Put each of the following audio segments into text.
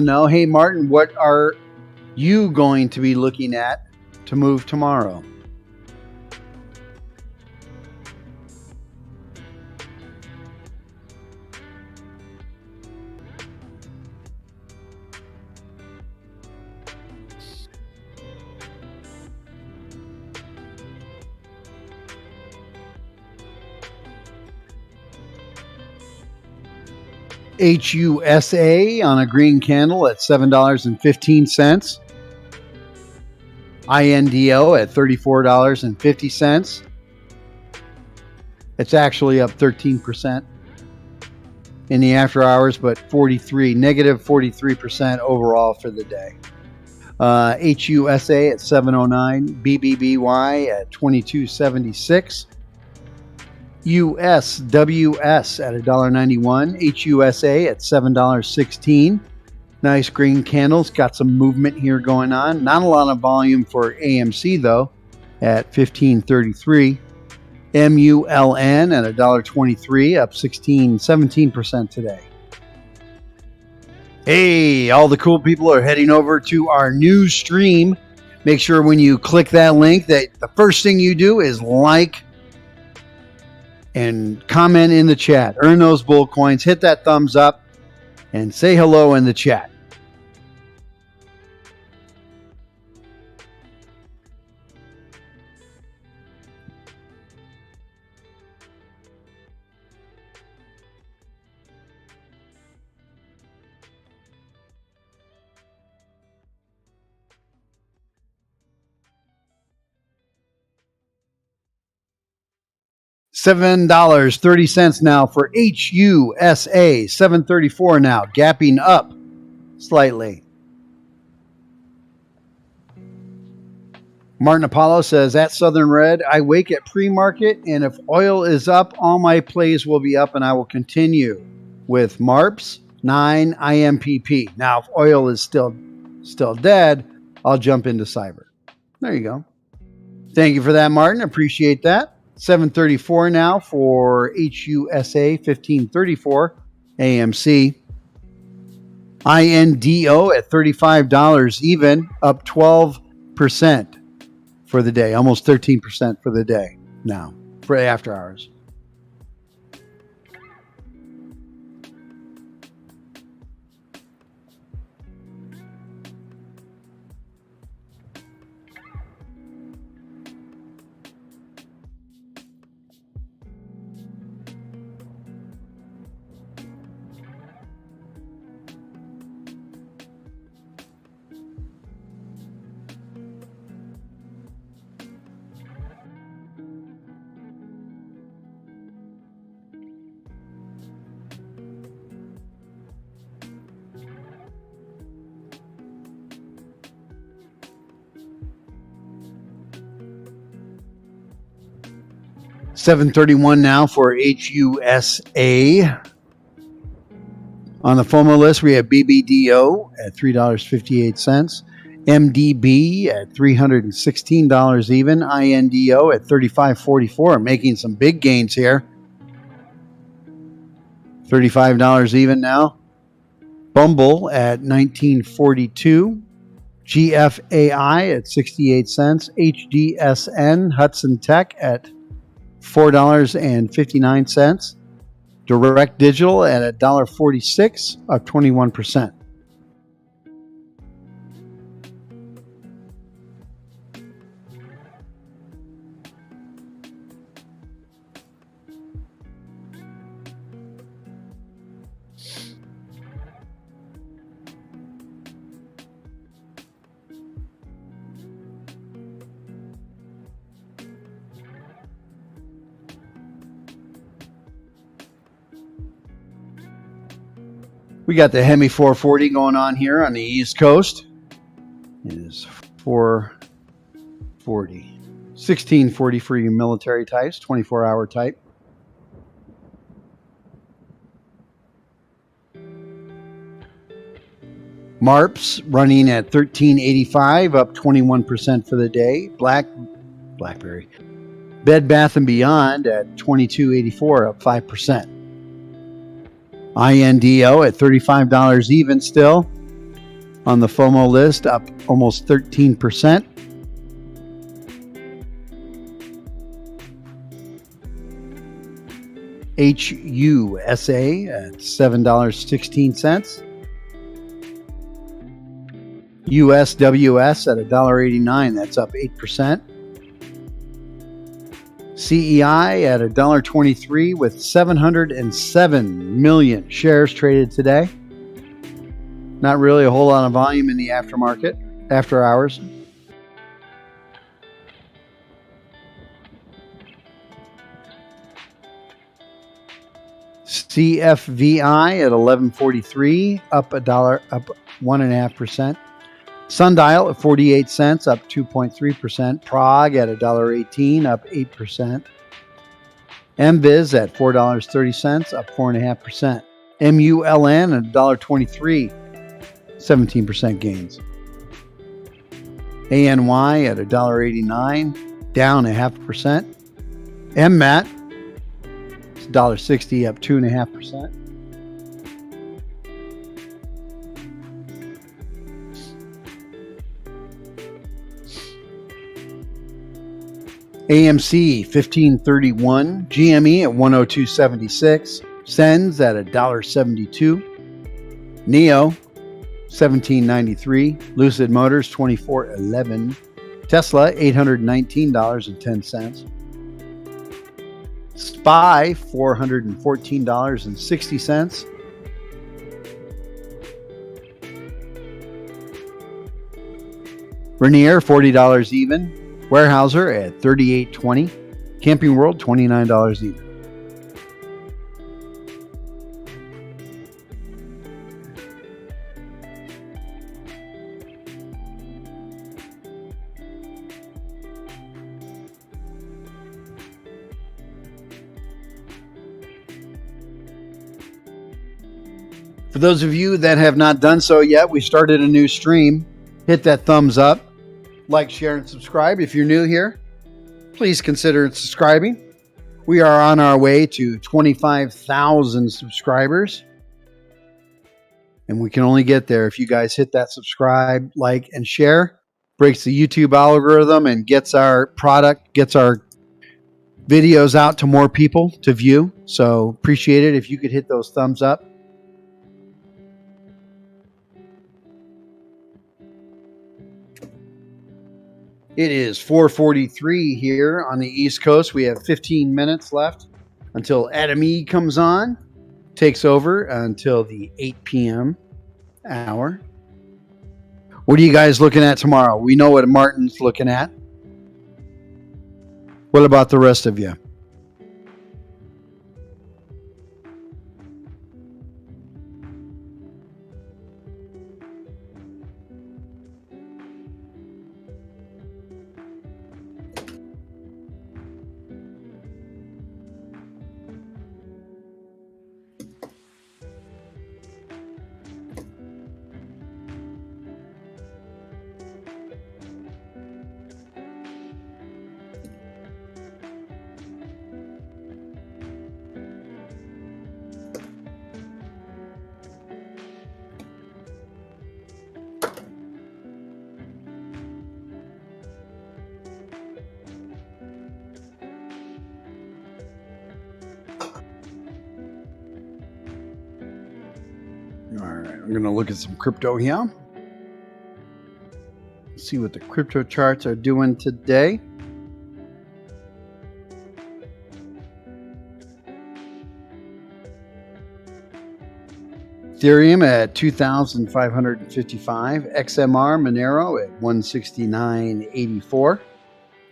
know, hey, Martin, what are you going to be looking at to move tomorrow? HUSA on a green candle at $7.15. INDO at $34.50. It's actually up 13% in the after hours, but negative 43% overall for the day. HUSA at 709, BBBY at 2276. USWS at $1.91, HUSA at $7.16. Nice green candles, got some movement here going on. Not a lot of volume for AMC though, at $15.33. MULN at $1.23, up 17% today. Hey, all the cool people are heading over to our new stream. Make sure when you click that link that the first thing you do is like and comment in the chat. Earn those bull coins. Hit that thumbs up and say hello in the chat. $7.30 now for HUSA, $7.34 now, gapping up slightly. Martin Apollo says, at Southern Red, I wake at pre-market, and if oil is up, all my plays will be up, and I will continue with MARPS, 9, IMPP. Now, if oil is still dead, I'll jump into cyber. There you go. Thank you for that, Martin. Appreciate that. $7.34 now for HUSA, $15.34 AMC. INDO at $35 even, up 12% for the day, almost 13% for the day now for after hours. $7.31 now for HUSA. On the FOMO list, we have BBDO at $3.58, MDB at $316 even, INDO at $35.44, making some big gains here. $35 even now. Bumble at $19.42. GFAI at 68 cents. HDSN, Hudson Tech at $4.59. Direct Digital at $1.46, up 21%. We got the Hemi 440 going on here on the East Coast. It is 440. 1640 for your military types, 24-hour type. MARPS running at 1385, up 21% for the day. Blackberry. Bed Bath & Beyond at 2284, up 5%. INDO at $35 even still. on the FOMO list, up almost 13%. HUSA at $7.16. USWS at $1.89. That's up 8%. CEI at $1.23 with 707 million shares traded today. Not really a whole lot of volume in the aftermarket, after hours. CFVI at 11.43, up $1, up 1.5%. Sundial at 48 cents, up 2.3%. Prague at $1.18, up 8%. MBIZ at $4.30, up 4.5%. MULN at $1.23, 17% gains. ANY at $1.89, down 0.5%. MMAT $1.60, up 2.5%. AMC 15.31, GME at 102.76, SENS at $1.72, NEO 17.93, Lucid Motors 24.11, Tesla $819.10. SPY $414.60. Vernier $40 even. Weyerhaeuser at $38.20. Camping World $29 even. For those of you that have not done so yet, we started a new stream. Hit that thumbs up, like, share, and subscribe. If you're new here, please consider subscribing. We are on our way to 25,000 subscribers. And we can only get there if you guys hit that subscribe, like, and share. Breaks the YouTube algorithm and gets our product, gets our videos out to more people to view. So appreciate it if you could hit those thumbs up. It is 4:43 here on the East Coast. We have 15 minutes left until Atomy comes on, takes over until the 8 p.m. hour. What are you guys looking at tomorrow? We know what Martin's looking at. What about the rest of you? All right, I'm going to look at some crypto here. See what the crypto charts are doing today. Ethereum at 2,555. XMR Monero at 169.84.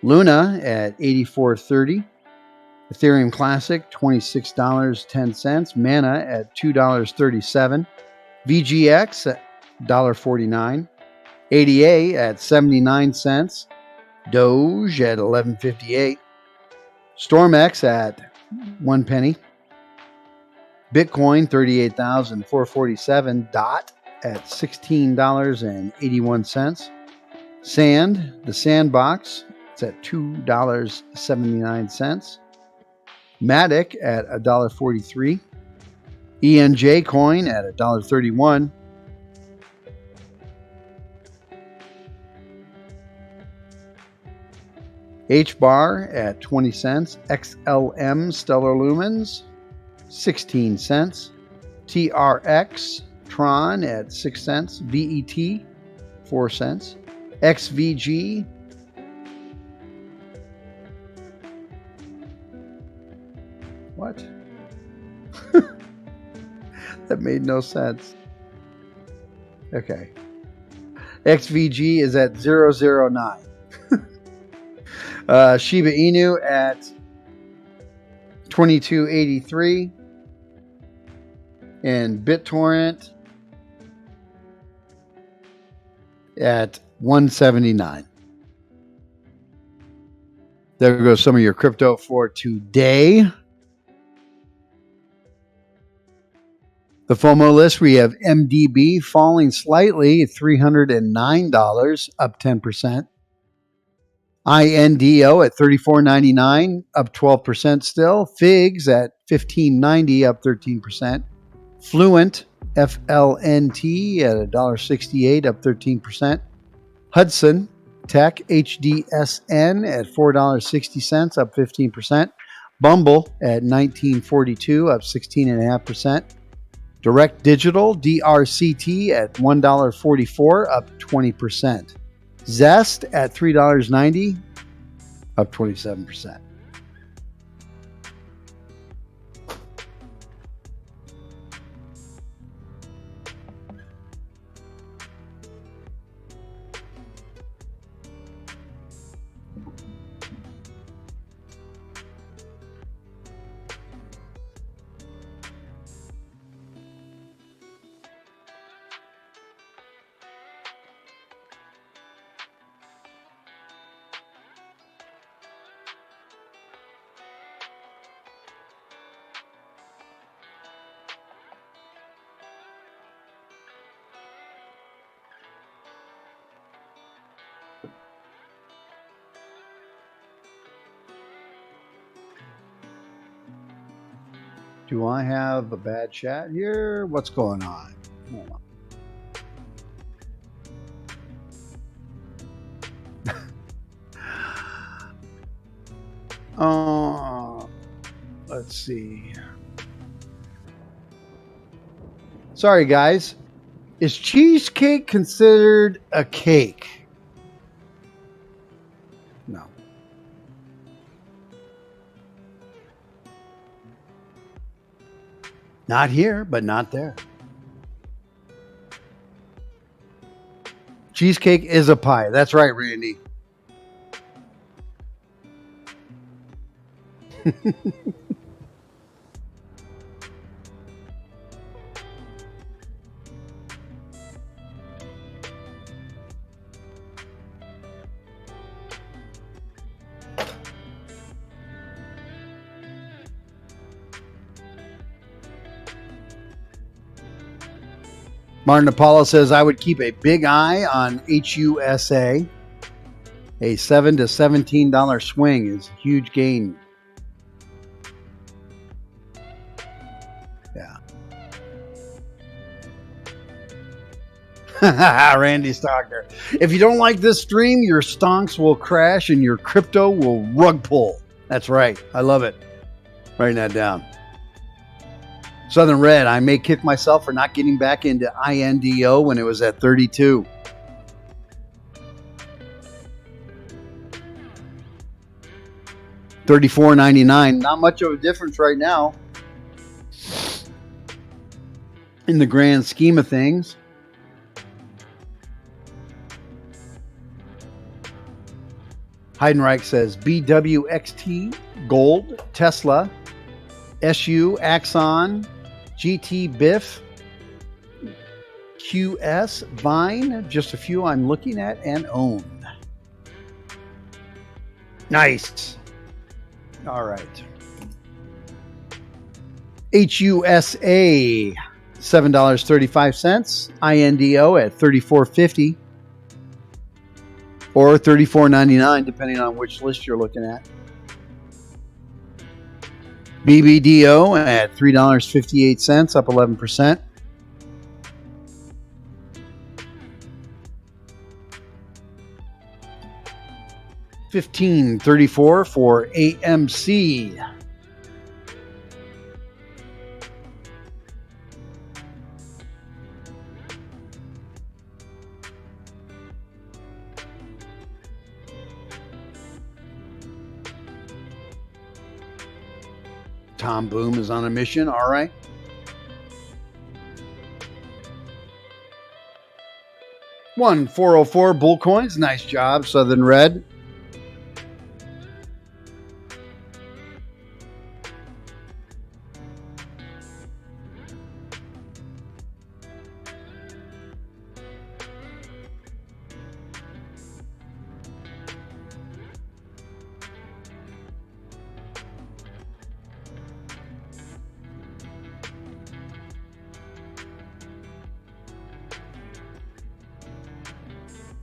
Luna at 84.30. Ethereum Classic $26.10. Mana at $2.37. VGX at $1.49. ADA at 79 cents. Doge at 11.58. StormX at 1 penny. Bitcoin 38,447. DOT at $16.81. Sand, the Sandbox, it's at $2.79. Matic at $1.43. ENJ coin at $1.31. H bar at 20 cents. XLM Stellar Lumens 16 cents. TRX Tron at 6 cents. VET 4 cents. XVG what? That made no sense. Okay. XVG is at 009. Shiba Inu at 22.83. And BitTorrent at 179. There goes some of your crypto for today. The FOMO list, we have MDB falling slightly at $309, up 10%. INDO at $34.99, up 12% still. FIGS at $15.90, up 13%. Fluent, FLNT at $1.68, up 13%. Hudson Tech, HDSN at $4.60, up 15%. Bumble at $19.42, up 16.5%. Direct Digital, DRCT at $1.44, up 20%. Zest at $3.90, up 27%. Do I have a bad chat here? What's going on? Hold on. Let's see. Sorry, guys. Is cheesecake considered a cake? No. Not here, but not there. Cheesecake is a pie. That's right, Randy. Martin Apollo says, I would keep a big eye on HUSA. A $7 to $17 swing is a huge gain. Yeah. Randy Stocker. If you don't like this stream, your stonks will crash and your crypto will rug pull. That's right. I love it. Writing that down. Southern Red, I may kick myself for not getting back into INDO when it was at 32. $34.99. Not much of a difference right now in the grand scheme of things. Heidenreich says BWXT, Gold, Tesla, SU, Axon, GT, Biff, QS, Vine, just a few I'm looking at and own. Nice. All right. HUSA, $7.35. INDO at $34.50 or $34.99, depending on which list you're looking at. BBDO at $3.58, up 11%. 1534 for AMC. Tom Boom is on a mission. All right. $1,404 bull coins. Nice job, Southern Red.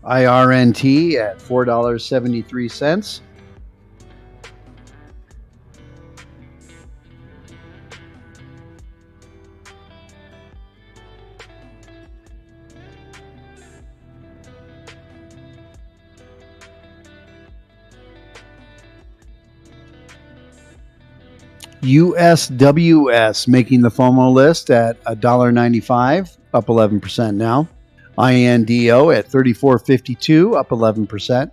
IRNT at $4.73. USWS making the FOMO list at $1.95, up 11% now. INDO at 34.52, up 11%.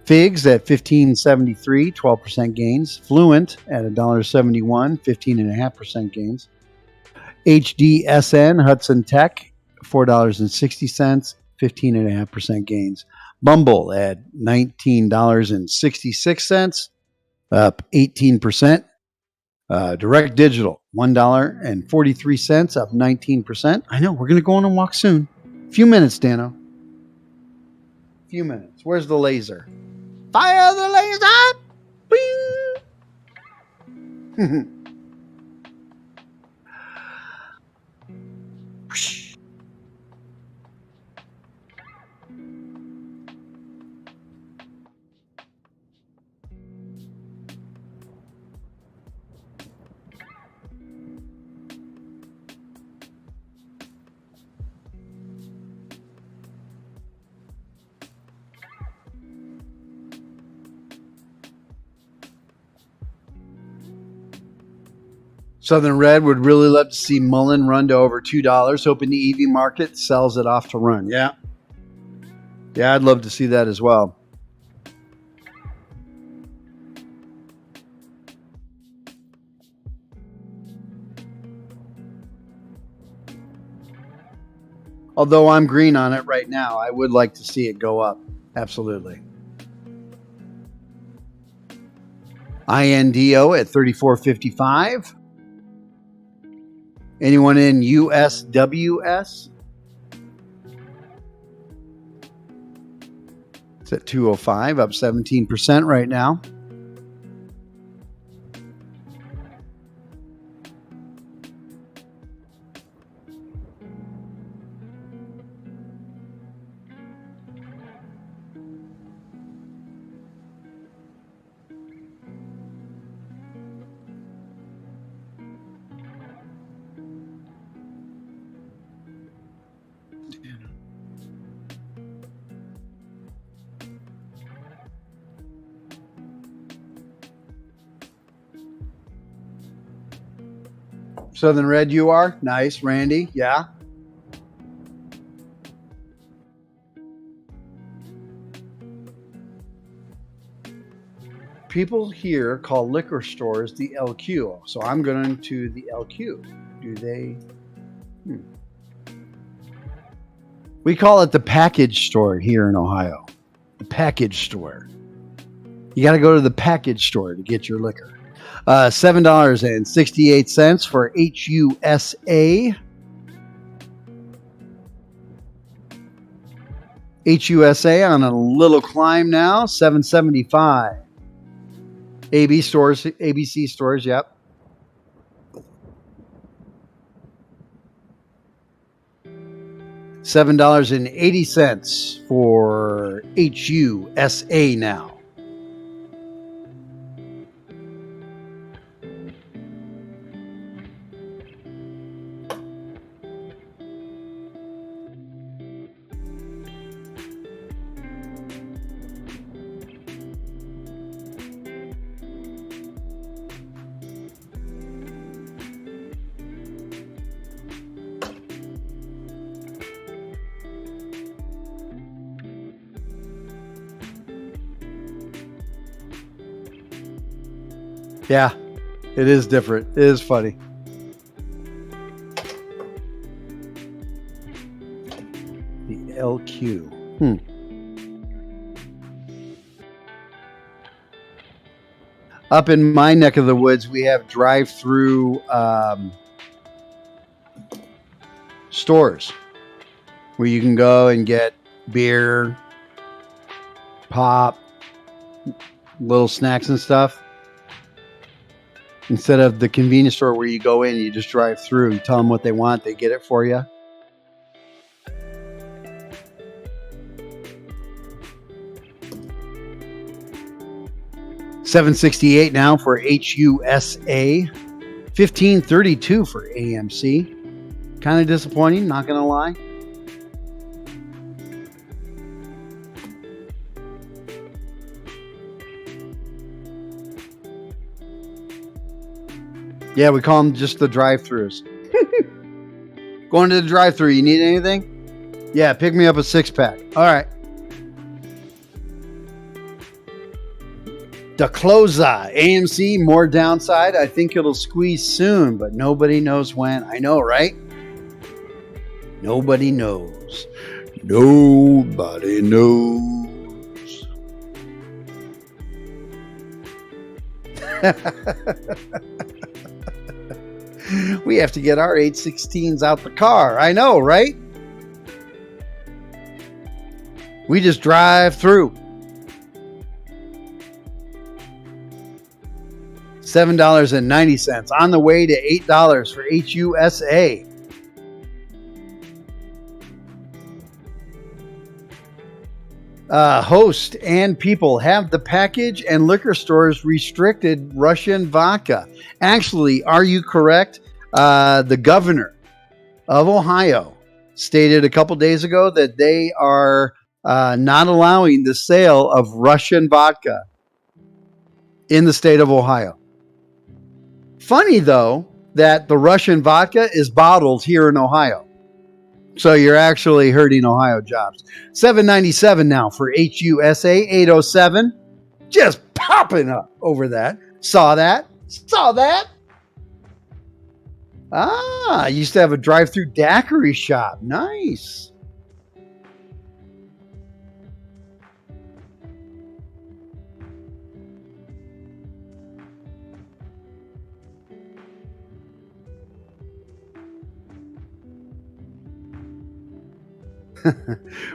FIGS at 15.73, 12% gains. Fluent at $1.71, 15.5% gains. HDSN, Hudson Tech, $4.60, 15.5% gains. Bumble at $19.66, up 18%. Direct Digital, $1.43, up 19%. I know, we're going to go on a walk soon. Few minutes, Dano. Few minutes. Where's the laser? Fire the laser! Bing! Southern Red would really love to see Mullen run to over $2, hoping the EV market sells it off to run. Yeah, I'd love to see that as well. Although I'm green on it right now, I would like to see it go up. Absolutely. INDO at 34.55. Anyone in USWS? It's at 205, up 17% right now. Southern Red, you are? Nice. Randy, yeah. People here call liquor stores the LQ, so I'm going to the LQ. Do they? We call it the package store here in Ohio. The package store. You got to go to the package store to get your liquor. $7.68 for HUSA. HUSA on a little climb now, $7.75. ABC stores, yep. $7.80 for HUSA now. Yeah, it is different. It is funny. The LQ. Up in my neck of the woods, we have drive-through stores where you can go and get beer, pop, little snacks and stuff. Instead of the convenience store where you go in, you just drive through. You tell them what they want, they get it for you. $7.68 now for HUSA, $15.32 for AMC. Kind of disappointing, not going to lie. Yeah, we call them just the drive-thrus. Going to the drive-thru, you need anything? Yeah, pick me up a 6-pack. All right. The closer, AMC, more downside. I think it'll squeeze soon, but nobody knows when. I know, right? Nobody knows. Nobody knows. We have to get our 816s out the car. I know, right? We just drive through. $7.90 on the way to $8 for HUSA. Host and people have the package and liquor stores restricted Russian vodka. Actually, are you correct? The governor of Ohio stated a couple days ago that they are not allowing the sale of Russian vodka in the state of Ohio. Funny, though, that the Russian vodka is bottled here in Ohio. So you're actually hurting Ohio jobs. $7.97 now for HUSA, 807. Just popping up over that. Saw that. I used to have a drive-through daiquiri shop. Nice.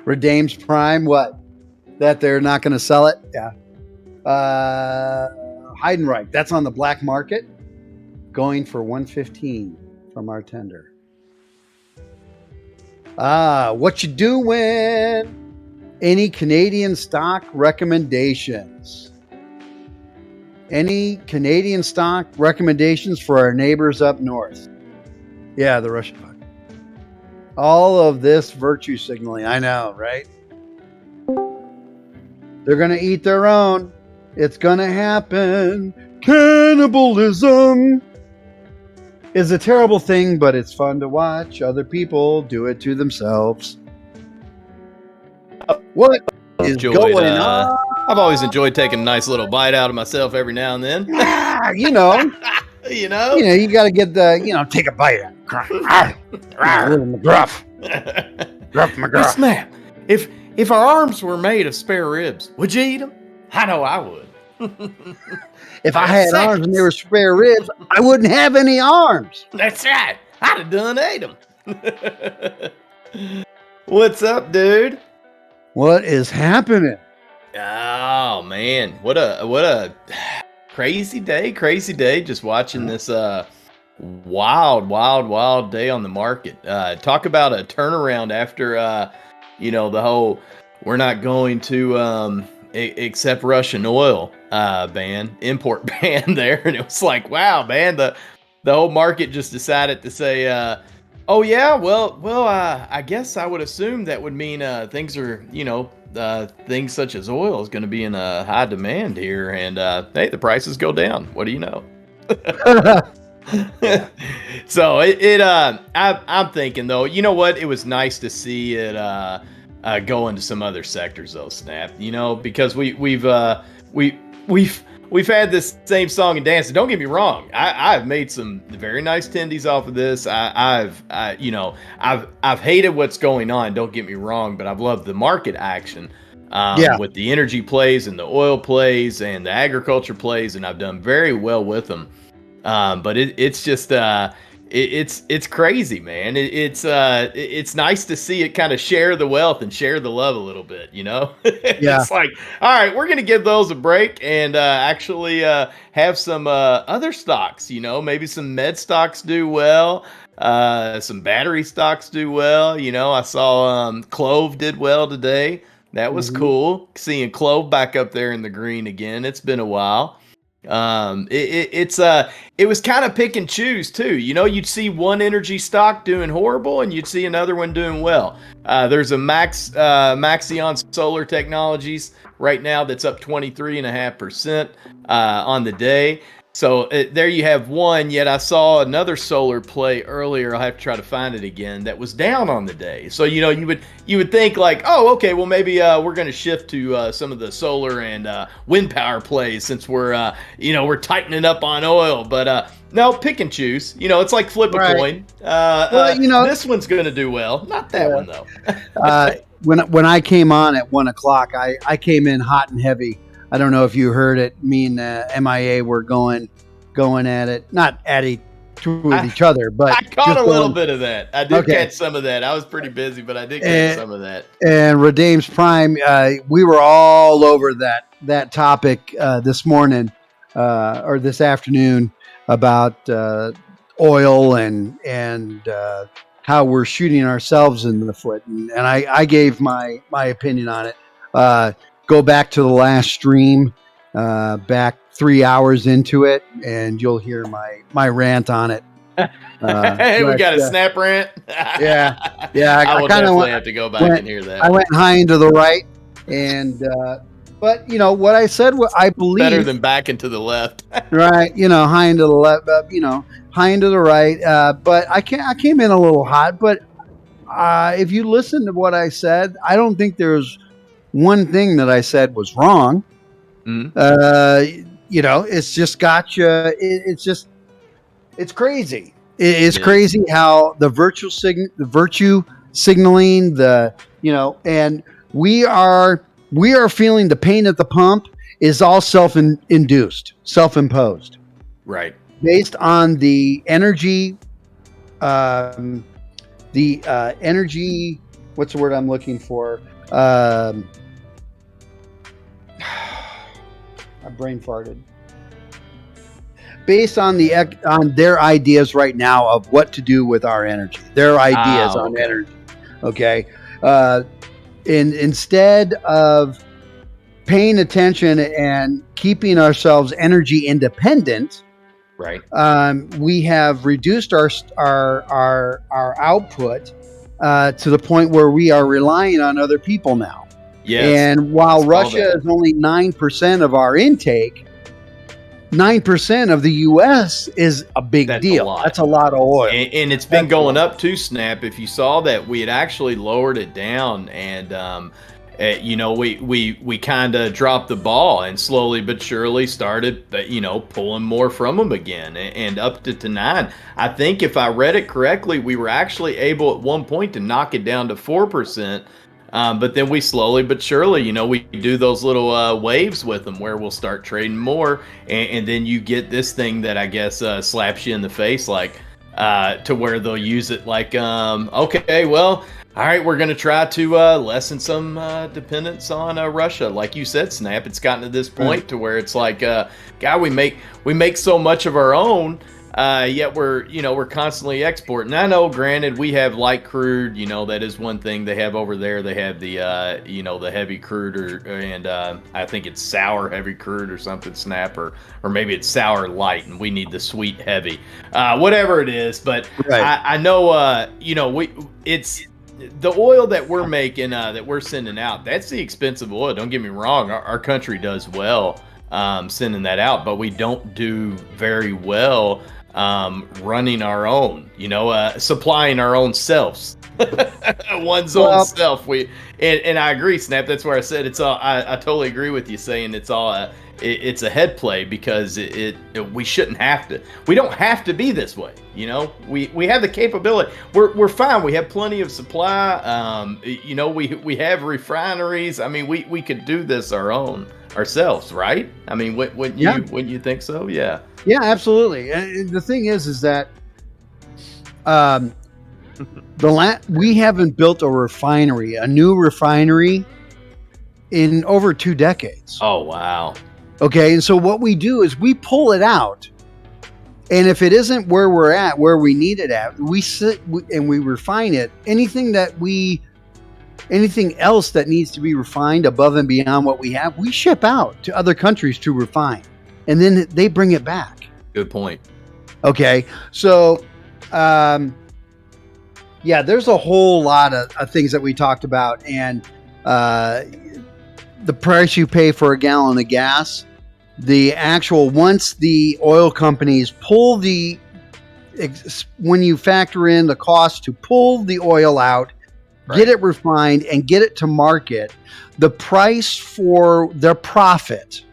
Redeems Prime, what? That they're not going to sell it? Yeah. Heidenreich, that's on the black market. Going for $115 from our tender. What you doing? Any Canadian stock recommendations? Any Canadian stock recommendations for our neighbors up north? Yeah, the Russian vodka. All of this virtue signaling. I know, right? They're going to eat their own. It's going to happen. Cannibalism is a terrible thing, but it's fun to watch other people do it to themselves. What is going on? I've always enjoyed taking a nice little bite out of myself every now and then. You know. You know, you got to get the, take a bite out. Gruff. McGruff. Yes, ma'am. If our arms were made of spare ribs, would you eat them? I know I would. If I had arms and they were spare ribs, I wouldn't have any arms. That's right. I'd have done ate them. What's up, dude? What is happening? Oh man, what a crazy day. Just watching this wild day on the market. Talk about a turnaround after the whole we're not going to accept Russian oil import ban there, and it was like, wow, man, the whole market just decided to say, oh yeah, well, I guess I would assume that would mean things are, things such as oil is going to be in a high demand here, and hey, the prices go down. What do you know? So I'm thinking though, you know what? It was nice to see it go into some other sectors though, Snap. Because we've we've had this same song and dance. And don't get me wrong, I've made some very nice tendies off of this. I've hated what's going on. Don't get me wrong, but I've loved the market action. With the energy plays and the oil plays and the agriculture plays, and I've done very well with them. But it's just it's crazy, man. It's nice to see it kind of share the wealth and share the love a little bit, you know. It's like, all right, we're gonna give those a break and actually have some other stocks, you know, maybe some med stocks do well. Some battery stocks do well. You know, I saw Clove did well today. That was cool. Seeing Clove back up there in the green again. It's been a while. It was kind of pick and choose too. You know, you'd see one energy stock doing horrible and you'd see another one doing well. There's a Maxion Solar Technologies right now that's up 23.5% on the day. So there you have one, yet I saw another solar play earlier. I'll have to try to find it again. That was down on the day. So, you know, you would think like, oh, okay, well, maybe we're going to shift to some of the solar and wind power plays since we're, we're tightening up on oil. But no, pick and choose. You know, it's like flip a coin. This one's going to do well. Not that one, though. When I came on at 1 o'clock, I came in hot and heavy. I don't know if you heard it. Me and MIA were going at it, not at each other, but I caught a little bit of that. I did catch some of that. I was pretty busy, but I did catch some of that. And Redeem's Prime, we were all over that topic this morning or this afternoon about oil and how we're shooting ourselves in the foot. And I gave my opinion on it. Go back to the last stream, back 3 hours into it, and you'll hear my rant on it. Hey, we got a snap rant. Yeah. I will definitely have to go back and hear that. I went high into the right, and but you know what I said. I believe better than back into the left. Right. You know, high into the left. High into the right. But I came in a little hot. But if you listen to what I said, I don't think there's one thing that I said was wrong. It's just gotcha. It's crazy. It's crazy how the virtue signaling, and we are feeling the pain at the pump is all self-induced, self-imposed, right? Based on the energy, energy. What's the word I'm looking for? I brain farted. Based on their ideas right now of what to do with our energy, their ideas on energy. Okay. Instead of paying attention and keeping ourselves energy independent, right? We have reduced our output to the point where we are relying on other people now. Yes. And while Russia is only 9% of our intake, 9% of the U.S. is a big deal. That's a lot of oil. And it's been going up too, Snap. If you saw that, we had actually lowered it down and, we kind of dropped the ball and slowly but surely started, pulling more from them again and upped it to 9. I think if I read it correctly, we were actually able at one point to knock it down to 4%. But then we slowly but surely, we do those little waves with them where we'll start trading more. And then you get this thing that I guess slaps you in the face, like to where they'll use it like, okay, well, all right, we're going to try to lessen some dependence on Russia. Like you said, Snap, it's gotten to this point to where it's like, God, we make so much of our own. Yet we're constantly exporting. I know, granted, we have light crude, that is one thing they have over there. They have the, the heavy crude and I think it's sour heavy crude or something, Snap, or maybe it's sour light and we need the sweet heavy, whatever it is. But right. I know, it's the oil that we're making, that we're sending out. That's the expensive oil. Don't get me wrong. Our country does well, sending that out, but we don't do very well running our own, supplying our own selves. One's own self. And I agree, Snap. That's where I said it's all. I totally agree with you saying it's all. It's a head play because we shouldn't have to. We don't have to be this way. We have the capability. We're fine. We have plenty of supply. We have refineries. I mean, we could do this ourselves, right? I mean, wouldn't you think so? Yeah. Yeah, absolutely. And the thing is that we haven't built a new refinery in over 2 decades. Oh, wow. Okay. And so what we do is we pull it out. And if it isn't where we're at, where we need it at, we sit and we refine it. Anything else that needs to be refined above and beyond what we have, we ship out to other countries to refine. And then they bring it back. Good point. Okay. So, there's a whole lot of things that we talked about. And the price you pay for a gallon of gas, once the oil companies when you factor in the cost to pull the oil out, right, get it refined and get it to market, the price for their profit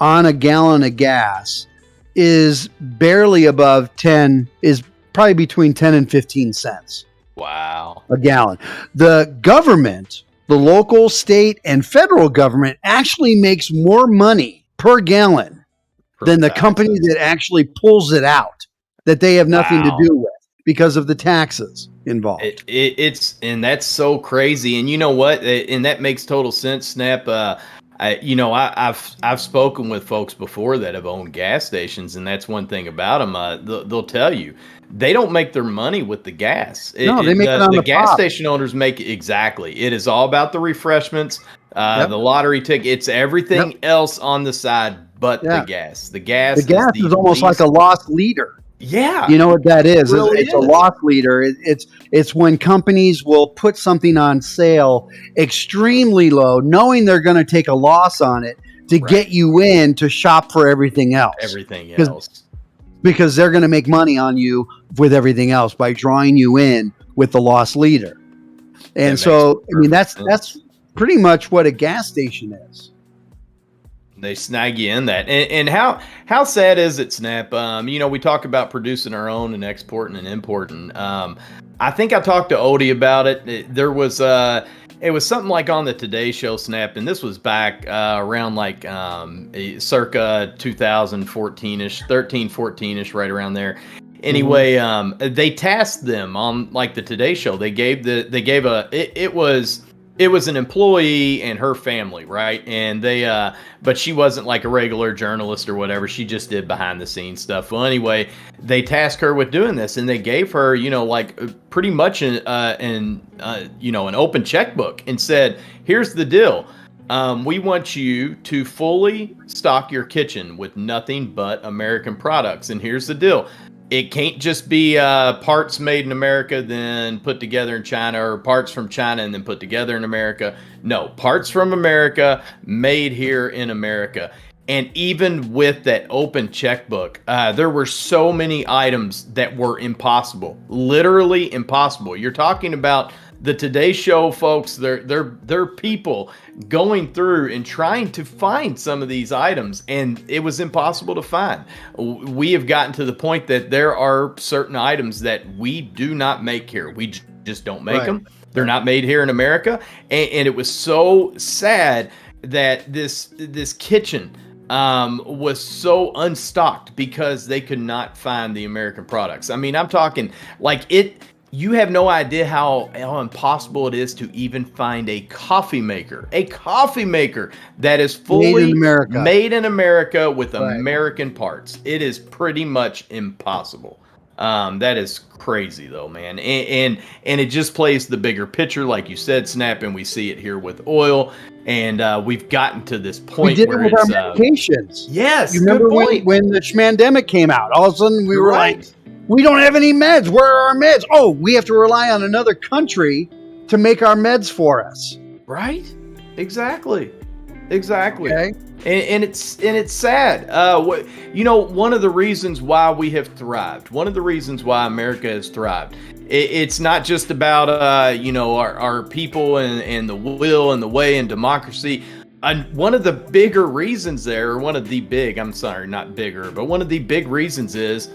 on a gallon of gas is barely above is probably between 10 and 15 cents. Wow. A gallon. The government, the local, state, and federal government actually makes more money per gallon than the company that actually pulls it out, that they have nothing to do with because of the taxes involved. And that's so crazy. And you know what? And that makes total sense, Snap. I've spoken with folks before that have owned gas stations, and that's one thing about them. They'll tell you they don't make their money with the gas. They make it on the gas pop. Station owners make exactly. It is all about the refreshments, the lottery ticket. It's everything else on the side but the gas. The gas is almost like a lost leader. Yeah. You know what that is? It really it's a loss leader. It's when companies will put something on sale extremely low, knowing they're going to take a loss on it to get you in to shop for everything else. Because they're going to make money on you with everything else by drawing you in with the loss leader. And so, I mean, that's pretty much what a gas station is. They snag you in that. And how sad is it, Snap? We talk about producing our own and exporting and importing. I think I talked to Odie about it. It was something like on the Today Show, Snap, and this was back around like circa 2014-ish, 13, 14-ish, right around there. Anyway, they tasked them on like the Today Show. It was an employee and her family, right? And but she wasn't like a regular journalist or whatever. She just did behind the scenes stuff. Well, anyway, they tasked her with doing this, and they gave her, pretty much an open checkbook and said, "Here's the deal. We want you to fully stock your kitchen with nothing but American products. And here's the deal. It can't just be parts made in America, then put together in China, or parts from China and then put together in America. No, parts from America, made here in America." And even with that open checkbook, there were so many items that were impossible, literally impossible. You're talking about the Today Show folks, they're people going through and trying to find some of these items, and it was impossible to find. We have gotten to the point that there are certain items that we do not make here. We just don't make them. They're not made here in America. And it was so sad that this kitchen was so unstocked because they could not find the American products. I mean, I'm talking like you have no idea how impossible it is to even find a coffee maker that is fully made in America with American parts. It is pretty much impossible. That is crazy though, man. And it just plays the bigger picture, like you said, Snap, and we see it here with oil. And we've gotten to this point where we did it with our medications. Yes, you remember when the schmandemic came out? All of a sudden we were like, we don't have any meds. Where are our meds? Oh, we have to rely on another country to make our meds for us. Right? Exactly. Exactly. Okay. And it's sad. One of the reasons why we have thrived, one of the reasons why America has thrived, it's not just about our people and the will and the way and democracy. One of the bigger reasons there, or one of the big, I'm sorry, not bigger, but one of the big reasons is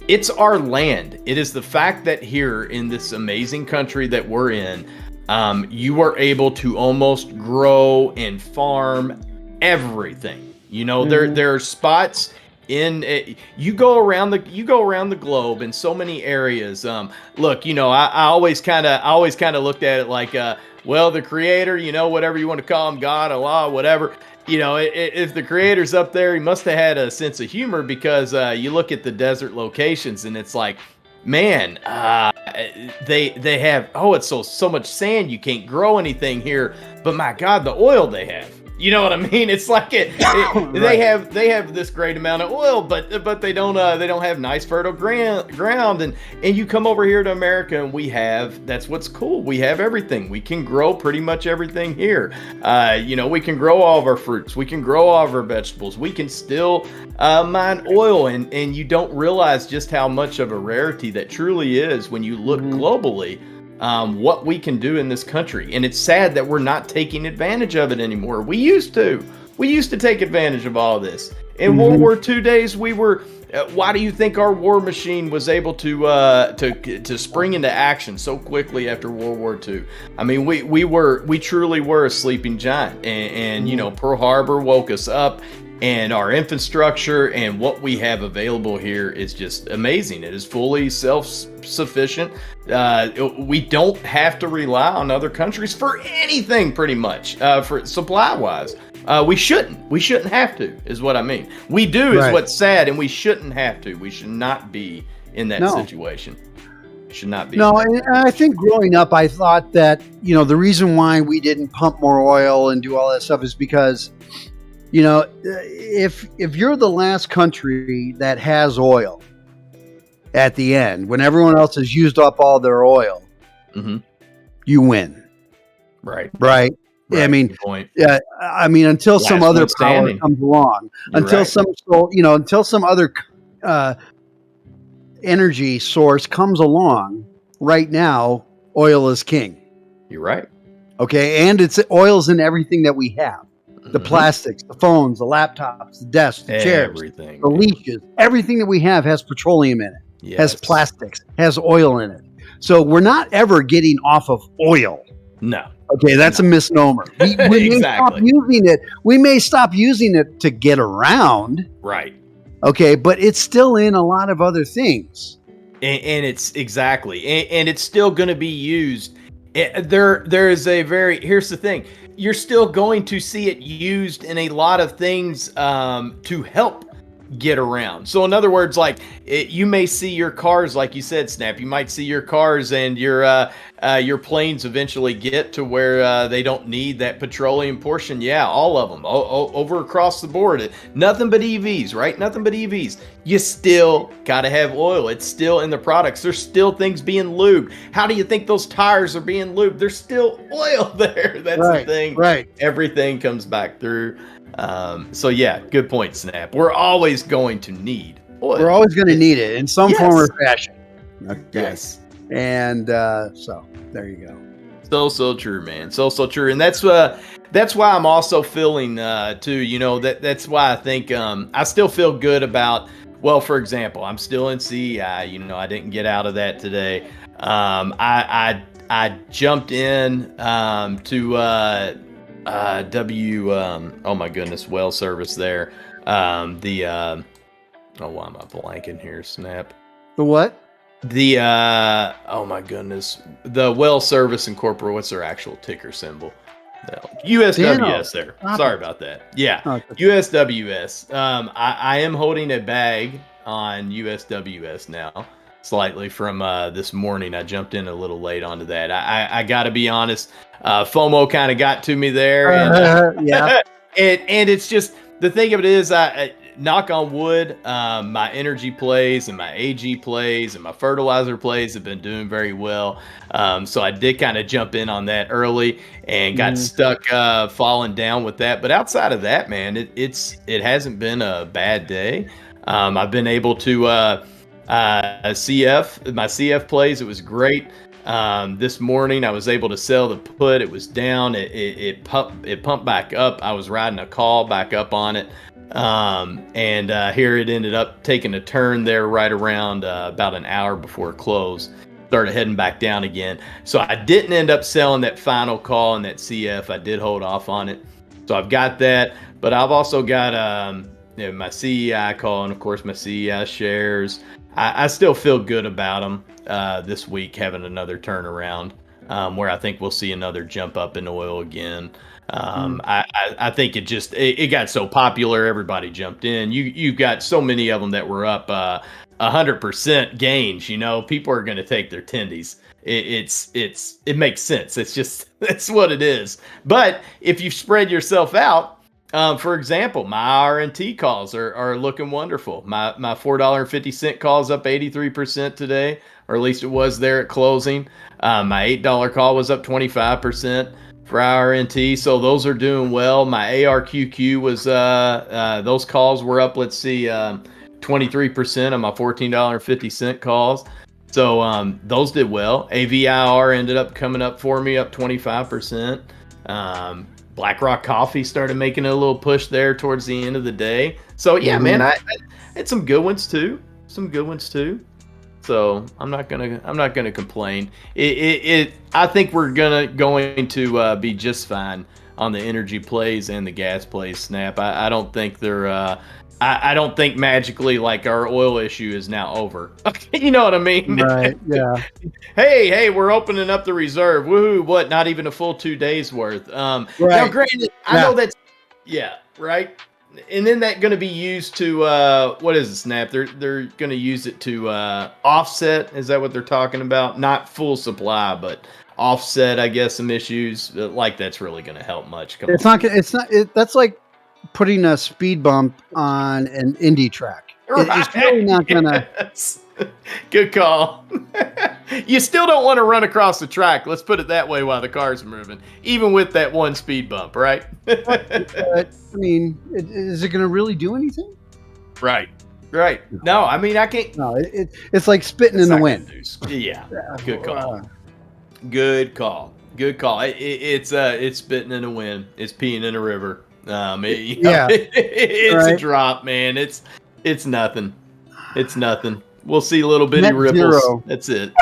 it's our land. It is the fact that here in this amazing country that we're in, you are able to almost grow and farm everything. There are spots in you go around the globe in so many areas. Look, I always kind of looked at it like, well, the creator, whatever you want to call him, God, Allah, whatever. If the creator's up there, he must have had a sense of humor, because you look at the desert locations and it's like, man, they have, it's so much sand, you can't grow anything here. But my God, the oil they have. You know what I mean? It's like Right. they have this great amount of oil, but they don't have nice fertile ground. And you come over here to America, and that's what's cool. We have everything. We can grow pretty much everything here. We can grow all of our fruits. We can grow all of our vegetables. We can still mine oil, and you don't realize just how much of a rarity that truly is when you look globally. What we can do in this country. And it's sad that we're not taking advantage of it anymore. We used to take advantage of all this. In World War II days, we were, why do you think our war machine was able to spring into action so quickly after World War II? I mean, we truly were a sleeping giant, and Pearl Harbor woke us up. And our infrastructure and what we have available here is just amazing. It is fully self-sufficient. We don't have to rely on other countries for anything, pretty much, for supply-wise. We shouldn't have to, is what I mean. We do, is what's sad, and we shouldn't have to. We should not be in that situation. Should not be. No, and I think growing up, I thought that, the reason why we didn't pump more oil and do all that stuff is because, if you're the last country that has oil at the end, when everyone else has used up all their oil, you win. Right. I mean, until some other power comes along, until some other energy source comes along. Right now, oil is king. You're right. Okay, and oil's in everything that we have. The plastics, the phones, the laptops, the desks, the chairs, everything, the leashes, everything that we have has petroleum in it, has plastics, has oil in it. So we're not ever getting off of oil. No. Okay, that's a misnomer. We may stop using it. We may stop using it to get around. Right. Okay, but it's still in a lot of other things. And it's exactly, and it's still going to be used. There is here's the thing. You're still going to see it used in a lot of things to help get around. So in other words, you may see your cars, like you said, Snap, you might see your cars and your planes eventually get to where they don't need that petroleum portion. Yeah, all of them, over across the board. Nothing but EVs, right? Nothing but EVs. You still got to have oil. It's still in the products. There's still things being lubed. How do you think those tires are being lubed? There's still oil there. That's the thing. Right. Everything comes back through. So yeah, good point, Snap. We're always going to need oil. We're always going to need it in some form or fashion. Okay. Yes. And so there you go. So true, man. So true. And that's why I'm also feeling too, that's why I think I still feel good about, well, for example, I'm still in CEI, I didn't get out of that today. I jumped in to oh my goodness, well service there. Why am I blanking here, Snap? The what? The oh my goodness, the Well Service Incorporated. What's their actual ticker symbol? USWS there. Sorry about that. Yeah, USWS. I am holding a bag on USWS now, slightly from this morning. I jumped in a little late onto that. I got to be honest. FOMO kind of got to me there. And, yeah. And it's just, the thing of it is, knock on wood, my energy plays and my AG plays and my fertilizer plays have been doing very well. So I did kind of jump in on that early and got stuck falling down with that. But outside of that, man, it hasn't been a bad day. I've been able to my CF plays. It was great. This morning I was able to sell the put. It was down. It pumped back up. I was riding a call back up on it. And here it ended up taking a turn there right around about an hour before close. Started heading back down again. So I didn't end up selling that final call and that CF. I did hold off on it. So I've got that, but I've also got my CEI call and of course my CEI shares. I still feel good about them this week, having another turnaround where I think we'll see another jump up in oil again. I think it got so popular, everybody jumped in. You got so many of them that were up 100% gains. People are going to take their tendies. It makes sense. That's what it is. But if you spread yourself out, for example, my RNT calls are looking wonderful. My $4.50 call is up 83% today, or at least it was there at closing. My $8 call was up 25% for RNT, so those are doing well. My ARQQ was those calls were up. Let's see, 23% on my $14.50 calls. So those did well. AVIR ended up coming up for me, up 25%. BlackRock Coffee started making a little push there towards the end of the day. So yeah, man, I had some good ones too. So I'm not gonna complain. I think we're going to be just fine on the energy plays and the gas plays. Snap. I don't think they're. I don't think magically like our oil issue is now over. You know what I mean? Right. Yeah. hey, we're opening up the reserve. Woohoo! What? Not even a full 2 days worth. Right. Now, granted, I know that's right. And then that going to be used to what is it, Snap? They're going to use it to offset. Is that what they're talking about? Not full supply, but offset. I guess some issues like that's really going to help much. That's like putting a speed bump on an indie track. Right. It's really not gonna. Yes. Good call. You still don't want to run across the track. Let's put it that way while the cars are moving, even with that one speed bump, right? I mean, is it going to really do anything? Right. No, I mean, I can't. No, it's like spitting in the wind. Yeah. Good call. Good call. It's spitting in the wind. It's peeing in a river. It's right. A drop, man. It's nothing. We'll see little bitty net ripples. Zero. That's it.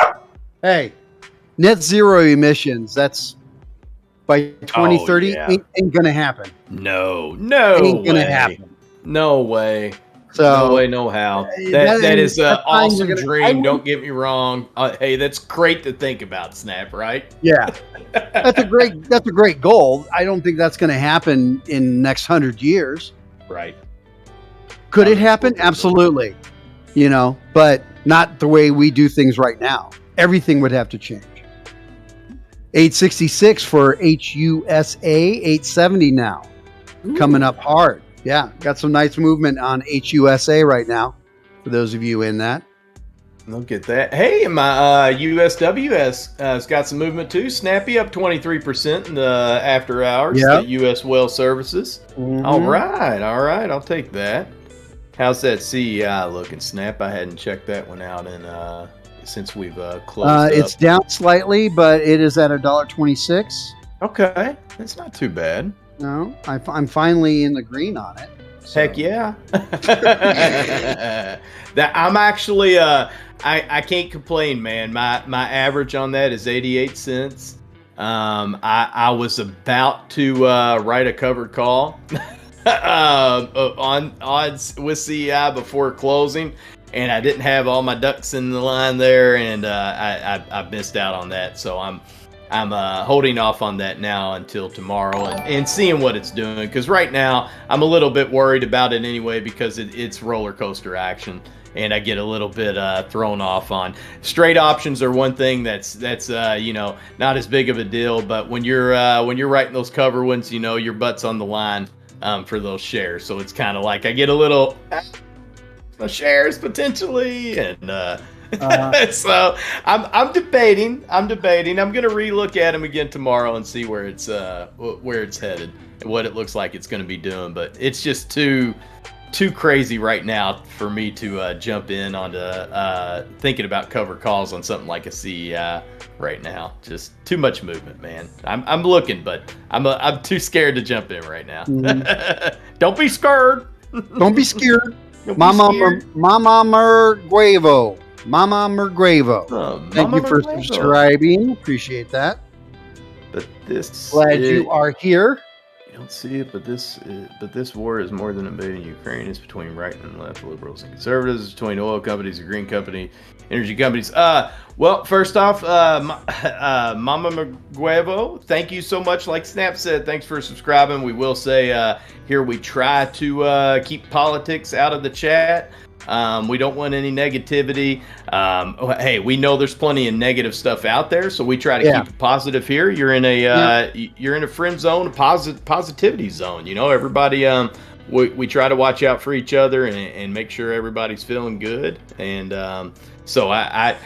Hey, net zero emissions. That's by 2030 ain't gonna happen. No, ain't gonna happen. No way. So no way, no how. That is an awesome dream. Don't get me wrong. Hey, that's great to think about, Snap. Right? Yeah, that's a great goal. I don't think that's going to happen in the next 100 years. Right? Could it happen? Absolutely. But not the way we do things right now. Everything would have to change. 866 for HUSA, 870 now. Ooh. Coming up hard. Yeah, got some nice movement on HUSA right now, for those of you in that. Look at that. Hey, my USW has got some movement too. Snappy up 23% in the after hours. Yep. The US Well Services. Mm-hmm. All right. I'll take that. How's that CEI looking, Snap? I hadn't checked that one out since we've closed up. It's down slightly, but it is at $1.26. Okay, that's not too bad. No, I'm finally in the green on it. So. Heck yeah! That I'm actually I can't complain, man. My average on that is 88 cents. I was about to write a covered call on odds with CEI before closing, and I didn't have all my ducks in the line there, and I missed out on that. So I'm holding off on that now until tomorrow and seeing what it's doing, because right now I'm a little bit worried about it anyway, because it's roller coaster action, and I get a little bit thrown off on straight options. Are one thing that's not as big of a deal, but when you're writing those cover ones, your butt's on the line for those shares. So it's kind of like I get a little shares potentially, and so I'm debating. I'm going to relook at them again tomorrow and see where it's headed and what it looks like it's going to be doing. But it's just too crazy right now for me to jump in onto thinking about cover calls on something like a CEI right now. Just too much movement, man. I'm looking, but I'm too scared to jump in right now. Don't be scared. Don't be scared. Mama Merguevo. Mama Merguevo. Thank you for subscribing. Appreciate that. But glad you are here. You don't see it, but this war is more than invading Ukraine. It's between right and left, liberals and conservatives. It's between oil companies, the green company, energy companies. Well, first off, Mama Merguevo, thank you so much. Like Snap said, thanks for subscribing. We will say here we try to keep politics out of the chat. We don't want any negativity. Hey, we know there's plenty of negative stuff out there, so we try to keep it positive here. You're in a friend zone, a positivity zone. You know, everybody. We try to watch out for each other and make sure everybody's feeling good. And so I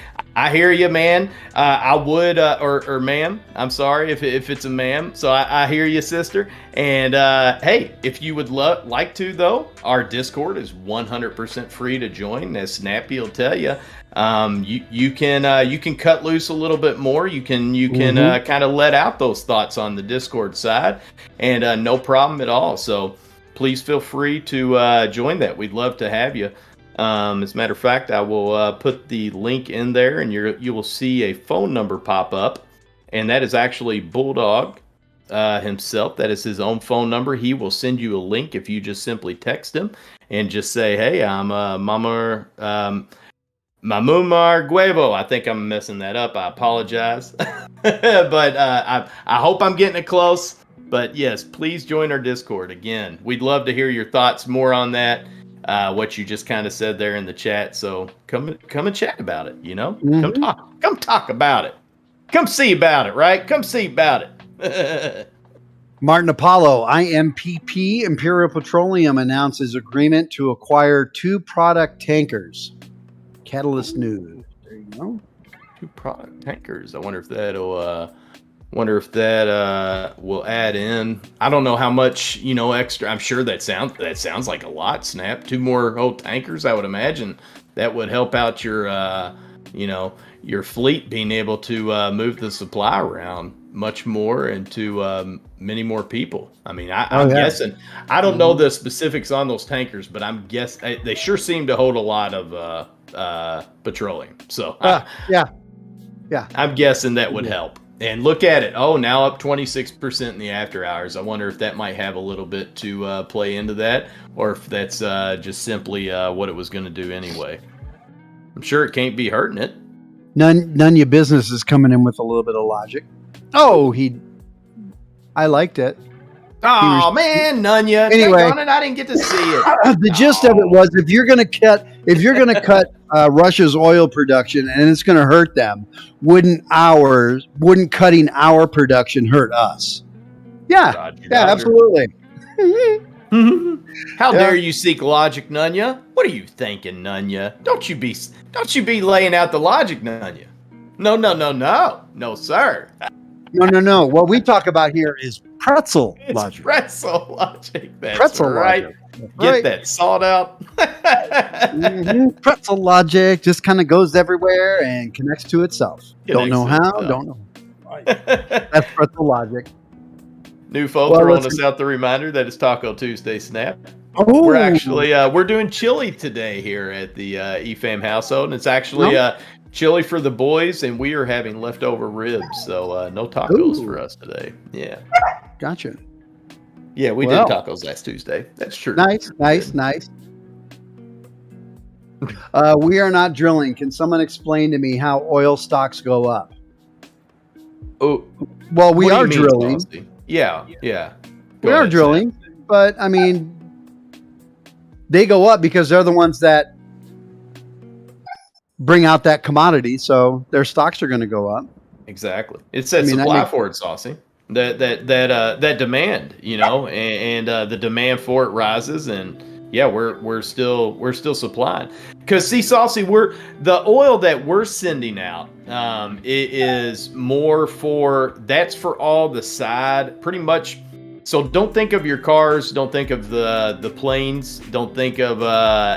hear you, man. I would, or ma'am, I'm sorry if it's a ma'am. So I hear you, sister. And hey, if you would like to, though, our Discord is 100% free to join. As Snappy will tell you, you can cut loose a little bit more. You can kind of let out those thoughts on the Discord side, and no problem at all. So please feel free to join that. We'd love to have you. As a matter of fact, I will put the link in there, and you will see a phone number pop up, and that is actually Bulldog himself. That is his own phone number. He will send you a link if you just simply text him and just say, "Hey, I'm Mama Merguevo." I think I'm messing that up. I apologize, but I hope I'm getting it close. But yes, please join our Discord. Again, we'd love to hear your thoughts more on that. What you just kind of said there in the chat. So come and chat about it, you know? Come talk about it. Come see about it, right? Come see about it. Martin Apollo, IMPP, Imperial Petroleum announces agreement to acquire 2 product tankers. Catalyst News. There you go. 2 product tankers. I wonder if that'll will add in. I don't know how much, extra. I'm sure that sounds like a lot, Snap. 2 more old tankers, I would imagine that would help out your your fleet being able to move the supply around much more and to many more people. I mean, I'm guessing. I don't know the specifics on those tankers, but I'm guessing they sure seem to hold a lot of petroleum. So I'm guessing that would help. And look at it. Oh, now up 26% in the after hours. I wonder if that might have a little bit to play into that, or if that's just simply what it was going to do anyway. I'm sure it can't be hurting it. None of your business is coming in with a little bit of logic. Oh, I liked it. Oh man, Nunya. Anyway, I didn't get to see it. The gist of it was, if you're going to cut Russia's oil production and it's going to hurt them, wouldn't cutting our production hurt us? Yeah, absolutely. How dare you seek logic, Nunya? What are you thinking, Nunya? Don't you be laying out the logic, Nunya? No, sir. No. What we talk about here is pretzel logic. Pretzel logic. That's pretzel right. Logic. Get that salt out. Pretzel logic just kind of goes everywhere and connects to itself. Don't know how. Don't know. That's pretzel logic. New folks throwing us out the reminder that it's Taco Tuesday, Snap. Oh. We're actually we're doing chili today here at the EFAM household, and it's actually chili for the boys, and we are having leftover ribs, so no tacos for us today. Yeah. Gotcha. Yeah, we did tacos last Tuesday. That's true. Nice. We are not drilling. Can someone explain to me how oil stocks go up? Oh, well, we are drilling. Saucy? Yeah. We are drilling, but I mean, they go up because they're the ones that bring out that commodity, so their stocks are going to go up. Exactly. It says supply for it, Saucy. that demand, and the demand for it rises, and yeah, we're still supplying. Because see, Saucy, the oil that we're sending out, it is more that's for all the side, pretty much. So don't think of your cars, don't think of the planes, don't think of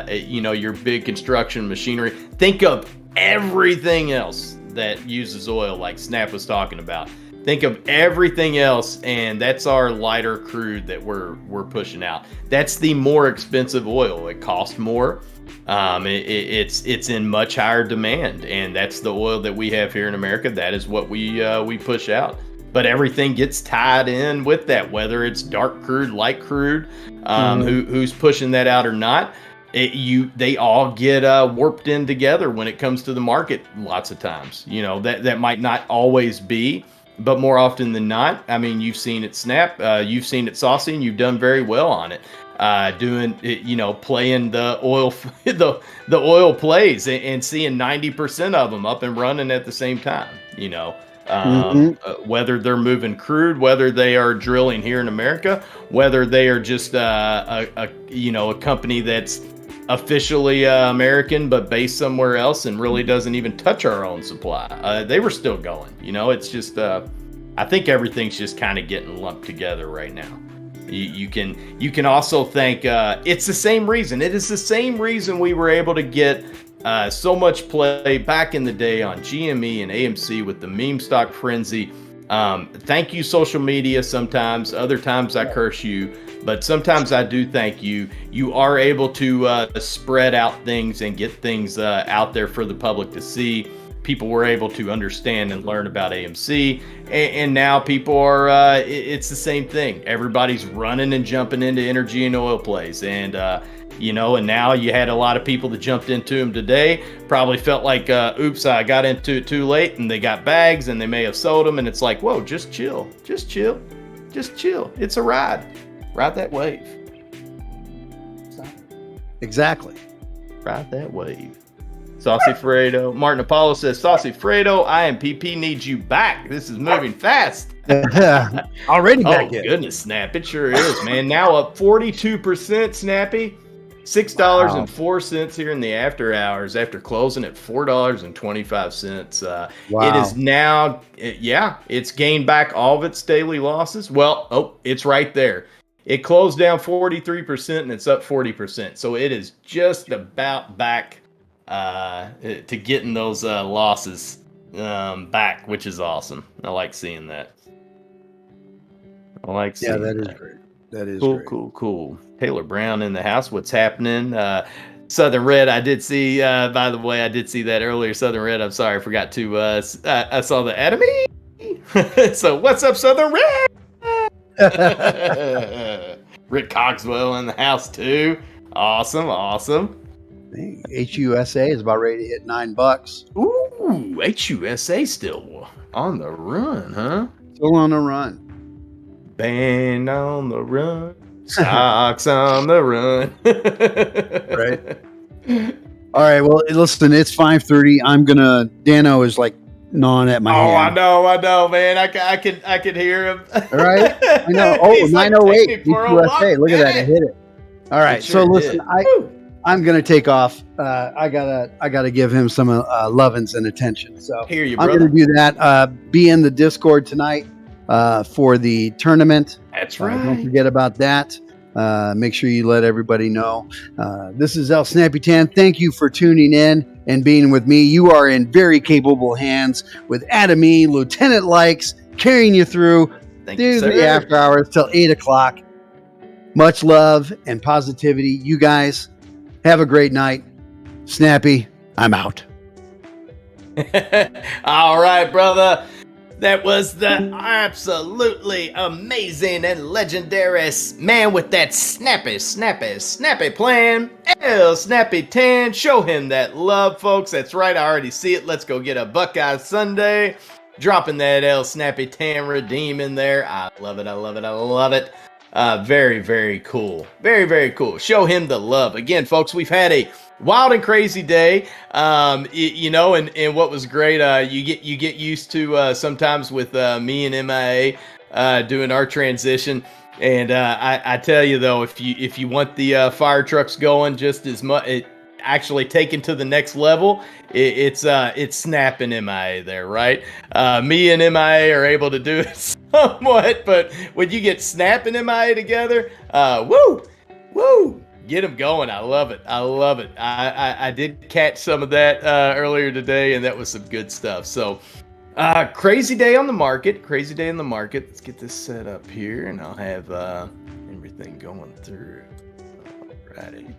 your big construction machinery. Think of everything else that uses oil, like Snap was talking about. Think of everything else, and that's our lighter crude that we're pushing out. That's the more expensive oil. It costs more. It's in much higher demand, and that's the oil that we have here in America. That is what we push out. But everything gets tied in with that, whether it's dark crude, light crude, who's pushing that out or not. They all get warped in together when it comes to the market. Lots of times, that might not always be. But more often than not, I mean, you've seen it Snap, you've seen it Saucy, and you've done very well on it. Playing the oil, the oil plays and seeing 90% of them up and running at the same time. Whether they're moving crude, whether they are drilling here in America, whether they are just a company that's officially American but based somewhere else and really doesn't even touch our own supply. They were still going. It's just I think everything's just kind of getting lumped together right now. You can also thank it's the same reason. It is the same reason we were able to get so much play back in the day on GME and AMC with the meme stock frenzy. Thank you, social media. Sometimes, other times I curse you, but sometimes I do thank you. You are able to spread out things and get things out there for the public to see. People were able to understand and learn about AMC, and now people are, it's the same thing. Everybody's running and jumping into energy and oil plays, and now you had a lot of people that jumped into them today, probably felt like, oops, I got into it too late, and they got bags, and they may have sold them, and it's like, whoa, just chill. It's a ride. Ride that wave. Exactly. Ride that wave. Saucy Fredo. Martin Apollo says, Saucy Fredo, IMPP needs you back. This is moving fast. Already back in. Oh, goodness, Snap. It sure is, man. Now up 42%, Snappy. $6.04 here in the after hours after closing at $4.25. Wow. It is now, it's gained back all of its daily losses. Well, it's right there. It closed down 43% and it's up 40%. So it is just about back to getting those losses back, which is awesome. I like seeing that. That is great. That is cool, great. Cool. Taylor Brown in the house. What's happening? Southern Red, I did see, by the way, I did see that earlier. Southern Red, I'm sorry, I forgot to, I saw the Atomy. So what's up, Southern Red? Rick Cogswell in the house too. Awesome. HUSA is about ready to hit $9. Ooh, HUSA still on the run, huh? Still on the run. Band on the run. Stocks on the run. Right. All right. Well, listen, it's 5:30. Dano is like gnawing at my hand. I know, man. I could hear him. All right. I know. Oh, 908. HUSA. Look at that. I hit it. All right. Sure so listen, I'm gonna take off. I gotta give him some lovin's and attention. So hear you, I'm brother. gonna do that. Be in the Discord tonight for the tournament. That's right. Don't forget about that. Make sure you let everybody know. This is El Snappy Tan. Thank you for tuning in and being with me. You are in very capable hands with Atomy, Lieutenant Likes, carrying you through the after hours till 8 o'clock. Much love and positivity. You guys have a great night. Snappy, I'm out. All right, brother. That was the absolutely amazing and legendary man with that snappy plan. El Snappy Tan. Show him that love, folks. That's right. I already see it. Let's go get a Buckeye Sunday. Dropping that El Snappy Tan redeem in there. I love it. Very, very cool. Very, very cool. Show him the love. Again, folks, we've had a wild and crazy day. And what was great, you get used to sometimes with me and MIA doing our transition. And I tell you though, if you want the fire trucks going just as much, actually taken to the next level, it's Snap and MIA there, right? Me and MIA are able to do it somewhat, but when you get Snap and MIA together, woo, get them going. I love it. I did catch some of that earlier today, and that was some good stuff. So crazy day on the market. Let's get this set up here, and I'll have everything going through. Alrighty.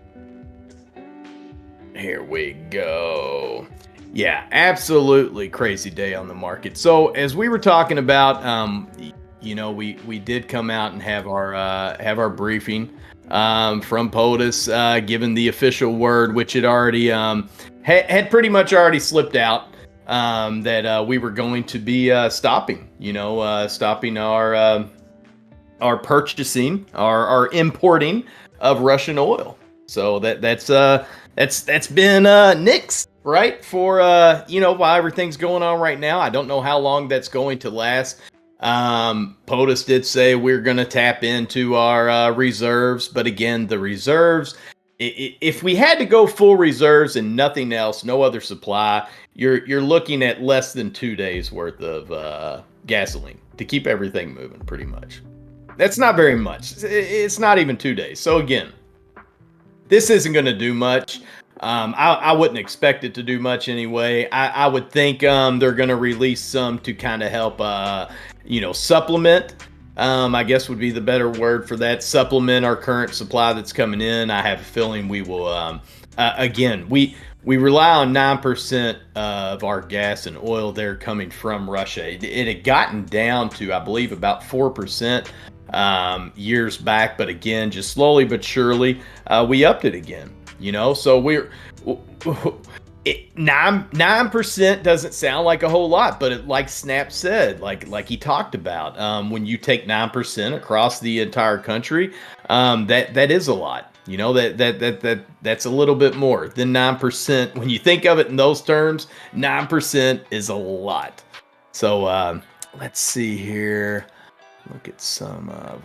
Here we go. Yeah, absolutely crazy day on the market. So as we were talking about, we did come out and have our briefing from POTUS, given the official word, which had already had pretty much already slipped out, that we were going to be stopping our purchasing, our importing of Russian oil. So that's been nixed, right? For while everything's going on right now. I don't know how long that's going to last. POTUS did say we're going to tap into our reserves, but again, the reserves, if we had to go full reserves and nothing else, no other supply, you're looking at less than 2 days worth of gasoline to keep everything moving, pretty much. That's not very much. It's not even 2 days. So again, this isn't going to do much. I wouldn't expect it to do much anyway. I would think they're going to release some to kind of help, supplement. I guess would be the better word for that. Supplement our current supply that's coming in. I have a feeling we will. Again, we rely on 9% of our gas and oil there coming from Russia. It had gotten down to, I believe, about 4%. Years back, but again, just slowly but surely, we upped it again, so we're 9% doesn't sound like a whole lot, but like Snap said, like he talked about, when you take 9% across the entire country, that is a lot, that's a little bit more than 9%. When you think of it in those terms, 9% is a lot. So, let's see here. Look at some of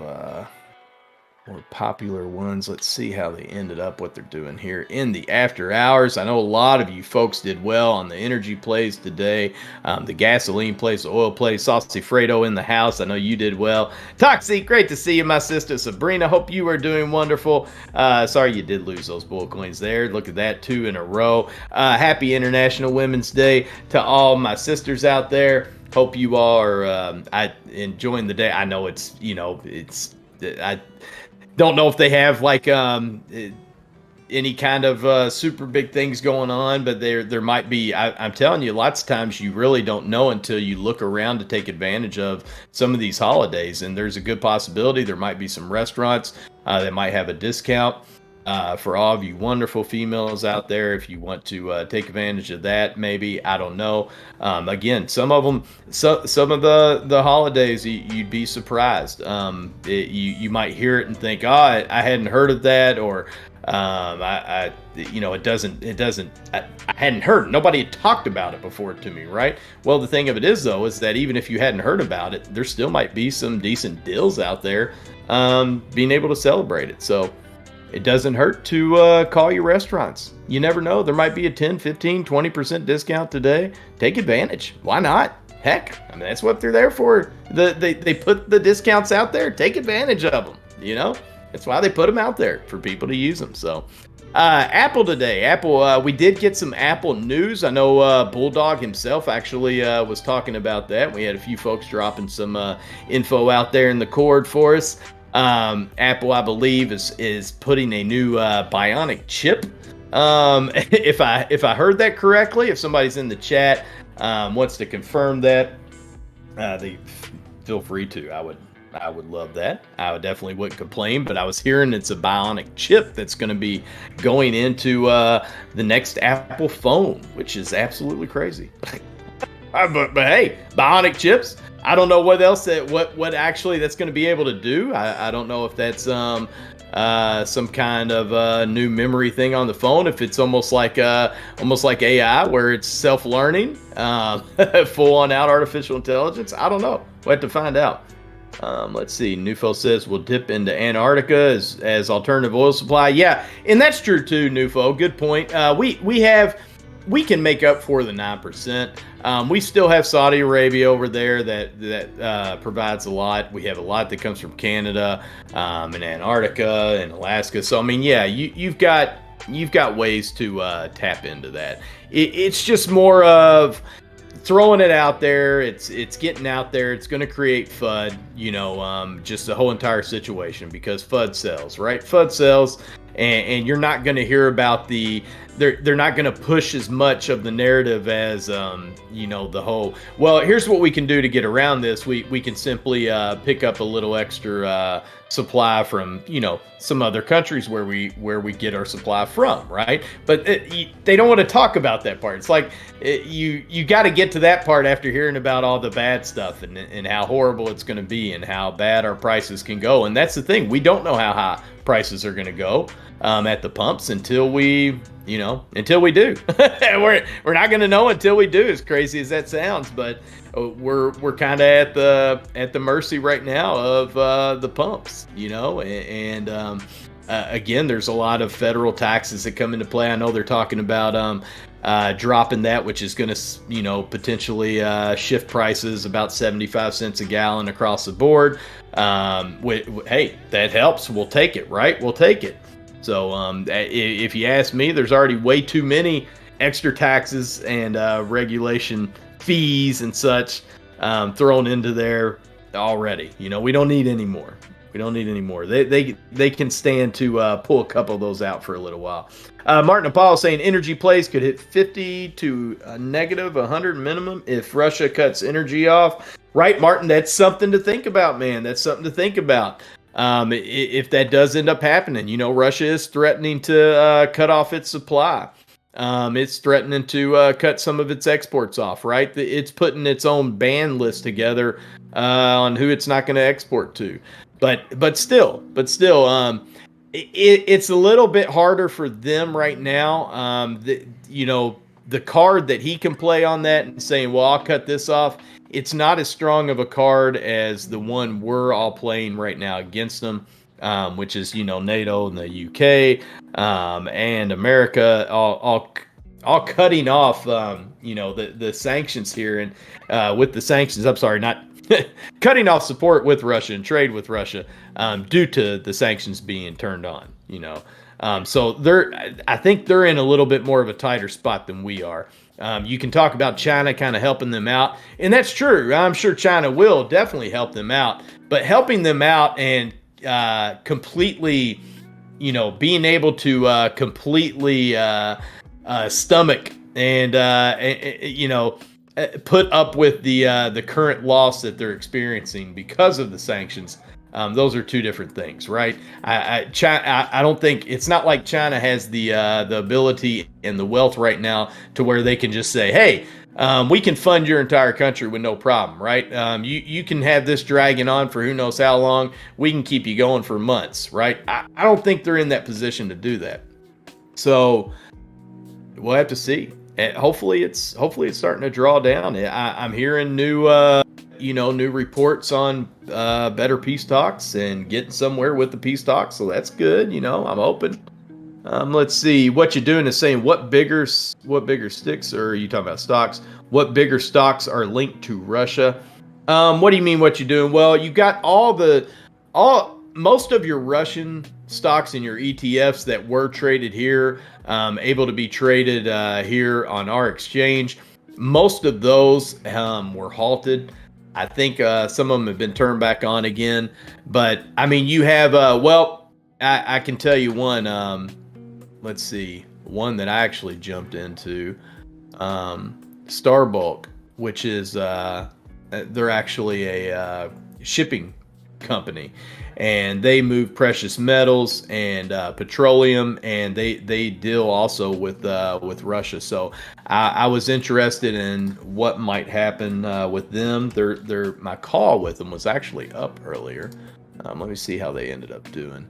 more popular ones. Let's see how they ended up, what they're doing here in the after hours. I know a lot of you folks did well on the energy plays today, the gasoline plays, the oil plays. Saucy Fredo in the house. I know you did well. Toxic, great to see you, my sister Sabrina. Hope you are doing wonderful. Sorry you did lose those bull coins there. Look at that, 2 in a row. Happy International Women's Day to all my sisters out there. Hope you all are enjoying the day. I know it's I don't know if they have like any kind of super big things going on, but there might be. I'm telling you, lots of times you really don't know until you look around to take advantage of some of these holidays, and there's a good possibility there might be some restaurants that might have a discount. For all of you wonderful females out there, if you want to take advantage of that, maybe, I don't know. Again, some of them, some of the holidays, you'd be surprised. You might hear it and think, I hadn't heard of that, or I hadn't heard. Nobody had talked about it before to me, right? Well, the thing of it is, though, is that even if you hadn't heard about it, there still might be some decent deals out there, being able to celebrate it. So it doesn't hurt to call your restaurants. You never know. There might be a 10, 15, 20% discount today. Take advantage. Why not? Heck, I mean, that's what they're there for. They put the discounts out there. Take advantage of them, That's why they put them out there, for people to use them. So, Apple today. Apple, we did get some Apple news. I know Bulldog himself actually was talking about that. We had a few folks dropping some info out there in the cord for us. Apple, I believe, is putting a new bionic chip. If I heard that correctly, if somebody's in the chat wants to confirm that, they feel free to. I would love that. I definitely wouldn't complain, but I was hearing it's a bionic chip that's going to be going into the next Apple phone, which is absolutely crazy. But hey, bionic chips. I don't know what else what actually that's going to be able to do. I don't know if that's some kind of new memory thing on the phone. If it's almost like AI, where it's self-learning, full on out artificial intelligence. I don't know. We'll have to find out. Let's see. Nufo says we'll dip into Antarctica as alternative oil supply. Yeah, and that's true too, Nufo. Good point. We can make up for the 9%. We still have Saudi Arabia over there that provides a lot. We have a lot that comes from Canada, and Antarctica and Alaska. So I mean, yeah, you've got ways to tap into that. It's just more of throwing it out there. It's getting out there. It's going to create FUD, just the whole entire situation, because FUD sells, right? FUD sells, and you're not going to hear about they're not going to push as much of the narrative as the whole, well, here's what we can do to get around this. We can simply pick up a little extra supply from some other countries where we get our supply from, right? But they don't want to talk about that part. It's like you got to get to that part after hearing about all the bad stuff and how horrible it's going to be and how bad our prices can go. And that's the thing, we don't know how high prices are going to go at the pumps until we do. we're not going to know until we do, as crazy as that sounds. But we're kind of at the mercy right now of the pumps, and again, there's a lot of federal taxes that come into play. I know they're talking about dropping that, which is going to potentially shift prices about 75 cents a gallon across the board. Hey, that helps. We'll take it, right? We'll take it. So if you ask me, there's already way too many extra taxes and regulation fees and such thrown into there already. We don't need any more. We don't need any more. They can stand to pull a couple of those out for a little while. Martin Apollo saying energy plays could hit 50 to a negative 100 minimum if Russia cuts energy off. Right, Martin? That's something to think about, man. That's something to think about. If that does end up happening, Russia is threatening to cut off its supply. It's threatening to cut some of its exports off, right? It's putting its own ban list together on who it's not going to export to. But still, it's a little bit harder for them right now. The card that he can play on that and saying, well, I'll cut this off, it's not as strong of a card as the one we're all playing right now against them, which is, NATO and the UK and America all cutting off, the sanctions here. And with the sanctions, I'm sorry, not cutting off support with Russia and trade with Russia due to the sanctions being turned on, so I think they're in a little bit more of a tighter spot than we are. You can talk about China kind of helping them out, and that's true. I'm sure China will definitely help them out, but helping them out and completely, being able to completely stomach and put up with the current loss that they're experiencing because of the sanctions. Those are two different things, right? I don't think it's not like China has the ability and the wealth right now to where they can just say, hey, we can fund your entire country with no problem, right? You can have this dragging on for who knows how long. We can keep you going for months, right? I don't think they're in that position to do that. So we'll have to see. Hopefully it's starting to draw down. I'm hearing new reports on better peace talks and getting somewhere with the peace talks. So that's good. I'm open. Let's see. What you doing is saying what bigger sticks, or are you talking about stocks? What bigger stocks are linked to Russia? What do you mean what you doing? Well, you got most of your Russian stocks and your ETFs that were traded here, able to be traded here on our exchange. Most of those were halted. I think some of them have been turned back on again. But, I mean, you have, I can tell you one. Let's see. One that I actually jumped into. Starbulk, which is, they're actually a shipping company. And they move precious metals and petroleum, and they deal also with Russia. So I was interested in what might happen with them. My call with them was actually up earlier. Let me see how they ended up doing.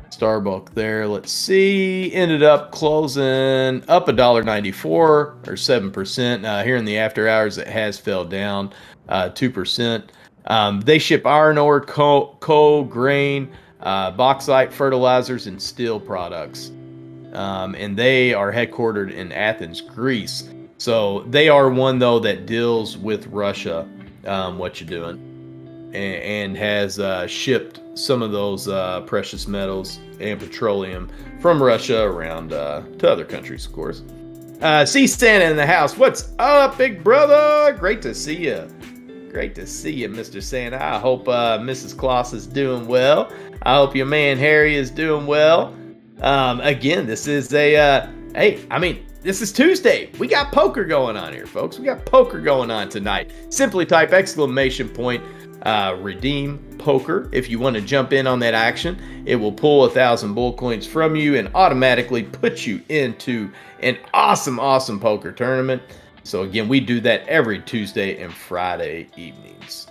Starbulk there. Let's see. Ended up closing up $1.94 or 7%. Here in the after hours, it has fell down 2%. They ship iron ore, coal, grain, bauxite, fertilizers, and steel products. And they are headquartered in Athens, Greece. So they are one, though, that deals with Russia, what you're doing, and has shipped some of those precious metals and petroleum from Russia around to other countries, of course. See Santa in the house. What's up, big brother? Great to see you. Great to see you, Mr. Santa. I hope Mrs. Claus is doing well. I hope your man Harry is doing well. Again, this is a, this is Tuesday. We got poker going on here, folks. We got poker going on tonight. Simply type ! Redeem poker if you want to jump in on that action. It will pull 1,000 bull coins from you and automatically put you into an awesome poker tournament. So again, we do that every Tuesday and Friday evenings.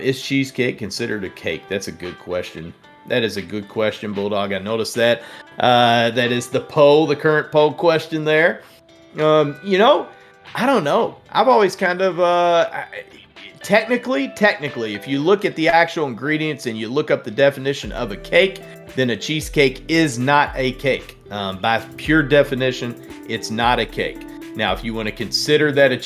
Is cheesecake considered a cake? That's a good question. That is a good question, Bulldog. I noticed that. That is the current poll question there. I don't know. I've always kind of, technically, if you look at the actual ingredients and you look up the definition of a cake, then a cheesecake is not a cake. By pure definition, it's not a cake. Now, if you want to consider that a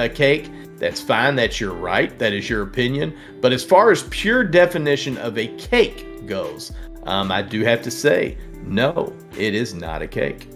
cake, that's fine. That's your right. That is your opinion. But as far as pure definition of a cake goes, I do have to say, no, it is not a cake.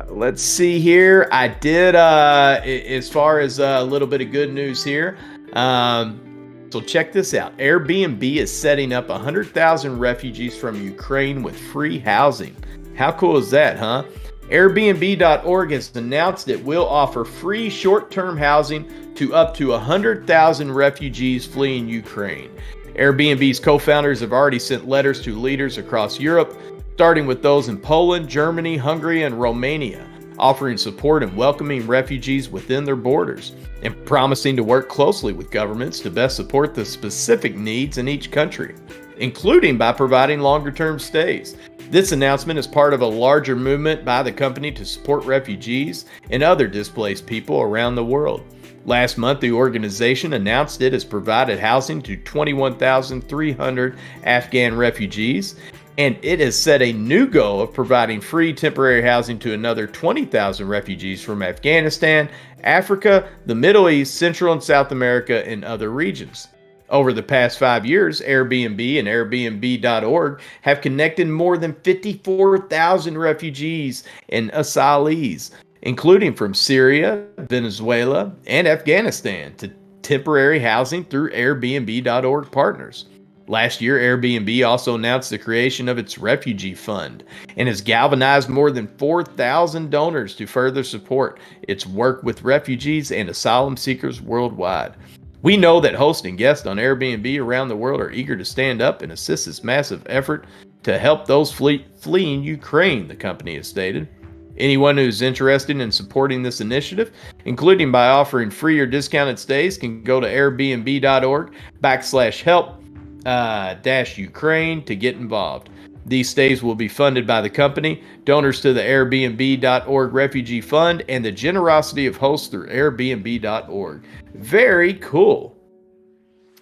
Let's see here. I did, as far as a little bit of good news here. So check this out. Airbnb is setting up 100,000 refugees from Ukraine with free housing. How cool is that, huh? Airbnb.org has announced it will offer free short-term housing to up to 100,000 refugees fleeing Ukraine. Airbnb's co-founders have already sent letters to leaders across Europe, starting with those in Poland, Germany, Hungary, and Romania, offering support and welcoming refugees within their borders, and promising to work closely with governments to best support the specific needs in each country, including by providing longer-term stays. This announcement is part of a larger movement by the company to support refugees and other displaced people around the world. Last month, the organization announced it has provided housing to 21,300 Afghan refugees, and it has set a new goal of providing free temporary housing to another 20,000 refugees from Afghanistan, Africa, the Middle East, Central and South America, and other regions. Over the past 5 years, Airbnb and Airbnb.org have connected more than 54,000 refugees and asylees, including from Syria, Venezuela, and Afghanistan, to temporary housing through Airbnb.org partners. Last year, Airbnb also announced the creation of its refugee fund and has galvanized more than 4,000 donors to further support its work with refugees and asylum seekers worldwide. We know that hosts and guests on Airbnb around the world are eager to stand up and assist this massive effort to help those fleeing Ukraine, the company has stated. Anyone who's interested in supporting this initiative, including by offering free or discounted stays, can go to airbnb.org/help-Ukraine to get involved. These stays will be funded by the company, donors to the Airbnb.org Refugee Fund, and the generosity of hosts through Airbnb.org. Very cool.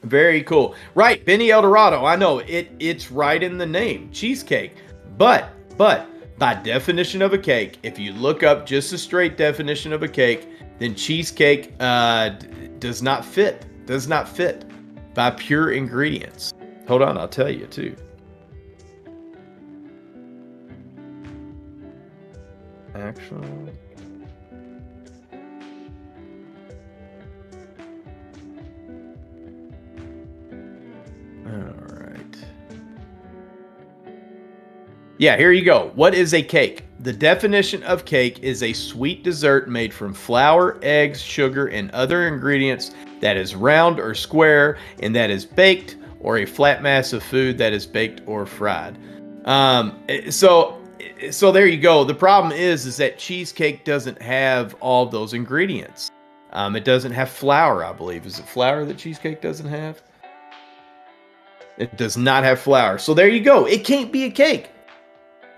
Very cool. Right, Benny Eldorado. I know it's right in the name, cheesecake. But by definition of a cake, if you look up just a straight definition of a cake, then cheesecake does not fit. Does not fit by pure ingredients. Hold on, I'll tell you too. Actually, all right. Yeah, here you go. What is a cake? The definition of cake is a sweet dessert made from flour, eggs, sugar, and other ingredients that is round or square and that is baked, or a flat mass of food that is baked or fried. So there you go. The problem is that cheesecake doesn't have all those ingredients. It doesn't have flour, I believe. Is it flour that cheesecake doesn't have? It does not have flour. So there you go. It can't be a cake.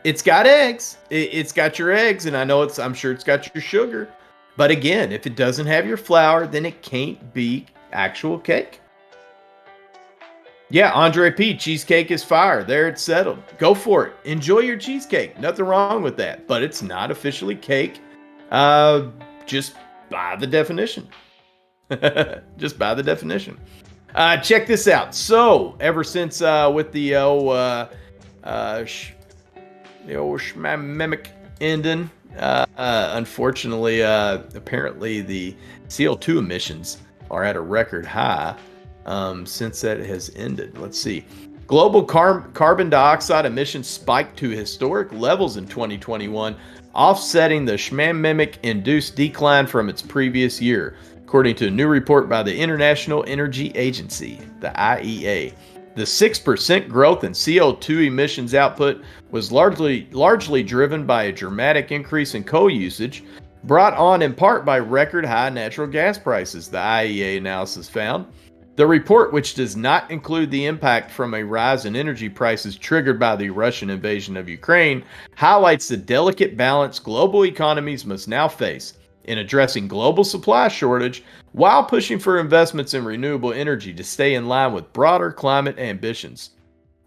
It's got eggs. It's got your eggs, and I'm sure it's got your sugar. But again, if it doesn't have your flour, then it can't be actual cake. Yeah, Andre P, cheesecake is fire. There, it's settled. Go for it. Enjoy your cheesecake. Nothing wrong with that. But it's not officially cake. Just by the definition. Just by the definition. Check this out. So, ever since with the schmamic ending, unfortunately, apparently the CO2 emissions are at a record high. Since that has ended. Let's see. Global carbon dioxide emissions spiked to historic levels in 2021, offsetting the schmamic-induced decline from its previous year, according to a new report by the International Energy Agency, the IEA. The 6% growth in CO2 emissions output was largely driven by a dramatic increase in coal usage, brought on in part by record high natural gas prices, the IEA analysis found. The report, which does not include the impact from a rise in energy prices triggered by the Russian invasion of Ukraine, highlights the delicate balance global economies must now face in addressing global supply shortage while pushing for investments in renewable energy to stay in line with broader climate ambitions.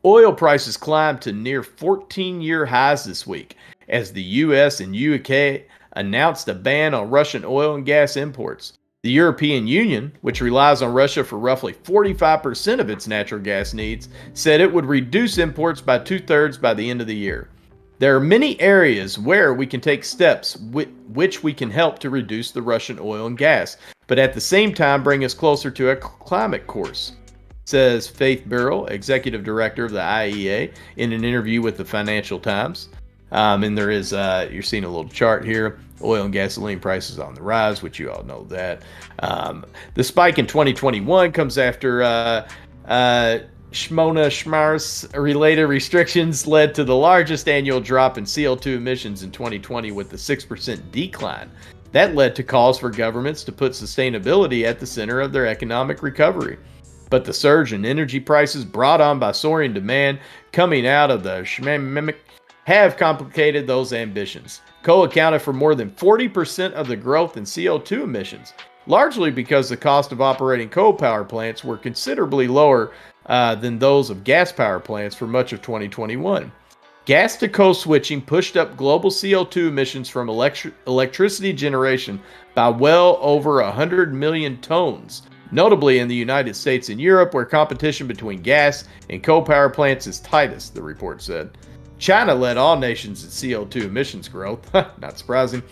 Oil prices climbed to near 14-year highs this week as the US and UK announced a ban on Russian oil and gas imports. The European Union, which relies on Russia for roughly 45% of its natural gas needs, said it would reduce imports by 2/3 by the end of the year. There are many areas where we can take steps which we can help to reduce the Russian oil and gas, but at the same time bring us closer to a climate course, says Faith Burrell, executive director of the IEA, in an interview with the Financial Times. And there is, you're seeing a little chart here. Oil and gasoline prices on the rise, which you all know that. The spike in 2021 comes after Shmona Shmars related restrictions led to the largest annual drop in CO2 emissions in 2020 with the 6% decline. That led to calls for governments to put sustainability at the center of their economic recovery. But the surge in energy prices brought on by soaring demand coming out of the schmamic have complicated those ambitions. Coal accounted for more than 40% of the growth in CO2 emissions, largely because the cost of operating coal power plants were considerably lower than those of gas power plants for much of 2021. Gas to coal switching pushed up global CO2 emissions from electricity generation by well over 100 million tons, notably in the United States and Europe, where competition between gas and coal power plants is tightest, the report said. China led all nations in CO2 emissions growth, not surprising,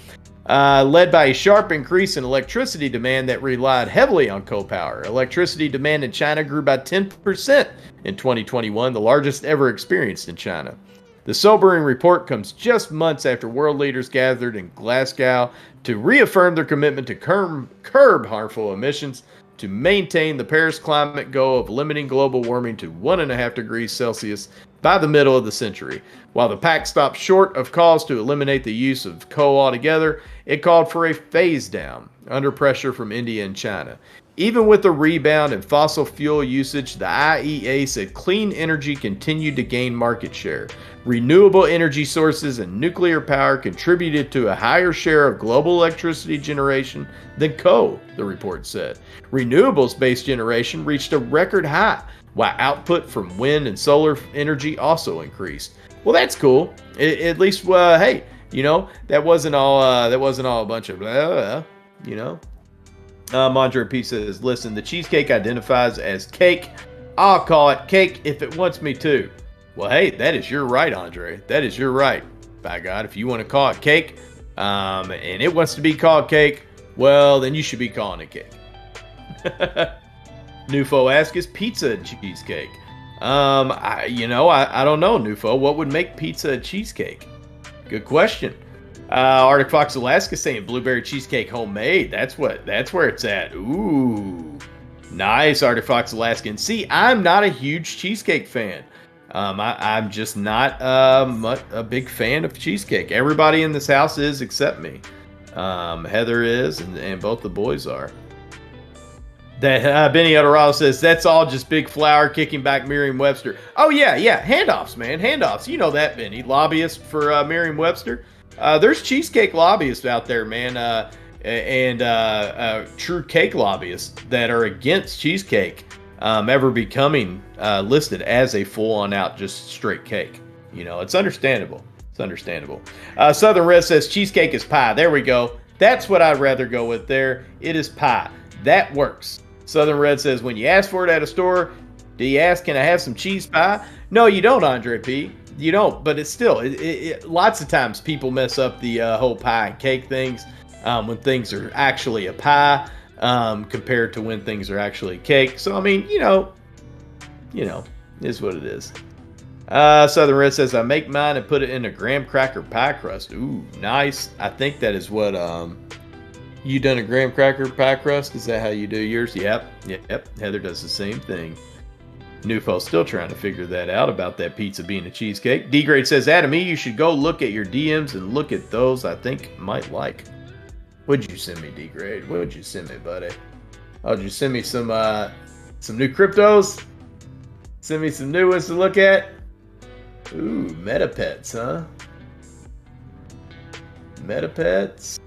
led by a sharp increase in electricity demand that relied heavily on coal power. Electricity demand in China grew by 10% in 2021, the largest ever experienced in China. The sobering report comes just months after world leaders gathered in Glasgow to reaffirm their commitment to curb harmful emissions, to maintain the Paris climate goal of limiting global warming to 1.5 degrees Celsius by the middle of the century. While the pact stopped short of calls to eliminate the use of coal altogether, it called for a phase down under pressure from India and China. Even with the rebound in fossil fuel usage, the IEA said clean energy continued to gain market share. Renewable energy sources and nuclear power contributed to a higher share of global electricity generation than coal, the report said. Renewables-based generation reached a record high, while output from wind and solar energy also increased. Well, that's cool. At least, hey, you know, that wasn't all a bunch of blah, blah, you know. Andre P says, listen, the cheesecake identifies as cake. I'll call it cake if it wants me to. Well, hey, that is your right, Andre. That is your right. By God, if you want to call it cake, and it wants to be called cake, well, then you should be calling it cake. Nufo asks, is pizza and cheesecake? I don't know, Nufo. What would make pizza a cheesecake? Good question. Arctic Fox Alaska saying blueberry cheesecake homemade. That's where it's at. Ooh, nice, Arctic Fox Alaskan. See, I'm not a huge cheesecake fan. I'm just not a big fan of cheesecake. Everybody in this house is except me. Heather is, and both the boys are. That Benny Eldorado says that's all just big flower kicking back Merriam-Webster. Oh yeah, handoffs, man, handoffs. You know that, Benny, lobbyist for Merriam-Webster. There's cheesecake lobbyists out there, man. and true cake lobbyists that are against cheesecake ever becoming listed as a full-on out just straight cake. You know, it's understandable. It's understandable. Southern Red says cheesecake is pie. There we go. That's what I'd rather go with there. It is pie. That works. Southern Red says, when you ask for it at a store, do you ask, can I have some cheese pie? No, you don't, Andre P. You don't, but it's still, lots of times people mess up the whole pie and cake things when things are actually a pie compared to when things are actually cake. So, I mean, you know, is what it is. Southern Red says, I make mine and put it in a graham cracker pie crust. Ooh, nice. I think that is what, you done a graham cracker pie crust? Is that how you do yours? Yep. Heather does the same thing. Newfo's still trying to figure that out about that pizza being a cheesecake. D-Grade says, Atomy, you should go look at your DMs and look at those I think might like. What'd you send me, D-Grade? What would you send me, buddy? Oh, did you send me some new cryptos? Send me some new ones to look at? Ooh, Metapets, huh? Metapets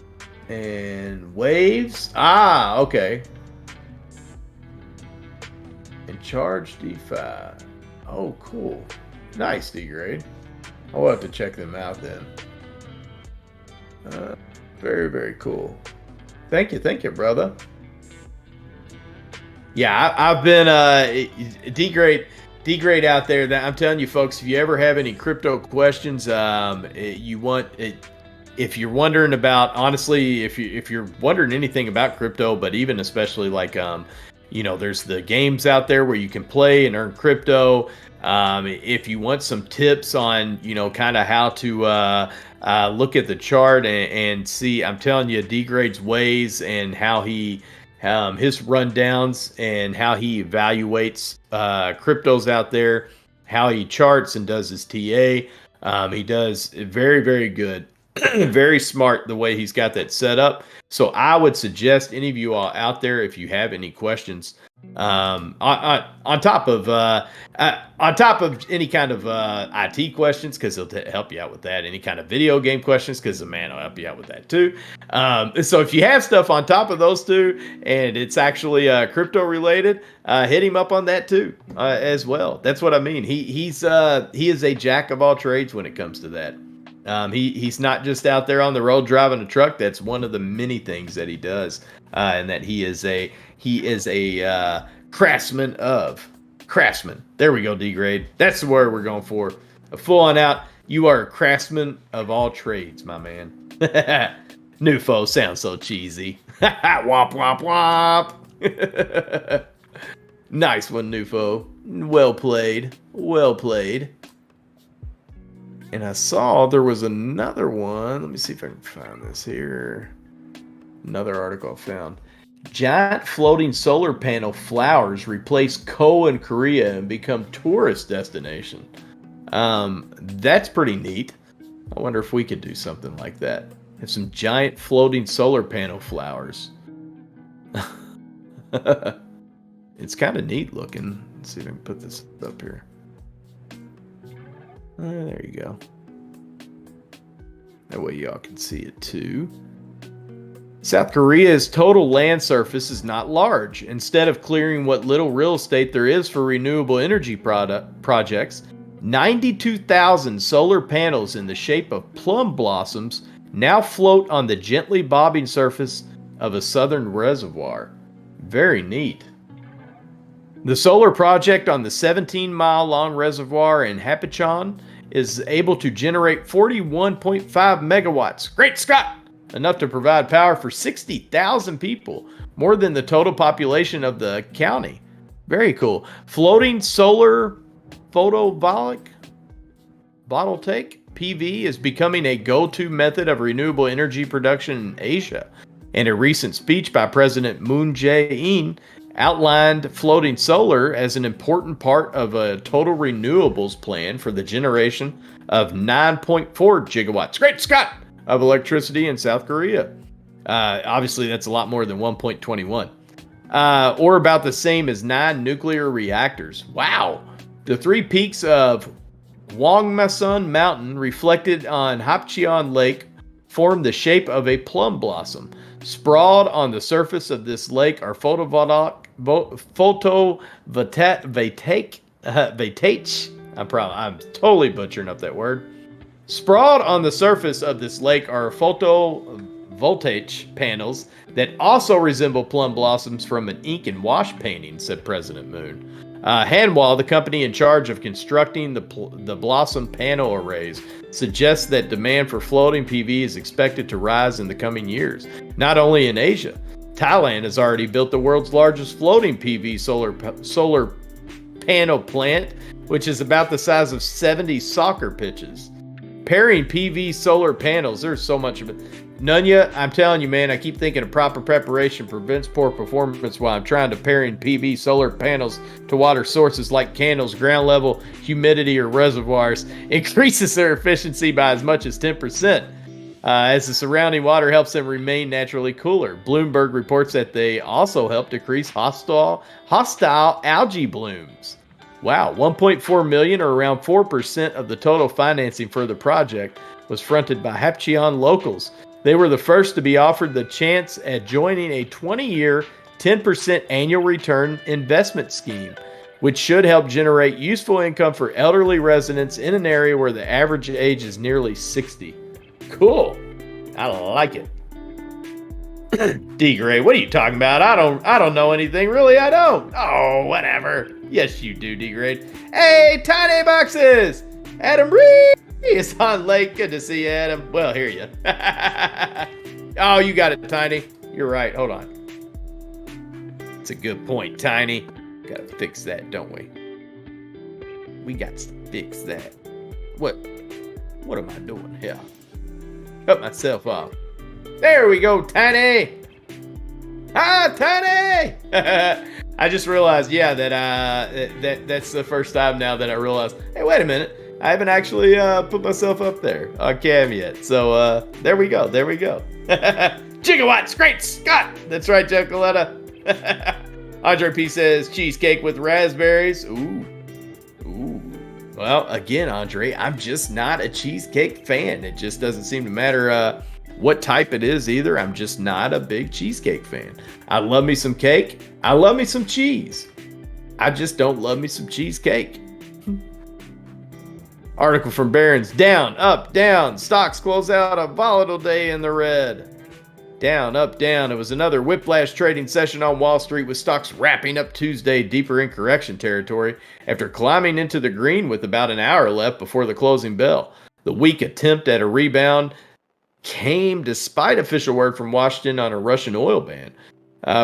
and Waves. Ah, okay. And Charge DeFi. Oh, cool. Nice, D-Grade. I'll have to check them out then. Very, very cool. Thank you, brother. Yeah, I've been D-Grade out there. That I'm telling you, folks, if you ever have any crypto questions, if you're wondering about, honestly, if you're wondering anything about crypto, but even especially like there's the games out there where you can play and earn crypto. If you want some tips on, kind of how to look at the chart and see, I'm telling you, D-Grade's ways and how he, his rundowns and how he evaluates cryptos out there, how he charts and does his TA. He does very, very good. Very smart the way he's got that set up. So I would suggest any of you all out there, if you have any questions, on top of any kind of IT questions, because he'll help you out with that. Any kind of video game questions, because the man will help you out with that too. So if you have stuff on top of those two, and it's actually crypto related, hit him up on that too as well. That's what I mean. He is a jack of all trades when it comes to that. He's not just out there on the road driving a truck. That's one of the many things that he does, and that he is a craftsman of craftsman. There we go, D-Grade. That's the word we're going for. A full on out. You are a craftsman of all trades, my man. Newfo sounds so cheesy. Womp womp womp. Nice one, Newfo. Well played. Well played. And I saw there was another one. Let me see if I can find this here. Another article I found. Giant floating solar panel flowers replace Korea and Korea and become tourist destination. That's pretty neat. I wonder if we could do something like that. Have some giant floating solar panel flowers. It's kind of neat looking. Let's see if I can put this up here. There you go. That way y'all can see it too. South Korea's total land surface is not large. Instead of clearing what little real estate there is for renewable energy projects, 92,000 solar panels in the shape of plum blossoms now float on the gently bobbing surface of a southern reservoir. Very neat. The solar project on the 17-mile-long reservoir in Hapachon is able to generate 41.5 megawatts. Great Scott! Enough to provide power for 60,000 people, more than the total population of the county. Very cool. Floating solar photovoltaic PV is becoming a go-to method of renewable energy production in Asia. In a recent speech by President Moon Jae-in, outlined floating solar as an important part of a total renewables plan for the generation of 9.4 gigawatts. Great Scott! Of electricity in South Korea. Obviously, that's a lot more than 1.21. Or about the same as 9 nuclear reactors. Wow! The 3 peaks of Wangmasun Mountain reflected on Hapcheon Lake form the shape of a plum blossom. Sprawled on the surface of this lake are photovoltaic. I'm totally butchering up that word. Sprawled on the surface of this lake are photovoltaic panels that also resemble plum blossoms from an ink and wash painting, said President Moon. Hanwha, the company in charge of constructing the blossom panel arrays, suggests that demand for floating PV is expected to rise in the coming years, not only in Asia. Thailand has already built the world's largest floating PV solar panel plant, which is about the size of 70 soccer pitches. Pairing PV solar panels, there's so much of it. Nunya, I'm telling you, man, I keep thinking of proper preparation prevents poor performance while I'm trying to pairing PV solar panels to water sources like candles, ground level, humidity, or reservoirs increases their efficiency by as much as 10%, as the surrounding water helps them remain naturally cooler. Bloomberg reports that they also help decrease hostile algae blooms. Wow, 1.4 million, or around 4% of the total financing for the project, was fronted by Hapcheon locals. They were the first to be offered the chance at joining a 20-year, 10% annual return investment scheme, which should help generate useful income for elderly residents in an area where the average age is nearly 60. Cool. I like it. D-Gray, what are you talking about? I don't know anything. Really, I don't. Oh, whatever. Yes, you do, D-Grade. Hey, Tiny Boxes! Adam Reed is on late. Good to see you, Adam. Well, hear you. Oh, you got it, Tiny. You're right. Hold on. It's a good point, Tiny. Gotta fix that, don't we? We got to fix that. What am I doing here? Cut myself off. There we go, Tiny. Ah, Tiny! I just realized, yeah, that's the first time now that I realized, hey, wait a minute. I haven't actually put myself up there on cam yet. So there we go. Gigawatts, great Scott. That's right, Jeff Coletta. Andre P says cheesecake with raspberries. Ooh. Well, again, Andre, I'm just not a cheesecake fan. It just doesn't seem to matter what type it is either. I'm just not a big cheesecake fan. I love me some cake. I love me some cheese. I just don't love me some cheesecake. Article from Barron's. Down, up, down. Stocks close out a volatile day in the red. Down, up, down. It was another whiplash trading session on Wall Street, with stocks wrapping up Tuesday deeper in correction territory after climbing into the green with about an hour left before the closing bell. The weak attempt at a rebound came despite official word from Washington on a Russian oil ban.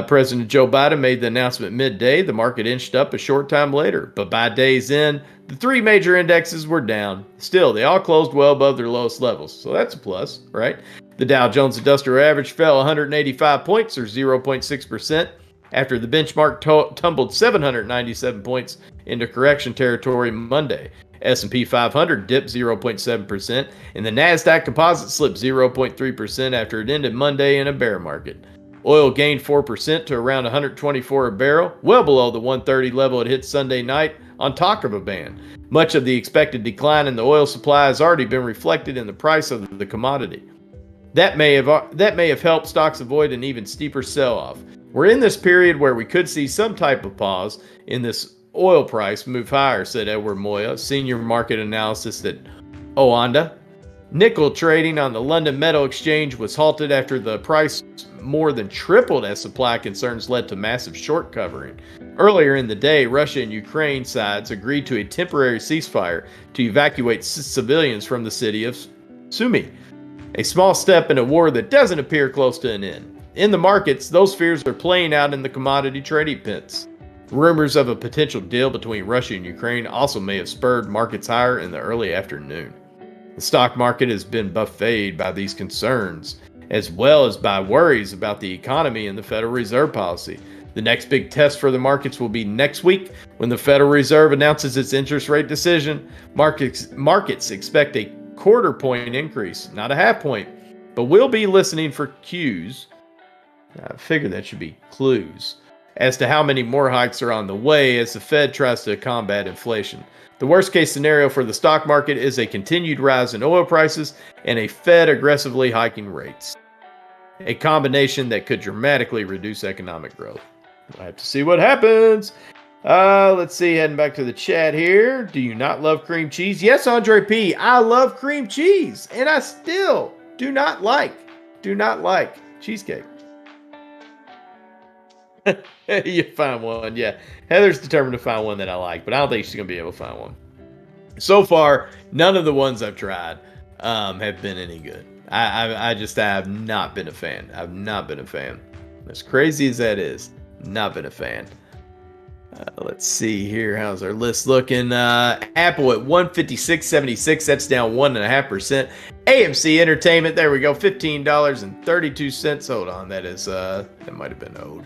President Joe Biden made the announcement midday. The market inched up a short time later, but by day's end, the three major indexes were down. Still, they all closed well above their lowest levels, so that's a plus, right? The Dow Jones Industrial Average fell 185 points, or 0.6%, after the benchmark tumbled 797 points into correction territory Monday. S&P 500 dipped 0.7%, and the NASDAQ Composite slipped 0.3% after it ended Monday in a bear market. Oil gained 4% to around $124 a barrel, well below the $130 level it hit Sunday night on talk of a ban. Much of the expected decline in the oil supply has already been reflected in the price of the commodity. That may have helped stocks avoid an even steeper sell-off. We're in this period where we could see some type of pause in this oil price move higher, said Edward Moya, senior market analyst at Oanda. Nickel trading on the London Metal Exchange was halted after the price more than tripled as supply concerns led to massive short covering. Earlier in the day, Russia and Ukraine sides agreed to a temporary ceasefire to evacuate civilians from the city of Sumy, a small step in a war that doesn't appear close to an end. In the markets, those fears are playing out in the commodity trading pits. Rumors of a potential deal between Russia and Ukraine also may have spurred markets higher in the early afternoon. The stock market has been buffeted by these concerns, as well as by worries about the economy and the Federal Reserve policy. The next big test for the markets will be next week when the Federal Reserve announces its interest rate decision. Markets expect a quarter point increase, not a half point, but we'll be listening for cues. I figure that should be clues, as to how many more hikes are on the way as the Fed tries to combat inflation. The worst case scenario for the stock market is a continued rise in oil prices and a Fed aggressively hiking rates. A combination that could dramatically reduce economic growth. We'll have to see what happens. Let's see, heading back to the chat here. Do you not love cream cheese? Yes, Andre P. I love cream cheese, and I still do not like cheesecake. You find one, yeah. Heather's determined to find one that I like, but I don't think she's gonna be able to find one. So far, none of the ones I've tried have been any good. I have not been a fan. I've not been a fan. As crazy as that is, not been a fan. Let's see here. How's our list looking? Apple at 156.76. That's down 1.5%. AMC Entertainment. There we go. $15.32. Hold on. That might have been old.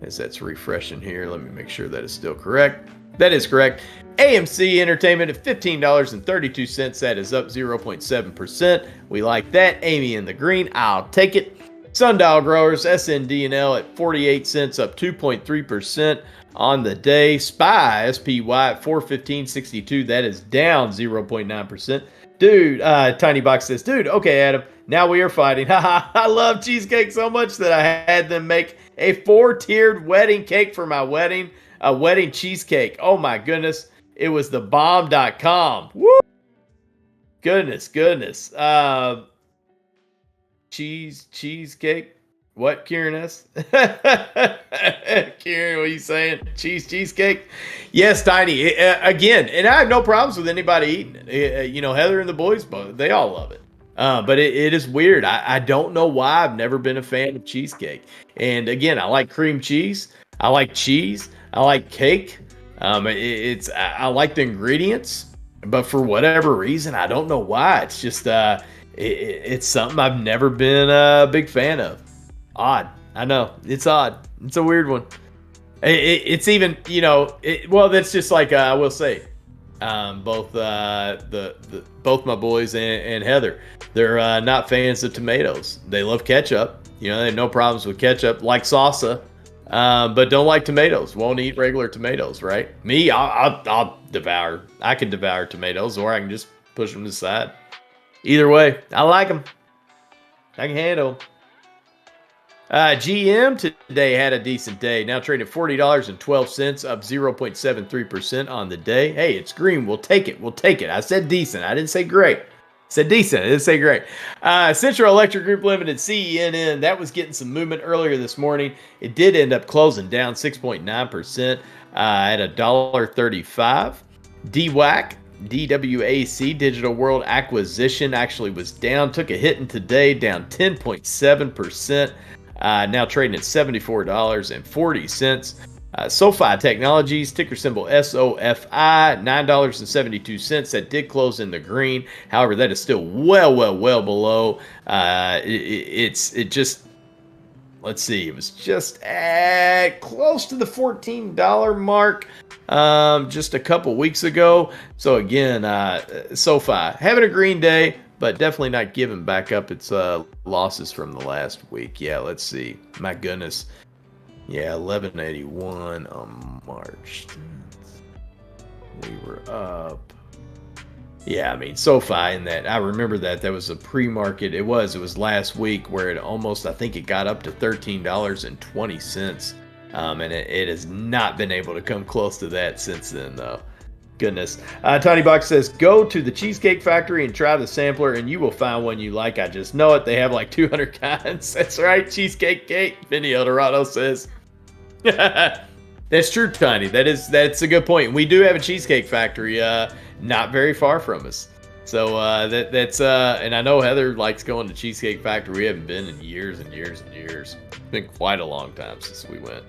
As that's refreshing here. Let me make sure that is still correct. That is correct. AMC Entertainment at $15.32. That is up 0.7%. We like that. Amy in the green. I'll take it. Sundial Growers, SND&L at 48 cents, up 2.3% on the day. SPY, SPY at 415.62. That is down 0.9%. Dude, Tiny Box says, dude, okay, Adam, now we are fighting. I love cheesecake so much that I had them make a 4-tiered wedding cake for my wedding, a wedding cheesecake. Oh my goodness. It was the bomb.com. Woo! Goodness. Cheesecake. What, Kieran S? Kieran, what are you saying? Cheesecake? Yes, Tiny. Again, and I have no problems with anybody eating it. Heather and the boys, they all love it. But it is weird. I don't know why. I've never been a fan of cheesecake. And again, I like cream cheese. I like cheese. I like cake. I like the ingredients. But for whatever reason, I don't know why. It's just it's something I've never been a big fan of. Odd. I know. It's odd. It's a weird one. It's even, that's just like, I will say, both my boys and Heather, they're not fans of tomatoes. They love ketchup. They have no problems with ketchup, like salsa, but don't like tomatoes. Won't eat regular tomatoes, right? Me, I'll devour. I can devour tomatoes, or I can just push them to the side. Either way, I like them. I can handle them. GM today had a decent day. Now trading at $40.12, up 0.73% on the day. Hey, it's green. We'll take it. I said decent. I didn't say great. I said decent. I didn't say great. Central Electric Group Limited, CENN, that was getting some movement earlier this morning. It did end up closing down 6.9% at $1.35. DWAC, DWAC, Digital World Acquisition, actually was down. Took a hit in today, down 10.7%. Now trading at $74.40. SoFi Technologies, ticker symbol SOFI, $9.72. That did close in the green. However, that is still well below. It just, let's see, it was just at close to the $14 mark just a couple weeks ago. So again, SoFi having a green day, but definitely not giving back up its losses from the last week. Yeah, let's see. My goodness. Yeah, 1181 on March 10th. We were up. Yeah, I mean, SoFi in that. I remember that was a pre-market. It was last week where it almost, I think it got up to $13.20. And it has not been able to come close to that since then, though. Goodness. Tiny Box says, go to the Cheesecake Factory and try the sampler, and you will find one you like. I just know it. They have like 200 kinds. That's right. Cheesecake cake. Vinny Eldorado says. That's true, Tiny. That's a good point. We do have a Cheesecake Factory not very far from us. So that's and I know Heather likes going to Cheesecake Factory. We haven't been in years and years and years. It's been quite a long time since we went.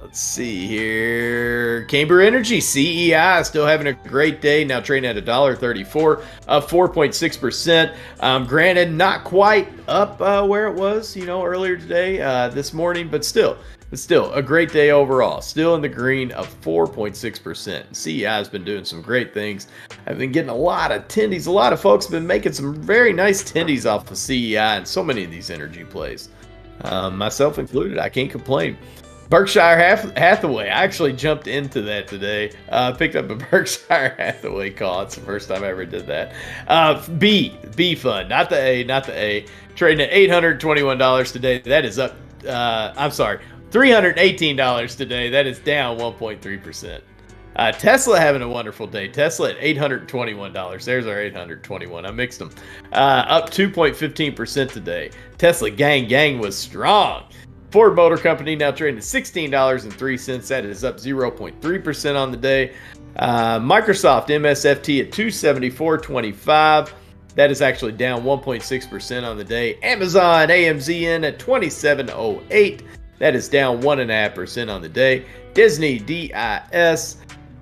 Let's see here. Camber Energy, CEI, still having a great day. Now trading at $1.34, up 4.6%. Granted, not quite up where it was, earlier today, this morning, but still a great day overall. Still in the green of 4.6%. CEI has been doing some great things. I've been getting a lot of tendies. A lot of folks have been making some very nice tendies off of CEI and so many of these energy plays. myself included. I can't complain. Berkshire Hathaway. I actually jumped into that today. Picked up a Berkshire Hathaway call. It's the first time I ever did that. B fund, not the A. Trading at $821 today. That is up. I'm sorry, $318 today. That is down 1.3%. Tesla having a wonderful day. Tesla at $821. There's our 821. I mixed them. Up 2.15% today. Tesla gang was strong. Ford Motor Company now trading at $16.03. That is up 0.3% on the day. Microsoft MSFT at $274.25. That is actually down 1.6% on the day. Amazon AMZN at $27.08. That is down 1.5% on the day. Disney DIS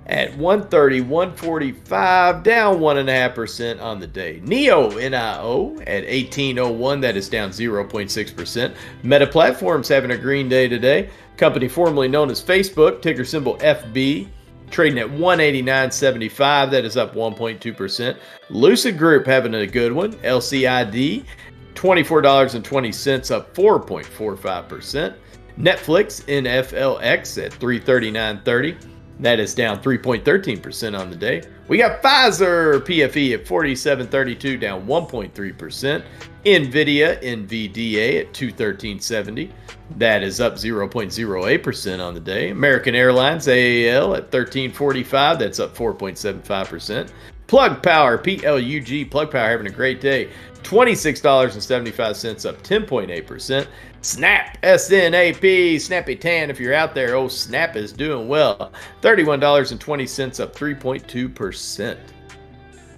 at $130.145, down 1.5% on the day. NIO at $18.01, that is down 0.6%. Meta Platforms having a green day today. Company formerly known as Facebook, ticker symbol FB, trading at $189.75, that is up 1.2%. Lucid Group having a good one. LCID, $24.20, up 4.45%. Netflix NFLX at $339.30. That is down 3.13% on the day. We got Pfizer PFE at $47.32, down 1.3%. NVIDIA NVDA at $213.70. That is up 0.08% on the day. American Airlines AAL at $13.45. That's up 4.75%. Plug Power PLUG Plug Power having a great day. $26.75, up 10.8%. Snap SNAP Snappy Tan, if you're out there, oh, Snap is doing well. $31.20, up 3.2%.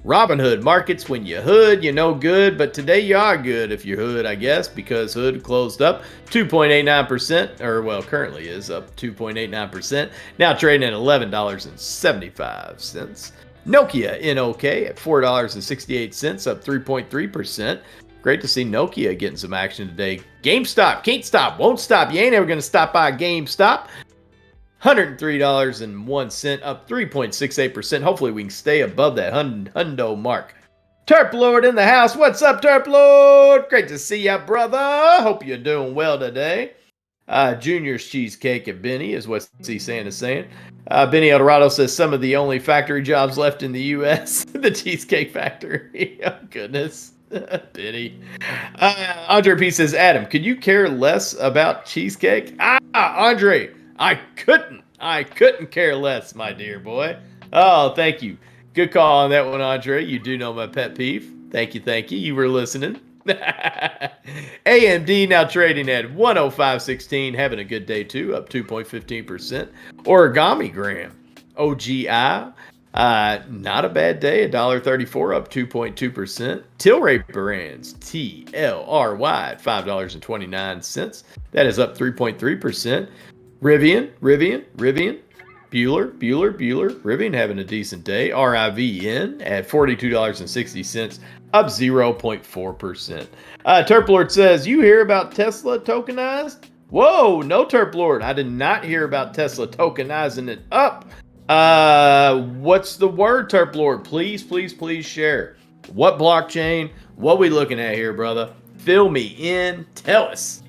Robinhood markets, when you hood, you know good, but today you are good if you're hood, I guess, because hood closed up 2.89%, or well, currently is up 2.89%. Now trading at $11.75. Nokia NOK at $4.68, up 3.3%. Great to see Nokia getting some action today. GameStop, can't stop, won't stop. You ain't ever going to stop by GameStop. $103.01, up 3.68%. Hopefully we can stay above that hundo mark. Terp Lord in the house. What's up, Terp Lord? Great to see ya, brother. Hope you're doing well today. Junior's Cheesecake at Benny is what C. Sand is saying. Benny Eldorado says some of the only factory jobs left in the U.S. the Cheesecake Factory. Oh, goodness. Benny. Andre P. says, Adam, could you care less about cheesecake? Andre, I couldn't care less, my dear boy. Oh, thank you. Good call on that one, Andre. You do know my pet peeve. Thank you. You were listening. AMD now trading at 105.16, having a good day too, up 2.15%. Origami Gram, OGI, not a bad day, $1.34, up 2.2%. Tilray Brands, TLRY at $5.29, that is up 3.3%. Rivian, Bueller, Rivian having a decent day. RIVN at $42.60, up 0.4%. Terplord says, you hear about Tesla tokenized? Whoa, no, Terplord. I did not hear about Tesla tokenizing it up. What's the word, Terplord? Please share. What blockchain? What we looking at here, brother? Fill me in. Tell us,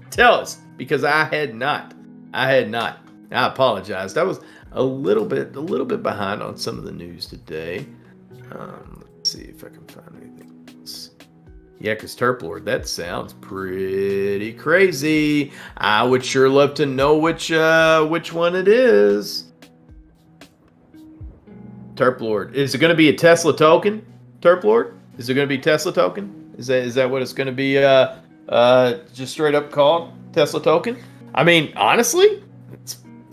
because I had not. I apologize. That was a little bit behind on some of the news today. Let's see if I can find anything else. Yeah, because Terplord, that sounds pretty crazy. I would sure love to know which one it is. Terplord, is it going to be a Tesla token? Terplord, is it going to be Tesla token? Is that what it's going to be? Just straight up called Tesla token? I mean, honestly,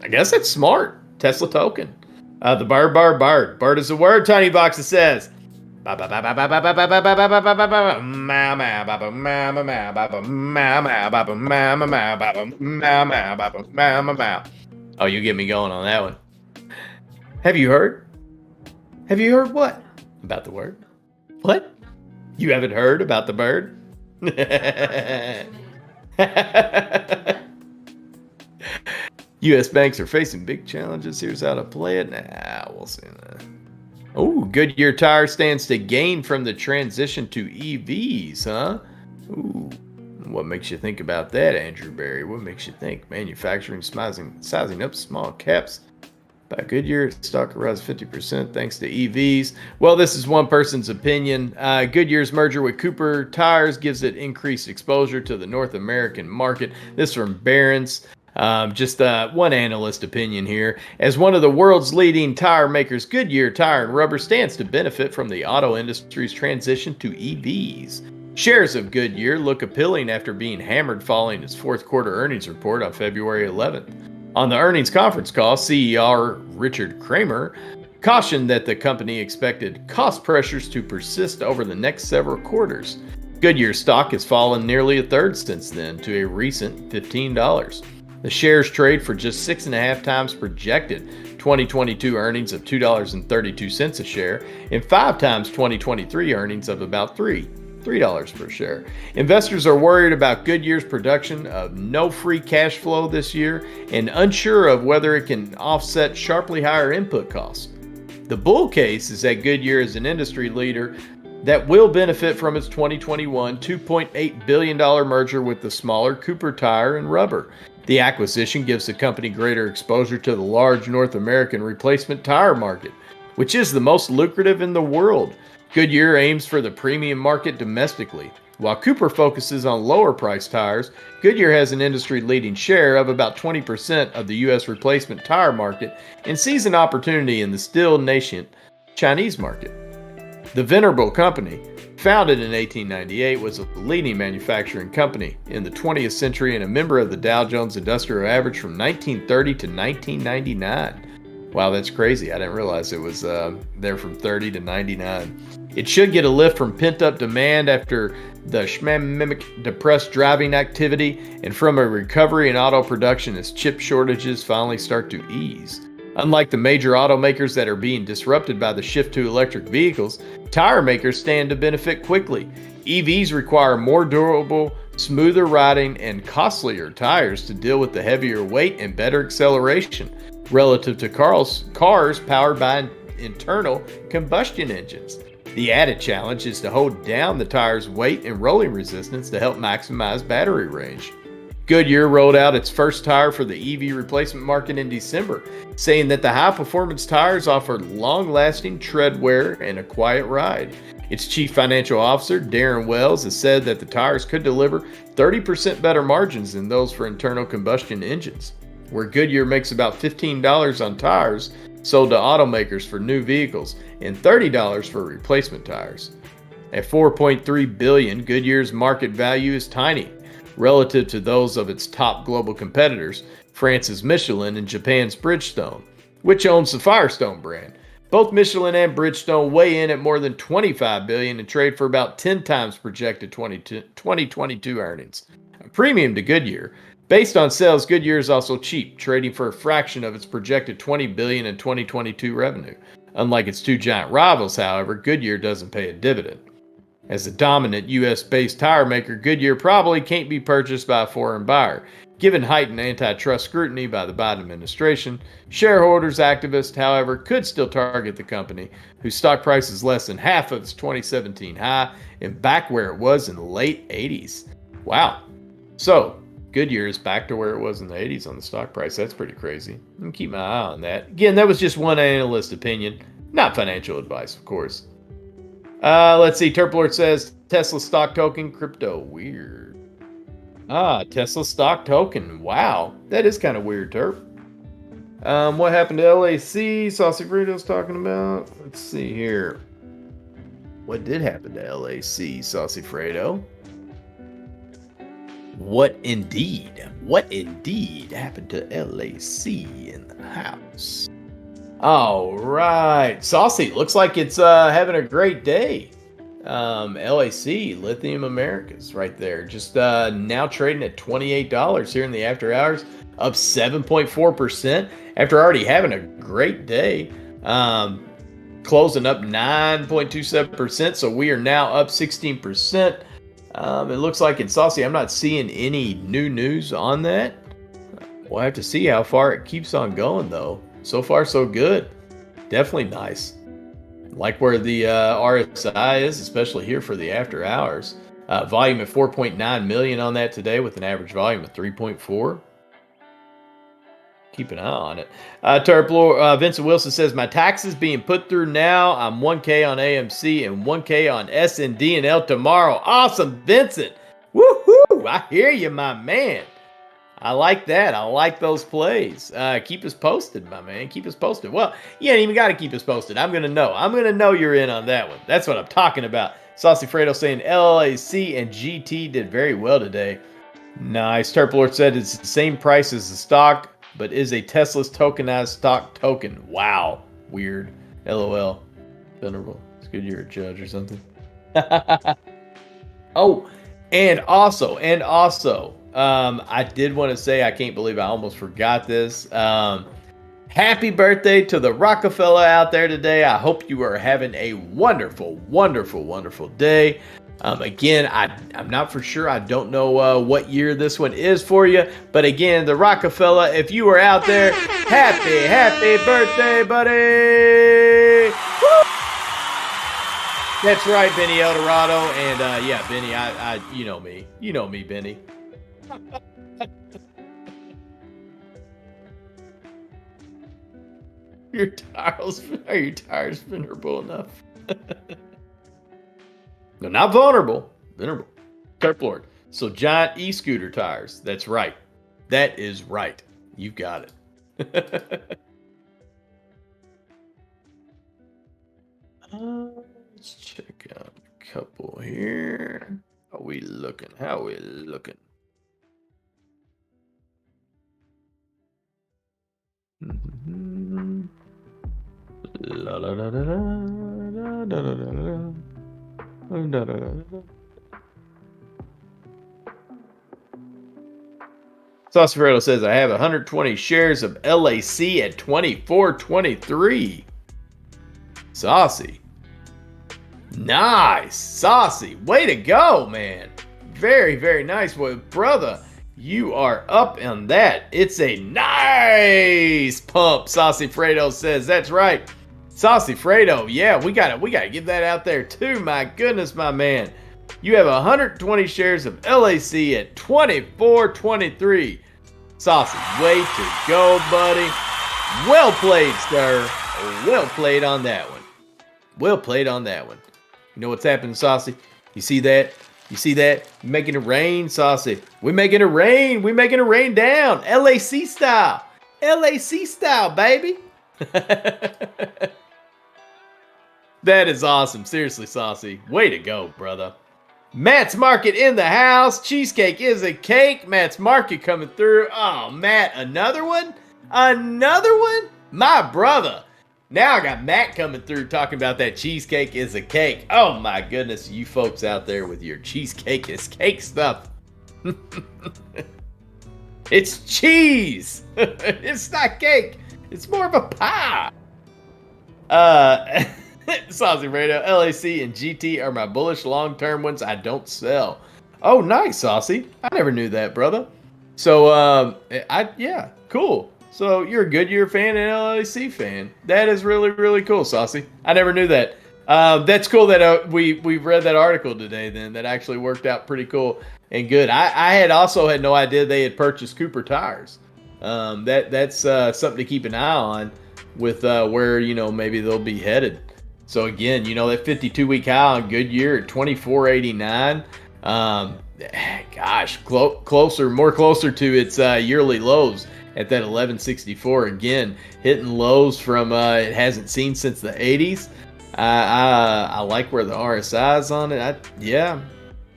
I guess that's smart. Tesla token. The bird. Bird is a word, Tiny Box, it says. Oh, you get me going on that one. Have you heard what? About the word? What? You haven't heard about the bird? U.S. banks are facing big challenges. Here's how to play it. Nah, we'll see that. Oh, Goodyear Tire stands to gain from the transition to EVs, huh? Ooh, What makes you think about that, Andrew Barry? What makes you think manufacturing sizing up small caps? By Goodyear, stock rise 50% thanks to EVs. Well, this is one person's opinion. Goodyear's merger with Cooper Tires gives it increased exposure to the North American market. This from Barron's. Just one analyst opinion here. As one of the world's leading tire makers, Goodyear Tire and Rubber stands to benefit from the auto industry's transition to EVs. Shares of Goodyear look appealing after being hammered following its fourth quarter earnings report on February 11th. On the earnings conference call, CEO Richard Kramer cautioned that the company expected cost pressures to persist over the next several quarters. Goodyear stock has fallen nearly a third since then to a recent $15. The shares trade for just 6.5 times projected 2022 earnings of $2.32 a share and 5 times 2023 earnings of about $3 per share. Investors are worried about Goodyear's production of no free cash flow this year and unsure of whether it can offset sharply higher input costs. The bull case is that Goodyear is an industry leader that will benefit from its 2021 $2.8 billion merger with the smaller Cooper Tire and Rubber. The acquisition gives the company greater exposure to the large North American replacement tire market, which is the most lucrative in the world. Goodyear aims for the premium market domestically. While Cooper focuses on lower priced tires, Goodyear has an industry-leading share of about 20% of the U.S. replacement tire market and sees an opportunity in the still nascent Chinese market. The venerable company, founded in 1898, was a leading manufacturing company in the 20th century and a member of the Dow Jones Industrial Average from 1930 to 1999. Wow, that's crazy. I didn't realize it was there from 30 to 99. It should get a lift from pent-up demand after the schmamic depressed driving activity and from a recovery in auto production as chip shortages finally start to ease. Unlike the major automakers that are being disrupted by the shift to electric vehicles, tire makers stand to benefit quickly. EVs require more durable, smoother riding, and costlier tires to deal with the heavier weight and better acceleration relative to cars powered by internal combustion engines. The added challenge is to hold down the tire's weight and rolling resistance to help maximize battery range. Goodyear rolled out its first tire for the EV replacement market in December, saying that the high-performance tires offer long-lasting tread wear and a quiet ride. Its chief financial officer, Darren Wells, has said that the tires could deliver 30% better margins than those for internal combustion engines. Where Goodyear makes about $15 on tires sold to automakers for new vehicles and $30 for replacement tires. At $4.3 billion, Goodyear's market value is tiny relative to those of its top global competitors, France's Michelin and Japan's Bridgestone, which owns the Firestone brand. Both Michelin and Bridgestone weigh in at more than $25 billion and trade for about 10 times projected 2022 earnings. A premium to Goodyear. Based on sales, Goodyear is also cheap, trading for a fraction of its projected $20 billion in 2022 revenue. Unlike its two giant rivals, however, Goodyear doesn't pay a dividend. As a dominant U.S.-based tire maker, Goodyear probably can't be purchased by a foreign buyer. Given heightened antitrust scrutiny by the Biden administration, shareholders, activists, however, could still target the company, whose stock price is less than half of its 2017 high and back where it was in the late 80s. Wow. So, Goodyear is back to where it was in the 80s on the stock price. That's pretty crazy. I'm keep my eye on that. Again, that was just one analyst opinion, not financial advice, of course. Let's see. Terplord says Tesla stock token, crypto weird. Tesla stock token. Wow, that is kind of weird, Terp. What happened to LAC? Saucy Burrito's talking about. Let's see here. What did happen to LAC, Saucy Fredo? What indeed happened to LAC in the house? All right, Saucy, looks like it's having a great day. LAC, Lithium Americas, right there. Just now trading at $28 here in the after hours, up 7.4% after already having a great day. Closing up 9.27%, so we are now up 16%. It looks like in Saucy, I'm not seeing any new news on that. We'll have to see how far it keeps on going, though. So far, so good. Definitely nice. Like where the RSI is, especially here for the after hours. Volume at 4.9 million on that today with an average volume of 3.4. Keep an eye on it. Vincent Wilson says, my taxes being put through now. I'm 1K on AMC and 1K on SND&L tomorrow. Awesome, Vincent. Woohoo! I hear you, my man. I like that. I like those plays. Keep us posted, my man. Keep us posted. Well, you ain't even got to keep us posted. I'm going to know. I'm going to know you're in on that one. That's what I'm talking about. Saucy Fredo saying LLAC and GT did very well today. Nice. Turplord said it's the same price as the stock, but is a Tesla's tokenized stock token. Wow. Weird. LOL. Venerable. It's good you're a judge or something. Oh, and also, I did want to say, I can't believe I almost forgot this. Happy birthday to the Rockefeller out there today. I hope you are having a wonderful, wonderful, wonderful day. Again, I'm not for sure. I don't know what year this one is for you. But again, the Rockefeller, if you are out there, happy birthday, buddy. Woo! That's right, Benny Eldorado. And yeah, Benny, you know me. You know me, Benny. Are your tires venerable enough? No, not vulnerable. Venerable. Turplord. So giant e-scooter tires. That's right. That is right. You've got it. Let's check out a couple here. How we looking? How we looking? La la la la la la la la. Saucerito says, I have 120 shares of LAC at 24.23. Saucy. Nice. Saucy. Way to go, man. Very, very nice. Well, brother, you are up on that. It's a nice pump, Saucy Fredo says. That's right. Saucy Fredo, yeah, we gotta get that out there too. My goodness, my man. You have 120 shares of LAC at 24.23. Saucy, way to go, buddy. Well played, sir. Well played on that one. Well played on that one. You know what's happening, Saucy? You see that? You see that? We're making it rain, Saucy. We're making it rain. We're making it rain down. LAC style. LAC style, baby. That is awesome. Seriously, Saucy. Way to go, brother. Matt's Market in the house. Cheesecake is a cake. Matt's Market coming through. Oh, Matt, another one? Another one? My brother. Now I got Matt coming through talking about that cheesecake is a cake. Oh, my goodness. You folks out there with your cheesecake is cake stuff. It's cheese. It's not cake. It's more of a pie. Saucy Radio, LAC and GT are my bullish long-term ones I don't sell. Oh, nice, Saucy. I never knew that, brother. So, yeah, cool. So you're a Goodyear fan and LAC fan. That is really, really cool, Saucy. I never knew that. That's cool that we've read that article today. Then that actually worked out pretty cool and good. I had also had no idea they had purchased Cooper tires. That's something to keep an eye on with where maybe they'll be headed. So again, that 52-week high on Goodyear at 24.89. Gosh, more closer to its yearly lows at that 11.64. Again, hitting lows from it hasn't seen since the 80s. I like where the RSI is on it. Yeah.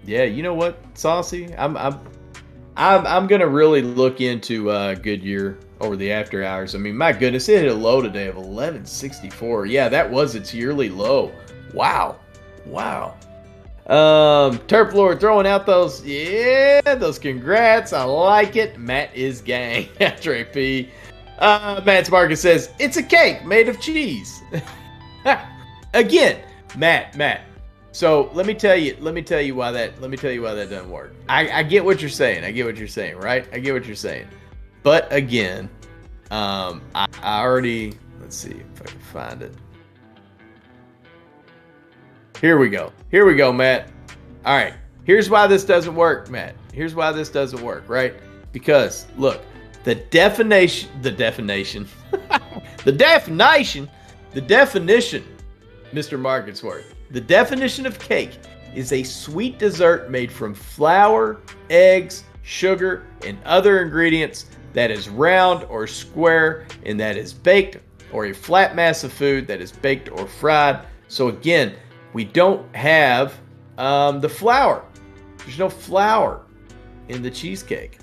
You know what, Saucy? I'm gonna really look into Goodyear over the after hours. I mean, my goodness, it hit a low today of 11.64. Yeah, that was its yearly low. Wow. Turp Lord throwing out those congrats. I like it. Matt is gang. After AP. Matt's Market says, it's a cake made of cheese. Again, Matt. So let me tell you why that doesn't work. I get what you're saying. Right? I get what you're saying. But again, I already, let's see if I can find it. Here we go, Matt. All right, Here's why this doesn't work, Matt. Here's why this doesn't work, right? Because look, the definition, Mr. Marketsworth, the definition of cake is a sweet dessert made from flour, eggs, sugar, and other ingredients that is round or square and that is baked, or a flat mass of food that is baked or fried. So again, we don't have the flour. There's no flour in the cheesecake.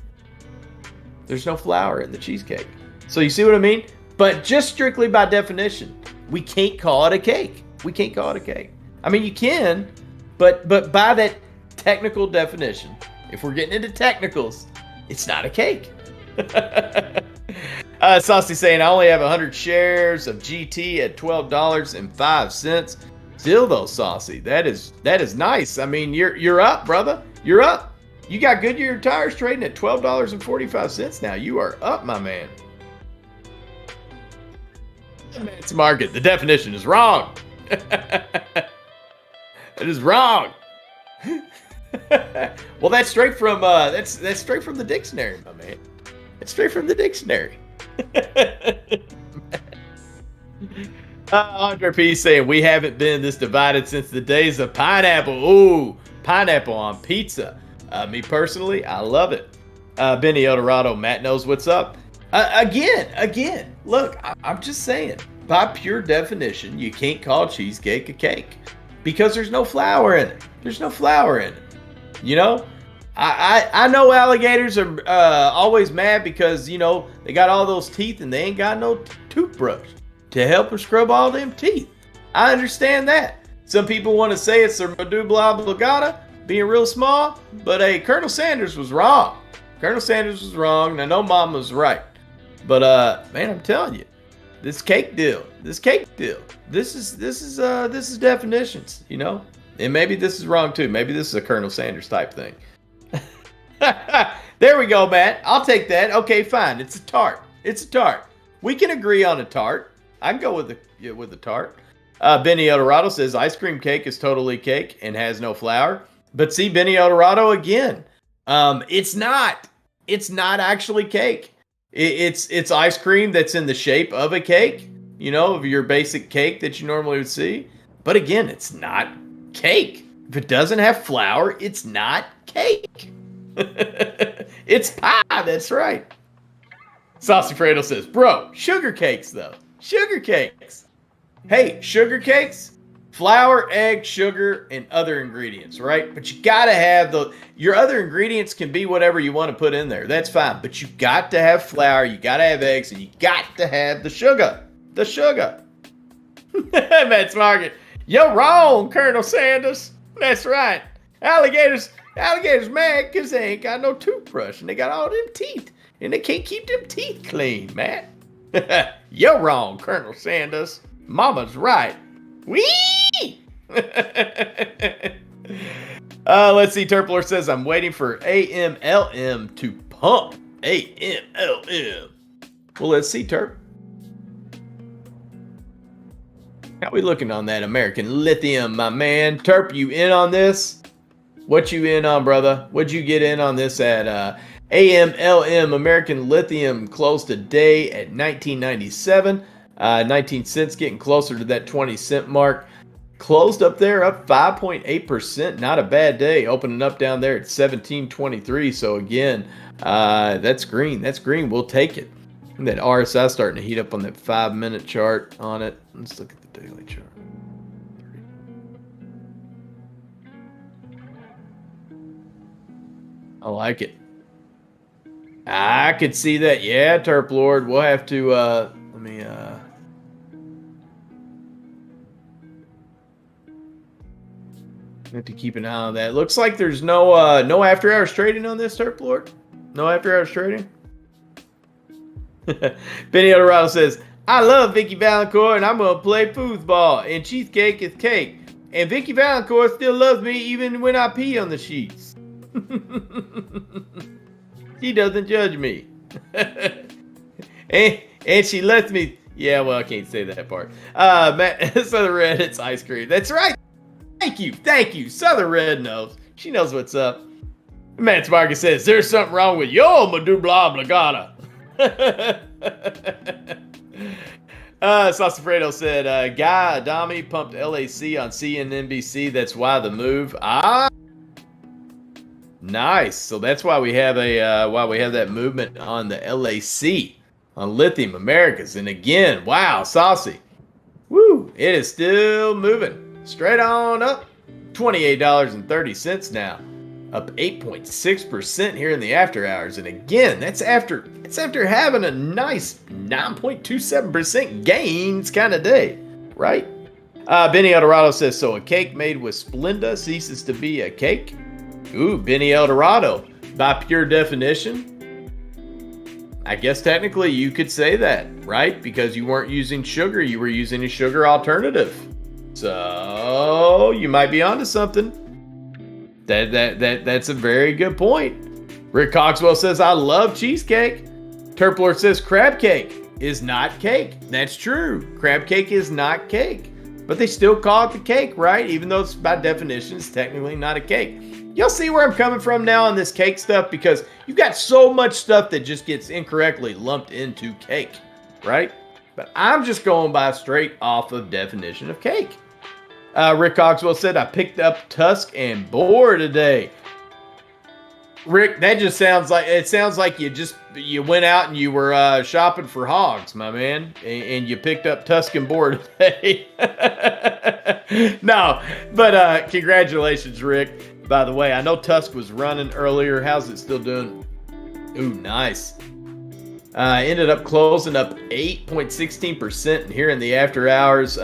There's no flour in the cheesecake. So you see what I mean? But just strictly by definition, we can't call it a cake. We can't call it a cake. I mean, you can, but by that technical definition, if we're getting into technicals, it's not a cake. Saucy saying, I only have 100 shares of GT at $12.05. Still though, Saucy, that is nice. I mean, you're up, brother. You're up. You got Goodyear tires trading at $12.45 now. You are up, my man. It's market. The definition is wrong. It is wrong. Well, that's straight from that's straight from the dictionary, my man. It's straight from the dictionary. Andre P saying we haven't been this divided since the days of pineapple. Ooh, pineapple on pizza. Me personally, I love it. Benny Eldorado, Matt knows what's up. Again, look, I'm just saying, by pure definition, you can't call cheesecake a cake because there's no flour in it. There's no flour in it. You know, I know alligators are always mad because, you know, they got all those teeth and they ain't got no toothbrush to help them scrub all them teeth. I understand that. Some people want to say it's their medulla oblongata being real small, but hey, Colonel Sanders was wrong. Colonel Sanders was wrong, and I know Mom was right. But man, I'm telling you, this cake deal, this is definitions, you know. And maybe this is wrong too. Maybe this is a Colonel Sanders type thing. There we go, Matt. I'll take that. Okay, fine. It's a tart. It's a tart. We can agree on a tart. I can go with the tart. Benny Eldorado says ice cream cake is totally cake and has no flour. But see, Benny Eldorado again. It's not actually cake. It's ice cream that's in the shape of a cake. You know, of your basic cake that you normally would see. But again, it's not cake. If it doesn't have flour, it's not cake. It's pie. That's right. Saucy Fredo says, bro, sugar cakes though. Sugar cakes. Hey, sugar cakes, flour, egg, sugar, and other ingredients, right? But you gotta have your other ingredients can be whatever you want to put in there. That's fine. But you got to have flour, you gotta have eggs, and you got to have the sugar. The sugar. Matt's Market. You're wrong, Colonel Sanders. That's right. Alligators mad because they ain't got no toothbrush and they got all them teeth and they can't keep them teeth clean, Matt. You're wrong, Colonel Sanders. Mama's right. Whee! Let's see. Turpler says, I'm waiting for AMLM to pump. AMLM. Well, let's see, Turp. How we looking on that American lithium, my man? Turp, you in on this? What you in on, brother? What'd you get in on this at? AMLM, American Lithium, closed today at $19.97. 19 cents, getting closer to that 20-cent mark. Closed up there, up 5.8%. Not a bad day. Opening up down there at 17.23. So again, that's green. That's green. We'll take it. And that RSI starting to heat up on that 5-minute chart on it. Let's look at the daily chart. I like it. I could see that. Yeah, Terp Lord. We'll have to let me have to keep an eye on that. Looks like there's no after hours trading on this, Terp Lord. No after hours trading. Benny Eldorado says, I love Vicky Valancourt and I'm gonna play foosball and cheesecake is cake. And Vicky Valancourt still loves me even when I pee on the sheets. She doesn't judge me. and she lets me. Yeah, well, I can't say that part. Matt, Southern Red, it's ice cream. That's right. Thank you. Southern Red knows. She knows what's up. Matt's Market says, there's something wrong with yo medulla oblongata. Sasafredo said, Guy Atomy pumped LAC on CNBC. That's why the move. Nice. So that's why we have that movement on the LAC on Lithium Americas. And again, wow, saucy. Woo! It is still moving straight on up. $28.30 now, up 8.6% here in the after hours. And again, that's after having a nice 9.27% gains kind of day, right? Benny Eldorado says, so a cake made with Splenda ceases to be a cake? Ooh, Benny Eldorado. By pure definition, I guess technically you could say that, right? Because you weren't using sugar, you were using a sugar alternative. So you might be onto something. That's a very good point. Rick Coxwell says, I love cheesecake. Terpler says, crab cake is not cake. That's true. Crab cake is not cake. But they still call it the cake, right? Even though it's by definition, it's technically not a cake. You'll see where I'm coming from now on this cake stuff, because you've got so much stuff that just gets incorrectly lumped into cake, right? But I'm just going by straight off of definition of cake. Rick Coxwell said, I picked up Tusk and Boar today. Rick, that just sounds like you went out and you were shopping for hogs, my man, and you picked up Tusk and Boar today. No, but congratulations, Rick. By the way, I know Tusk was running earlier. How's it still doing? Ooh, nice. Ended up closing up 8.16% here in the after hours.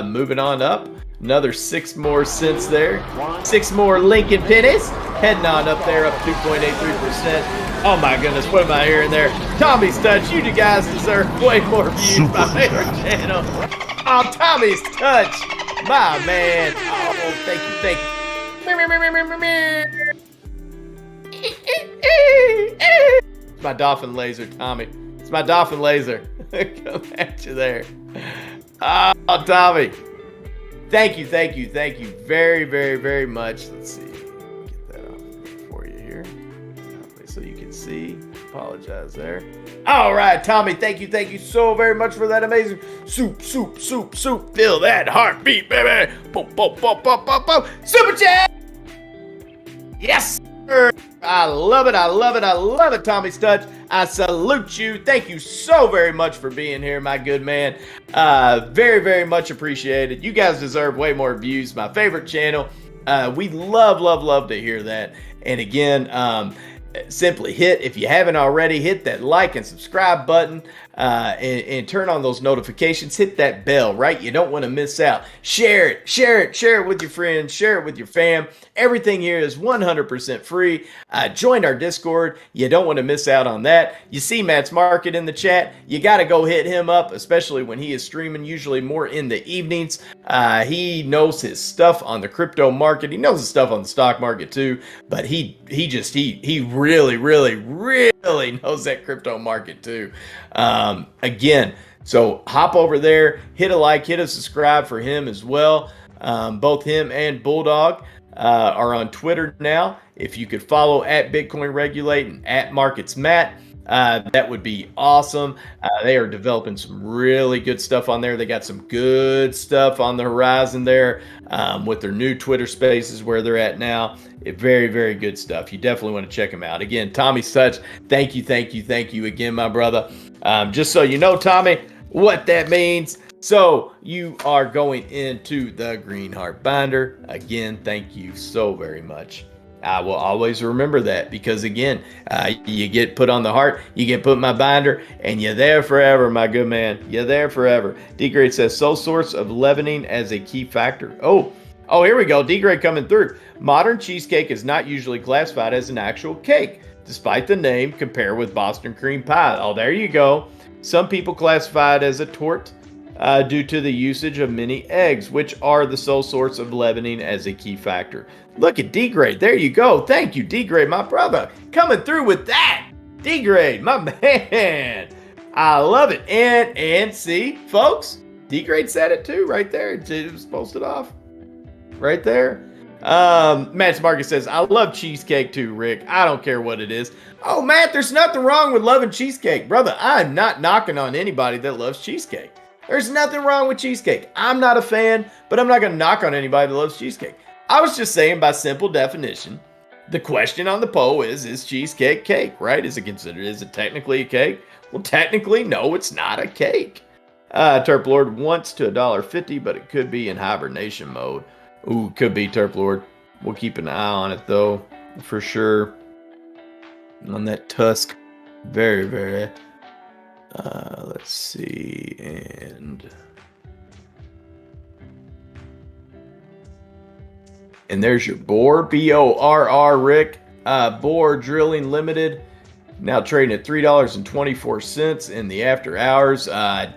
Moving on up. Another 6 more cents there. 6 more Lincoln pennies. Heading on up there, up 2.83%. Oh my goodness, what am I hearing there? Tommy's Touch. You guys deserve way more views. My favorite channel. Oh, Tommy's Touch. My man. Oh, thank you. It's my dolphin laser, Tommy. It's my dolphin laser. Come at you there. Oh, Tommy. Thank you very, very, very much. Let's see. Get that off for you here. So you can see. Apologize there. All right, Tommy. Thank you so very much for that amazing soup. Feel that heartbeat, baby. Boom. Super chat. Yes, sir. I love it, Tommy's Touch. I salute you. Thank you so very much for being here, my good man. Very, very much appreciated. You guys deserve way more views. My favorite channel. We love to hear that. And again, simply if you haven't already, hit that like and subscribe button, and turn on those notifications. Hit that bell, right? You don't want to miss out. Share it with your friends, share it with your fam. Everything here is 100% free. Join our Discord. You don't want to miss out on that. You see Matt's Market in the chat. You got to go hit him up, especially when he is streaming, usually more in the evenings. He knows his stuff on the crypto market. He knows his stuff on the stock market too, but he really knows that crypto market too. Again, so hop over there, hit a like, hit a subscribe for him as well. Both him and Bulldog are on Twitter now. If you could follow at Bitcoin Regulate and at Markets Matt, that would be awesome. They are developing some really good stuff on there. They got some good stuff on the horizon there, with their new Twitter Spaces where they're at now. Very, very good stuff. You definitely want to check them out. Again, Tommy's Touch. Thank you again, my brother. Just so you know, Tommy, what that means. So you are going into the Green Heart Binder. Again, thank you so very much. I will always remember that, because again, you get put on the heart, you get put in my binder, and you're there forever, my good man. You're there forever. D-Grade says, sole source of leavening as a key factor. Oh, here we go. D-Grade coming through. Modern cheesecake is not usually classified as an actual cake, despite the name. Compare with Boston cream pie. Oh, there you go. Some people classify it as a torte due to the usage of many eggs, which are the sole source of leavening as a key factor. Look at D-Grade. There you go. Thank you, D-Grade, my brother. Coming through with that. D-Grade, my man. I love it. And see, folks, D-Grade said it too right there. It was posted off right there. Matt's Market says, I love cheesecake too, Rick. I don't care what it is. Oh, Matt, there's nothing wrong with loving cheesecake. Brother, I'm not knocking on anybody that loves cheesecake. There's nothing wrong with cheesecake. I'm not a fan, but I'm not going to knock on anybody that loves cheesecake. I was just saying by simple definition, the question on the poll is cheesecake cake, right? Is it technically a cake? Well, technically, no, it's not a cake. Terp Lord wants to $1.50, but it could be in hibernation mode. Ooh, could be, Terp Lord. We'll keep an eye on it, though, for sure. On that tusk. Very, very. Let's see. And there's your Bohr, B-O-R-R, Rick. Bohr Drilling Limited. Now trading at $3.24 in the after hours.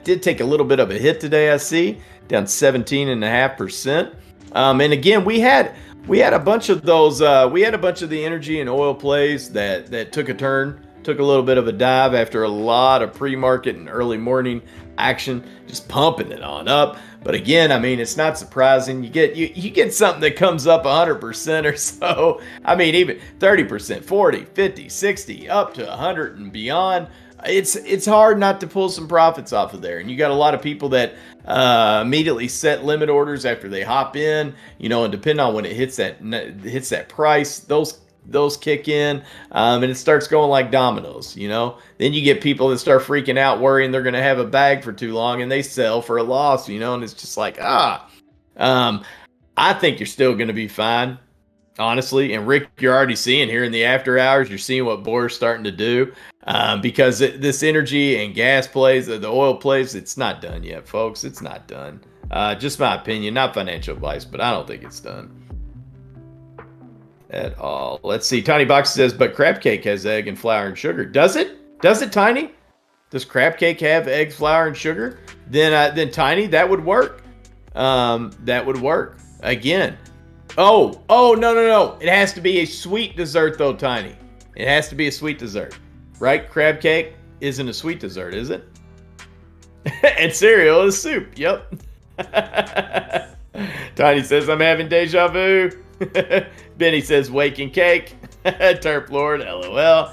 Did take a little bit of a hit today, I see. Down 17.5%. And again, we had a bunch of those. We had a bunch of the energy and oil plays that took a turn, took a little bit of a dive after a lot of pre-market and early morning action, just pumping it on up. But again, I mean, it's not surprising. You get something that comes up 100% or so. I mean, even 30%, 40, 50, 60, up to 100 and beyond. It's hard not to pull some profits off of there. And you got a lot of people that immediately set limit orders after they hop in, and depending on when it hits that price, those kick in, and it starts going like dominoes, Then you get people that start freaking out, worrying they're going to have a bag for too long, and they sell for a loss, and it's just like, I think you're still going to be fine, honestly. And Rick, you're already seeing here in the after hours, you're seeing what Bohr's starting to do, because this energy and gas plays, the oil plays, it's not done yet, folks. It's not done. Just my opinion, not financial advice, but I don't think it's done at all. Let's see. Tiny Box says, but crab cake has egg and flour and sugar. Does it? Does it, Tiny? Does crab cake have eggs, flour, and sugar? Then Tiny, that would work. That would work. Again. Oh, no. It has to be a sweet dessert, though, Tiny. It has to be a sweet dessert. Right? Crab cake isn't a sweet dessert, is it? And cereal is soup. Yep. Tiny says, I'm having deja vu. Benny says, waking cake. Terp Lord, LOL.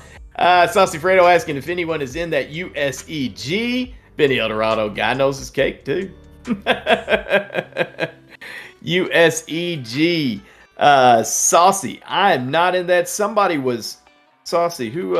Saucy Fredo asking if anyone is in that USEG. Benny Eldorado, guy knows his cake too. USEG. Saucy, I am not in that. Somebody was Saucy. Who,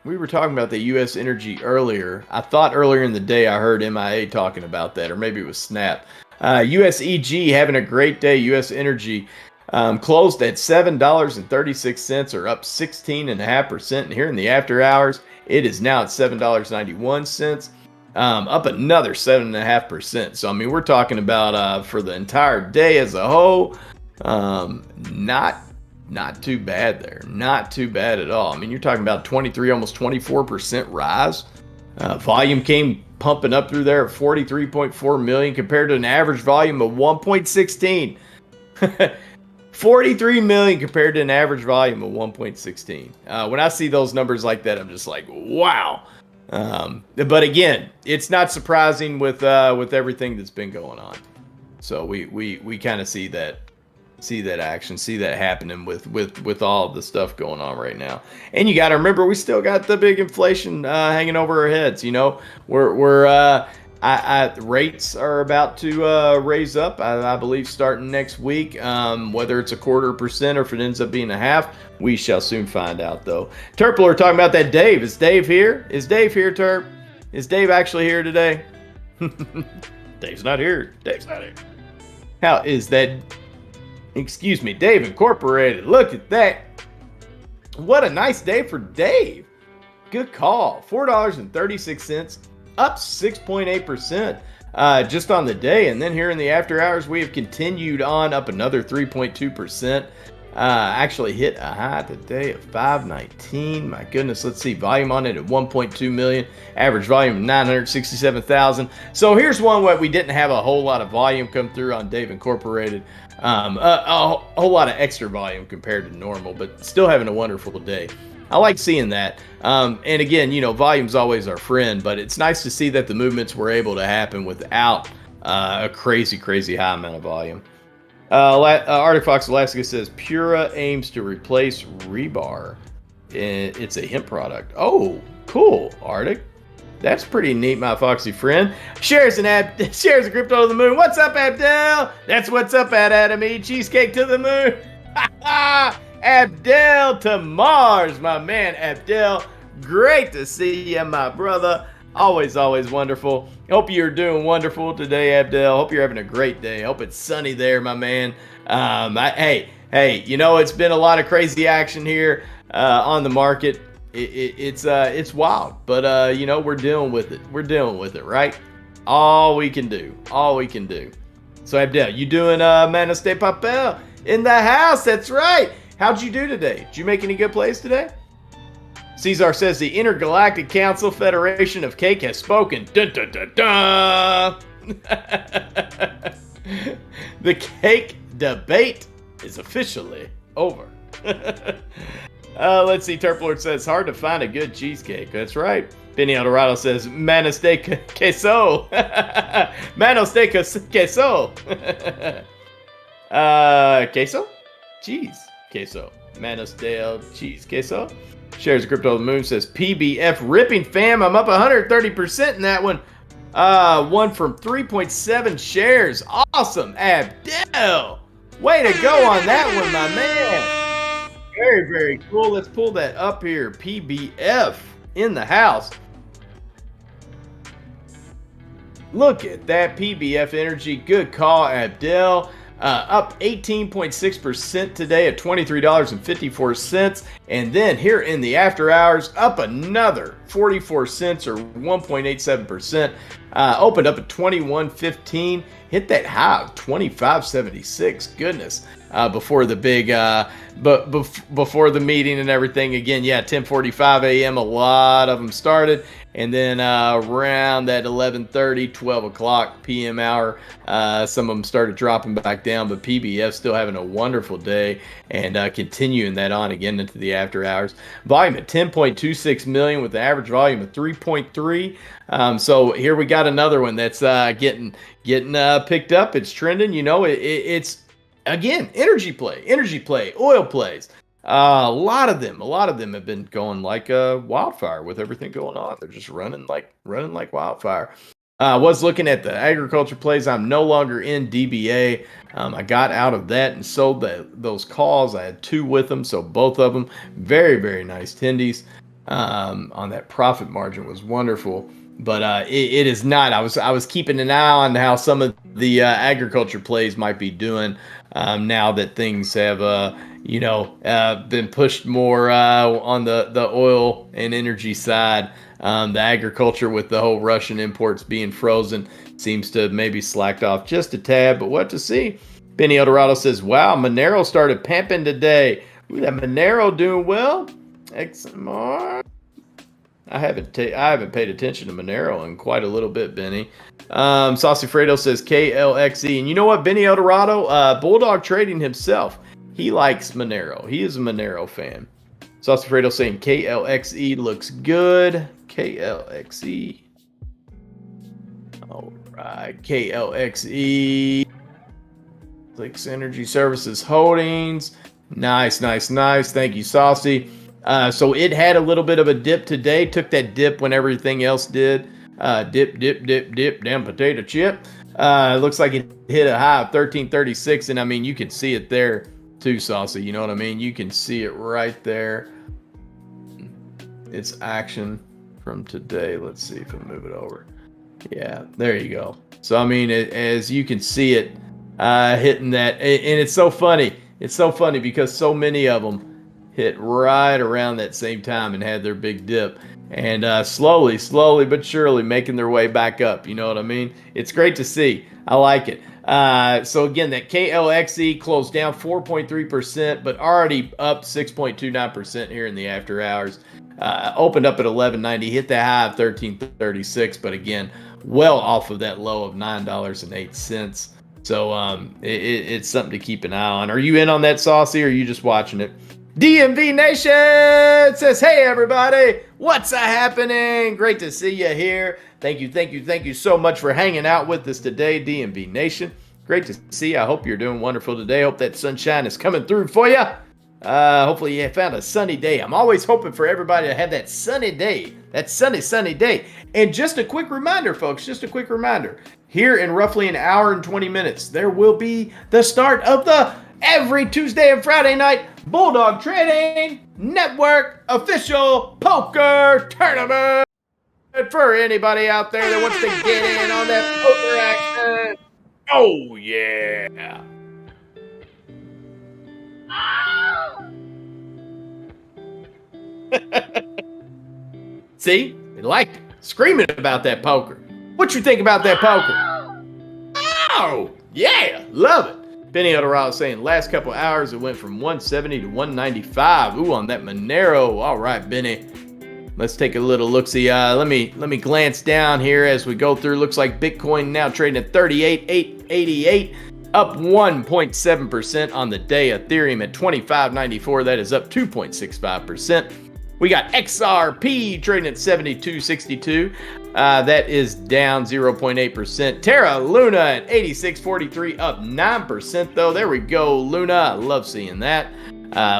we were talking about the US Energy earlier. I thought earlier in the day I heard MIA talking about that, or maybe it was Snap. USEG having a great day. US Energy closed at $7.36, or up 16.5%. And here in the after hours, it is now at $7.91, up another 7.5%. So I mean, we're talking about for the entire day as a whole, not too bad there. Not too bad at all. I mean, you're talking about 23, almost 24% rise. Volume came pumping up through there at 43.4 million compared to an average volume of 1.16. 43 million compared to an average volume of 1.16. When I see those numbers like that, I'm just like, wow. But again, it's not surprising with everything that's been going on. So we kind of see that action, see that happening with all of the stuff going on right now. And you got to remember, we still got the big inflation hanging over our heads. Rates are about to raise up, I believe, starting next week. Whether it's 0.25% or if it ends up being 0.5%, we shall soon find out, though. Terpler, we're talking about that Dave. Is Dave here? Is Dave here, Terp? Is Dave actually here today? Dave's not here. Dave's not here. How is that? Excuse me, Dave Incorporated. Look at that. What a nice day for Dave. Good call. $4.36, up 6.8% just on the day. And then here in the after hours, we have continued on up another 3.2%. Actually hit a high today of 519. My goodness, let's see. Volume on it at 1.2 million. Average volume of 967,000. So here's one where we didn't have a whole lot of volume come through on Dave Incorporated. A whole lot of extra volume compared to normal, but still having a wonderful day. I like seeing that. And again, volume's always our friend, but it's nice to see that the movements were able to happen without a crazy high amount of volume. Arctic Fox Alaska says Pura aims to replace rebar. It's a hemp product. Oh, cool, Arctic. That's pretty neat, my foxy friend. Shares a crypto to the moon. What's up, Abdel? That's what's up at Atomy. Cheesecake to the moon. Abdel to Mars, my man, Abdel. Great to see you, my brother. Always wonderful. Hope you're doing wonderful today, Abdel. Hope you're having a great day. Hope it's sunny there, my man. Hey, it's been a lot of crazy action here on the market. It's wild, but we're dealing with it. We're dealing with it, right? All we can do. So Abdel, you doing Manos de Papel in the house? That's right. How'd you do today? Did you make any good plays today? Cesar says the Intergalactic Council Federation of Cake has spoken. Dun, dun, dun, dun. The cake debate is officially over. Let's see. Terplord says hard to find a good cheesecake. That's right. Benny Eldorado says manos de queso. Manos de queso. Queso? Cheese. Queso. Manos de cheese. Queso. Shares of Crypto of the Moon says PBF ripping fam. I'm up 130% in that one. One from 3.7 shares. Awesome. Abdel. Way to go on that one, my man. Very, very cool. Let's pull that up here. PBF in the house. Look at that PBF energy. Good call, Abdel. Up 18.6% today at $23.54. And then here in the after hours, up another 44 cents or 1.87%. Opened up at 21.15. Hit that high of 25.76. Goodness. Before the big, before the meeting and everything. Again, 10:45 a.m. A lot of them started. And then around that 11:30, 12 o'clock p.m. hour, some of them started dropping back down. But PBF still having a wonderful day and continuing that on again into the after hours. Volume at 10.26 million with the average volume of 3.3. So here we got another one that's getting picked up. It's trending. It's again energy play, oil plays. A lot of them have been going like wildfire with everything going on. They're just running like wildfire. Was looking at the agriculture plays. I'm no longer in DBA. I got out of that and sold those calls. I had 2 with them, so both of them very, very nice tendies. On that profit margin was wonderful. But it is not. I was keeping an eye on how some of the agriculture plays might be doing now that things have been pushed more on the oil and energy side. The agriculture with the whole Russian imports being frozen seems to have maybe slacked off just a tad, but what to see. Benny Eldorado says, wow, Monero started pamping today. Ooh, that Monero doing well. XMR. I haven't paid attention to Monero in quite a little bit, Benny. Saucy Fredo says KLXE. And you know what, Benny Eldorado? Bulldog Trading himself. He likes Monero. He is a Monero fan. Saucy Fredo saying KLXE looks good. KLXE. All right. KLXE. Clicks Energy Services Holdings. Nice. Thank you, Saucy. So it had a little bit of a dip today. Took that dip when everything else did. Dip, damn potato chip. It looks like it hit a high of 1336, and I mean, you can see it there too, Saucy. You know what I mean? You can see it right there. It's action from today. Let's see if I move it over. Yeah, there you go. So, I mean, as you can see it hitting that, and it's so funny. It's so funny because so many of them hit right around that same time and had their big dip, and slowly but surely making their way back up. You know what I mean? It's great to see. I like it. So again, that KLXE closed down 4.3%, but already up 6.29% here in the after hours. Opened up at 11.90, hit the high of 13.36, but again, well off of that low of $9.08. So it's something to keep an eye on. Are you in on that, Saucy, or are you just watching it? DMV Nation says, hey, everybody, what's happening? Great to see you here. Thank you so much for hanging out with us today, DMV Nation. Great to see you. I hope you're doing wonderful today. Hope that sunshine is coming through for you. Hopefully you found a sunny day. I'm always hoping for everybody to have that sunny day, that sunny day. And just a quick reminder, folks, here in roughly an hour and 20 minutes, there will be the start of the every Tuesday and Friday night Bulldog Trading Network official poker tournament for anybody out there that wants to get in on that poker action. Oh, yeah. See? They liked it. Screaming about that poker. What you think about that poker? Oh, yeah. Love it. Benny Eldorado saying last couple hours it went from 170 to 195. Ooh, on that Monero. All right, Benny. Let's take a little look-see. Let me glance down here as we go through. Looks like Bitcoin now trading at 38,888, up 1.7% on the day. Ethereum at 25.94. That is up 2.65%. We got XRP trading at 72.62. That is down 0.8%. Terra Luna at 86.43, up 9% though. There we go, Luna. I love seeing that.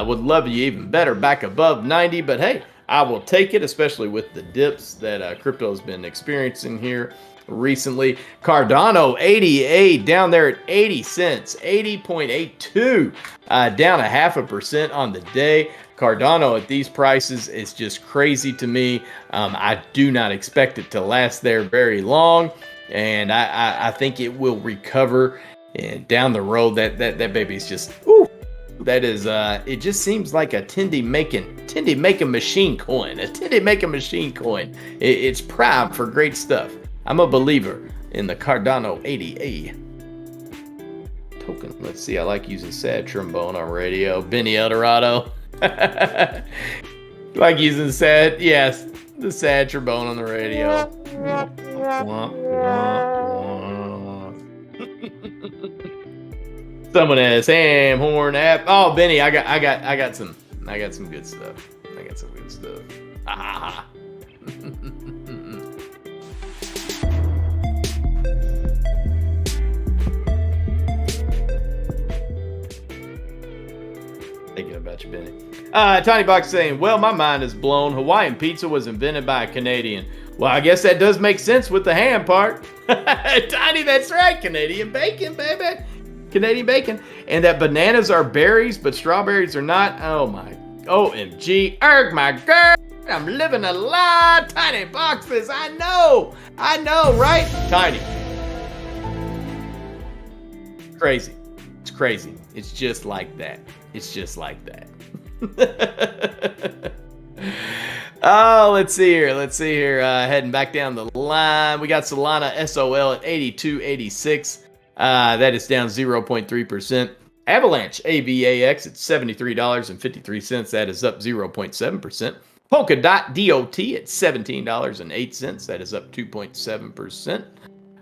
Would love you even better back above 90, but hey, I will take it, especially with the dips that crypto has been experiencing here recently. Cardano 88 down there at 80 cents, 80.82, down 0.5% on the day. Cardano at these prices is just crazy to me. I do not expect it to last there very long, and I think it will recover. And down the road, that baby's just ooh. That is, it just seems like a Tindy making machine coin. A Tindy making machine coin. It's prime for great stuff. I'm a believer in the Cardano 80A token. Let's see. I like using sad trombone on radio. Benny Eldorado. Like using sad, yes, the sad trombone on the radio. Someone has ham horn app. Oh, Benny, I got some good stuff. Ah. Thinking about you, Benny. Tiny Box saying, well, my mind is blown. Hawaiian pizza was invented by a Canadian. Well, I guess that does make sense with the ham part. Tiny, that's right. Canadian bacon, baby. Canadian bacon. And that bananas are berries, but strawberries are not. Oh, my. OMG. Erg, my girl. I'm living a lie. Tiny Boxes. I know, right? Tiny. Crazy. It's crazy. It's just like that. Oh, let's see here. Heading back down the line. We got Solana SOL at 82.86. That is down 0.3%. Avalanche AVAX at $73.53. That is up 0.7%. Polkadot DOT at $17.08. That is up 2.7%.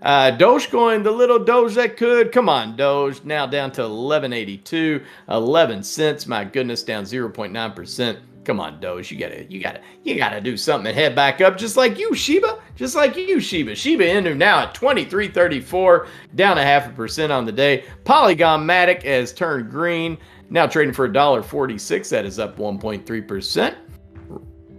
Dogecoin, the little Doge that could. Come on, Doge. Now down to 11.82, 11 cents. My goodness, down 0.9%. Come on, Doge. You gotta do something and head back up, just like you, Shiba. Shiba Inu now at 23.34, down 0.5% on the day. Polygon Matic has turned green, now trading for $1.46. That is up 1.3%.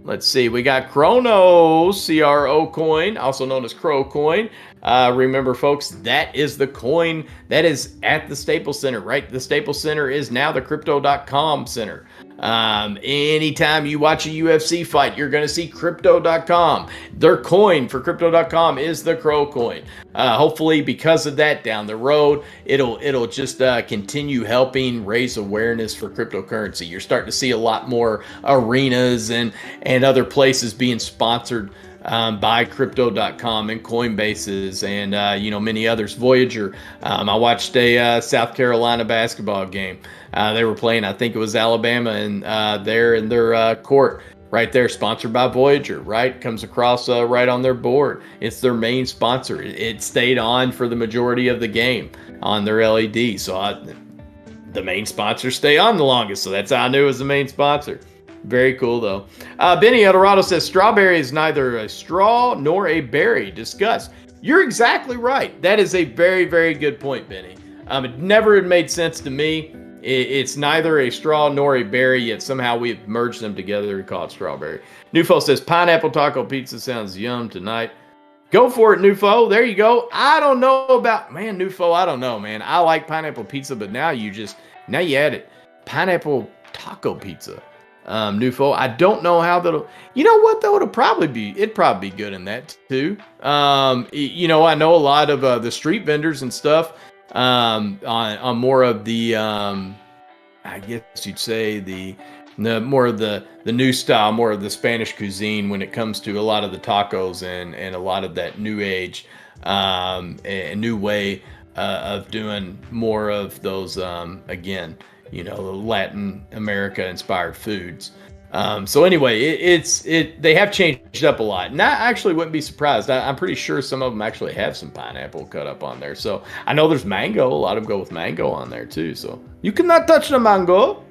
Let's see, we got Chrono, CRO coin, also known as Crow coin. Remember, folks, that is the coin that is at the Staples Center, right? The Staples Center is now the Crypto.com Center. Anytime you watch a UFC fight, you're going to see Crypto.com. Their coin for Crypto.com is the Crow coin. Hopefully, because of that, down the road, it'll just continue helping raise awareness for cryptocurrency. You're starting to see a lot more arenas and other places being sponsored by Crypto.com and Coinbase's and many others. Voyager. I watched a South Carolina basketball game. They were playing, I think it was Alabama, and they're in their court right there, sponsored by Voyager, right? Comes across right on their board. It's their main sponsor. It stayed on for the majority of the game on their LED. So the main sponsors stay on the longest. So that's how I knew it was the main sponsor. Very cool, though. Benny Eldorado says, strawberry is neither a straw nor a berry. Discuss. You're exactly right. That is a very, very good point, Benny. It never had made sense to me. It's neither a straw nor a berry, yet somehow we've merged them together to call it strawberry. Nufo says, pineapple taco pizza sounds yum tonight. Go for it, Nufo. There you go. I don't know about, man, Nufo, I don't know, man. I like pineapple pizza, but now you add it. Pineapple taco pizza. Nufo, I don't know how that'll, you know what though, it'd probably be good in that too. You know, I know a lot of the street vendors and stuff on more of the I guess you'd say the more of the new style, more of the Spanish cuisine when it comes to a lot of the tacos and a lot of that new age a new way of doing more of those again, you know, the Latin America inspired foods. So anyway, they have changed up a lot, and I actually wouldn't be surprised. I'm pretty sure some of them actually have some pineapple cut up on there. So I know there's mango. A lot of them go with mango on there too. So you cannot touch the mango.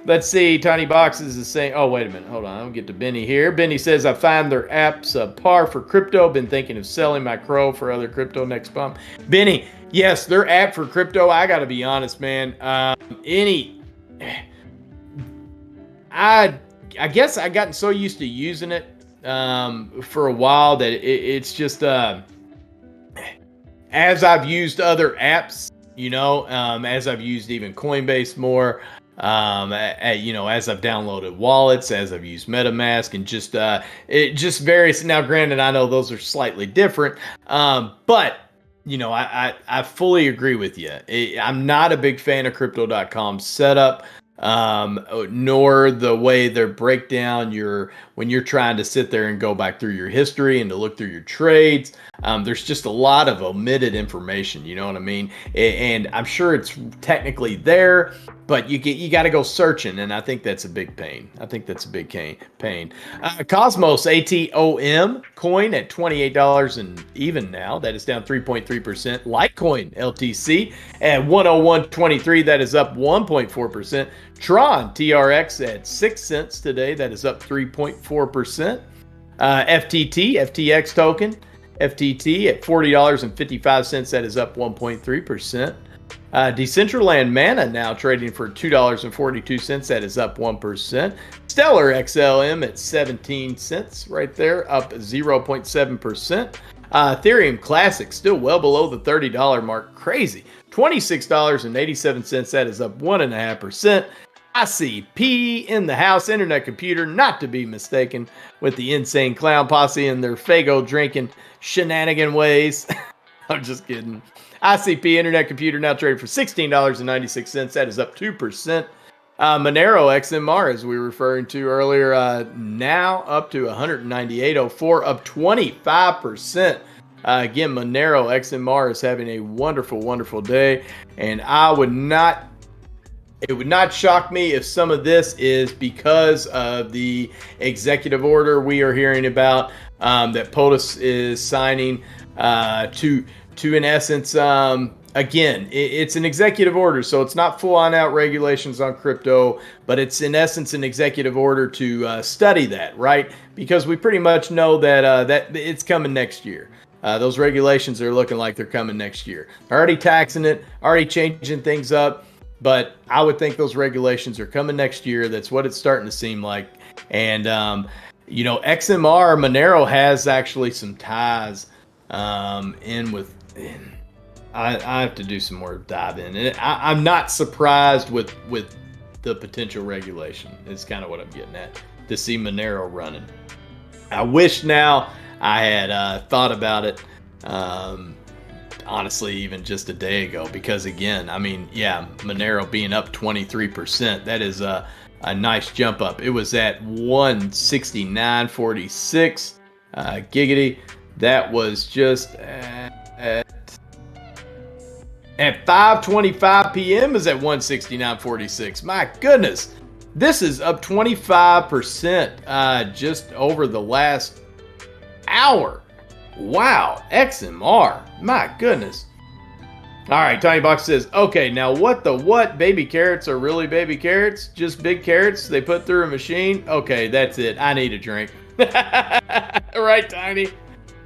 Let's see. Tiny Boxes is saying, oh, wait a minute. Hold on. I'll get to Benny here. Benny says, I find their apps par for crypto. Been thinking of selling my crow for other crypto next bump. Benny, yes, their app for crypto. I got to be honest, man. I guess I gotten so used to using it for a while that it's just as I've used other apps, you know, as I've used even Coinbase more, you know, as I've downloaded wallets, as I've used MetaMask, and just it just varies. Now, granted, I know those are slightly different, but you know, I fully agree with you. I'm not a big fan of Crypto.com's setup. Nor the way they break down when you're trying to sit there and go back through your history and to look through your trades. There's just a lot of omitted information, you know what I mean? And I'm sure it's technically there, but you got to go searching, and I think that's a big pain. Pain. Cosmos ATOM coin at $28 and even now. That is down 3.3%. Litecoin LTC at 101.23. That is up 1.4%. Tron TRX at 6 cents today. That is up 3.4%. FTX token, FTT at $40.55. That is up 1.3%. Decentraland Mana now trading for $2.42. That is up 1%. Stellar XLM at 17 cents right there, up 0.7%. Ethereum Classic still well below the $30 mark. Crazy. $26.87. That is up 1.5%. ICP in the house, Internet Computer, not to be mistaken with the Insane Clown Posse and their Fago drinking shenanigan ways. I'm just kidding. ICP Internet Computer now trading for $16.96. That is up 2%. Monero XMR, as we were referring to earlier, now up to 198.04, up 25%. Again, Monero XMR is having a wonderful, wonderful day, and it would not shock me if some of this is because of the executive order we are hearing about that POTUS is signing to in essence, again, it's an executive order, so it's not full-on out regulations on crypto, but it's in essence an executive order to study that, right? Because we pretty much know that that it's coming next year. Those regulations are looking like they're coming next year. Already taxing it, already changing things up, but I would think those regulations are coming next year. That's what it's starting to seem like. And, you know, XMR, Monero has actually some ties in with... I have to do some more dive in. And I'm not surprised with the potential regulation. It's kind of what I'm getting at, to see Monero running. I wish now I had thought about it, honestly, even just a day ago. Because, again, I mean, yeah, Monero being up 23%, that is a nice jump up. It was at 169.46 giggity. That was just at 5:25 p.m. is at 169.46. My goodness, this is up 25% just over the last hour. Wow, XMR, my goodness. All right, Tiny Box says, okay, now what? Baby carrots are really baby carrots? Just big carrots they put through a machine? Okay, that's it. I need a drink. Right, Tiny?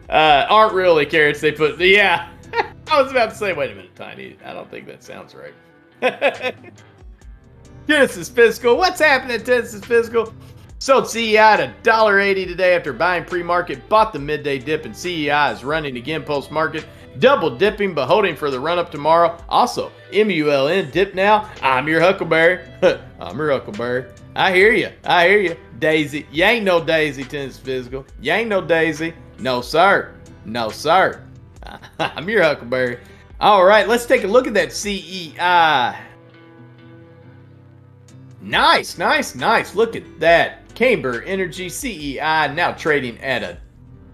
Aren't really carrots they put, yeah. I was about to say, wait a minute, Tiny. I don't think that sounds right. Genesis Fiscal. What's happening at Genesis Fiscal? Sold CEI at $1.80 today after buying pre-market. Bought the midday dip, and CEI is running again post-market. Double dipping, but holding for the run-up tomorrow. Also, MULN dip now. I'm your Huckleberry. I'm your Huckleberry. I hear you. I hear you. Daisy. You ain't no Daisy, Genesis Fiscal. You ain't no Daisy. No, sir. No, sir. I'm your Huckleberry. All right, let's take a look at that CEI. Nice, nice, nice. Look at that. Camber Energy CEI now trading at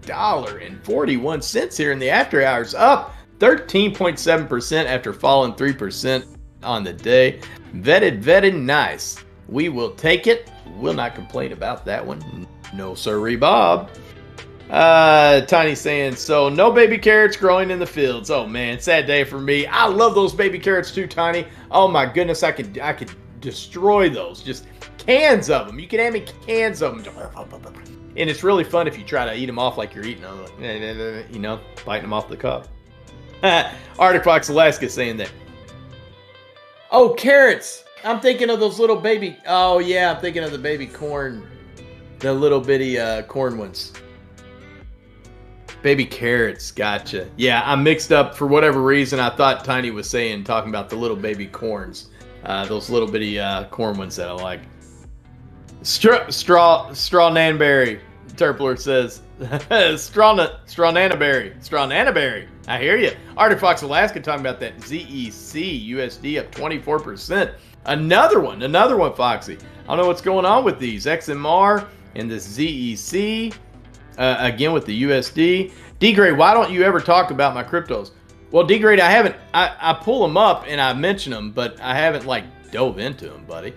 $1.41 here in the after hours, up 13.7% after falling 3% on the day. Vetted, nice. We will take it. Will not complain about that one. No sirree, Bob. Tiny saying, so no baby carrots growing in the fields. Oh man, sad day for me. I love those baby carrots too, Tiny. Oh my goodness, I could destroy those. Just cans of them. You can have me cans of them. And it's really fun if you try to eat them off like you're eating them. Like, you know, biting them off the cup. Arctic Fox Alaska saying that. Oh, carrots. I'm thinking of those little baby. Oh yeah, I'm thinking of the baby corn. The little bitty corn ones. Baby carrots, gotcha. Yeah, I'm mixed up for whatever reason. I thought Tiny was talking about the little baby corns. Those little bitty corn ones that I like. Straw nanberry, Terpler says. straw nanaberry. I hear you. Arctic Fox Alaska talking about that ZEC USD up 24%. Another one, Foxy. I don't know what's going on with these. XMR and this ZEC. Again with the USD. D-Grade, why don't you ever talk about my cryptos? Well, D-Grade, I haven't. I pull them up and I mention them, but I haven't dove into them, buddy.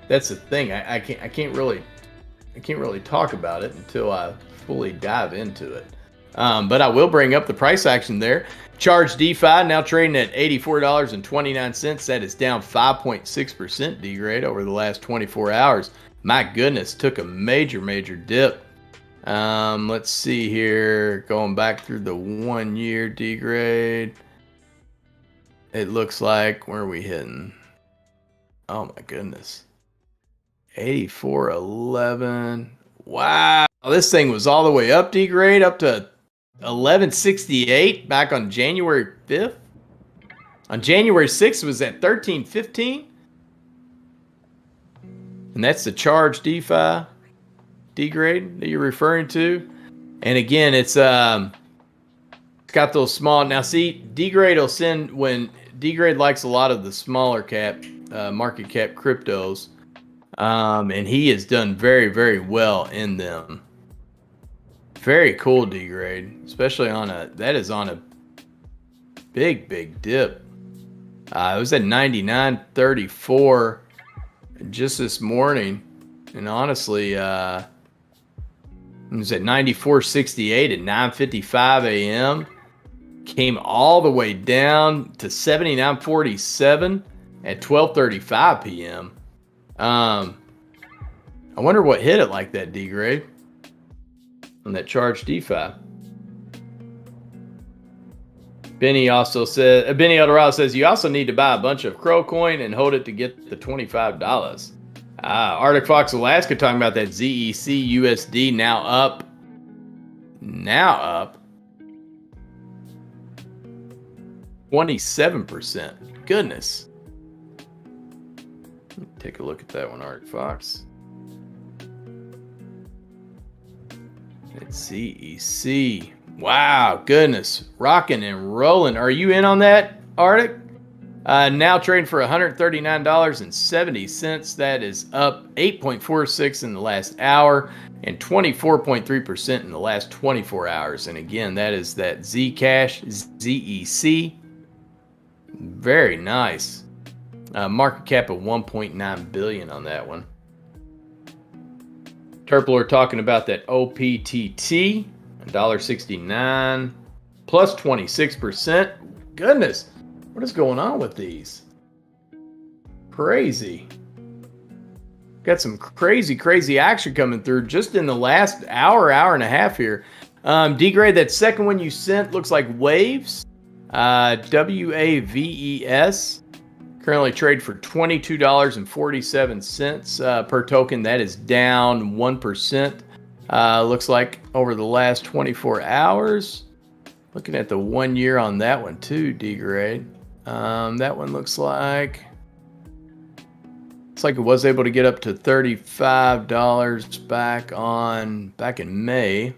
That's the thing. I can't really talk about it until I fully dive into it. But I will bring up the price action there. Charge DeFi now trading at $84.29. That is down 5.6% D-Grade over the last 24 hours. My goodness, took a major dip. Let's see here. Going back through the 1 year D-Grade. It looks like, where are we hitting? Oh my goodness. 84.11. Wow. This thing was all the way up D-Grade, up to 1168 back on January 5th. On January 6th, it was at 1315. And that's the charge DeFi D-Grade that you're referring to. And again, it's got those small. Now see, D-Grade will send when D-Grade likes a lot of the smaller cap, market cap cryptos. And he has done very well in them. Very cool D-Grade, especially that is on a big dip. It was at 99.34 just this morning, and honestly, it was at 94.68 at 9:55 a.m. Came all the way down to 79.47 at 12:35 p.m. I wonder what hit it like that, D-Grade, on that charge DeFi. Benny Eldorado says, you also need to buy a bunch of Crow coin and hold it to get the $25. Arctic Fox Alaska talking about that ZEC USD now up 27%. Goodness. Let me take a look at that one, Arctic Fox. It's ZEC. Wow, goodness. Rocking and rolling. Are you in on that, Arctic? Now trading for $139.70. That is up 8.46 in the last hour and 24.3% in the last 24 hours. And again, that is that Zcash, ZEC. Very nice. Market cap of 1.9 billion on that one. Terpler talking about that OPTT, $1.69, plus 26%. Goodness, what is going on with these? Crazy. Got some crazy action coming through just in the last hour and a half here. D-grade, that second one you sent looks like Waves. WAVES. Currently trade for $22.47 per token. That is down 1%. Looks like over the last 24 hours. Looking at the 1 year on that one too, D-grade. That one looks like it was able to get up to $35 back in May.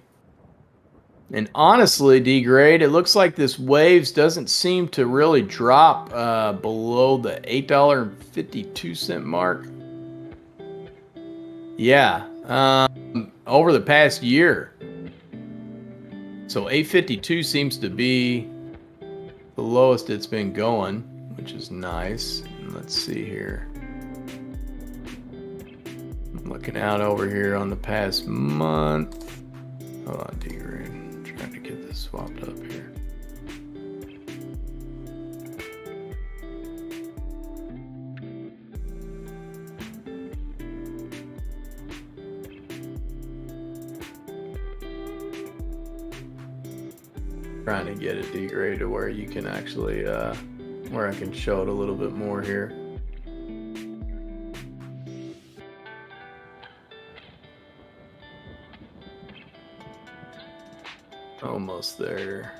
And honestly, D-grade, it looks like this Waves doesn't seem to really drop below the $8.52 mark. Yeah, over the past year. So $8.52 seems to be the lowest it's been going, which is nice. Let's see here. I'm looking out over here on the past month. Hold on, D-grade. I'm trying to get this swapped up here. Trying to get it D-grade to where you can actually, where I can show it a little bit more here. Almost there.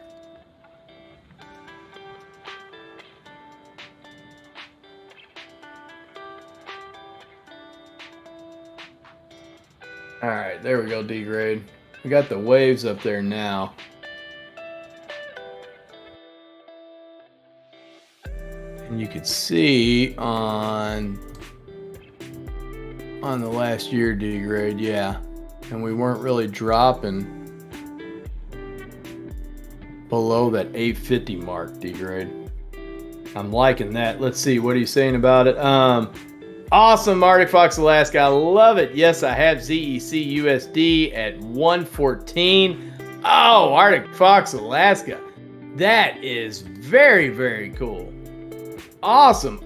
All right, there we go, D-grade. We got the Waves up there now. And you could see on the last year D-grade, yeah. And we weren't really dropping below that 850 mark, D-grade. I'm liking that. Let's see, what are you saying about it? Awesome, Arctic Fox Alaska. I love it. Yes, I have ZEC USD at 114. Oh, Arctic Fox Alaska. That is very, very cool. Awesome,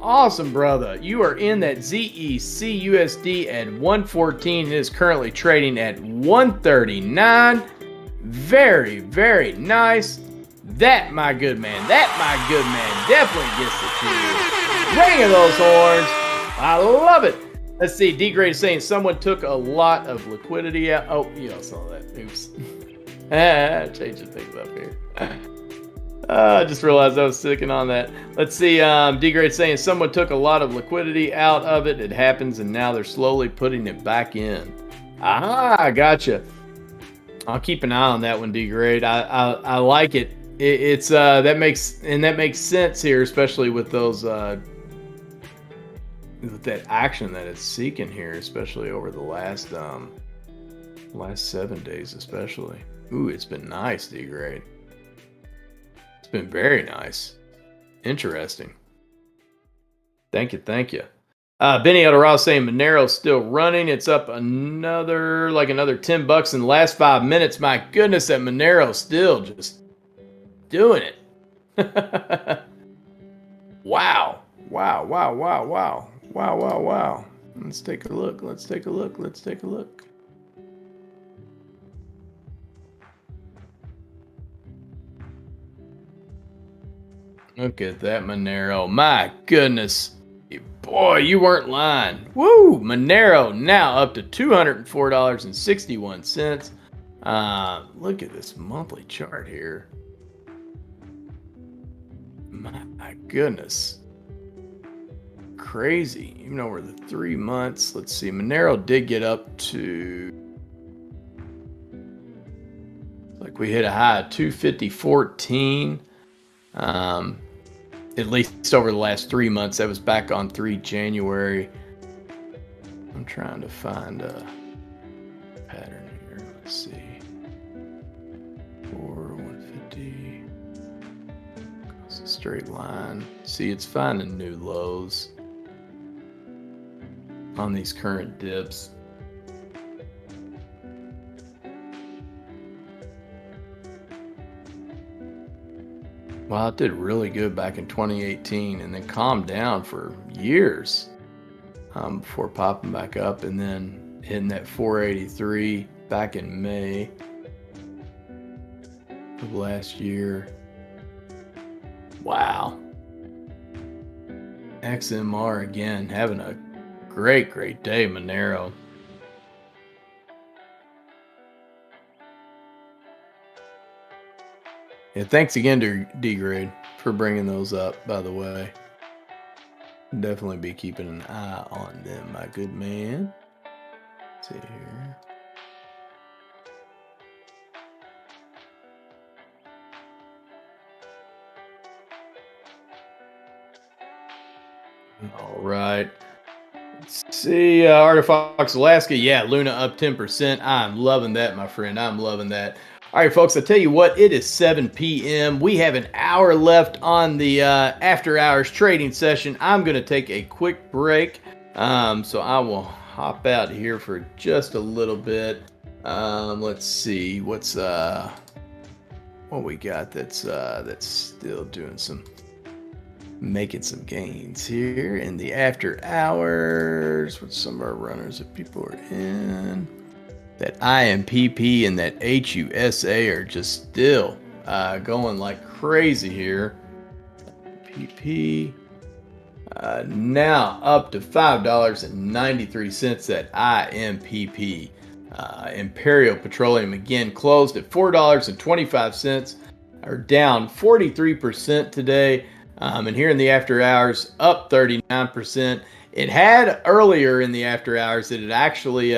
brother. You are in that ZEC USD at 114. It is currently trading at 139. Very, very nice. That, my good man, definitely gets the cheers. Ring of those horns. I love it. Let's see. D-grade is saying someone took a lot of liquidity out. Oh, you all saw that. Oops. Changing things up here. I just realized I was sticking on that. Let's see. D-grade saying someone took a lot of liquidity out of it. It happens, and now they're slowly putting it back in. Ah, gotcha. I'll keep an eye on that one, D-grade. I like it. It's that makes sense here, especially with those with that action that it's seeking here, especially over the last 7 days, especially. Ooh, it's been nice, D-grade. It's been very nice. Interesting. Thank you. Benny Eldorado saying Monero's still running. It's up another $10 in the last 5 minutes. My goodness, that Monero's still just doing it. Wow. Let's take a look. Look at that Monero. My goodness. Boy, you weren't lying. Woo! Monero now up to $204.61. Look at this monthly chart here. My goodness. Crazy. Even over the 3 months. Let's see. Monero did get up to, like, we hit a high of 250.14. At least over the last 3 months. That was back on 3 January. I'm trying to find a pattern here. Let's see. 150. It's a straight line. See, it's finding new lows on these current dips. Well, it did really good back in 2018 and then calmed down for years before popping back up and then hitting that 483 back in May. of last year. Wow. XMR again, having a great day, Monero. Yeah, thanks again to D-Grade for bringing those up, by the way. Definitely be keeping an eye on them, my good man. Let's see here. All right. Let's see. Artifox Alaska. Yeah, Luna up 10%. I'm loving that, my friend. I'm loving that. All right, folks, I tell you what, it is 7 p.m. We have an hour left on the after hours trading session. I'm going to take a quick break. So I will hop out here for just a little bit. Let's see what we got that's still doing making some gains here in the after hours with some of our runners that people are in. That IMPP and that HUSA are just still going like crazy here. PP now up to $5.93. That IMPP. Imperial Petroleum again closed at $4.25, are down 43% today. And here in the after hours, up 39%. It had earlier in the after hours that it actually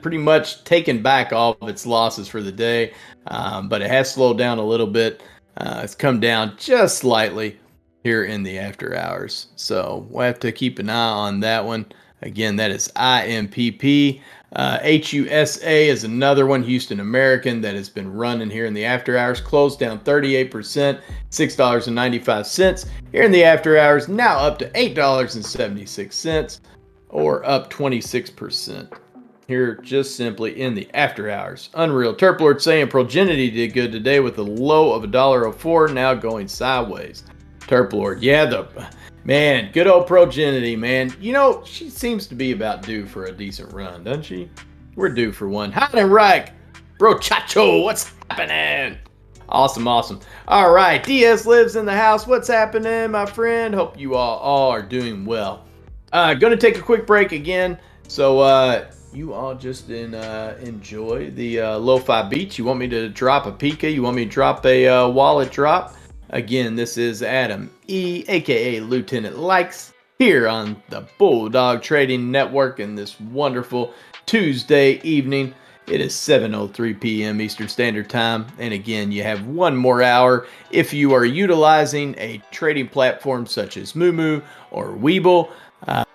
pretty much taken back all of its losses for the day, but it has slowed down a little bit. It's come down just slightly here in the after hours. So we'll have to keep an eye on that one. Again, that is IMPP. HUSA is another one, Houston American, that has been running here in the after hours, closed down 38%, $6.95. Here in the after hours, now up to $8.76, or up 26%. Here, just simply in the after hours. Unreal. Terplord saying Progenity did good today with a low of $1.04, now going sideways. Terplord, yeah, man, good old Progenity, man. You know, she seems to be about due for a decent run, doesn't she? We're due for one. Heidenreich, bro, chacho, what's happening? Awesome. All right, DS lives in the house. What's happening, my friend? Hope you all are doing well. Gonna take a quick break again. So you all just enjoy the lo-fi beats. You want me to drop a Pika? You want me to drop a wallet drop? Again, this is Adam E, aka Lieutenant Likes, here on the Bulldog Trading Network in this wonderful Tuesday evening. It is 7:03 p.m. Eastern Standard Time, and again, you have one more hour. If you are utilizing a trading platform such as Moomoo or Webull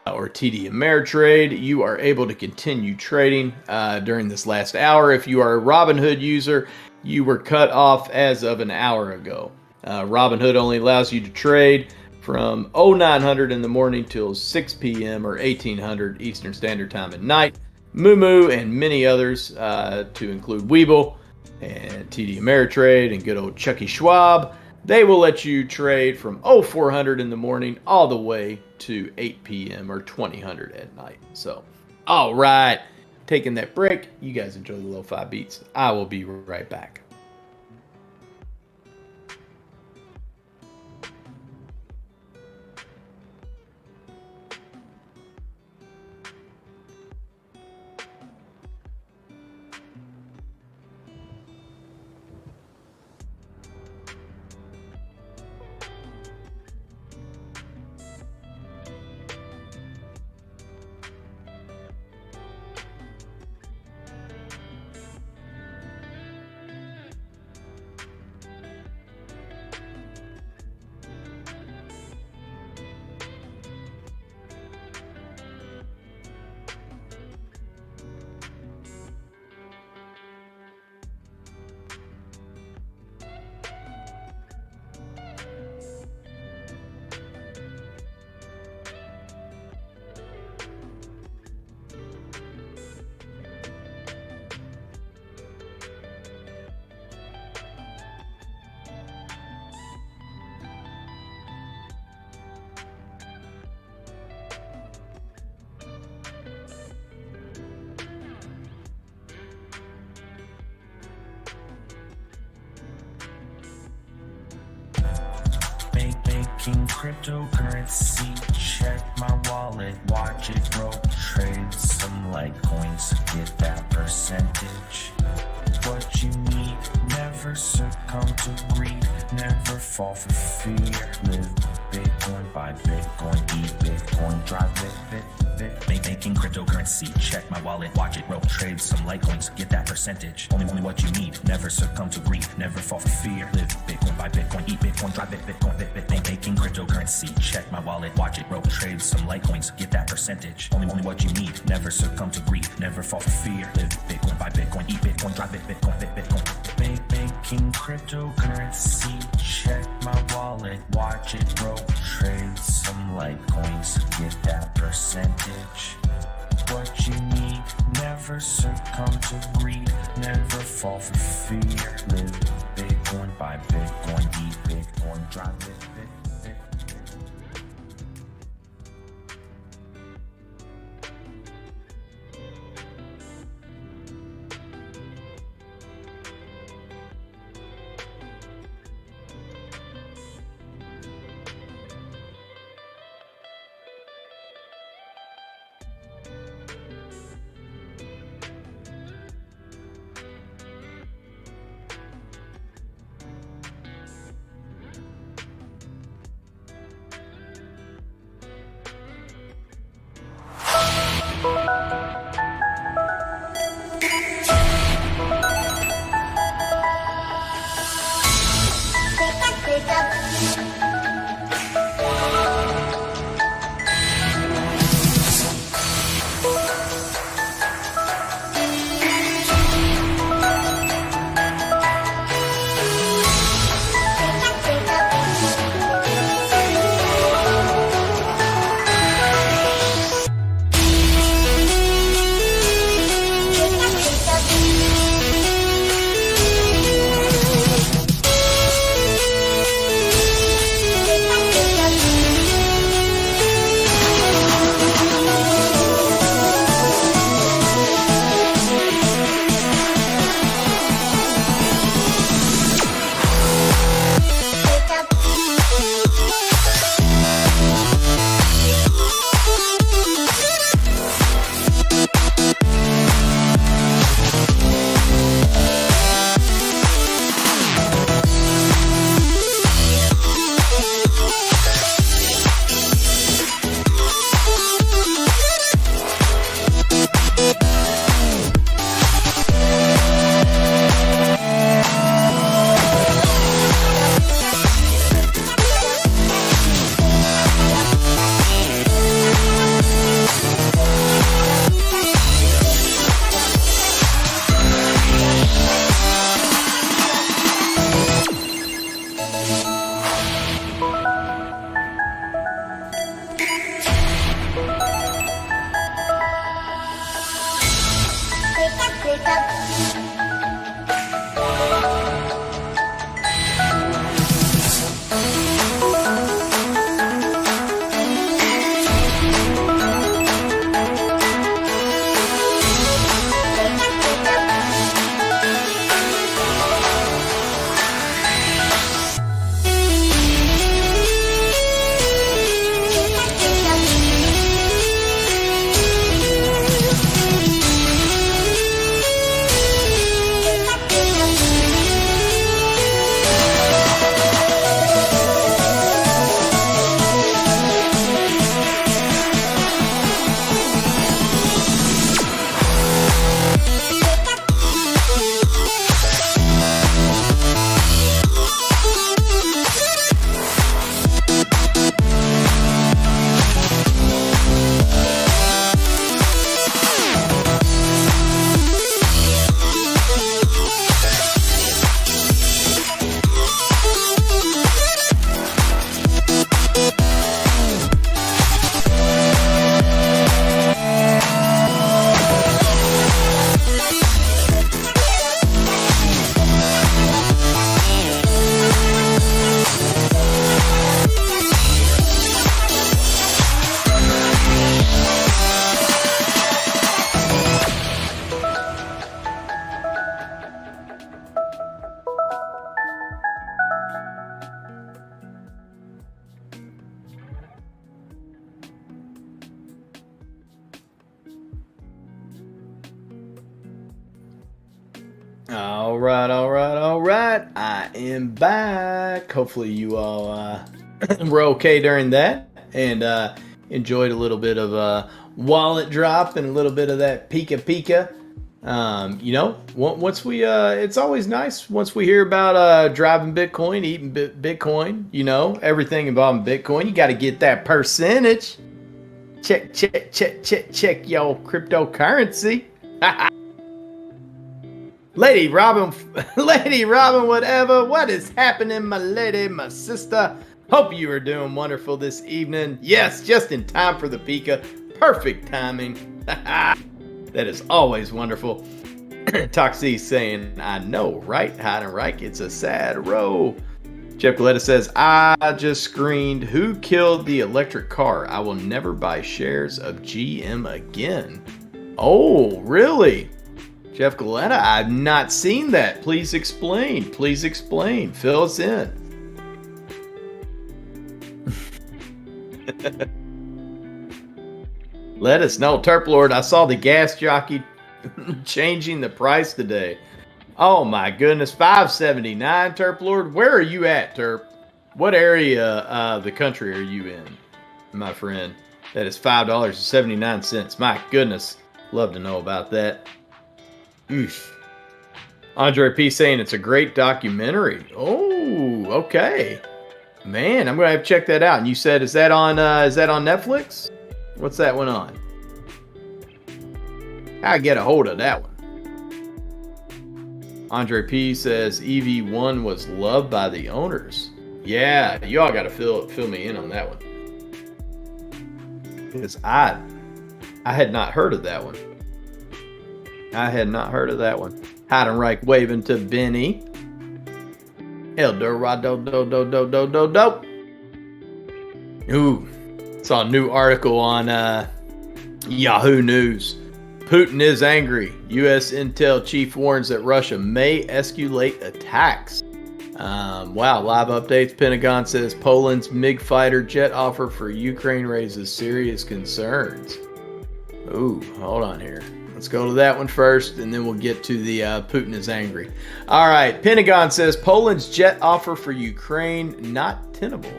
or TD Ameritrade, you are able to continue trading during this last hour. If you are a Robinhood user, you were cut off as of an hour ago. Robinhood only allows you to trade from 0900 in the morning till 6 p.m. or 1800 Eastern Standard Time at night. Moomoo and many others, to include Webull and TD Ameritrade and good old Chucky Schwab, they will let you trade from 0400 in the morning all the way to 8 p.m. or 2000 at night. So, all right, taking that break. You guys enjoy the lo-fi beats. I will be right back. making cryptocurrency. Check my wallet, watch it grow. Trade some Litecoins, get that percentage. What you need, never succumb to greed, never fall for fear. Live Bitcoin, buy Bitcoin, eat Bitcoin, drive Bitcoin. Making cryptocurrency, check my wallet, watch it grow. Trade some Litecoins, get that percentage. Only what you need, never succumb to greed, never fall for fear. Live Bitcoin, buy Bitcoin, eat Bitcoin, drive Bitcoin. Making cryptocurrency, check my wallet, watch it grow. Trade some Litecoins, get that percentage. Only what you need, never succumb to greed, never fall for fear. Live Bitcoin, buy Bitcoin, eat Bitcoin, drive Bitcoin. Making cryptocurrency, check my wallet, watch it grow. Trade some Litecoins, get that percentage. What you need, never succumb to greed, never fall for fear. Live Bitcoin, buy Bitcoin, eat Bitcoin, drive Bitcoin. All right. I am back. Hopefully you all were okay during that and enjoyed a little bit of wallet drop and a little bit of that pika. Once we it's always nice once we hear about driving Bitcoin, eating Bitcoin, everything involving Bitcoin. You got to get that percentage. Check your cryptocurrency. Lady Robin, whatever. What is happening, my lady, my sister? Hope you are doing wonderful this evening. Yes, just in time for the Pika. Perfect timing. That is always wonderful. Toxie saying, I know, right? Hide and right. It's a sad row. Jeff Galetta says, I just screened who killed the electric car. I will never buy shares of GM again. Oh, really? Jeff Galetta, I've not seen that. Please explain. Fill us in. Let us know. Terp Lord, I saw the gas jockey changing the price today. Oh my goodness, $5.79, Terp Lord. Where are you at, Terp? What area of the country are you in, my friend? That is $5.79. My goodness. Love to know about that. Oof. Andre P saying it's a great documentary. Oh, okay. Man, I'm gonna have to check that out. And you said, is that on Netflix? What's that one on? I get a hold of that one. Andre P says EV1 was loved by the owners. Yeah, you all gotta fill me in on that one. Because I had not heard of that one. Hide and Reich waving to Benny. El Dorado, do. Ooh, saw a new article on Yahoo News. Putin is angry. U.S. intel chief warns that Russia may escalate attacks. Wow, live updates. Pentagon says Poland's MiG fighter jet offer for Ukraine raises serious concerns. Ooh, hold on here. Let's go to that one first, and then we'll get to the Putin is angry. All right, Pentagon says Poland's jet offer for Ukraine not tenable.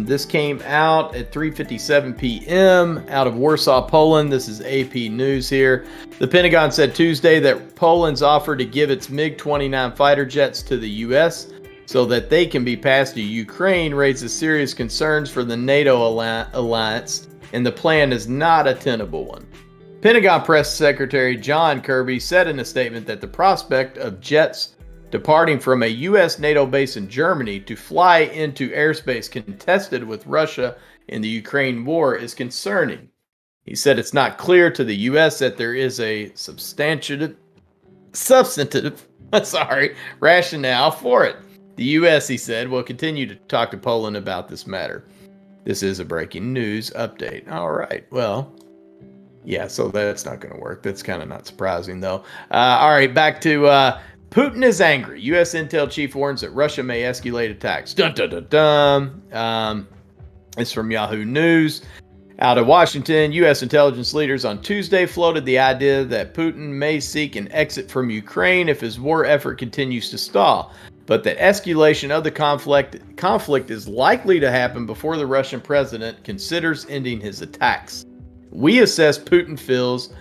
This came out at 3:57 p.m. out of Warsaw, Poland. This is AP News here. The Pentagon said Tuesday that Poland's offer to give its MiG-29 fighter jets to the U.S. so that they can be passed to Ukraine raises serious concerns for the NATO alliance, and the plan is not a tenable one. Pentagon Press Secretary John Kirby said in a statement that the prospect of jets departing from a U.S. NATO base in Germany to fly into airspace contested with Russia in the Ukraine war is concerning. He said it's not clear to the U.S. that there is a substantive rationale for it. The U.S., he said, will continue to talk to Poland about this matter. This is a breaking news update. All right, well, yeah, so that's not going to work. That's kind of not surprising, though. All right, back to Putin is angry. U.S. intel chief warns that Russia may escalate attacks. Dun, dun, dun, dun. It's from Yahoo News. Out of Washington, U.S. intelligence leaders on Tuesday floated the idea that Putin may seek an exit from Ukraine if his war effort continues to stall, but that escalation of the conflict is likely to happen before the Russian president considers ending his attacks. We assess Putin feels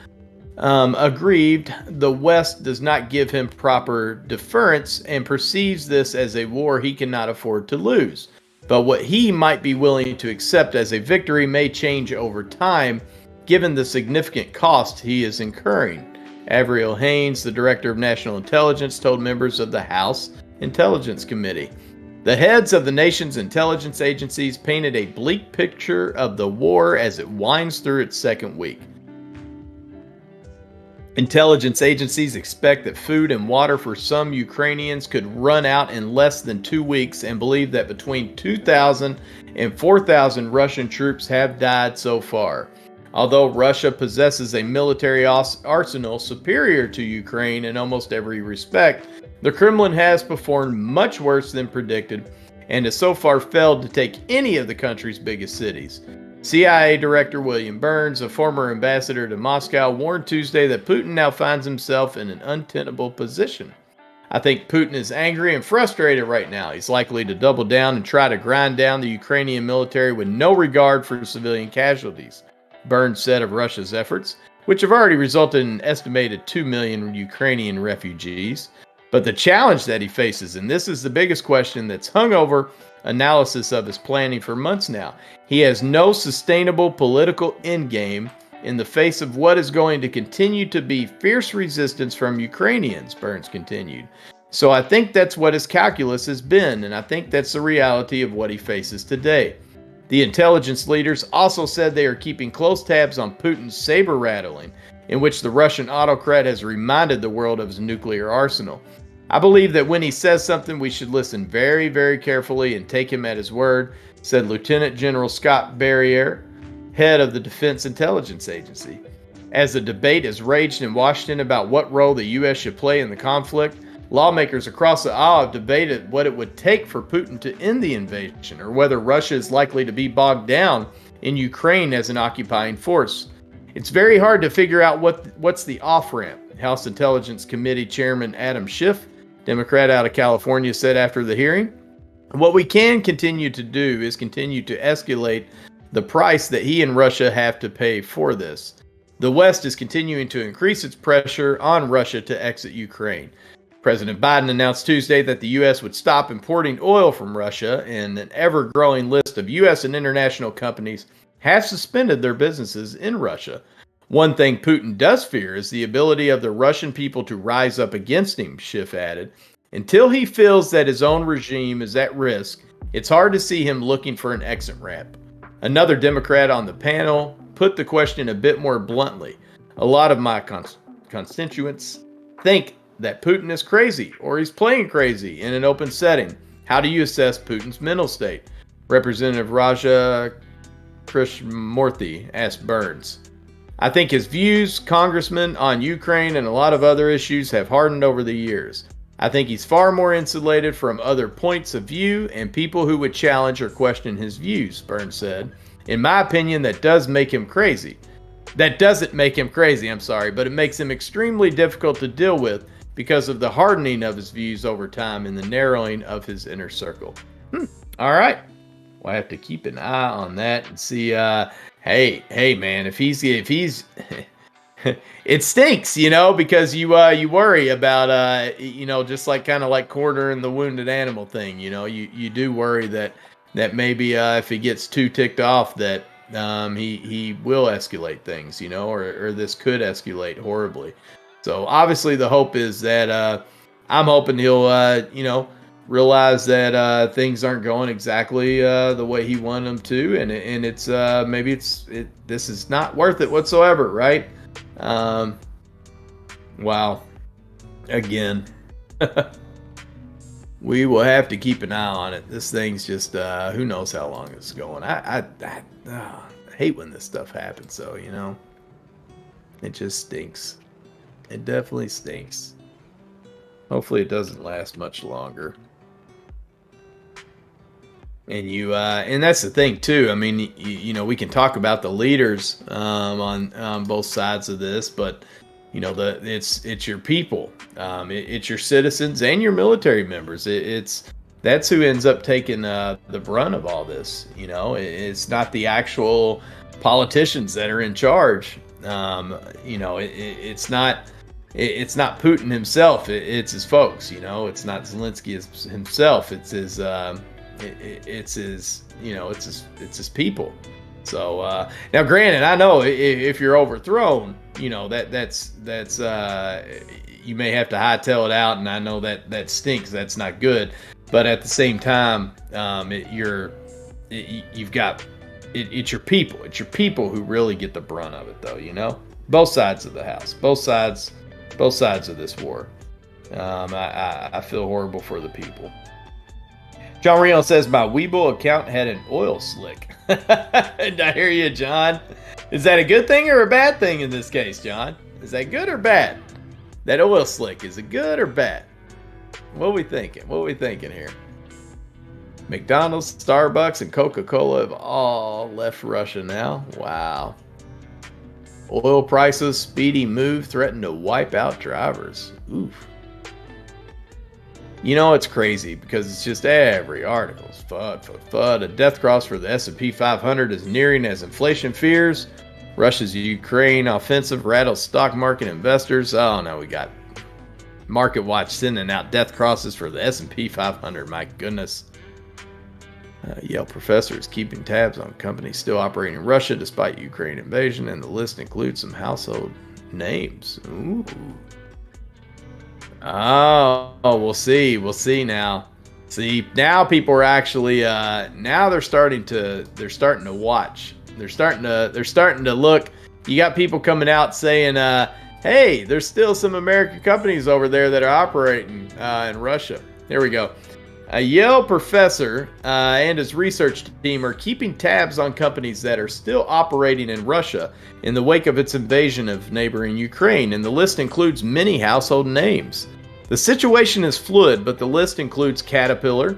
aggrieved the West does not give him proper deference and perceives this as a war he cannot afford to lose. But what he might be willing to accept as a victory may change over time, given the significant cost he is incurring. Avril Haines, the director of national intelligence, told members of the House Intelligence Committee. The heads of the nation's intelligence agencies painted a bleak picture of the war as it winds through its second week. Intelligence agencies expect that food and water for some Ukrainians could run out in less than 2 weeks and believe that between 2,000 and 4,000 Russian troops have died so far. Although Russia possesses a military arsenal superior to Ukraine in almost every respect, the Kremlin has performed much worse than predicted and has so far failed to take any of the country's biggest cities. CIA Director William Burns, a former ambassador to Moscow, warned Tuesday that Putin now finds himself in an untenable position. I think Putin is angry and frustrated right now. He's likely to double down and try to grind down the Ukrainian military with no regard for civilian casualties, Burns said of Russia's efforts, which have already resulted in an estimated 2 million Ukrainian refugees. But the challenge that he faces, and this is the biggest question that's hung over analysis of his planning for months now, he has no sustainable political endgame in the face of what is going to continue to be fierce resistance from Ukrainians, Burns continued. So I think that's what his calculus has been, and I think that's the reality of what he faces today. The intelligence leaders also said they are keeping close tabs on Putin's saber rattling, in which the Russian autocrat has reminded the world of his nuclear arsenal. I believe that when he says something, we should listen very, very carefully and take him at his word, said Lieutenant General Scott Barrier, head of the Defense Intelligence Agency. As the debate has raged in Washington about what role the U.S. should play in the conflict, lawmakers across the aisle have debated what it would take for Putin to end the invasion, or whether Russia is likely to be bogged down in Ukraine as an occupying force. It's very hard to figure out what's the off-ramp, House Intelligence Committee Chairman Adam Schiff, Democrat out of California, said after the hearing. What we can continue to do is continue to escalate the price that he and Russia have to pay for this. The West is continuing to increase its pressure on Russia to exit Ukraine. President Biden announced Tuesday that the U.S. would stop importing oil from Russia, and an ever-growing list of U.S. and international companies have suspended their businesses in Russia. One thing Putin does fear is the ability of the Russian people to rise up against him, Schiff added. Until he feels that his own regime is at risk, it's hard to see him looking for an exit ramp. Another Democrat on the panel put the question a bit more bluntly. A lot of my constituents think that Putin is crazy, or he's playing crazy in an open setting. How do you assess Putin's mental state? Representative Raja Krishnamurthy asked Burns. I think his views, Congressman, on Ukraine and a lot of other issues have hardened over the years. I think he's far more insulated from other points of view and people who would challenge or question his views, Burns said. In my opinion, that doesn't make him crazy, but it makes him extremely difficult to deal with because of the hardening of his views over time and the narrowing of his inner circle. All right. We'll have to keep an eye on that and see, hey man, if he's it stinks, because you worry about, just like kind of like quartering the wounded animal thing, you do worry that maybe if he gets too ticked off that he will escalate things, or this could escalate horribly. So obviously the hope is that I'm hoping he'll, realize that things aren't going exactly the way he wanted them to, and it's maybe this is not worth it whatsoever, right? Wow. Again, we will have to keep an eye on it. This thing's just who knows how long it's going. I hate when this stuff happens, so it just stinks. It definitely stinks. Hopefully it doesn't last much longer. And and that's the thing too. I mean, we can talk about the leaders on both sides of this, but it's your people, it's your citizens and your military members. That's who ends up taking the brunt of all this. It's not the actual politicians that are in charge. It's not Putin himself. It's his folks. It's not Zelensky himself. It's his. It's his people. So now, granted, I know if you're overthrown, that's you may have to hightail it out, and I know that stinks. That's not good. But at the same time, it's your people. It's your people who really get the brunt of it, though. Both sides of the house, both sides of this war. I feel horrible for the people. John Reno says, my Webull account had an oil slick. I hear you, John. Is that a good thing or a bad thing in this case, John? Is that good or bad? That oil slick, is it good or bad? What are we thinking? What are we thinking here? McDonald's, Starbucks, and Coca-Cola have all left Russia now. Wow. Oil prices, speedy move, threaten to wipe out drivers. Oof. You know, it's crazy because it's just every article's FUD. A death cross for the S&P 500 is nearing as inflation fears. Russia's Ukraine offensive rattles stock market investors. Oh no, we got Market Watch sending out death crosses for the S&P 500. My goodness. Yale professor is keeping tabs on companies still operating in Russia despite Ukraine invasion, and the list includes some household names. Ooh. Oh, we'll see. We'll see now. See, now people are actually now they're starting to watch. They're starting to look. You got people coming out saying, hey, there's still some American companies over there that are operating in Russia. Here we go. A Yale professor and his research team are keeping tabs on companies that are still operating in Russia in the wake of its invasion of neighboring Ukraine, and the list includes many household names. The situation is fluid, but the list includes Caterpillar,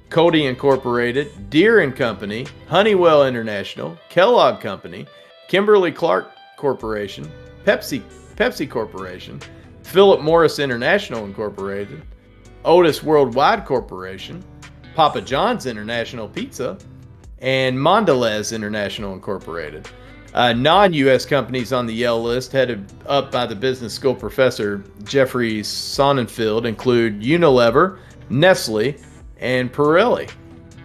Coty Incorporated, Deere & Company, Honeywell International, Kellogg Company, Kimberly-Clark Corporation, Pepsi Corporation, Philip Morris International Incorporated, Otis Worldwide Corporation, Papa John's International Pizza, and Mondelez International Incorporated. Non-U.S. companies on the Yale list, headed up by the business school professor Jeffrey Sonnenfeld, include Unilever, Nestle, and Pirelli.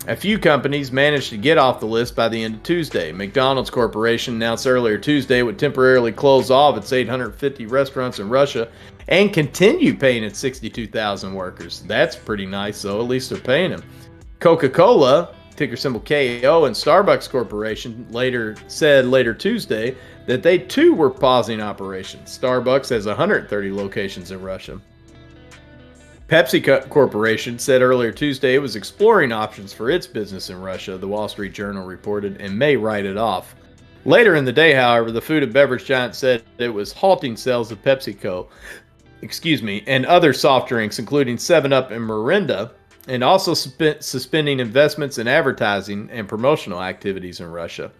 A few companies managed to get off the list by the end of Tuesday. McDonald's Corporation announced earlier Tuesday it would temporarily close off its 850 restaurants in Russia and continue paying its 62,000 workers. That's pretty nice, though. At least they're paying them. Coca-Cola, ticker symbol KO, and Starbucks Corporation said later Tuesday that they too were pausing operations. Starbucks has 130 locations in Russia. Pepsi Corporation said earlier Tuesday it was exploring options for its business in Russia, the Wall Street Journal reported, and may write it off. Later in the day, however, the food and beverage giant said it was halting sales of PepsiCo, and other soft drinks, including 7-Up and Mirinda, and also suspending investments in advertising and promotional activities in Russia.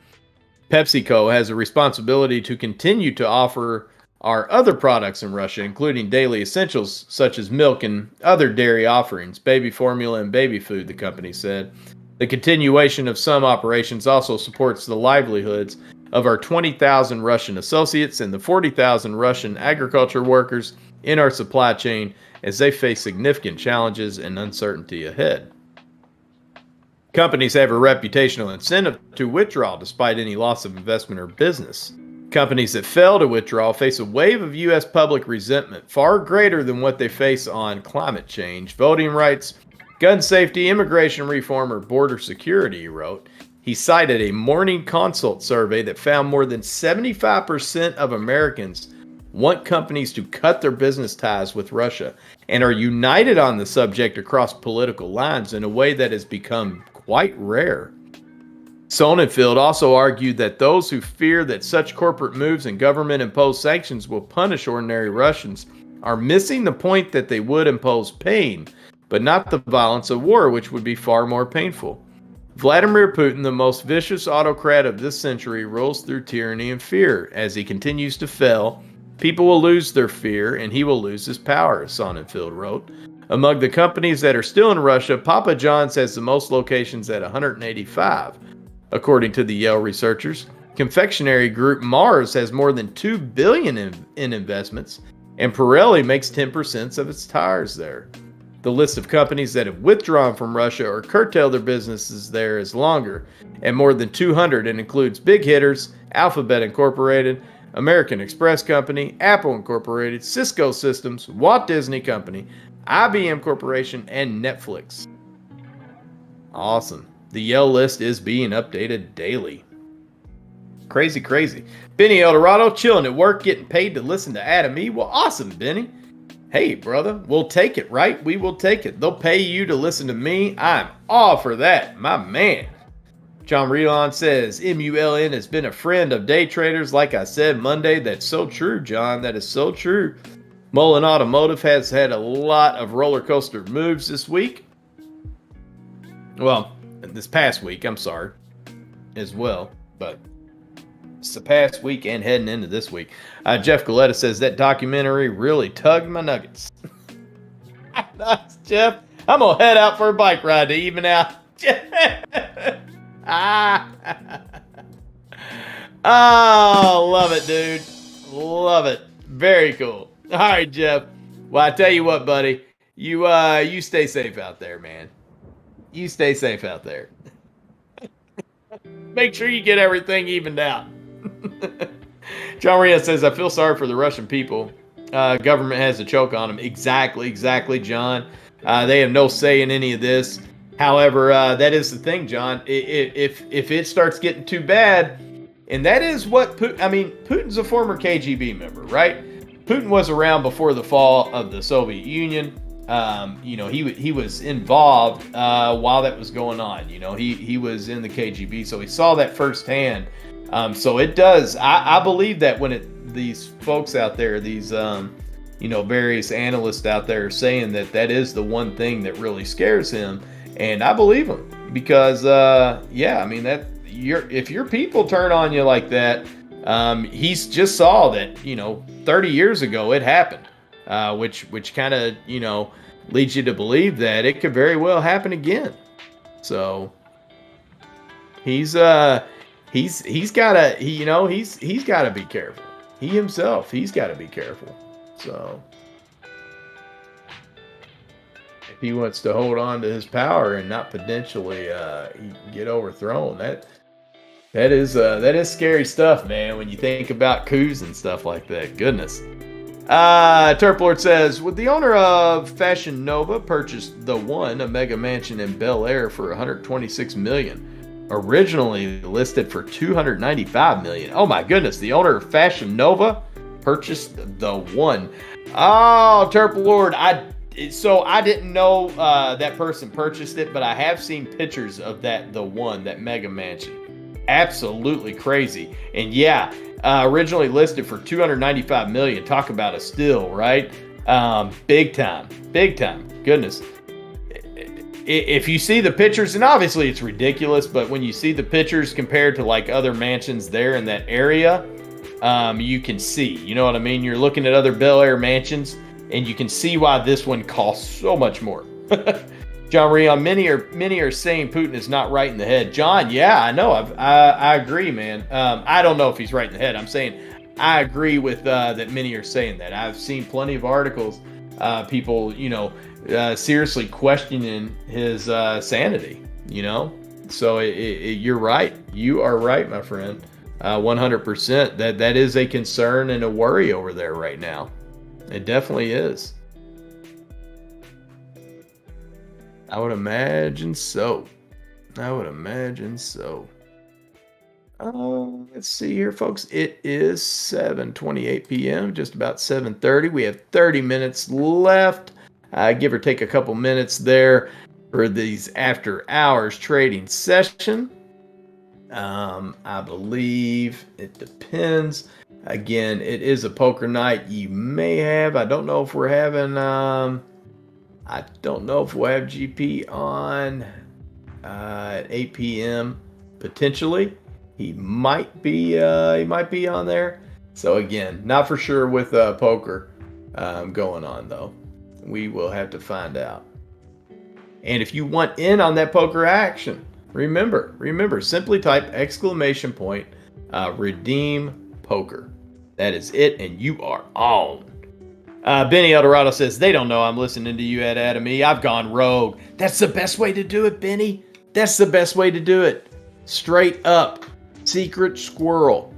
PepsiCo has a responsibility to continue to offer our other products in Russia, including daily essentials such as milk and other dairy offerings, baby formula, and baby food, the company said. The continuation of some operations also supports the livelihoods of our 20,000 Russian associates and the 40,000 Russian agriculture workers in our supply chain as they face significant challenges and uncertainty ahead. Companies have a reputational incentive to withdraw despite any loss of investment or business. Companies that fail to withdraw face a wave of U.S. public resentment far greater than what they face on climate change, voting rights, gun safety, immigration reform, or border security, he wrote. He cited a Morning Consult survey that found more than 75% of Americans want companies to cut their business ties with Russia and are united on the subject across political lines in a way that has become quite rare. Sonnenfeld also argued that those who fear that such corporate moves and government-imposed sanctions will punish ordinary Russians are missing the point that they would impose pain, but not the violence of war, which would be far more painful. Vladimir Putin, the most vicious autocrat of this century, rolls through tyranny and fear. As he continues to fail, people will lose their fear and he will lose his power, Sonnenfeld wrote. Among the companies that are still in Russia, Papa John's has the most locations at 185. According to the Yale researchers, confectionery group Mars has more than $2 billion in investments, and Pirelli makes 10% of its tires there. The list of companies that have withdrawn from Russia or curtailed their businesses there is longer, at more than 200, and includes big hitters, Alphabet Incorporated, American Express Company, Apple Incorporated, Cisco Systems, Walt Disney Company, IBM Corporation, and Netflix. Awesome. The Yale list is being updated daily. Crazy. Benny Eldorado, chilling at work, getting paid to listen to Atomy. Well, awesome, Benny. Hey, brother, we'll take it, right? We will take it. They'll pay you to listen to me. I'm all for that, my man. John Relon says, MULN has been a friend of day traders. Like I said Monday, that's so true, John. That is so true. Mullen Automotive has had a lot of roller coaster moves this week. Well, this past week, I'm sorry, as well, but it's the past week and heading into this week. Jeff Galetta says that documentary really tugged my nuggets. Nice, Jeff. I'm going to head out for a bike ride to even out. Oh, love it, dude. Love it. Very cool. All right, Jeff. Well, I tell you what, buddy. You stay safe out there, man. You stay safe out there. Make sure you get everything evened out. John Ria says, I feel sorry for the Russian people. Government has a choke on them. Exactly, John. They have no say in any of this. However, that is the thing, John. If it starts getting too bad, and that is what Putin's a former KGB member, right? Putin was around before the fall of the Soviet Union. He was involved while that was going on. He was in the KGB, so he saw that firsthand. So it does. I believe that when these folks out there, these various analysts out there are saying that is the one thing that really scares him, and I believe him because if your people turn on you like that, he's just saw that 30 years ago it happened, which kind of leads you to believe that it could very well happen again. So he's gotta be careful. He's got to be careful. So if he wants to hold on to his power and not potentially get overthrown, that is scary stuff, man, when you think about coups and stuff like that. Goodness. Turp Lord says, would the owner of Fashion Nova purchase the One, a mega mansion in Bel Air, for $126 million, originally listed for $295 million? Oh my goodness, the owner of Fashion Nova purchased the One. Oh, Turp Lord, I didn't know that person purchased it, but I have seen pictures of the One, that mega mansion. Absolutely crazy. And yeah, originally listed for $295 million. Talk about a steal, right? Big time. Goodness. If you see the pictures, and obviously it's ridiculous, but when you see the pictures compared to like other mansions there in that area, you can see, you know what I mean? You're looking at other Bel Air mansions, and you can see why this one costs so much more. John Rion, many are saying Putin is not right in the head. John, yeah, I know. I agree, man. I don't know if he's right in the head. I'm saying I agree with that. Many are saying that. I've seen plenty of articles, people, seriously questioning his sanity. So you're right. You are right, my friend. 100%. That is a concern and a worry over there right now. It definitely is. I would imagine so. Let's see here, folks. It is 7:28 p.m., just about 7:30. We have 30 minutes left, give or take a couple minutes there for these after hours trading session. I believe it depends. Again, it is a poker night. You may have, I don't know if we're having, I don't know if we'll have GP on at 8 p.m. Potentially, he might be on there. So again, not for sure with poker going on though. We will have to find out. And if you want in on that poker action, remember, simply type ! Redeem poker. That is it, and you are on. Benny Eldorado says, they don't know I'm listening to you at Atomy. I've gone rogue. That's the best way to do it, Benny. That's the best way to do it. Straight up. Secret squirrel.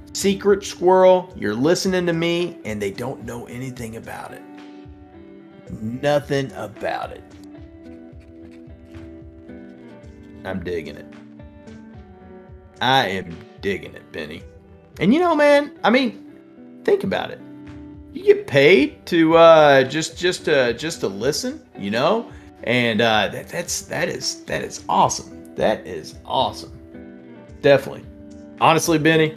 You're listening to me, and they don't know anything about it. Nothing about it. I'm digging it. I am digging it, Benny. And man, think about it. You get paid to just to listen, and that is awesome. That is awesome. Definitely. Honestly, Benny,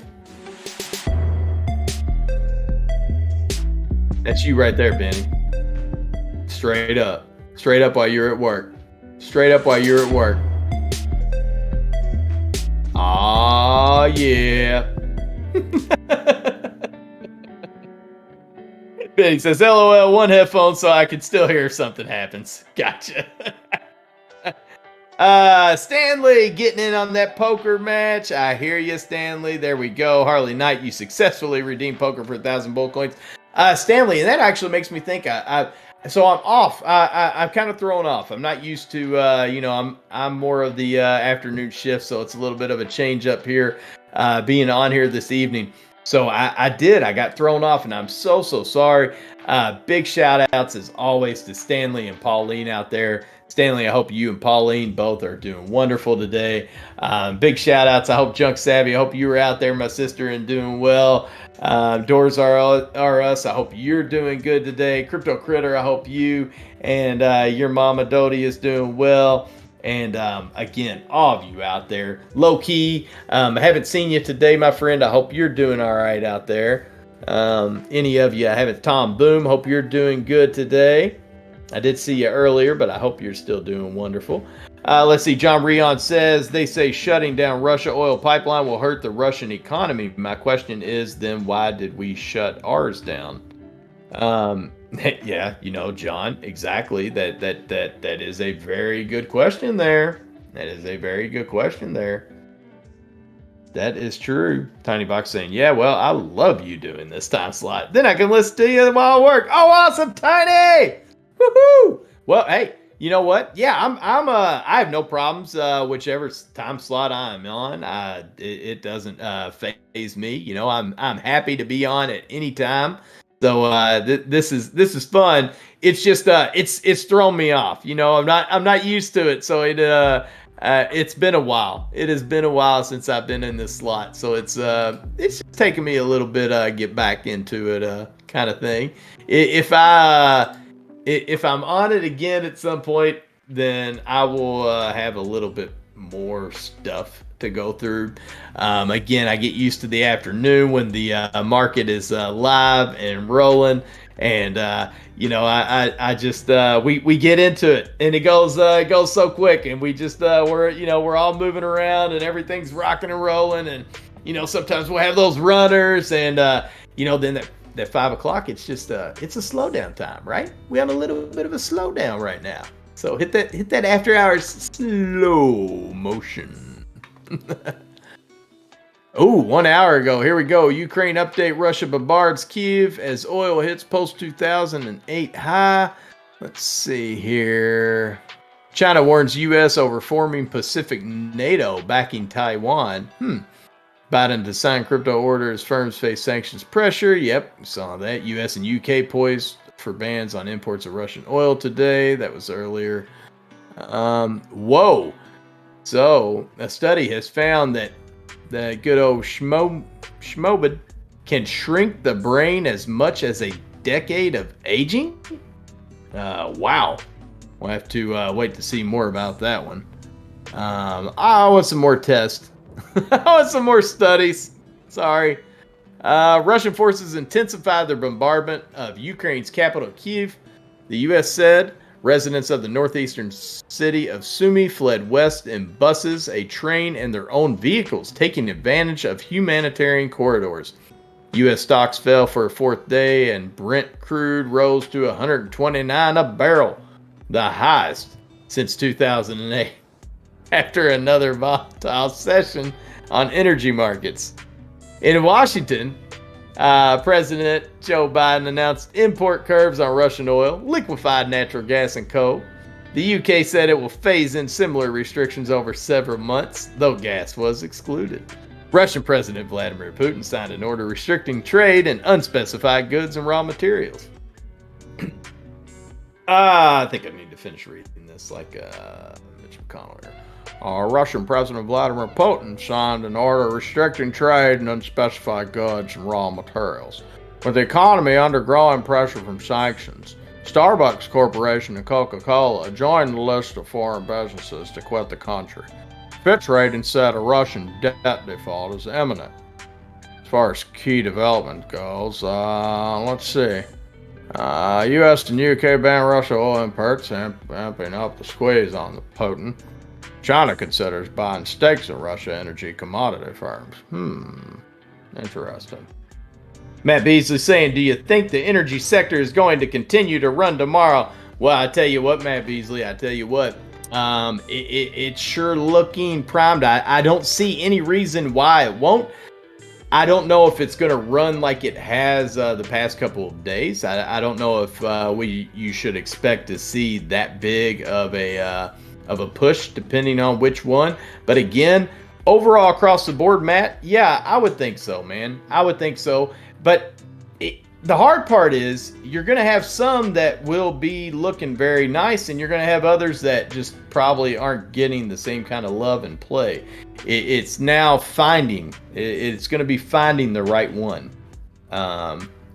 that's you right there, Benny. Straight up while you're at work. yeah. Benny says, LOL, one headphone so I can still hear if something happens. Gotcha. Stanley getting in on that poker match. I hear you, Stanley. There we go. Harley Knight, you successfully redeemed poker for 1,000 bull coins. Stanley, and that actually makes me think. So I'm off. I'm kind of thrown off. I'm not used to. I'm more of the afternoon shift, so it's a little bit of a change up here, being on here this evening. So I got thrown off, and I'm so sorry. Big shout outs as always to Stanley and Pauline out there. Stanley, I hope you and Pauline both are doing wonderful today. Big shout outs. I hope Junk Savvy, I hope you were out there, my sister, and doing well. Doors are us. I hope you're doing good today. Crypto Critter, I hope you and your mama Dodie is doing well. And again, all of you out there, low key, I haven't seen you today, my friend. I hope you're doing all right out there. Any of you I haven't, Tom Boom, hope you're doing good today. I did see you earlier, but I hope you're still doing wonderful. Let's see. John Rion says, they say shutting down Russia oil pipeline will hurt the Russian economy. My question is, then why did we shut ours down? Yeah, John, exactly. That is a very good question there. That is a very good question there. That is true. Tiny Box saying, yeah, well, I love you doing this time slot. Then I can listen to you while I work. Oh, awesome, Tiny! Woohoo! Well, hey, you know what? Yeah, I have no problems whichever time slot I'm on. It doesn't faze me. I'm happy to be on at any time. So this is fun. It's just it's thrown me off. I'm not used to it. So it's been a while. It has been a while since I've been in this slot. So it's just taking me a little bit get back into it kind of thing. If I'm on it again at some point, then I will have a little bit more stuff to go through. Again, I get used to the afternoon when the market is live and rolling, and I just we get into it, and it goes so quick, and we just we're all moving around, and everything's rocking and rolling, and sometimes we'll have those runners, and then that 5 o'clock, it's just it's a slowdown time, right? We have a little bit of a slowdown right now. So hit that after hours slow motion. Oh, 1 hour ago. Here we go. Ukraine update. Russia bombards Kyiv as oil hits post 2008 high. Let's see here. China warns U.S. over forming Pacific NATO backing Taiwan. Biden to sign crypto order as firms face sanctions pressure. Yep, we saw that. U.S. and U.K. poised for bans on imports of Russian oil today. That was earlier. Whoa. So, a study has found that the good old schmobid can shrink the brain as much as a decade of aging? Wow. We'll have to wait to see more about that one. I want some more tests. I want some more studies. Sorry. Russian forces intensified their bombardment of Ukraine's capital, Kyiv. The U.S. said residents of the northeastern city of Sumy fled west in buses, a train, and their own vehicles, taking advantage of humanitarian corridors. U.S. stocks fell for a fourth day, and Brent crude rose to $129 a barrel, the highest since 2008. After another volatile session on energy markets. In Washington, President Joe Biden announced import curbs on Russian oil, liquefied natural gas, and coal. The UK said it will phase in similar restrictions over several months, though gas was excluded. Russian President Vladimir Putin signed an order restricting trade in unspecified goods and raw materials. I think I need to finish reading this like Mitch McConnell here. Russian President Vladimir Putin signed an order restricting trade in unspecified goods and raw materials. With the economy under growing pressure from sanctions, Starbucks Corporation and Coca-Cola joined the list of foreign businesses to quit the country. Fitch Ratings said a Russian debt default is imminent. As far as key development goes, let's see. U.S. and U.K. ban Russia oil imports, amping up the squeeze on the Putin. China considers buying stakes in Russia energy commodity firms. Interesting. Matt Beasley saying, do you think the energy sector is going to continue to run tomorrow? Well, I tell you what, Matt Beasley, it's sure looking primed. I don't see any reason why it won't. I don't know if it's going to run like it has the past couple of days. I don't know if you should expect to see that big of a push, depending on which one. But again, overall across the board, Matt, yeah, I would think so, man. I would think so. But the hard part is you're going to have some that will be looking very nice, and you're going to have others that just probably aren't getting the same kind of love and play. It's now finding. It's going to be finding the right one.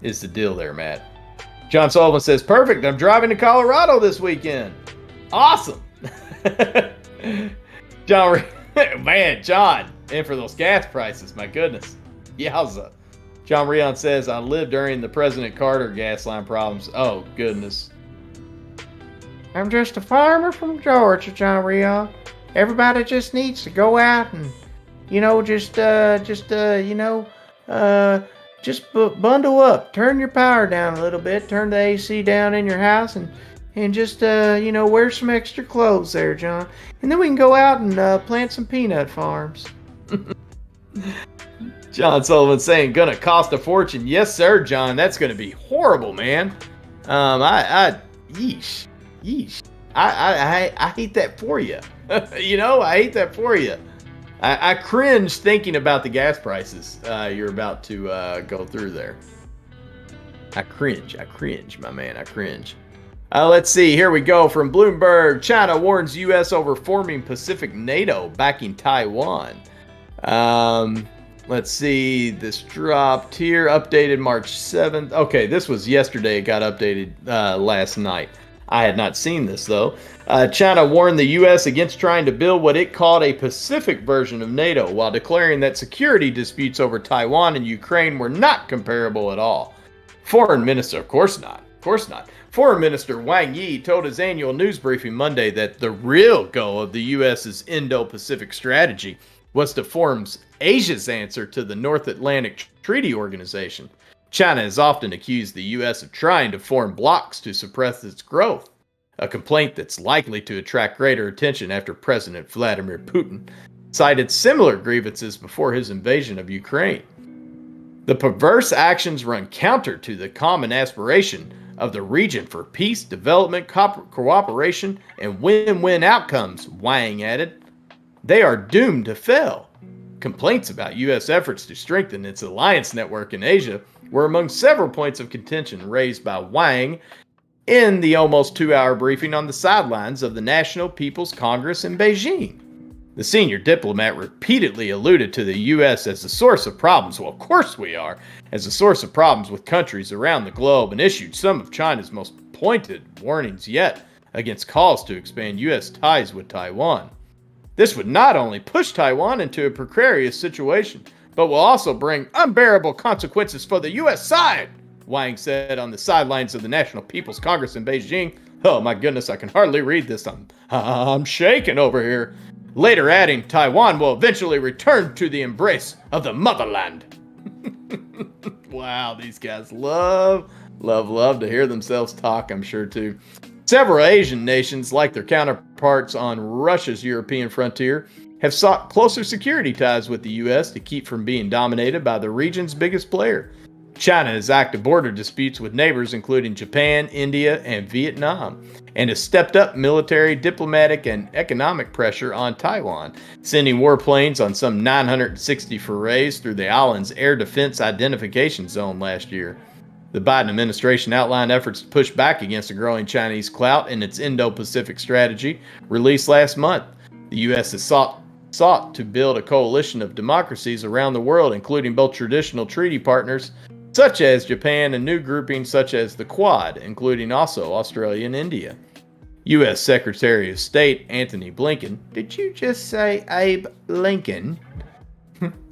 Is the deal there, Matt? John Sullivan says, perfect. I'm driving to Colorado this weekend. Awesome. John, man, John, and for those gas prices, my goodness. Yowza. John Rion says, I lived during the President Carter gas line problems. Oh, goodness. I'm just a farmer from Georgia, John Rion. Everybody just needs to go out and, bundle up. Turn your power down a little bit. Turn the AC down in your house and just, wear some extra clothes there, John. And then we can go out and plant some peanut farms. John Sullivan saying, gonna cost a fortune. Yes, sir, John. That's gonna be horrible, man. Yeesh. I hate that for you. I hate that for you. I cringe thinking about the gas prices you're about to go through there. I cringe, my man. I cringe. Let's see. Here we go from Bloomberg. China warns U.S. over forming Pacific NATO, backing Taiwan. Let's see. This dropped here. Updated March 7th. Okay, this was yesterday. It got updated last night. I had not seen this, though. China warned the U.S. against trying to build what it called a Pacific version of NATO, while declaring that security disputes over Taiwan and Ukraine were not comparable at all. Foreign Minister, of course not. Foreign Minister Wang Yi told his annual news briefing Monday that the real goal of the U.S.'s Indo-Pacific strategy was to form Asia's answer to the North Atlantic Treaty Organization. China has often accused the U.S. of trying to form blocs to suppress its growth, a complaint that's likely to attract greater attention after President Vladimir Putin cited similar grievances before his invasion of Ukraine. The perverse actions run counter to the common aspiration of the region for peace, development, cooperation, and win-win outcomes, Wang added. They are doomed to fail. Complaints about U.S. efforts to strengthen its alliance network in Asia were among several points of contention raised by Wang in the almost 2-hour briefing on the sidelines of the National People's Congress in Beijing. The senior diplomat repeatedly alluded to the U.S. as the source of problems. Well, of course we are, as a source of problems with countries around the globe, and issued some of China's most pointed warnings yet against calls to expand U.S. ties with Taiwan. This would not only push Taiwan into a precarious situation, but will also bring unbearable consequences for the U.S. side, Wang said on the sidelines of the National People's Congress in Beijing. Oh my goodness, I can hardly read this. I'm shaking over here. Later adding, Taiwan will eventually return to the embrace of the motherland. Wow, these guys love to hear themselves talk, I'm sure too. Several Asian nations, like their counterparts on Russia's European frontier, have sought closer security ties with the U.S. to keep from being dominated by the region's biggest player. China has active border disputes with neighbors including Japan, India, and Vietnam, and has stepped up military, diplomatic, and economic pressure on Taiwan, sending warplanes on some 960 forays through the island's air defense identification zone last year. The Biden administration outlined efforts to push back against the growing Chinese clout in its Indo-Pacific strategy, released last month. The U.S. has sought to build a coalition of democracies around the world, including both traditional treaty partners such as Japan and new groupings such as the Quad, including also Australia and India. U.S. Secretary of State Antony Blinken. Did you just say Abe Lincoln?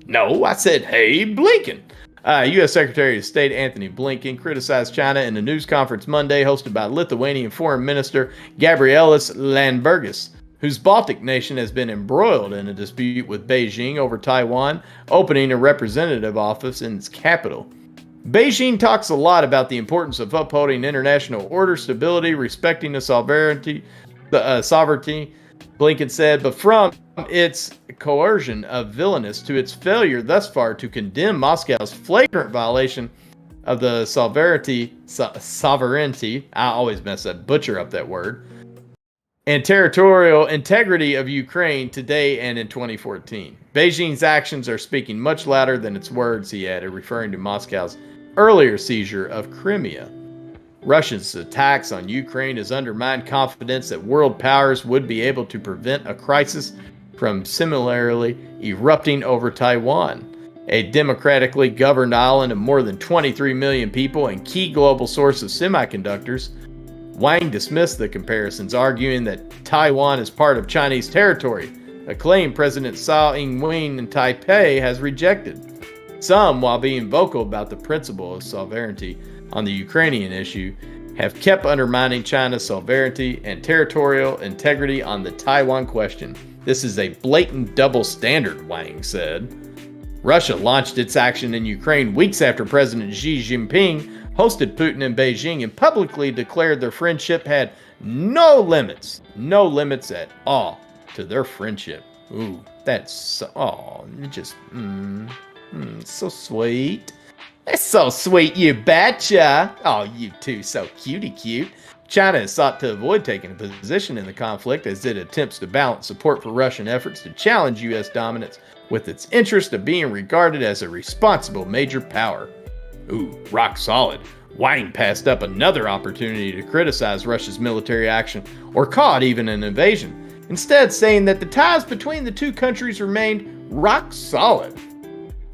No, I said Abe Blinken. U.S. Secretary of State Antony Blinken criticized China in a news conference Monday hosted by Lithuanian Foreign Minister Gabrielis Landsbergis. whose Baltic nation has been embroiled in a dispute with Beijing over Taiwan opening a representative office in its capital. Beijing talks a lot about the importance of upholding international order, stability, respecting the sovereignty, Blinken said, but from its coercion of villainous to its failure thus far to condemn Moscow's flagrant violation of the sovereignty, I always butcher up that word, and territorial integrity of Ukraine today and in 2014. Beijing's actions are speaking much louder than its words, he added, referring to Moscow's earlier seizure of Crimea. Russia's attacks on Ukraine has undermined confidence that world powers would be able to prevent a crisis from similarly erupting over Taiwan, a democratically governed island of more than 23 million people and key global source of semiconductors. Wang dismissed the comparisons, arguing that Taiwan is part of Chinese territory, a claim President Tsai Ing-wen in Taipei has rejected. Some, while being vocal about the principle of sovereignty on the Ukrainian issue, have kept undermining China's sovereignty and territorial integrity on the Taiwan question. This is a blatant double standard, Wang said. Russia launched its action in Ukraine weeks after President Xi Jinping hosted Putin in Beijing and publicly declared their friendship had no limits at all to their friendship. Ooh, that's so, so sweet. That's so sweet, you betcha. Oh, you two, so cutie cute. China has sought to avoid taking a position in the conflict as it attempts to balance support for Russian efforts to challenge U.S. dominance with its interest of being regarded as a responsible major power. Ooh, rock solid. Wang passed up another opportunity to criticize Russia's military action or call it even an invasion, instead saying that the ties between the two countries remained rock solid.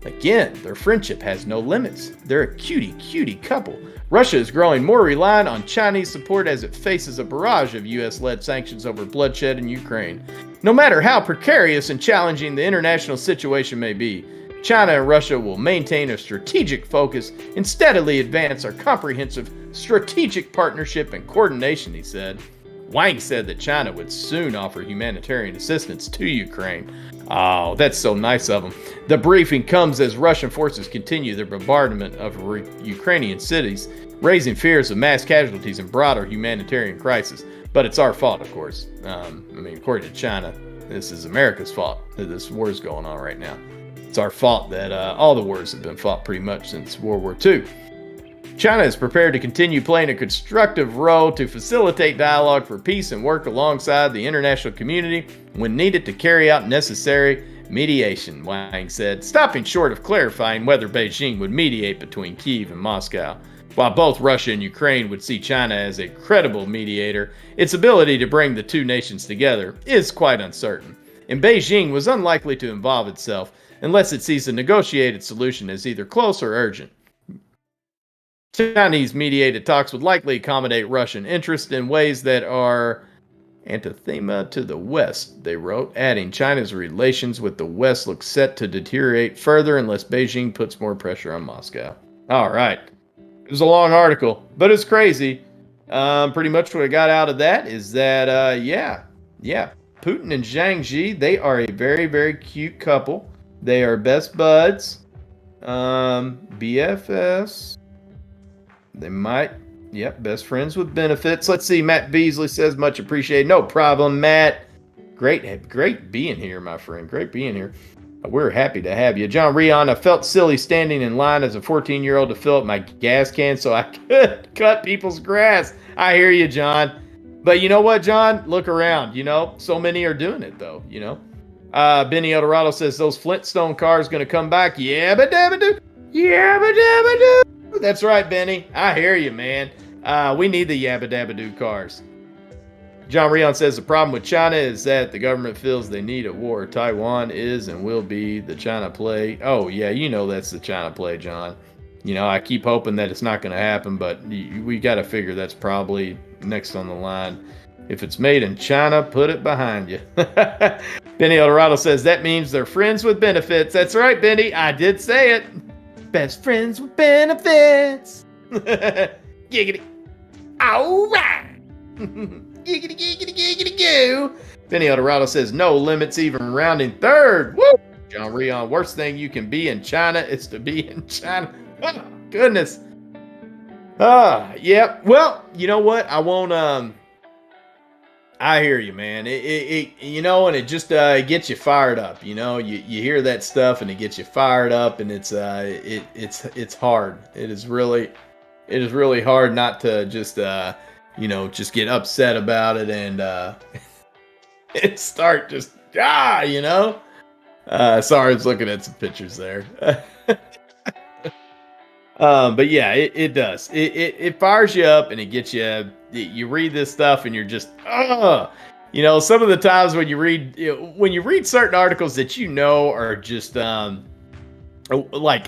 Again, their friendship has no limits. They're a cutie couple. Russia is growing more reliant on Chinese support as it faces a barrage of U.S.-led sanctions over bloodshed in Ukraine. No matter how precarious and challenging the international situation may be, China and Russia will maintain a strategic focus and steadily advance our comprehensive strategic partnership and coordination, he said. Wang said that China would soon offer humanitarian assistance to Ukraine. Oh, that's so nice of them. The briefing comes as Russian forces continue their bombardment of Ukrainian cities, raising fears of mass casualties and broader humanitarian crisis. But it's our fault, of course. According to China, this is America's fault that this war is going on right now. It's our fault that all the wars have been fought pretty much since World War II. China is prepared to continue playing a constructive role to facilitate dialogue for peace and work alongside the international community when needed to carry out necessary mediation, Wang said, stopping short of clarifying whether Beijing would mediate between Kyiv and Moscow. While both Russia and Ukraine would see China as a credible mediator, its ability to bring the two nations together is quite uncertain, and Beijing was unlikely to involve itself unless it sees a negotiated solution as either close or urgent. Chinese mediated talks would likely accommodate Russian interest in ways that are anathema to the West, they wrote, adding China's relations with the West look set to deteriorate further unless Beijing puts more pressure on Moscow. All right. It was a long article, but it's crazy. Pretty much what I got out of that is that, Putin and Zhang Ji, they are a very, very cute couple. They are best buds, BFS. They might, best friends with benefits. Let's see, Matt Beasley says, much appreciated. No problem, Matt. Great being here, my friend. Great being here. We're happy to have you. John Rion, I felt silly standing in line as a 14-year-old to fill up my gas can so I could cut people's grass. I hear you, John. But you know what, John? Look around, So many are doing it, though, Benny Eldorado says, those Flintstone cars going to come back. Yabba-dabba-doo. Yabba-dabba-doo. That's right, Benny. I hear you, man. We need the yabba-dabba-doo cars. John Rion says the problem with China is that the government feels they need a war. Taiwan is and will be the China play. Oh, yeah, that's the China play, John. I keep hoping that it's not going to happen, but we got to figure that's probably next on the line. If it's made in China, put it behind you. Benny Eldorado says that means they're friends with benefits. That's right, Benny. I did say it. Best friends with benefits. Giggity. All right. Giggity, giggity, giggity, goo. Benny Eldorado says, no limits even rounding third. Woo! John Rion, worst thing you can be in China is to be in China. Oh, goodness. Yeah. Well, you know what? I won't, I hear you, man. You know, and it just gets you fired up. You know, you hear that stuff and it gets you fired up, and it's hard. It is really hard not to just you know, just get upset about it and and start just you know. Sorry, I was looking at some pictures there. But yeah, it does. It fires you up and it gets you. You read this stuff and you're just, you know, some of the times when you read certain articles that you know are just, like,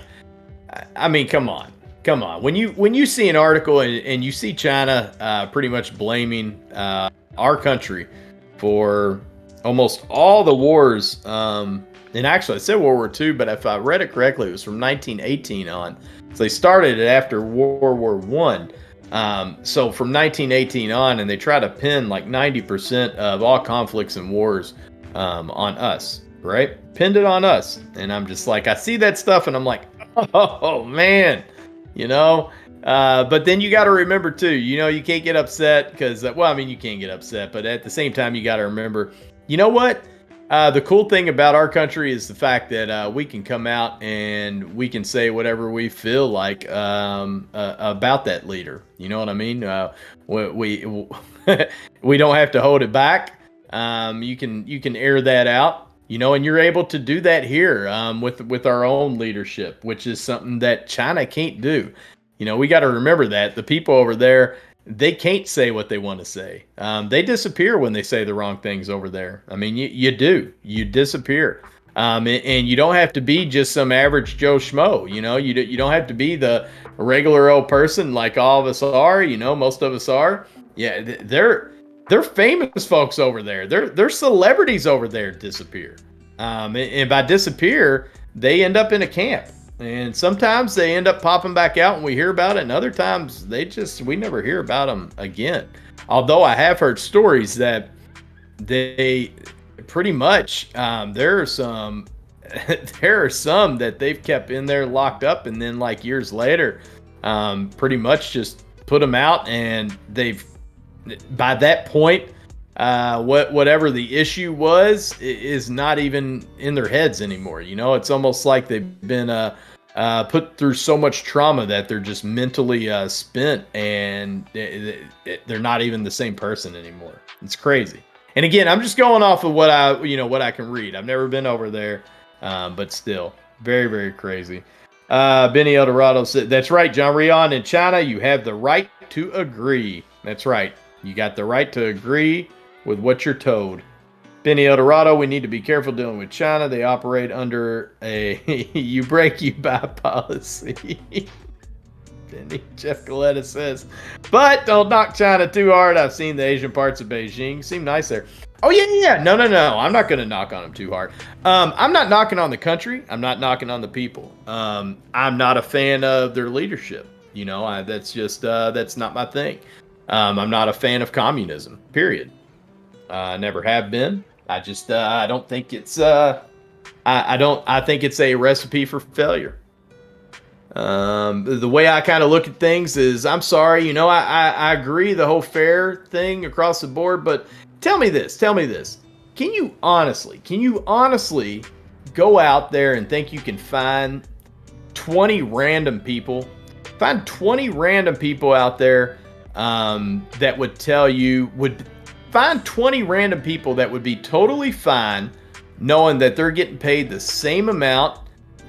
I mean, come on. When you see an article and you see China pretty much blaming our country for almost all the wars, and actually I said World War II, but if I read it correctly, it was from 1918 on. So they started it after World War I. So from 1918 on, and they try to pin like 90% of all conflicts and wars on us, right? Pinned it on us. And I'm just like, I see that stuff and I'm like, oh man, you know? But then you got to remember too, you know, you can't get upset because, well, I mean, you can't get upset, but at the same time, you got to remember, you know what? The cool thing about our country is the fact that we can come out and we can say whatever we feel like about that leader. You know what I mean? We don't have to hold it back. You can air that out, you know, and you're able to do that here with our own leadership, which is something that China can't do. You know, we got to remember that the people over there, they can't say what they want to say. They disappear when they say the wrong things over there. I mean, you disappear. And you don't have to be just some average Joe Schmo. You know, you don't have to be the regular old person like all of us are. You know, most of us are. Yeah, they're famous folks over there. They're celebrities over there disappear. And by disappear, they end up in a camp. And sometimes they end up popping back out and we hear about it. And other times we never hear about them again. Although I have heard stories that they pretty much, there are some that they've kept in there locked up. And then like years later, pretty much just put them out. And by that point, whatever the issue was is not even in their heads anymore. You know, it's almost like they've been put through so much trauma that they're just mentally spent, and they're not even the same person anymore. It's crazy. And again, I'm just going off of what I can read. I've never been over there, but still very, very crazy. Benny Eldorado said, "That's right, John Rion. In China, you have the right to agree. That's right. You got the right to agree with what you're told." Benny Eldorado, we need to be careful dealing with China. They operate under a you break, you buy policy. Benny Jeff Galetta says, but don't knock China too hard. I've seen the Asian parts of Beijing. Seem nice there. Oh, yeah. No. I'm not going to knock on them too hard. I'm not knocking on the country. I'm not knocking on the people. I'm not a fan of their leadership. You know, that's just, that's not my thing. I'm not a fan of communism, period. Never have been. I just, I don't think it's, I think it's a recipe for failure. The way I kind of look at things is, I'm sorry, you know, I agree the whole fair thing across the board, but tell me this. Can you honestly go out there and think you can find 20 random people out there that would tell you, find 20 random people that would be totally fine knowing that they're getting paid the same amount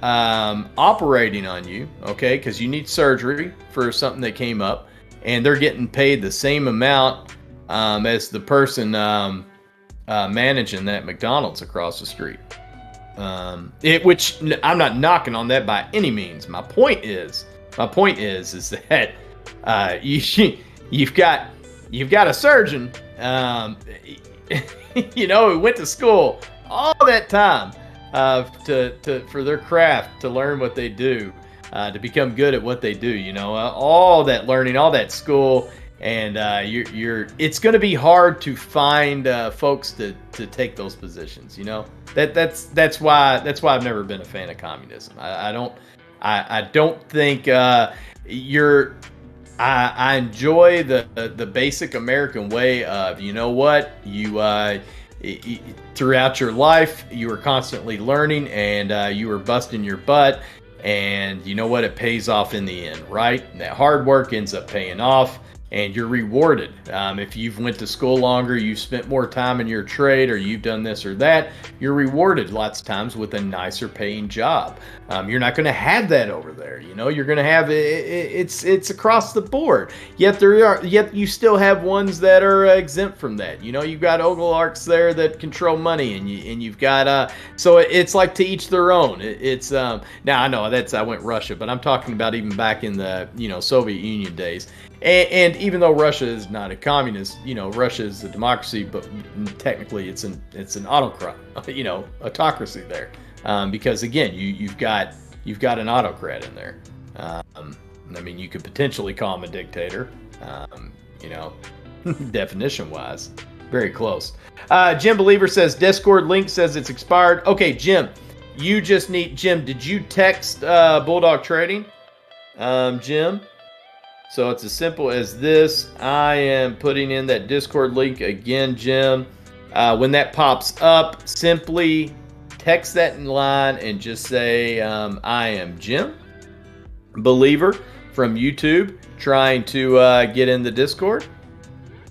operating on you, okay, because you need surgery for something that came up, and they're getting paid the same amount as the person managing that McDonald's across the street. Which I'm not knocking on that by any means. My point is that you've got a surgeon, you know, who went to school all that time for their craft, to learn what they do, to become good at what they do. You know, all that learning, all that school, and it's going to be hard to find folks to take those positions. You know, that's why I've never been a fan of communism. I don't think I enjoy the basic American way of, you know what, throughout your life you were constantly learning, and you were busting your butt, and you know what, it pays off in the end, right? And that hard work ends up paying off, and you're rewarded. If you've went to school longer, you've spent more time in your trade, or you've done this or that, you're rewarded lots of times with a nicer paying job. You're not going to have that over there. You know, you're going to have it's across the board. Yet you still have ones that are exempt from that. You know, you've got oligarchs there that control money, and you've got so it's like to each their own. It's now I know I went Russia, but I'm talking about even back in the Soviet Union days. And even though Russia is not a communist, Russia is a democracy, but technically it's an autocrat, autocracy there, because again, you've got an autocrat in there. I mean, you could potentially call him a dictator, definition wise, very close. Jim Believer says Discord link says it's expired. Okay, Jim, did you text Bulldog Trading, Jim? So it's as simple as this. I am putting in that Discord link again, Jim. When that pops up, simply text that in line and just say, I am Jim Believer from YouTube trying to get in the Discord,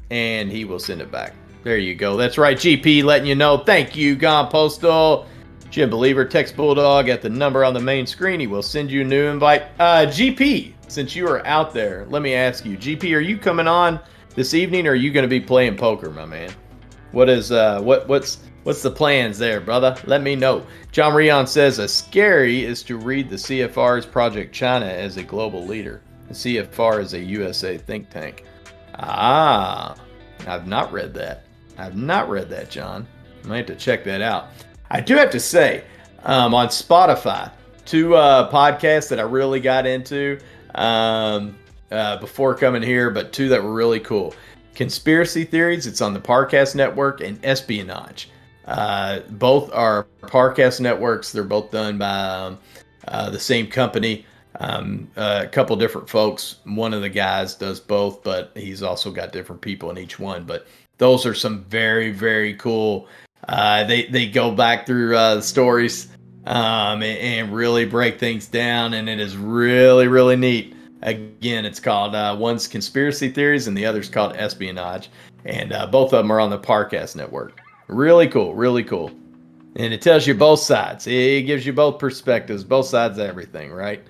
and he will send it back. There you go. That's right, GP letting you know. Thank you, Gone Postal. Jim Believer, text Bulldog at the number on the main screen. He will send you a new invite. GP, since you are out there, let me ask you, GP, are you coming on this evening, or are you going to be playing poker, my man? What's the plans there, brother? Let me know. John Rion says, as scary is to read the CFR's Project China as a global leader. The CFR is a USA think tank. I've not read that. John. I might have to check that out. I do have to say, on Spotify, two podcasts that I really got into before coming here, but two that were really cool. Conspiracy Theories, it's on the Parcast Network, and Espionage. Both are Parcast networks. They're both done by the same company. A couple different folks. One of the guys does both, but he's also got different people in each one. But those are some very, very cool. They go back through the stories and really break things down, and it is really, really neat. Again, it's called one's Conspiracy Theories and the other's called Espionage, and both of them are on the Parcast Network. Really cool, really cool. And it tells you both sides. It gives you both perspectives, both sides of everything, right?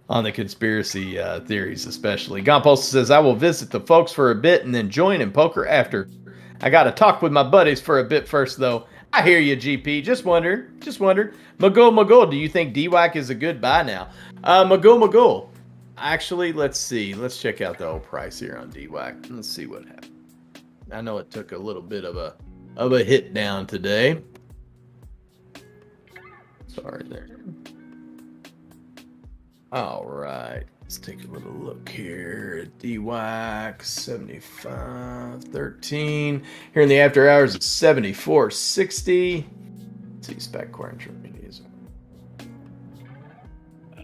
On the conspiracy theories especially. Gone Postal says, I will visit the folks for a bit and then join in poker after. I got to talk with my buddies for a bit first, though. I hear you, GP. Just wondered. Magul, do you think DWAC is a good buy now? Magul. Actually, let's see. Let's check out the old price here on DWAC. Let's see what happened. I know it took a little bit of a hit down today. Sorry there. All right. Let's take a little look here. DWAC 75.13. Here in the after hours, it's 74.60. Let's see, spec core intermediates.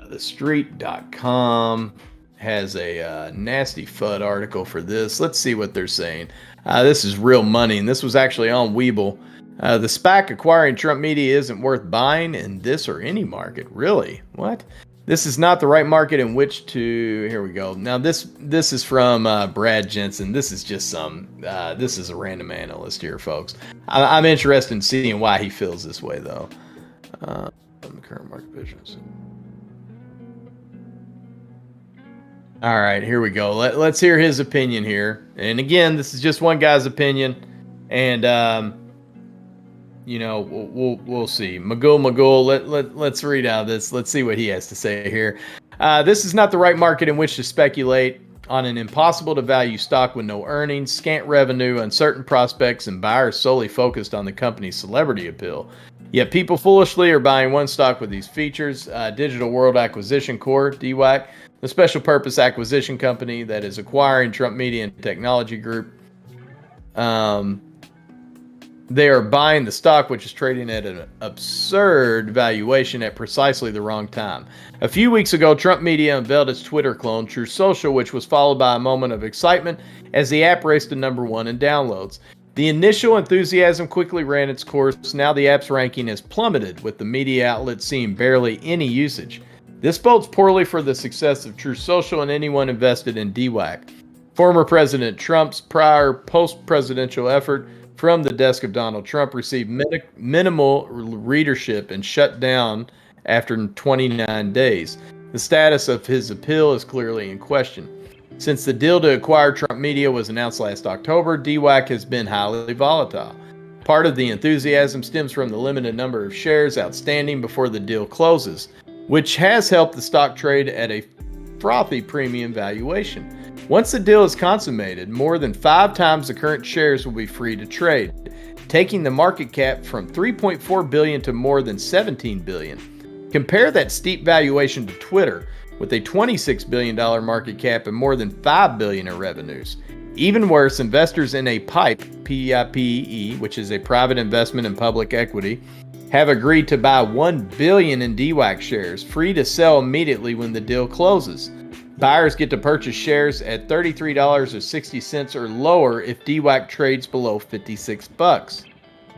TheStreet.com has a nasty FUD article for this. Let's see what they're saying. This is real money, and this was actually on Webull. The SPAC acquiring Trump media isn't worth buying in this or any market. Really? What? This is not the right market in which to... Here we go. Now, this is from Brad Jensen. This is just this is a random analyst here, folks. I'm interested in seeing why he feels this way, though. Current market visions. All right, here we go. Let's hear his opinion here. And again, this is just one guy's opinion. And, we'll see. Magul, let's read out this. Let's see what he has to say here. This is not the right market in which to speculate on an impossible to value stock with no earnings, scant revenue, uncertain prospects, and buyers solely focused on the company's celebrity appeal. Yet people foolishly are buying one stock with these features. Digital World Acquisition Corp, DWAC, the special purpose acquisition company that is acquiring Trump Media and Technology Group. They are buying the stock, which is trading at an absurd valuation at precisely the wrong time. A few weeks ago, Trump Media unveiled its Twitter clone, Truth Social, which was followed by a moment of excitement as the app raced to number 1 in downloads. The initial enthusiasm quickly ran its course. Now the app's ranking has plummeted, with the media outlet seeing barely any usage. This bodes poorly for the success of Truth Social and anyone invested in DWAC. Former President Trump's prior post-presidential effort from the desk of Donald Trump received minimal readership and shut down after 29 days. The status of his appeal is clearly in question. Since the deal to acquire Trump Media was announced last October, DWAC has been highly volatile. Part of the enthusiasm stems from the limited number of shares outstanding before the deal closes, which has helped the stock trade at a frothy premium valuation. Once the deal is consummated, more than 5 times the current shares will be free to trade, taking the market cap from $3.4 billion to more than $17 billion. Compare that steep valuation to Twitter, with a $26 billion market cap and more than $5 billion in revenues. Even worse, investors in a PIPE, P-I-P-E, which is a private investment in public equity, have agreed to buy $1 billion in DWAC shares, free to sell immediately when the deal closes. Buyers get to purchase shares at $33.60 or lower if DWAC trades below $56.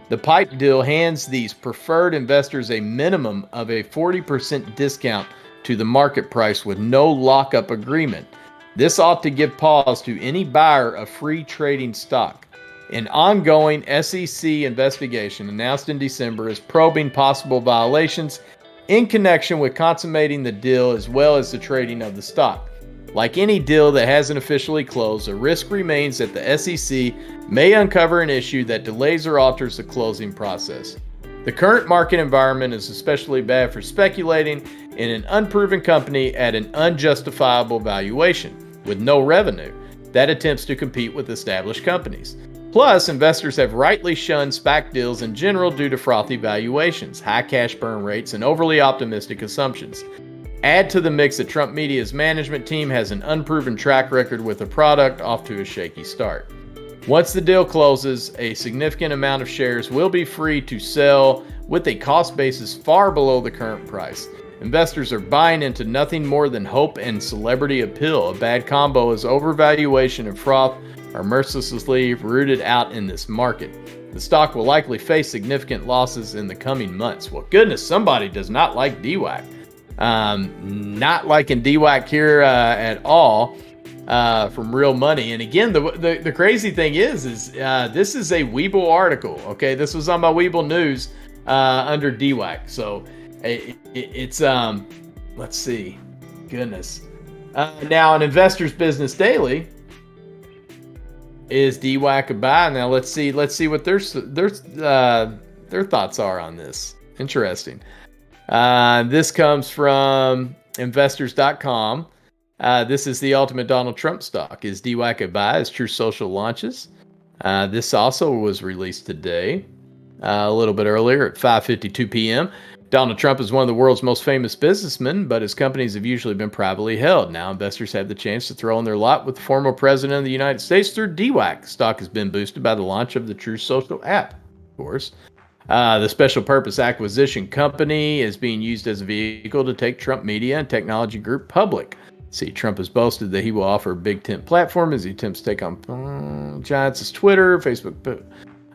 The PIPE deal hands these preferred investors a minimum of a 40% discount to the market price with no lockup agreement. This ought to give pause to any buyer of free trading stock. An ongoing SEC investigation announced in December is probing possible violations in connection with consummating the deal as well as the trading of the stock. Like any deal that hasn't officially closed, a risk remains that the SEC may uncover an issue that delays or alters the closing process. The current market environment is especially bad for speculating in an unproven company at an unjustifiable valuation with no revenue that attempts to compete with established companies. Plus, investors have rightly shunned SPAC deals in general due to frothy valuations, high cash burn rates, and overly optimistic assumptions. Add to the mix that Trump Media's management team has an unproven track record with the product off to a shaky start. Once the deal closes, a significant amount of shares will be free to sell with a cost basis far below the current price. Investors are buying into nothing more than hope and celebrity appeal. A bad combo as overvaluation and froth are mercilessly rooted out in this market. The stock will likely face significant losses in the coming months. Well, goodness, somebody does not like DWAC. Not liking DWAC here at all. From Real Money. And again, the crazy thing is this is a Webull article. Okay, this was on my Webull News under DWAC. So it's let's see, goodness. Now on Investors Business Daily, is DWAC a buy? Now let's see what their thoughts are on this. Interesting. This comes from investors.com. This is the ultimate Donald Trump stock. Is DWAC a buy as Truth Social launches? This also was released today, a little bit earlier at 5:52 p.m. Donald Trump is one of the world's most famous businessmen, but his companies have usually been privately held. Now investors have the chance to throw in their lot with the former president of the United States through DWAC. Stock has been boosted by the launch of the Truth Social app, of course. The special purpose acquisition company is being used as a vehicle to take Trump Media and Technology Group public. See, Trump has boasted that he will offer a big tent platform as he attempts to take on giants as Twitter, Facebook. But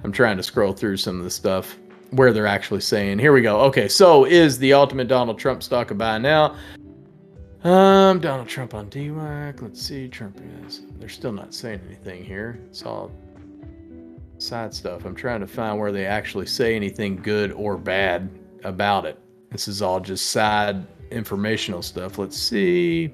I'm trying to scroll through some of the stuff where they're actually saying. Here we go. Okay, so is the ultimate Donald Trump stock a buy now? Donald Trump on DWAC. Let's see. Trump is. They're still not saying anything here. It's all side stuff. I'm trying to find where they actually say anything good or bad about it. This is all just side informational stuff. Let's see.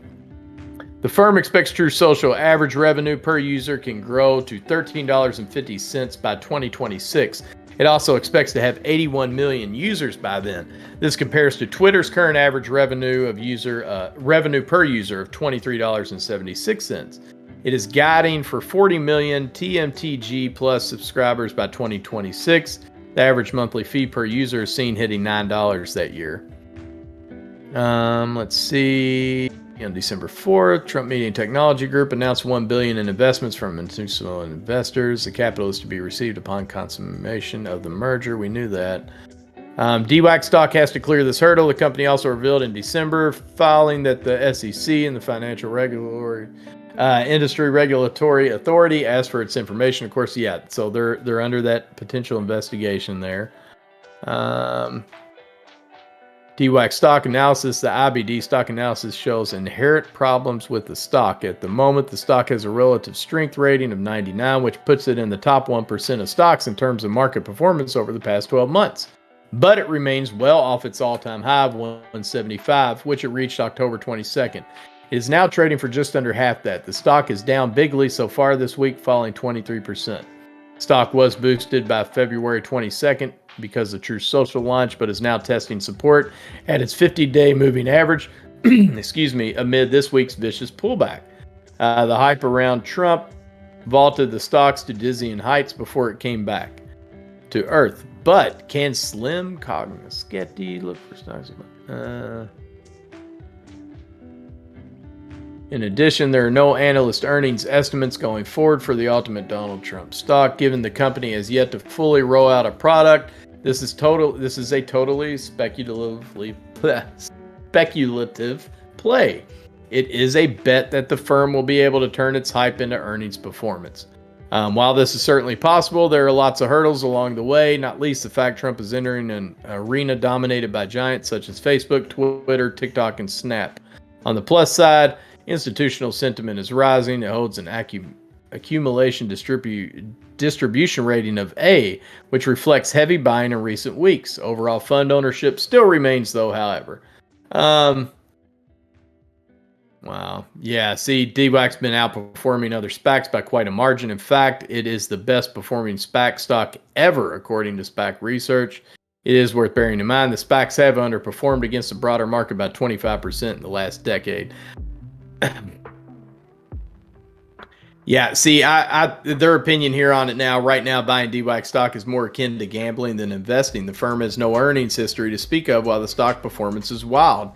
The firm expects Truth Social average revenue per user can grow to $13.50 by 2026. It also expects to have 81 million users by then. This compares to Twitter's current average revenue per user of $23.76. It is guiding for 40 million TMTG plus subscribers by 2026. The average monthly fee per user is seen hitting $9 that year. Let's see. On December 4th, Trump Media and Technology Group announced $1 billion in investments from institutional investors. The capital is to be received upon consummation of the merger. We knew that. DWAC stock has to clear this hurdle. The company also revealed in December filing that the SEC and the Financial Industry Regulatory Authority asked for its information. Of course, yeah. So they're under that potential investigation there. DWAC stock analysis. The IBD stock analysis shows inherent problems with the stock. At the moment, the stock has a relative strength rating of 99, which puts it in the top 1% of stocks in terms of market performance over the past 12 months. But it remains well off its all-time high of 175, which it reached October 22nd. It is now trading for just under half that. The stock is down bigly so far this week, falling 23%. Stock was boosted by February 22nd because of True Social launch, but is now testing support at its 50-day moving average, amid this week's vicious pullback. The hype around Trump vaulted the stocks to dizzying heights before it came back to earth. But can Slim Cognoscetti look for stocks? In addition, there are no analyst earnings estimates going forward for the ultimate Donald Trump stock, given the company has yet to fully roll out a product. This is a totally speculative play. It is a bet that the firm will be able to turn its hype into earnings performance. While this is certainly possible, there are lots of hurdles along the way, not least the fact Trump is entering an arena dominated by giants such as Facebook, Twitter, TikTok, and Snap. On the plus side, institutional sentiment is rising. It holds an accumulation distribution rating of A, which reflects heavy buying in recent weeks. Overall fund ownership still remains, though, however. Wow. Yeah, see, DWAC's been outperforming other SPACs by quite a margin. In fact, it is the best performing SPAC stock ever, according to SPAC research. It is worth bearing in mind the SPACs have underperformed against the broader market by 25% in the last decade. Yeah, see, their opinion here on it now, right now, buying DWAC stock is more akin to gambling than investing. The firm has no earnings history to speak of, while the stock performance is wild.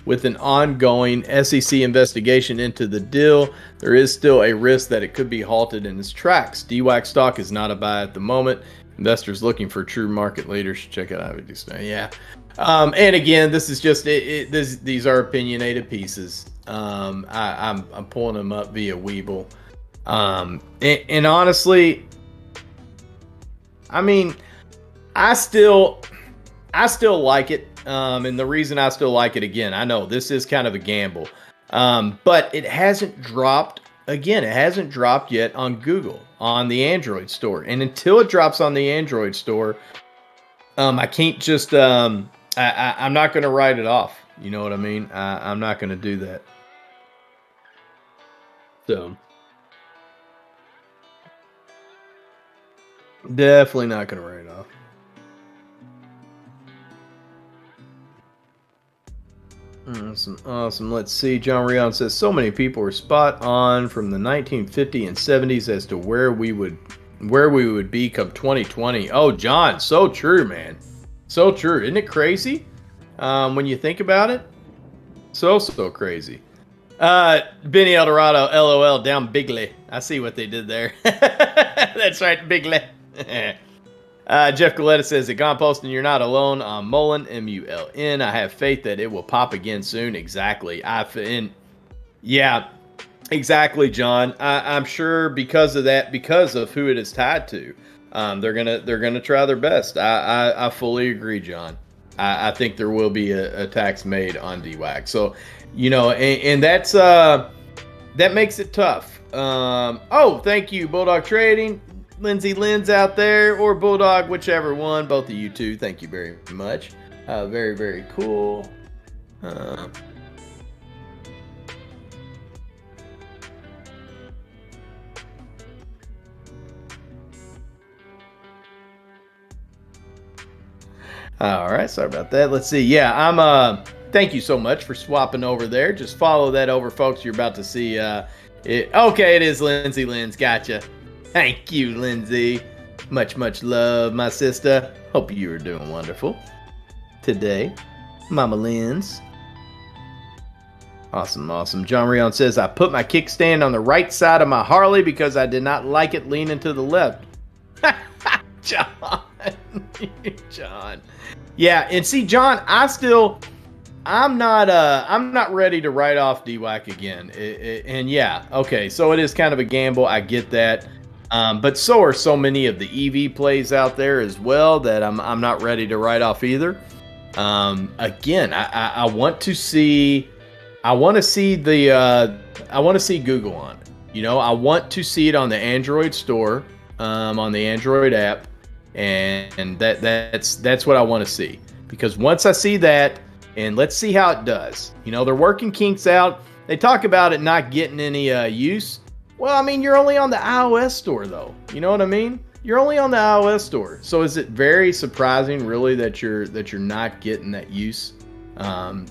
With an ongoing SEC investigation into the deal, there is still a risk that it could be halted in its tracks. DWAC stock is not a buy at the moment. Investors looking for true market leaders should check it out. Yeah. And again, this is just these are opinionated pieces. I'm pulling them up via Webull. And honestly, I mean, I still like it. And the reason I still like it, again, I know this is kind of a gamble, but it hasn't dropped. Again, it hasn't dropped yet on Google, on the Android store. And until it drops on the Android store, I can't just, I'm not going to write it off. You know what I mean? I'm not going to do that. So, definitely not going to write it off. Awesome. Let's see. John Rion says, so many people were spot on from the 1950s and 70s as to where we would be come 2020. Oh, John, so true, man. So true. Isn't it crazy? When you think about it? So crazy. Benny Eldorado, LOL, down bigly. I see what they did there. That's right, bigly. Jeff Galetta says, at Gone Posting, you're not alone. I'm Mullen, M-U-L-N. I have faith that it will pop again soon. Exactly. Yeah, exactly, John. I'm sure because of that, because of who it is tied to, they're gonna try their best. I fully agree, John. I think there will be a tax made on DWAC. So, you know, and that's that makes it tough. Oh, thank you, Bulldog Trading. Lindsay Lynn's out there, or Bulldog, whichever one. Both of you two, thank you very much. Very, very cool. All right, sorry about that. Let's see. Yeah, I'm thank you so much for swapping over there. Just follow that over, folks. You're about to see it. Okay, it is Lindsay Lynn's. Gotcha. Thank you, Lindsay. Much love, my sister. Hope you are doing wonderful today. Mama Lynn's. Awesome. John Rion says, I put my kickstand on the right side of my Harley because I did not like it leaning to the left. John. John. Yeah, and see, John, I'm not ready to write off DWAC again. And yeah, okay, so it is kind of a gamble. I get that. But so are so many of the EV plays out there as well that I'm not ready to write off either. Again, I want to see Google on it. You know, I want to see it on the Android store, on the Android app, and that's what I want to see. Because once I see that, and let's see how it does. You know, they're working kinks out. They talk about it not getting any use. Well, I mean, you're only on the iOS store, though. You know what I mean? You're only on the iOS store. So is it very surprising, really, that you're not getting that use?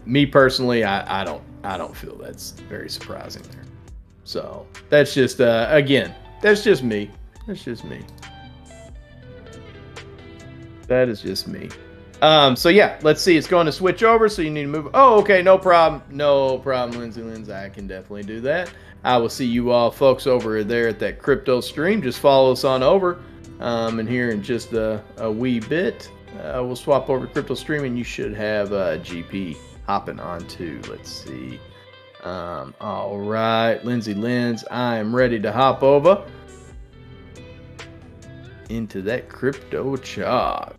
Me personally, I don't feel that's very surprising there. So that's just again, that's just me. That is just me. So yeah, let's see. It's going to switch over, so you need to move. Oh, okay, no problem, Lindsay. I can definitely do that. I will see you all folks over there at that crypto stream. Just follow us on over. And here in just a wee bit, we'll swap over to crypto stream, and you should have GP hopping on too. Let's see. All right, Lindsay Lenz, I am ready to hop over into that crypto chart.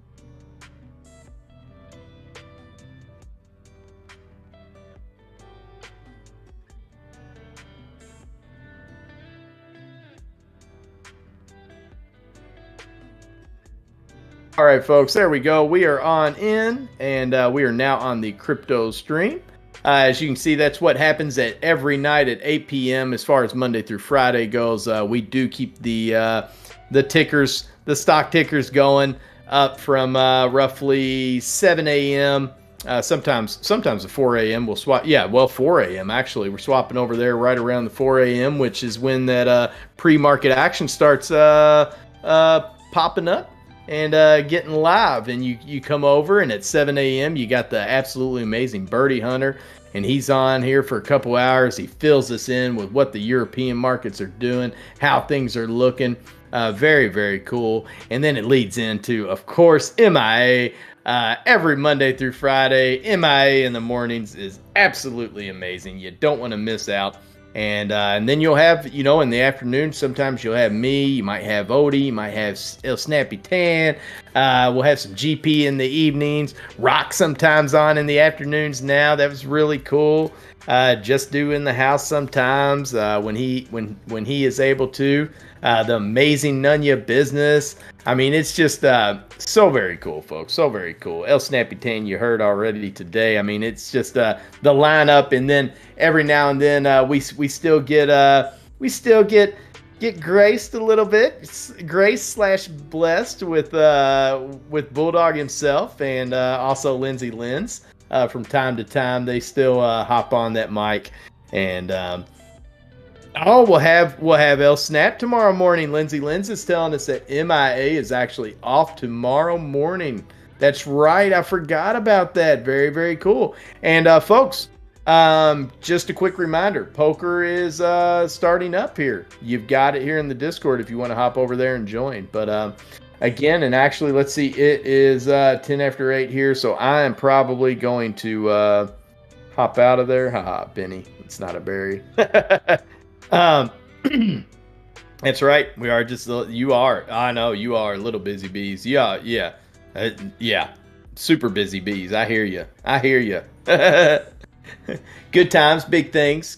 All right, folks, there we go. We are on in, and we are now on the crypto stream. As you can see, that's what happens at every night at 8 p.m. As far as Monday through Friday goes, we do keep the tickers, the stock tickers going up from roughly 7 a.m. Sometimes at 4 a.m. we'll swap. Yeah, well, 4 a.m. actually. We're swapping over there right around the 4 a.m., which is when that pre-market action starts popping up and getting live. And you come over, and at 7 a.m. you got the absolutely amazing Birdie Hunter, and he's on here for a couple hours. He fills us in with what the European markets are doing, how things are looking. Very, very cool. And then it leads into, of course, MIA. Every Monday through Friday, MIA in the mornings is absolutely amazing. You don't want to miss out. And then you'll have, you know, in the afternoon, sometimes you'll have me, you might have Odie, you might have El Snappy Tan. We'll have some GP in the evenings, Rock sometimes on in the afternoons now. That was really cool. Just do in the house sometimes when he is able to. The amazing Nunya business. I mean, it's just so very cool, folks. So very cool. El Snappy Tan, you heard already today. I mean, it's just the lineup, and then every now and then we still get graced a little bit, grace/blessed with Bulldog himself, and also Lindsay Lenz. From time to time, they still hop on that mic, and we'll have El Snap tomorrow morning. Lindsay Lenz is telling us that MIA is actually off tomorrow morning. That's right. I forgot about that. Very, very cool. And folks, just a quick reminder, poker is starting up here. You've got it here in the Discord if you want to hop over there and join. But again, and actually, let's see, it is 10 after 8 here, so I am probably going to hop out of there. Haha, Benny, it's not a berry. That's right. We are just, you are, I know you are little busy bees. Yeah. Super busy bees. I hear you. Good times, big things.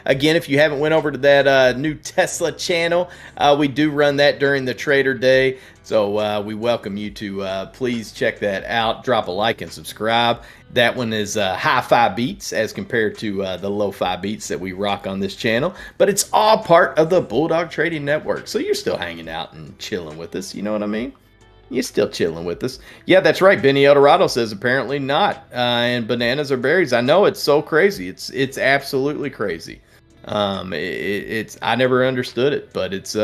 Again, if you haven't went over to that new Tesla channel, we do run that during the Trader Day. So we welcome you to please check that out. Drop a like and subscribe. That one is hi-fi beats as compared to the lo-fi beats that we rock on this channel. But it's all part of the Bulldog Trading Network. So you're still hanging out and chilling with us. You know what I mean? You're still chilling with us. Yeah, that's right. Benny Eldorado says apparently not. And bananas are berries. I know, it's so crazy. It's absolutely crazy. I never understood it, but it's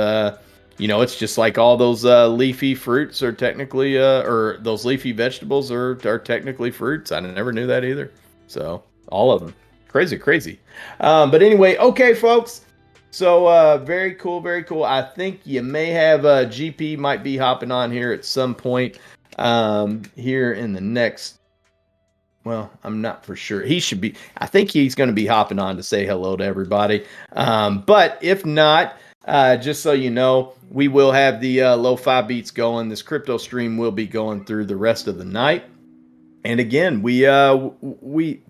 it's just like all those leafy fruits are technically, or those leafy vegetables are technically fruits. I never knew that either. So all of them, crazy. But anyway, okay, folks. So very cool, very cool. I think you may have GP might be hopping on here at some point here in the next. Well, I'm not for sure. He should be. I think he's going to be hopping on to say hello to everybody. But if not, just so you know, we will have the lo-fi beats going. This crypto stream will be going through the rest of the night. And again, we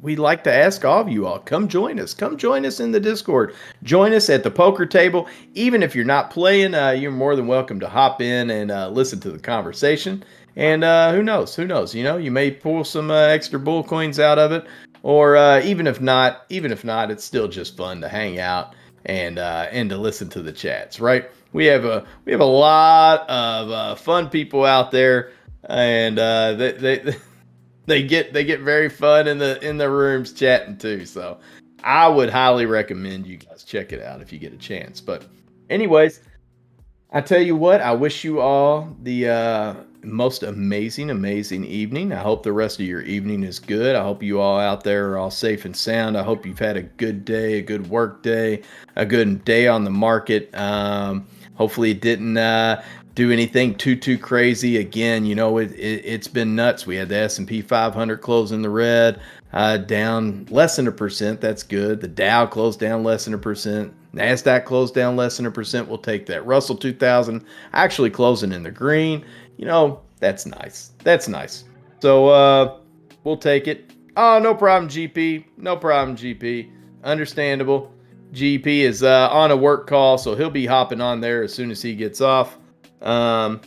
like to ask all of you all, come join us. Come join us in the Discord. Join us at the poker table. Even if you're not playing, you're more than welcome to hop in and listen to the conversation. And who knows? You may pull some extra bull coins out of it, or even if not, it's still just fun to hang out and to listen to the chats. Right? We have a lot of fun people out there, and they get very fun in the rooms chatting too. So I would highly recommend you guys check it out if you get a chance. But anyways, I tell you what, I wish you all the most amazing evening. I hope the rest of your evening is good. I hope you all out there are all safe and sound. I hope you've had a good day, a good work day, a good day on the market. Hopefully it didn't do anything too crazy. Again, it's been nuts. We had the S&P 500 close in the red, down less than 1%. That's good. The Dow closed down less than 1%. NASDAQ closed down less than 1%. We'll take that. Russell 2000 actually closing in the green. That's nice. So we'll take it. Oh, no problem, GP. Understandable. GP is on a work call, so he'll be hopping on there as soon as he gets off. We'll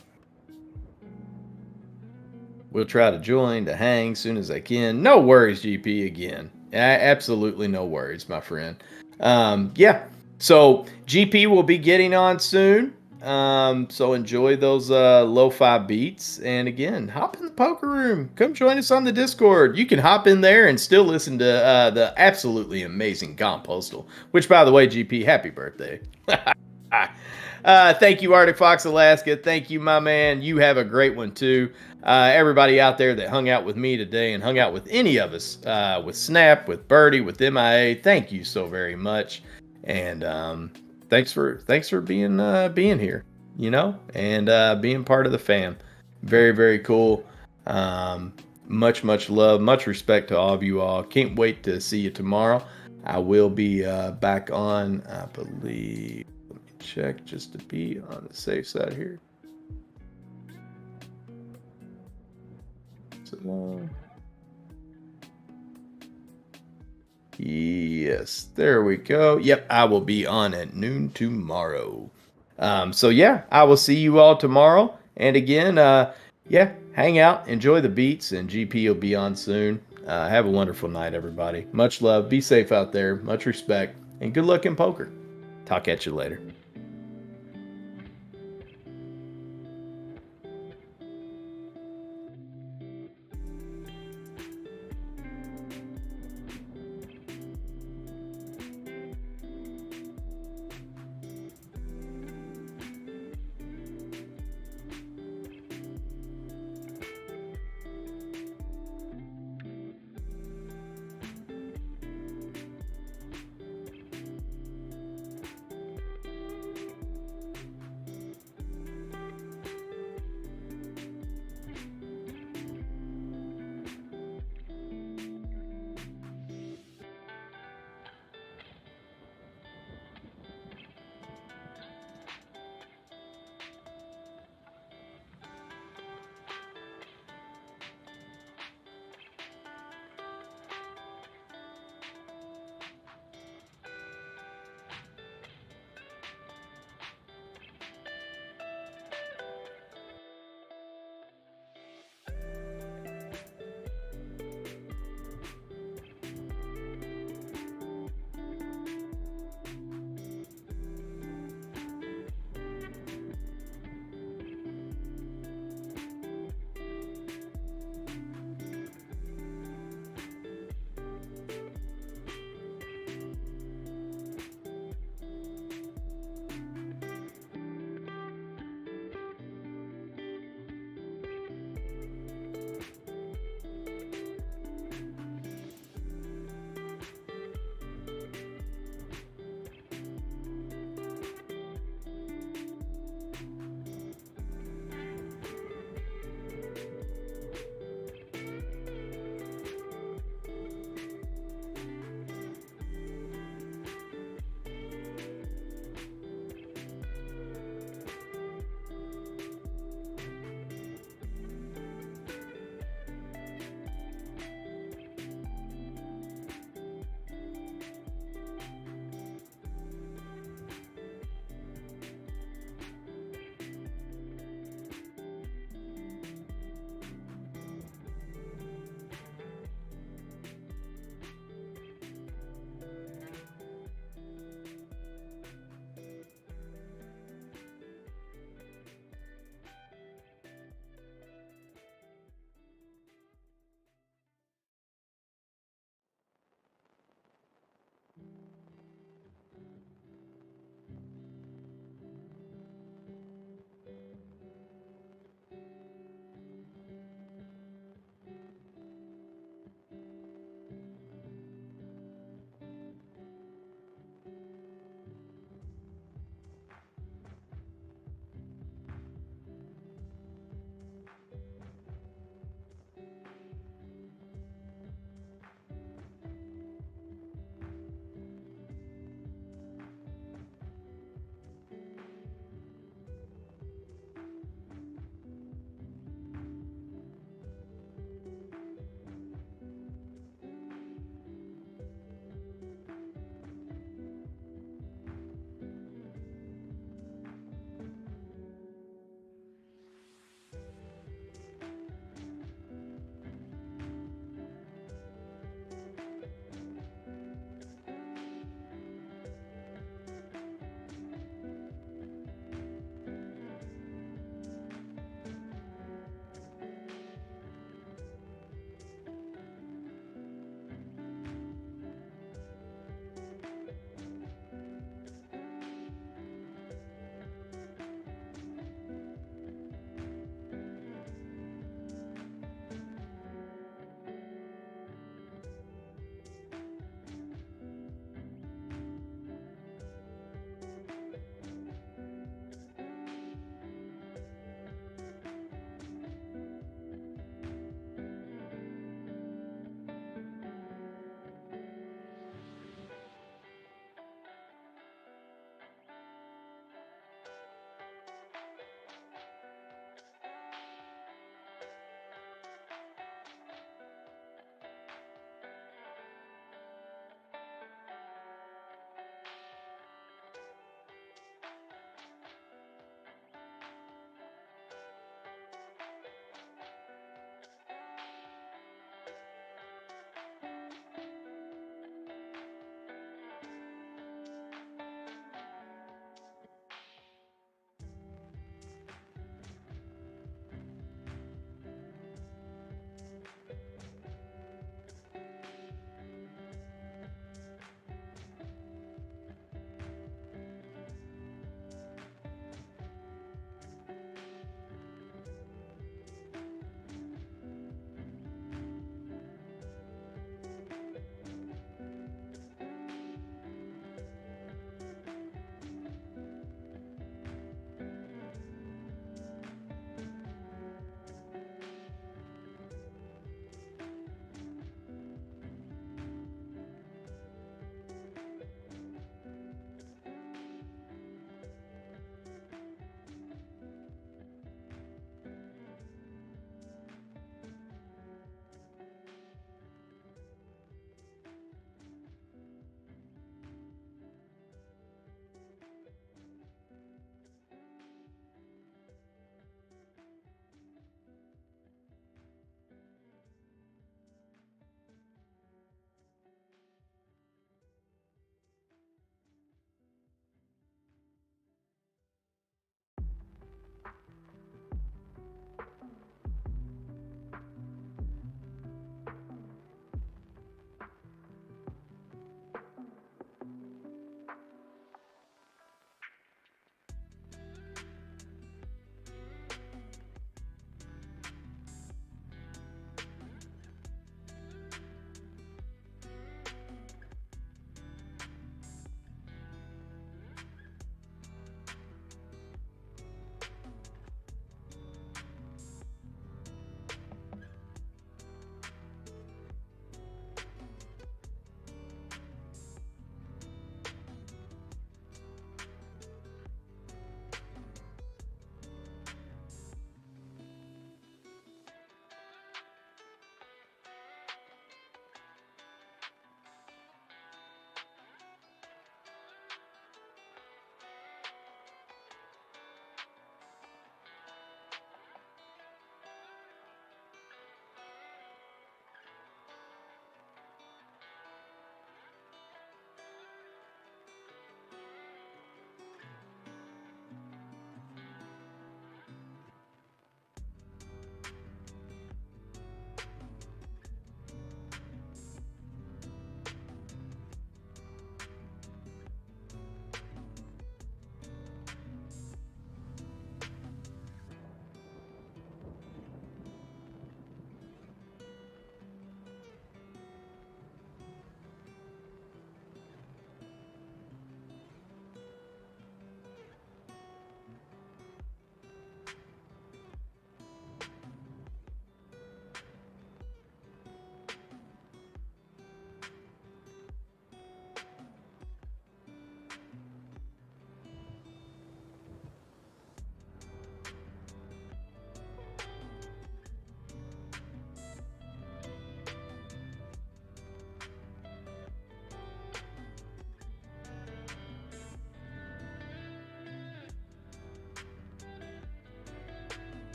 try to join to hang as soon as I can. No worries, GP, again. Absolutely no worries, my friend. Yeah. So GP will be getting on soon. So enjoy those lo-fi beats. And again, hop in the poker room. Come join us on the Discord. You can hop in there and still listen to the absolutely amazing Gone Postal. Which, by the way, GP, happy birthday. Thank you, Arctic Fox Alaska. Thank you, my man. You have a great one, too. Everybody out there that hung out with me today and hung out with any of us, with Snap, with Birdie, with MIA, thank you so very much. And thanks for being here, and being part of the fam. Very, very cool. Much love, much respect to all of you all. Can't wait to see you tomorrow. I will be back on, I believe. Let me check just to be on the safe side here. So, yes, there we go. Yep, I will be on at noon tomorrow. So yeah, I will see you all tomorrow. And again, yeah, hang out, enjoy the beats, and GP will be on soon. Have a wonderful night, everybody. Much love. Be safe out there. Much respect, and good luck in poker. Talk at you later.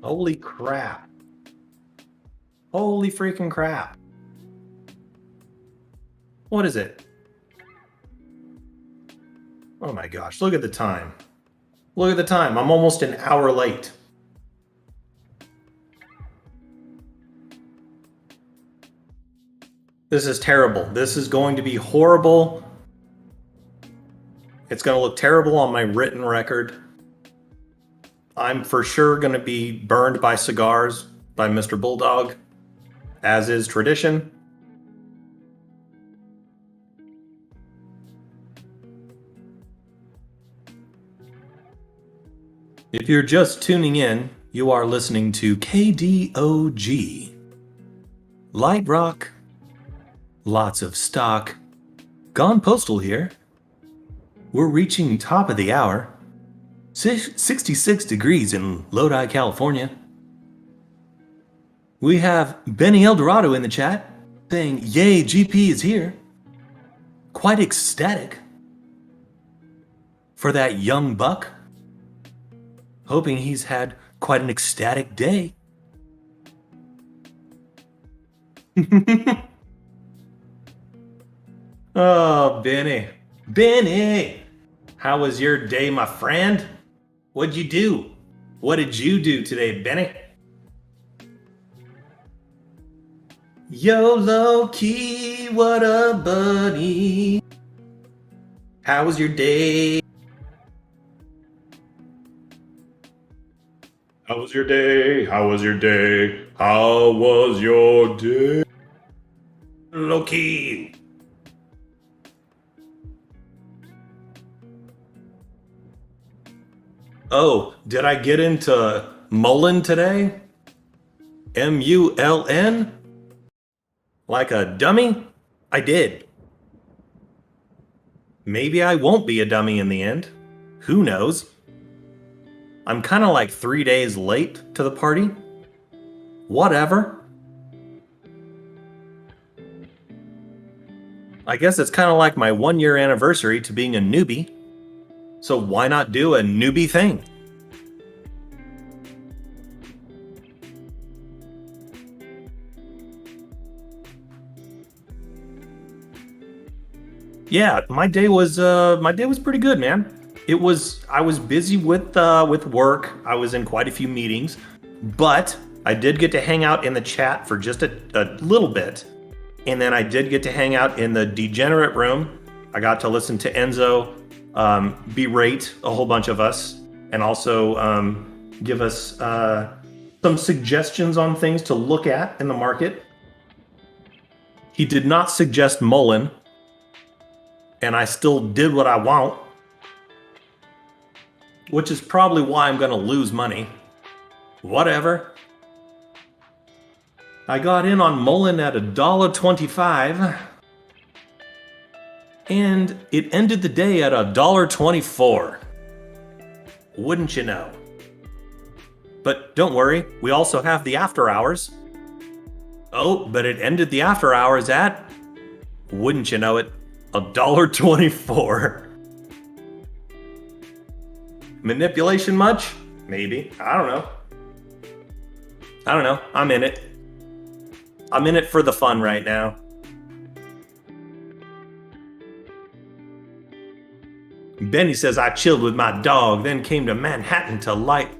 Holy crap. Holy freaking crap. What is it? Oh my gosh, look at the time. Look at the time. I'm almost an hour late. This is terrible. This is going to be horrible. It's going to look terrible on my written record. I'm for sure going to be burned by cigars by Mr. Bulldog, as is tradition. If you're just tuning in, you are listening to KDOG. Light rock, lots of stock. Gone postal here. We're reaching top of the hour. 66 degrees in Lodi, California. We have Benny Eldorado in the chat saying, "Yay, GP is here." Quite ecstatic for that young buck. Hoping he's had quite an ecstatic day. Oh, Benny. Benny! How was your day, my friend? What'd you do? What did you do today, Benny? Yo, low key, what up, buddy? How was your day? How was your day? How was your day? How was your day? Low key. Oh, did I get into Mullen today? M-U-L-N? Like a dummy? I did. Maybe I won't be a dummy in the end. Who knows? I'm kind of like 3 days late to the party. Whatever. I guess it's kind of like my 1-year anniversary to being a newbie. So why not do a newbie thing? Yeah, my day was pretty good, man. I was busy with work. I was in quite a few meetings, but I did get to hang out in the chat for just a little bit. And then I did get to hang out in the degenerate room. I got to listen to Enzo berate a whole bunch of us and also give us some suggestions on things to look at in the market. He did not suggest Mullen, and I still did what I want, which is probably why I'm going to lose money. Whatever. I got in on Mullen at $1.25, and it ended the day at $1.24. Wouldn't you know? But don't worry, we also have the after hours. Oh, but it ended the after hours at, wouldn't you know it, $1.24. Manipulation much? Maybe. I don't know. I'm in it. I'm in it for the fun right now. Benny says, I chilled with my dog, then came to Manhattan to light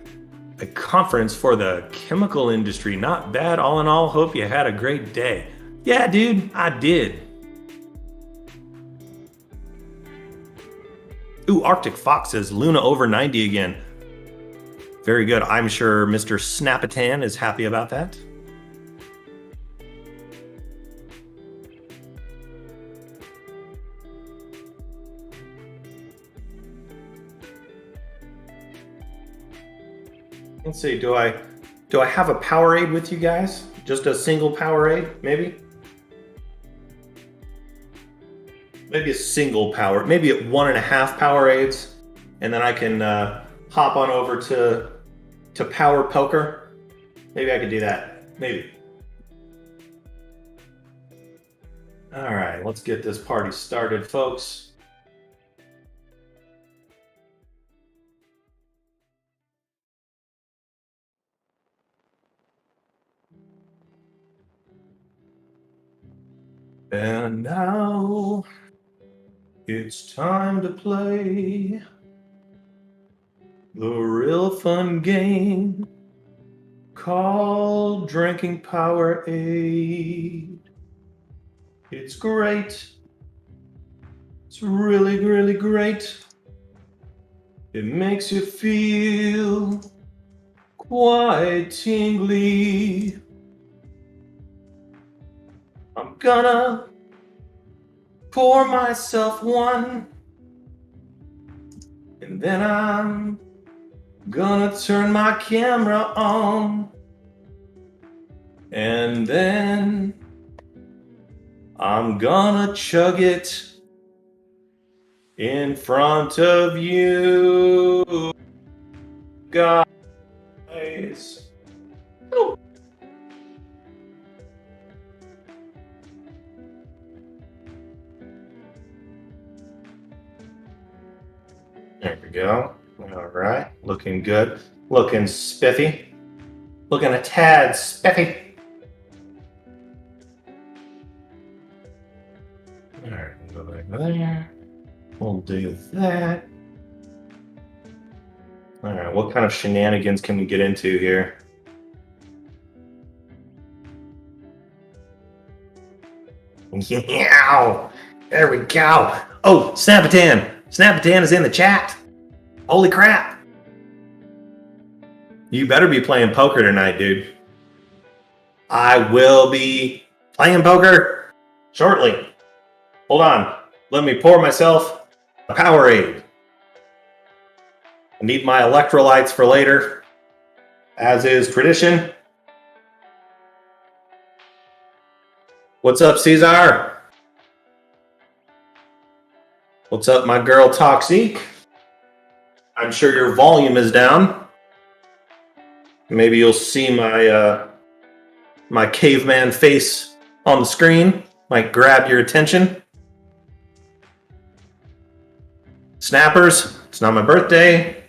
a conference for the chemical industry. Not bad, all in all. Hope you had a great day. Yeah, dude, I did. Ooh, Arctic Fox says Luna over 90 again. Very good. I'm sure Mr. Snapatan is happy about that. Let's see, do I have a Powerade with you guys? Just a single Powerade, maybe? Maybe a single power, maybe at 1.5 Powerades, and then I can hop on over to Power Poker. Maybe I could do that. Maybe. All right, let's get this party started, folks. And now it's time to play the real fun game called Drinking Powerade. It's great. It's really, really great. It makes you feel quite tingly. I'm gonna pour myself one, and then I'm gonna turn my camera on, and then I'm gonna chug it in front of you guys. Oh. There we go. All right. Looking good. Looking spiffy. Looking a tad spiffy. All right. We'll go back there. We'll do that. All right. What kind of shenanigans can we get into here? Yeah. There we go. Oh, Snapatan. Snapatan is in the chat. Holy crap. You better be playing poker tonight, dude. I will be playing poker shortly. Hold on. Let me pour myself a Powerade. I need my electrolytes for later, as is tradition. What's up, Cesar? What's up, my girl Toxic? I'm sure your volume is down. Maybe you'll see my my caveman face on the screen. Might grab your attention. Snappers, it's not my birthday.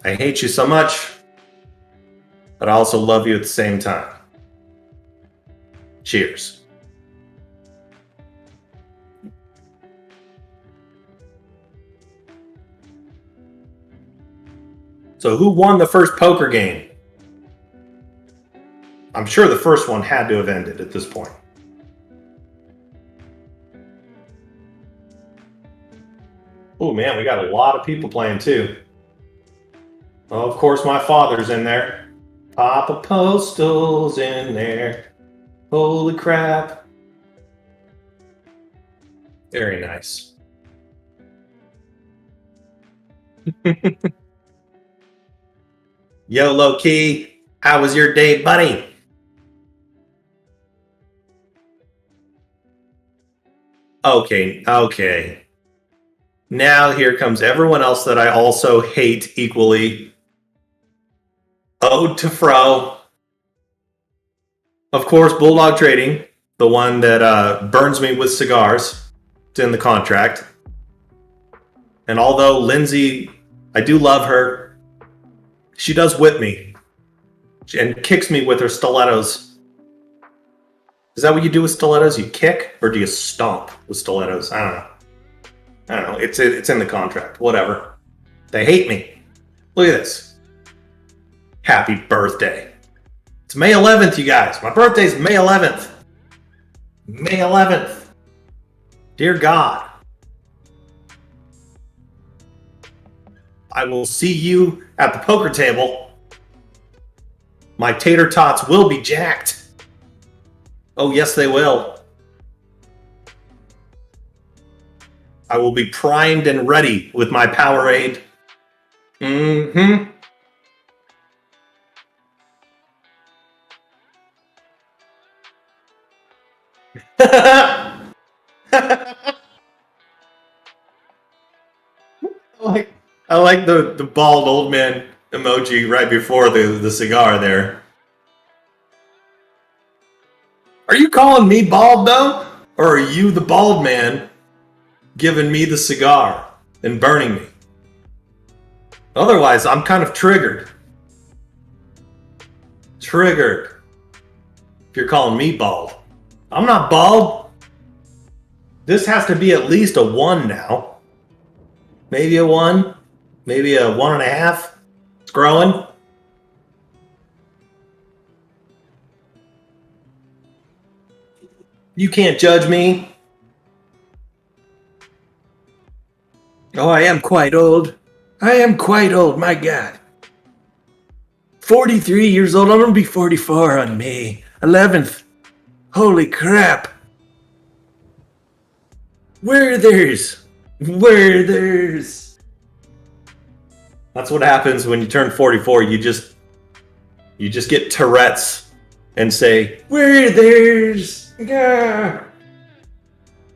I hate you so much, but I also love you at the same time. Cheers. So who won the first poker game? I'm sure the first one had to have ended at this point. Oh man, we got a lot of people playing too. Oh, of course, my father's in there. Papa Postal's in there. Holy crap. Very nice. Yo, low key, how was your day, buddy? Okay. Now here comes everyone else that I also hate equally. Ode to Fro. Of course, Bulldog Trading, the one that burns me with cigars. It's in the contract. And although Lindsay, I do love her, she does whip me and kicks me with her stilettos. Is that what you do with stilettos? You kick, or do you stomp with stilettos? I don't know. It's in the contract. Whatever. They hate me. Look at this. Happy birthday. It's May 11th, you guys. My birthday's May 11th. May 11th. Dear God. I will see you at the poker table. My tater tots will be jacked. Oh, yes, they will. I will be primed and ready with my Powerade. Mm-hmm. I like the bald old man emoji right before the cigar there. Are you calling me bald though? Or are you the bald man giving me the cigar and burning me? Otherwise, I'm kind of triggered. Triggered. If you're calling me bald. I'm not bald. This has to be at least a 1 now. Maybe a 1. Maybe a 1.5. It's growing. You can't judge me. Oh, I am quite old. I am quite old, my God. 43 years old. I'm going to be 44 on May 11th. Holy crap. Werther's. That's what happens when you turn 44. You just get Tourette's and say, Werther's. Yeah.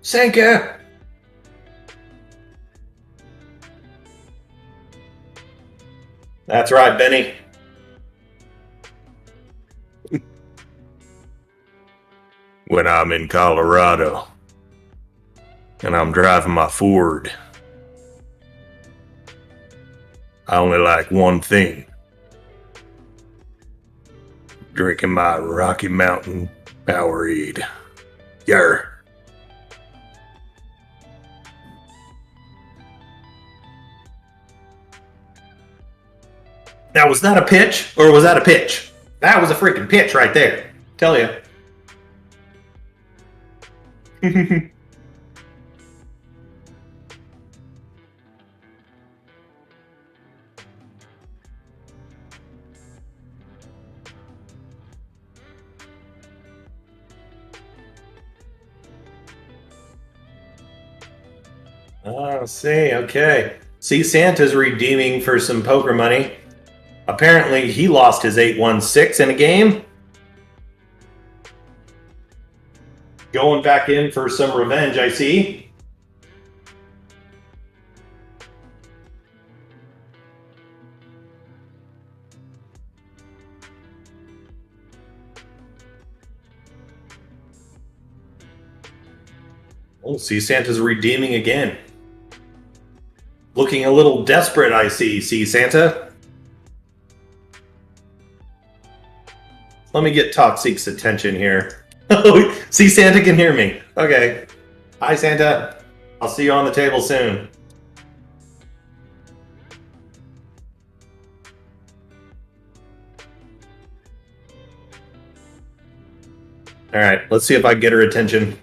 Sanka. That's right, Benny. When I'm in Colorado and I'm driving my Ford, I only like one thing. Drinking my Rocky Mountain Powerade. Yar. Now, was that a pitch or was that a pitch? That was a freaking pitch right there. Tell you. Oh, see, okay. See, Santa's redeeming for some poker money. Apparently, he lost his 816 in a game. Going back in for some revenge, I see. Oh, see, Santa's redeeming again. Looking a little desperate, I see. See, Santa? Let me get Toxic's attention here. Oh, see, Santa can hear me. Okay. Hi, Santa. I'll see you on the table soon. All right, let's see if I can get her attention.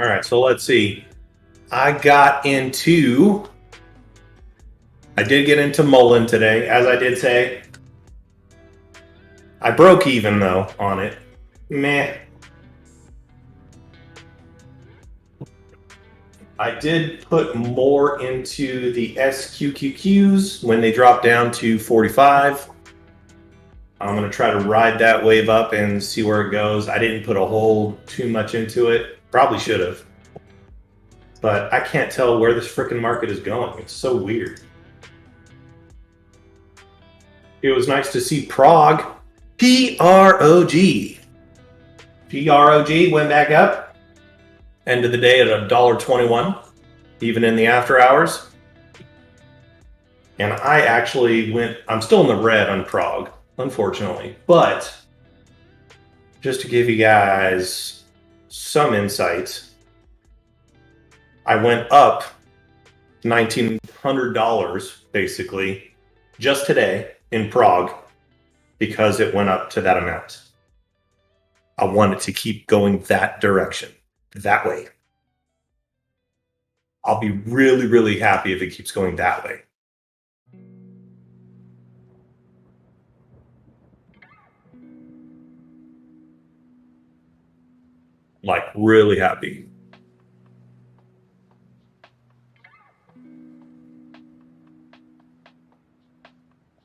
All right, so let's see. I did get into Mullen today, as I did say. I broke even, though, on it. Meh. I did put more into the SQQQs when they dropped down to 45. I'm going to try to ride that wave up and see where it goes. I didn't put a whole too much into it. Probably should have. But I can't tell where this freaking market is going. It's so weird. It was nice to see Prague. P-R-O-G. P-R-O-G went back up. End of the day at $1.21, even in the after hours. And I actually I'm still in the red on Prague, unfortunately. But just to give you guys some insights, I went up $1,900 basically just today in Prague because it went up to that amount. I want it to keep going that direction, that way. I'll be really, really happy if it keeps going that way. Like, really happy.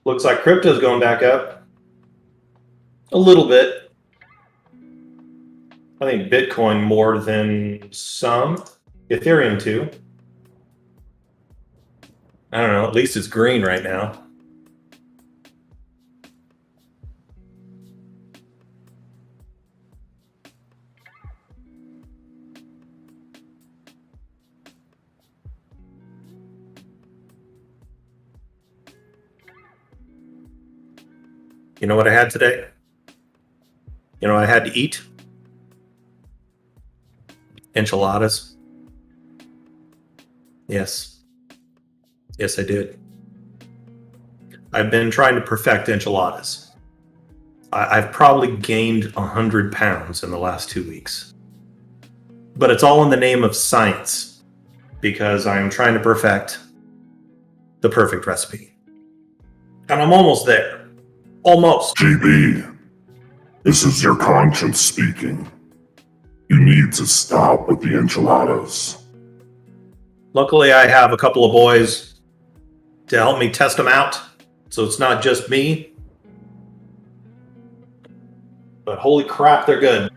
Looks like crypto's going back up. A little bit. I think Bitcoin more than some. Ethereum too. I don't know, at least it's green right now. You know what I had today? You know what I had to eat? Enchiladas. Yes. Yes, I did. I've been trying to perfect enchiladas. I've probably gained 100 pounds in the last 2 weeks. But it's all in the name of science, because I'm trying to perfect the perfect recipe. And I'm almost there. Almost. GB, this is your conscience speaking. You need to stop with the enchiladas. Luckily, I have a couple of boys to help me test them out, so it's not just me. But holy crap, they're good.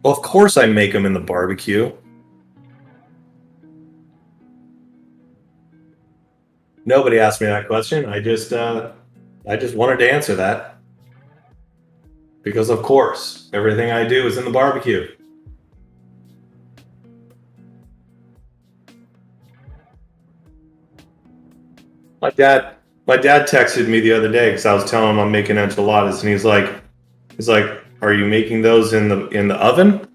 Well, of course I make them in the barbecue. Nobody asked me that question. I just wanted to answer that. Because of course, everything I do is in the barbecue. My dad texted me the other day because I was telling him I'm making enchiladas, and he's like, "Are you making those in the oven?"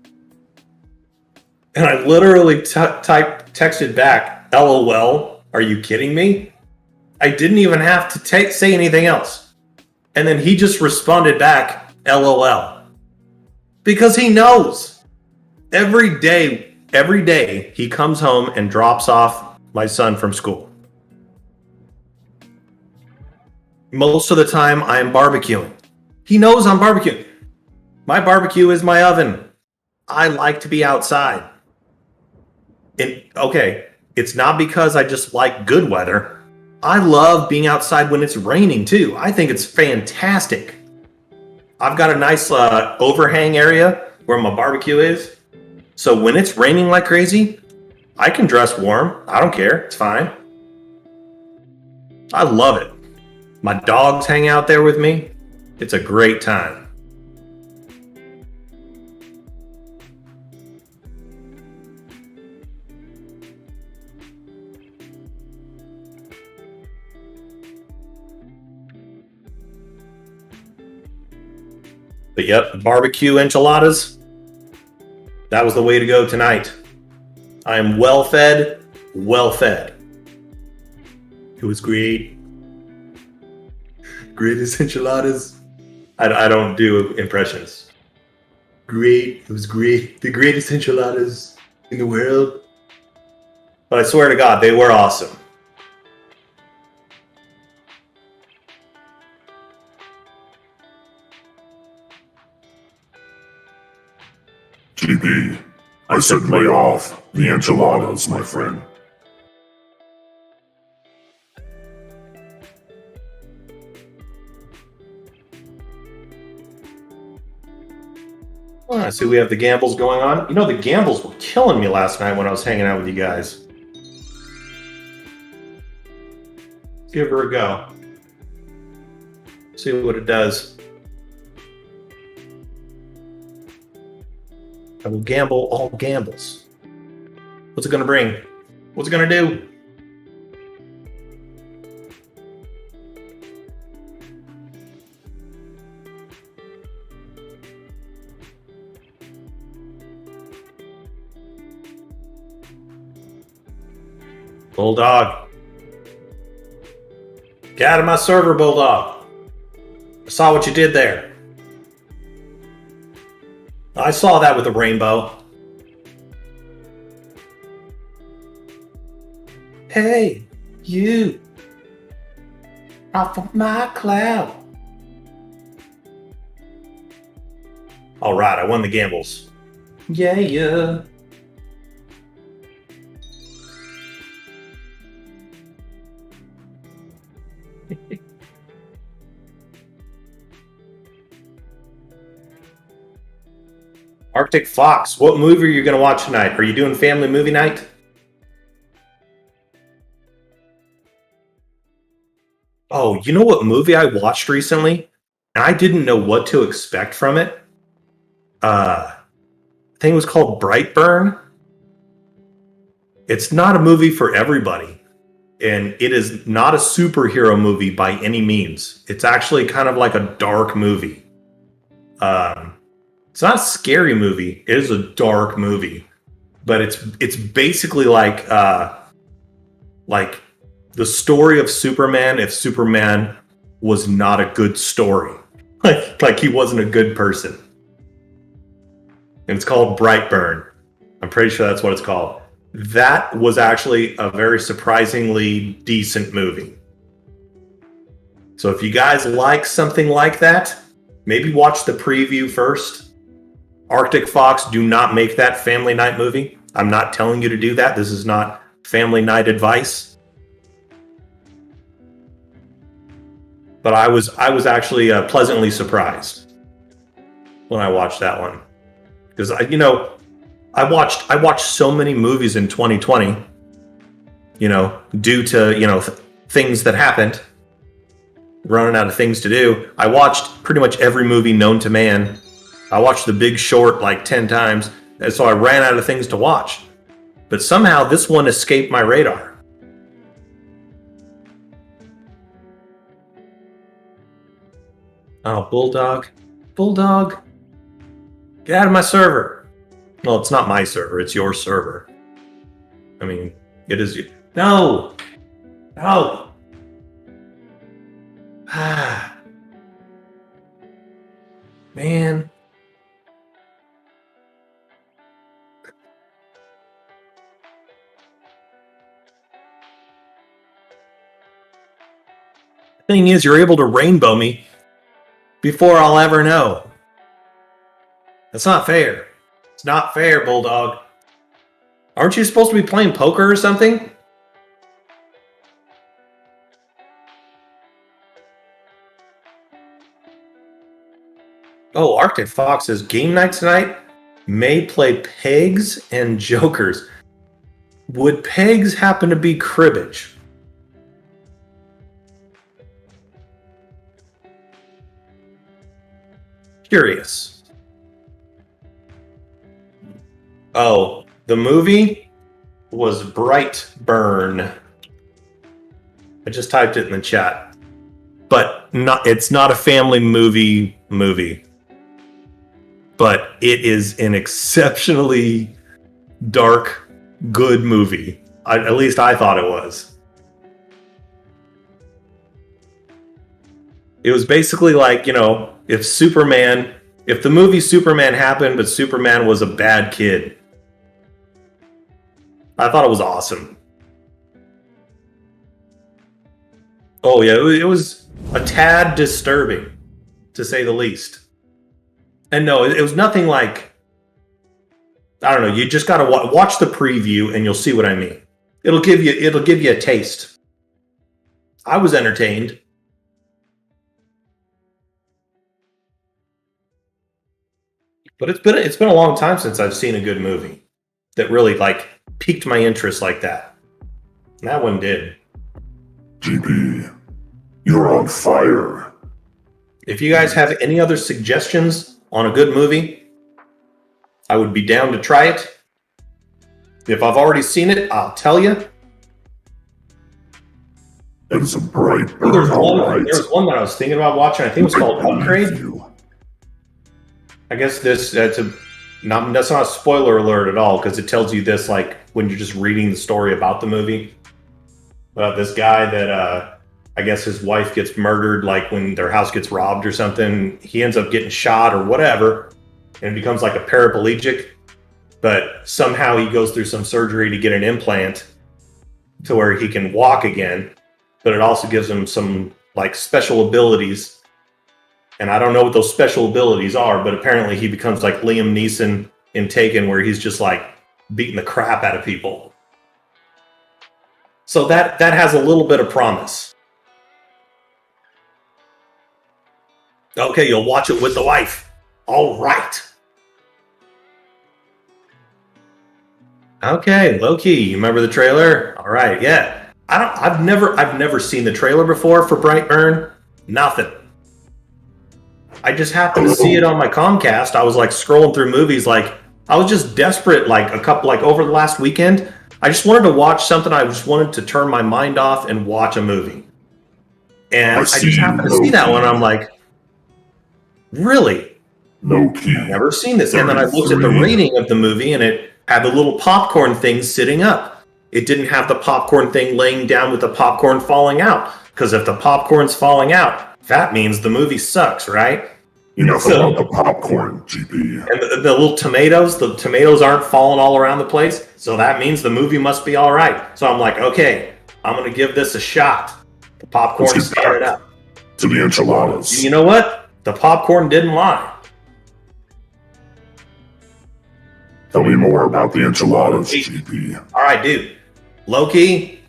And I literally texted back, "LOL, are you kidding me?" I didn't even have to say anything else. And then he just responded back, "LOL." Because he knows. Every day he comes home and drops off my son from school. Most of the time I am barbecuing. He knows I'm barbecuing. My barbecue is my oven. I like to be outside. And okay, it's not because I just like good weather. I love being outside when it's raining too. I think it's fantastic. I've got a nice overhang area where my barbecue is. So when it's raining like crazy, I can dress warm. I don't care. It's fine. I love it. My dogs hang out there with me. It's a great time. But yep, barbecue enchiladas. That was the way to go tonight. I am well fed, well fed. It was great. Greatest enchiladas. I don't do impressions. Great. It was great. The greatest enchiladas in the world. But I swear to God, they were awesome. GB, I said lay off the enchiladas, my friend. I see we have the gambles going on. You know, the gambles were killing me last night when I was hanging out with you guys. Let's give her a go. See what it does. I will gamble all gambles. What's it going to bring? What's it going to do? Bulldog. Get out of my server, Bulldog. I saw what you did there. I saw that with the rainbow. Hey, you. Off of my cloud. All right, I won the gambles. Yeah. Arctic Fox, what movie are you going to watch tonight? Are you doing family movie night? Oh, you know what movie I watched recently? And I didn't know what to expect from it. I think it was called Brightburn. It's not a movie for everybody. And it is not a superhero movie by any means. It's actually kind of like a dark movie. It's not a scary movie. It is a dark movie, but it's basically like the story of Superman if Superman was not a good story, like he wasn't a good person. And it's called Brightburn. I'm pretty sure that's what it's called. That was actually a very surprisingly decent movie. So if you guys like something like that, maybe watch the preview first. Arctic Fox, do not make that family night movie. I'm not telling you to do that. This is not family night advice. But I was actually pleasantly surprised when I watched that one. Because I watched so many movies in 2020, due to, things that happened, running out of things to do. I watched pretty much every movie known to man. I watched The Big Short like 10 times, and so I ran out of things to watch. But somehow this one escaped my radar. Oh, Bulldog, get out of my server. Well, it's not my server, it's your server. I mean, it is you. No! Man. The thing is, you're able to rainbow me before I'll ever know. That's not fair. It's not fair, Bulldog. Aren't you supposed to be playing poker or something? Oh, Arctic Fox says game night tonight. May play pegs and jokers. Would pegs happen to be cribbage? Curious. Oh, the movie was Brightburn. I just typed it in the chat. But it's not a family movie. But it is an exceptionally dark, good movie. At least I thought it was. It was basically like, if the movie Superman happened, but Superman was a bad kid. I thought it was awesome. Oh yeah, it was a tad disturbing, to say the least. And no, it was nothing like, I don't know, you just gotta watch the preview and you'll see what I mean. It'll give you a taste. I was entertained. But it's been a long time since I've seen a good movie that really piqued my interest like that. And that one did. GB, you're on fire. If you guys have any other suggestions on a good movie, I would be down to try it. If I've already seen it, I'll tell you. It is a bright burn. There was one that I was thinking about watching. I think it was called Upgrade. I guess that's not a spoiler alert at all, because it tells you this when you're just reading the story about the movie. About this guy that I guess his wife gets murdered, when their house gets robbed or something. He ends up getting shot or whatever, and becomes a paraplegic. But somehow he goes through some surgery to get an implant to where he can walk again. But it also gives him some special abilities. And I don't know what those special abilities are, but apparently he becomes like Liam Neeson in Taken, where he's just beating the crap out of people. So that has a little bit of promise. Okay, you'll watch it with the wife. All right. Okay, low-key, you remember the trailer? All right, yeah. I've never seen the trailer before for Brightburn. Nothing. I just happened to see it on my Comcast. I was scrolling through movies. I was just desperate. A couple over the last weekend, I just wanted to watch something. I just wanted to turn my mind off and watch a movie. And I just happened to see that one. I'm like, really? No key. I've never seen this. And then I looked at the rating of the movie, and it had the little popcorn thing sitting up. It didn't have the popcorn thing laying down with the popcorn falling out. Because if the popcorn's falling out, that means the movie sucks, right? Enough about the popcorn, GP. And the little tomatoes, aren't falling all around the place. So that means the movie must be all right. So I'm like, okay, I'm going to give this a shot. The popcorn started up. To the enchiladas. And you know what? The popcorn didn't lie. Tell me more about the enchiladas, GP. All right, dude. Loki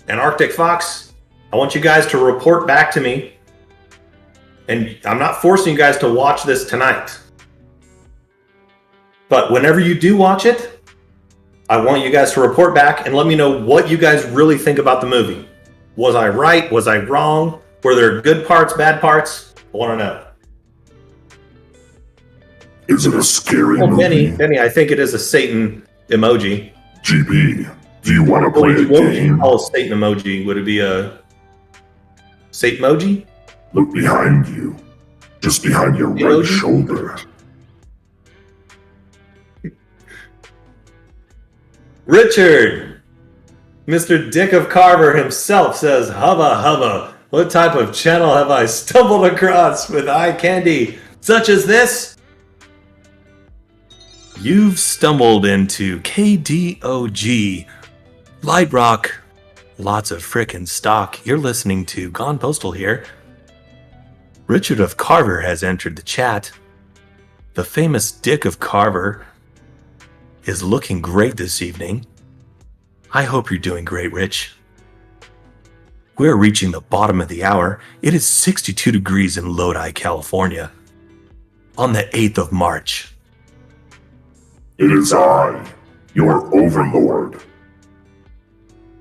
and Arctic Fox, I want you guys to report back to me. And I'm not forcing you guys to watch this tonight. But whenever you do watch it, I want you guys to report back and let me know what you guys really think about the movie. Was I right? Was I wrong? Were there good parts, bad parts? I want to know. Is it a scary movie? Benny, I think it is a Satan emoji. GP, do you want to play a What would you game? call a Satan emoji? Would it be a Satan emoji? Look behind you. Just behind your right shoulder. Richard, Mr. Dick of Carver himself says, hubba hubba, what type of channel have I stumbled across with eye candy such as this? You've stumbled into KDOG, Light Rock, lots of frickin' stock. You're listening to Gone Postal here. Richard of Carver has entered the chat. The famous Dick of Carver is looking great this evening. I hope you're doing great, Rich. We're reaching the bottom of the hour. It is 62 degrees in Lodi, California, on the 8th of March. It is I, your overlord.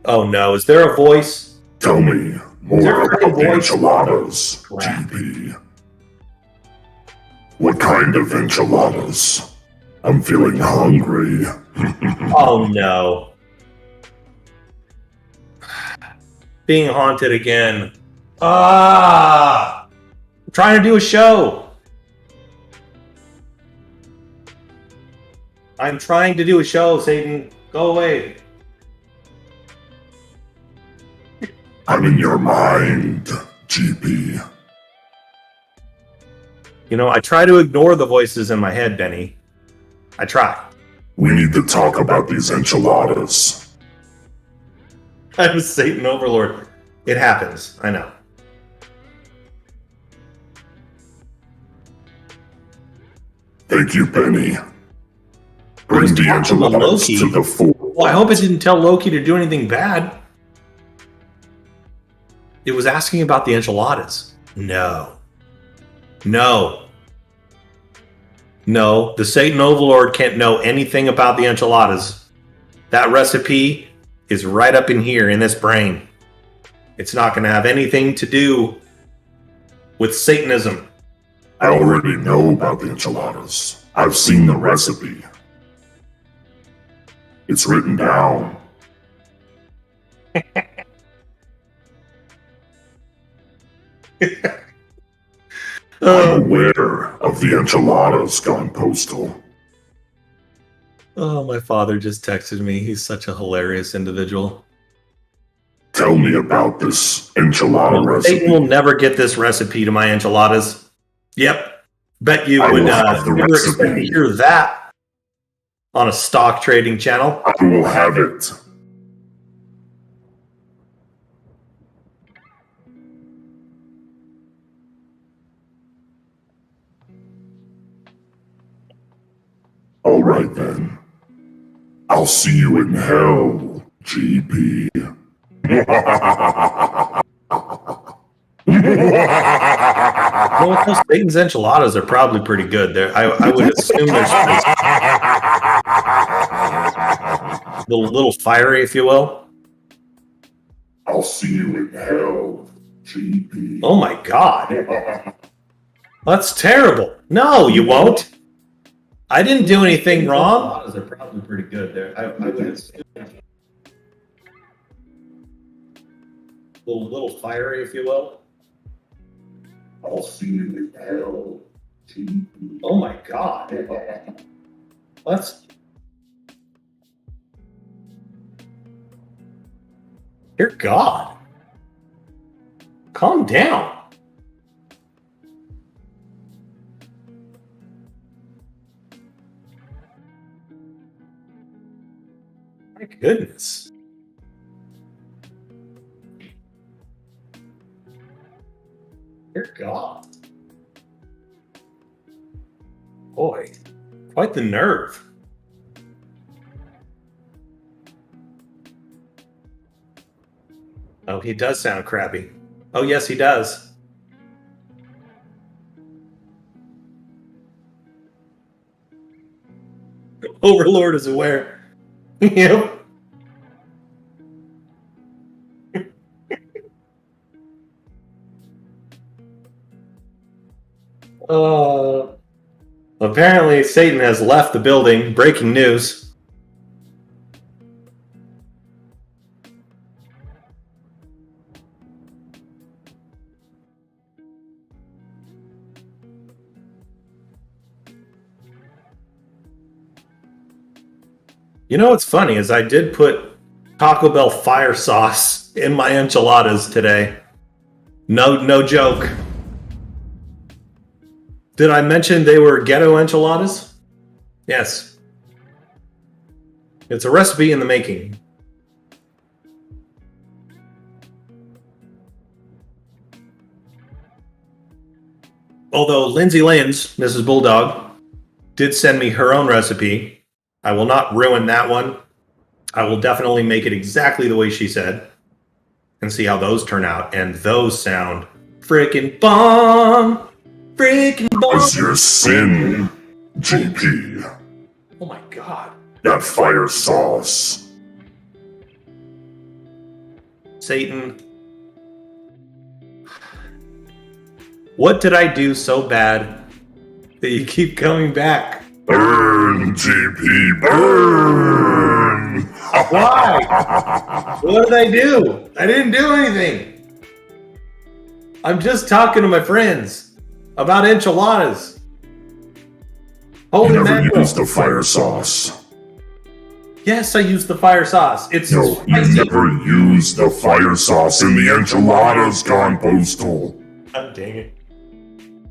Oh no, is there a voice? Tell me more about the enchiladas, Crap. GP. What kind of enchiladas? I'm feeling hungry. Oh no. Being haunted again. I'm trying to do a show. I'm trying to do a show, Satan. Go away. I'm in your mind, GP. You know, I try to ignore the voices in my head, Benny. I try. We need to talk about these enchiladas. I'm a Satan overlord. It happens. I know. Thank you, Benny. Bring the enchiladas to the fore. Well, I hope it didn't tell Loki to do anything bad. It was asking about the enchiladas. No. No, the Satan Overlord can't know anything about the enchiladas. That recipe is right up in here in this brain. It's not going to have anything to do with Satanism. I already know about the enchiladas. I've seen the recipe. It's written down. I'm aware of the enchiladas gone postal. Oh, my father just texted me. He's such a hilarious individual. Tell me about this enchilada recipe. Satan will never get this recipe to my enchiladas. Yep. Bet you I would will have the never expect to recipe. hear that on a stock trading channel. I will have it. All right then. I'll see you in hell, GP. Well, those Satan's enchiladas are probably pretty good. I would assume there's a little fiery, if you will. I'll see you in hell, GP. Oh my God. That's terrible. No, you won't. I didn't do anything wrong. Are probably pretty good there. I would assume. little fiery, if you will. I'll see you in hell. Oh my God. Let's. Dear God. Calm down. My goodness. Dear God. Boy, quite the nerve. Oh, he does sound crappy. Oh, yes, he does. Overlord is aware. Yep. Apparently, Satan has left the building. Breaking news. You know what's funny is I did put Taco Bell fire sauce in my enchiladas today. No joke. Did I mention they were ghetto enchiladas? Yes. It's a recipe in the making. Although Lindsay Lynn's, Mrs. Bulldog, did send me her own recipe. I will not ruin that one. I will definitely make it exactly the way she said and see how those turn out. And those sound freaking bomb! Freaking bomb! What's your sin, JP? Oh my God. That fire sauce. Satan. What did I do so bad that you keep coming back? Burn, JP, burn! Why? What did I do? I didn't do anything. I'm just talking to my friends about enchiladas. Holy You never mackerel. used the fire sauce. Yes, I used the fire sauce. It's No, you spicy. never used the fire sauce in the enchiladas, gone postal. God dang it.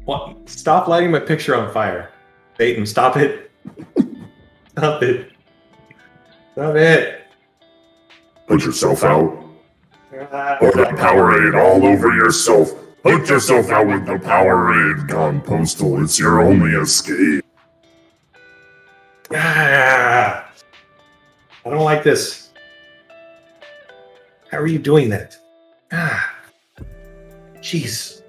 What? Stop lighting my picture on fire. Satan, stop it. Stop it. Stop it. Put yourself out. Put the Powerade all over yourself. Put yourself out with the Powerade, gone postal. It's your only escape. Ah, I don't like this. How are you doing that? Ah, jeez.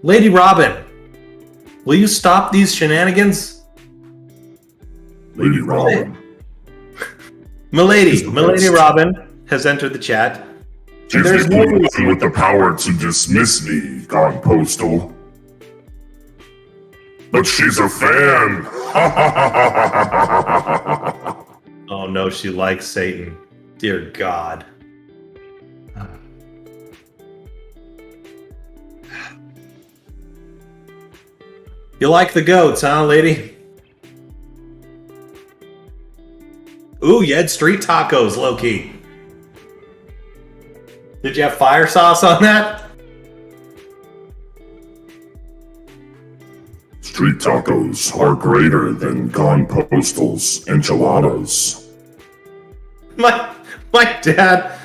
Lady Robin, will you stop these shenanigans? Lady Robin. Milady best. Robin has entered the chat. She's There's the no only one with the power to dismiss me, gone postal. But she's a fan. Oh no, she likes Satan. Dear God. You like the goats, huh, lady? Ooh, you had street tacos, low-key. Did you have fire sauce on that? Street tacos are greater than gone postal's enchiladas. My dad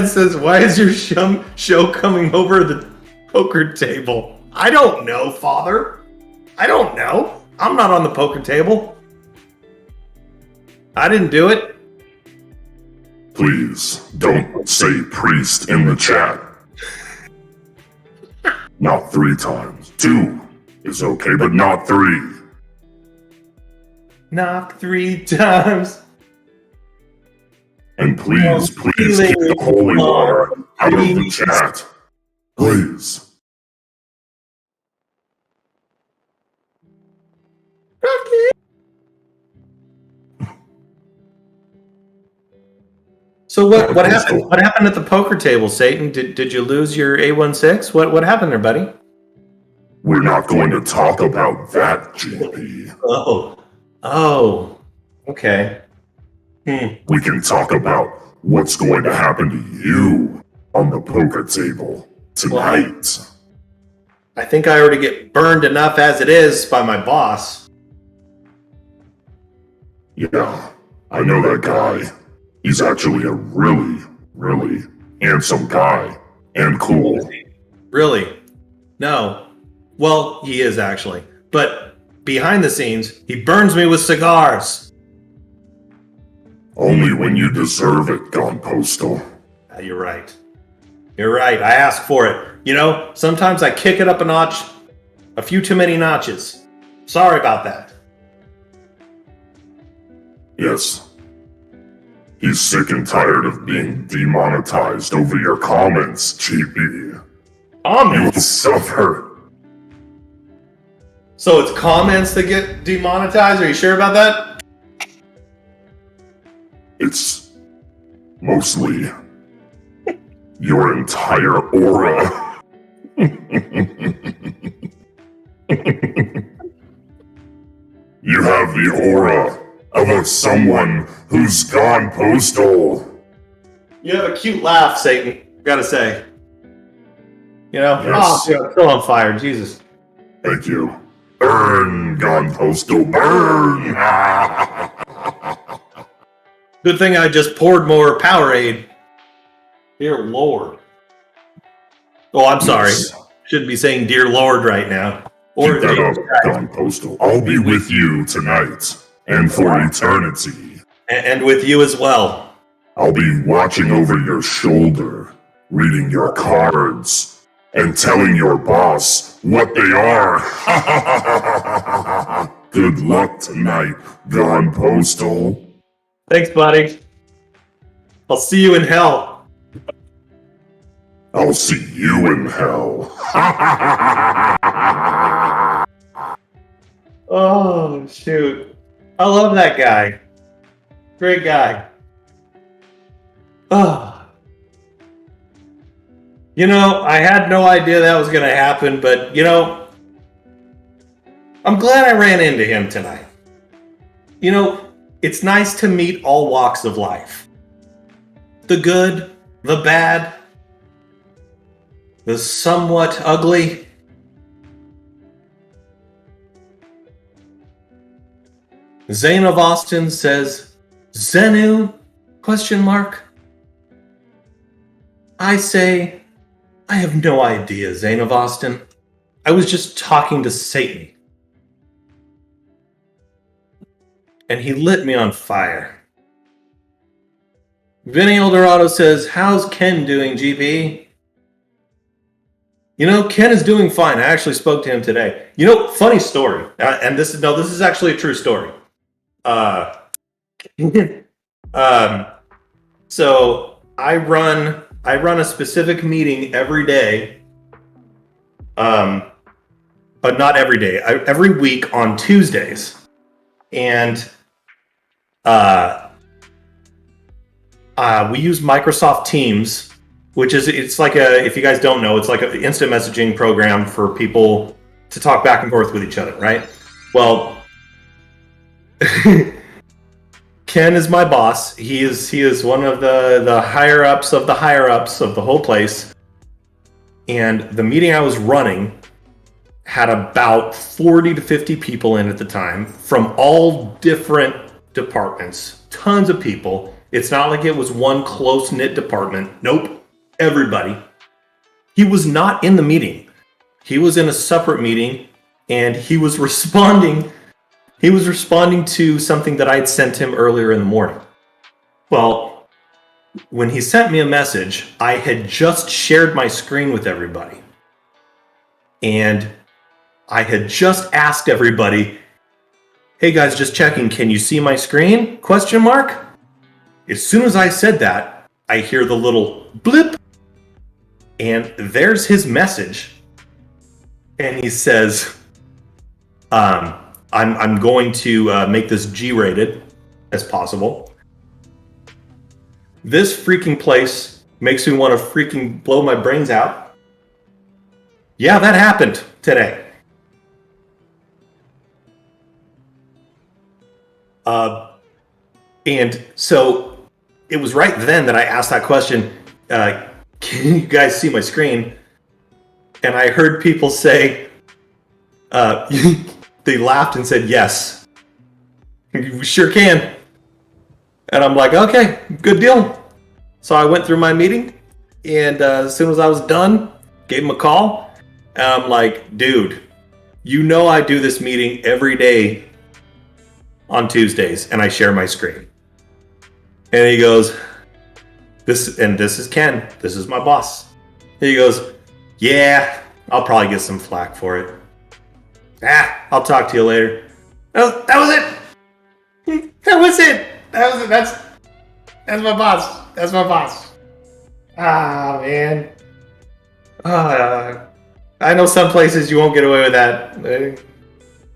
says, why is your show coming over the poker table? I don't know, Father. I don't know. I'm not on the poker table. I didn't do it. Please don't say priest in the chat. Not 3 times. 2 is okay, but not 3. Knock 3 times. And please keep the holy water out of the chat. Please. So what happened? What happened at the poker table, Satan? Did you lose your A16? What happened there, buddy? We're not going to talk about that, GP. Oh, okay. We can talk about what's going to happen to you on the poker table tonight. I think I already get burned enough as it is by my boss. Yeah, I know that guy. He's actually a really, really handsome guy and cool. Really? No. Well, he is actually. But behind the scenes, he burns me with cigars. Only when you deserve it, Gone Postal. You're right. You're right. I asked for it. You know, sometimes I kick it up a notch, a few too many notches. Sorry about that. Yes. He's sick and tired of being demonetized over your comments, GP. You will suffer. So it's comments that get demonetized? Are you sure about that? It's mostly your entire aura. You have the aura of someone who's gone postal. You have a cute laugh, Satan. Gotta say. You know? Yes. Oh, dude, I'm still on fire. Jesus. Thank you. Burn, Gone Postal, burn! Good thing I just poured more Powerade. Dear Lord. Oh, I'm sorry. Yes. Shouldn't be saying Dear Lord right now. Keep that up, Gone Postal. I'll be with you tonight and for eternity. And with you as well. I'll be watching over your shoulder, reading your cards, and telling your boss what they are. Good luck tonight, Gone Postal. Thanks, buddy. I'll see you in hell. I'll see you in hell. Oh, shoot. I love that guy. Great guy. Oh. You know, I had no idea that was going to happen, but, you know, I'm glad I ran into him tonight. You know, it's nice to meet all walks of life. The good, the bad, the somewhat ugly. Zane of Austin says, Zenu? Question mark. I say, I have no idea, Zane of Austin. I was just talking to Satan. And he lit me on fire. Vinny Eldorado says, how's Ken doing, GP? You know, Ken is doing fine. I actually spoke to him today. You know, funny story. And this is actually a true story. So I run a specific meeting every day. But not every day. Every week on Tuesdays. And we use Microsoft Teams, which is, it's like if you guys don't know, it's like an instant messaging program for people to talk back and forth with each other, right? Well, Ken is my boss. He is one of the higher ups of the higher ups of the whole place. And the meeting I was running had about 40 to 50 people in at the time from all different departments, tons of people. It's not like it was one close-knit department. Nope, everybody. He was not in the meeting. He was in a separate meeting, and he was responding to something that I'd sent him earlier in the morning. Well, when he sent me a message, I had just shared my screen with everybody. And I had just asked everybody, hey guys, just checking, can you see my screen? Question mark. As soon as I said that, I hear the little blip, and there's his message. And he says, I'm going to make this G-rated as possible. This freaking place makes me want to freaking blow my brains out. Yeah, that happened today. And so it was right then that I asked that question, can you guys see my screen? And I heard people say, they laughed and said, yes. We sure can. And I'm like, okay, good deal. So I went through my meeting, and as soon as I was done, gave him a call. And I'm like, dude, you know I do this meeting every day on Tuesdays, and I share my screen. And he goes, this is Ken. This is my boss. And he goes, yeah, I'll probably get some flack for it. I'll talk to you later. Oh, that was it. That was it. That's my boss. That's my boss. Ah, man. I know some places you won't get away with that.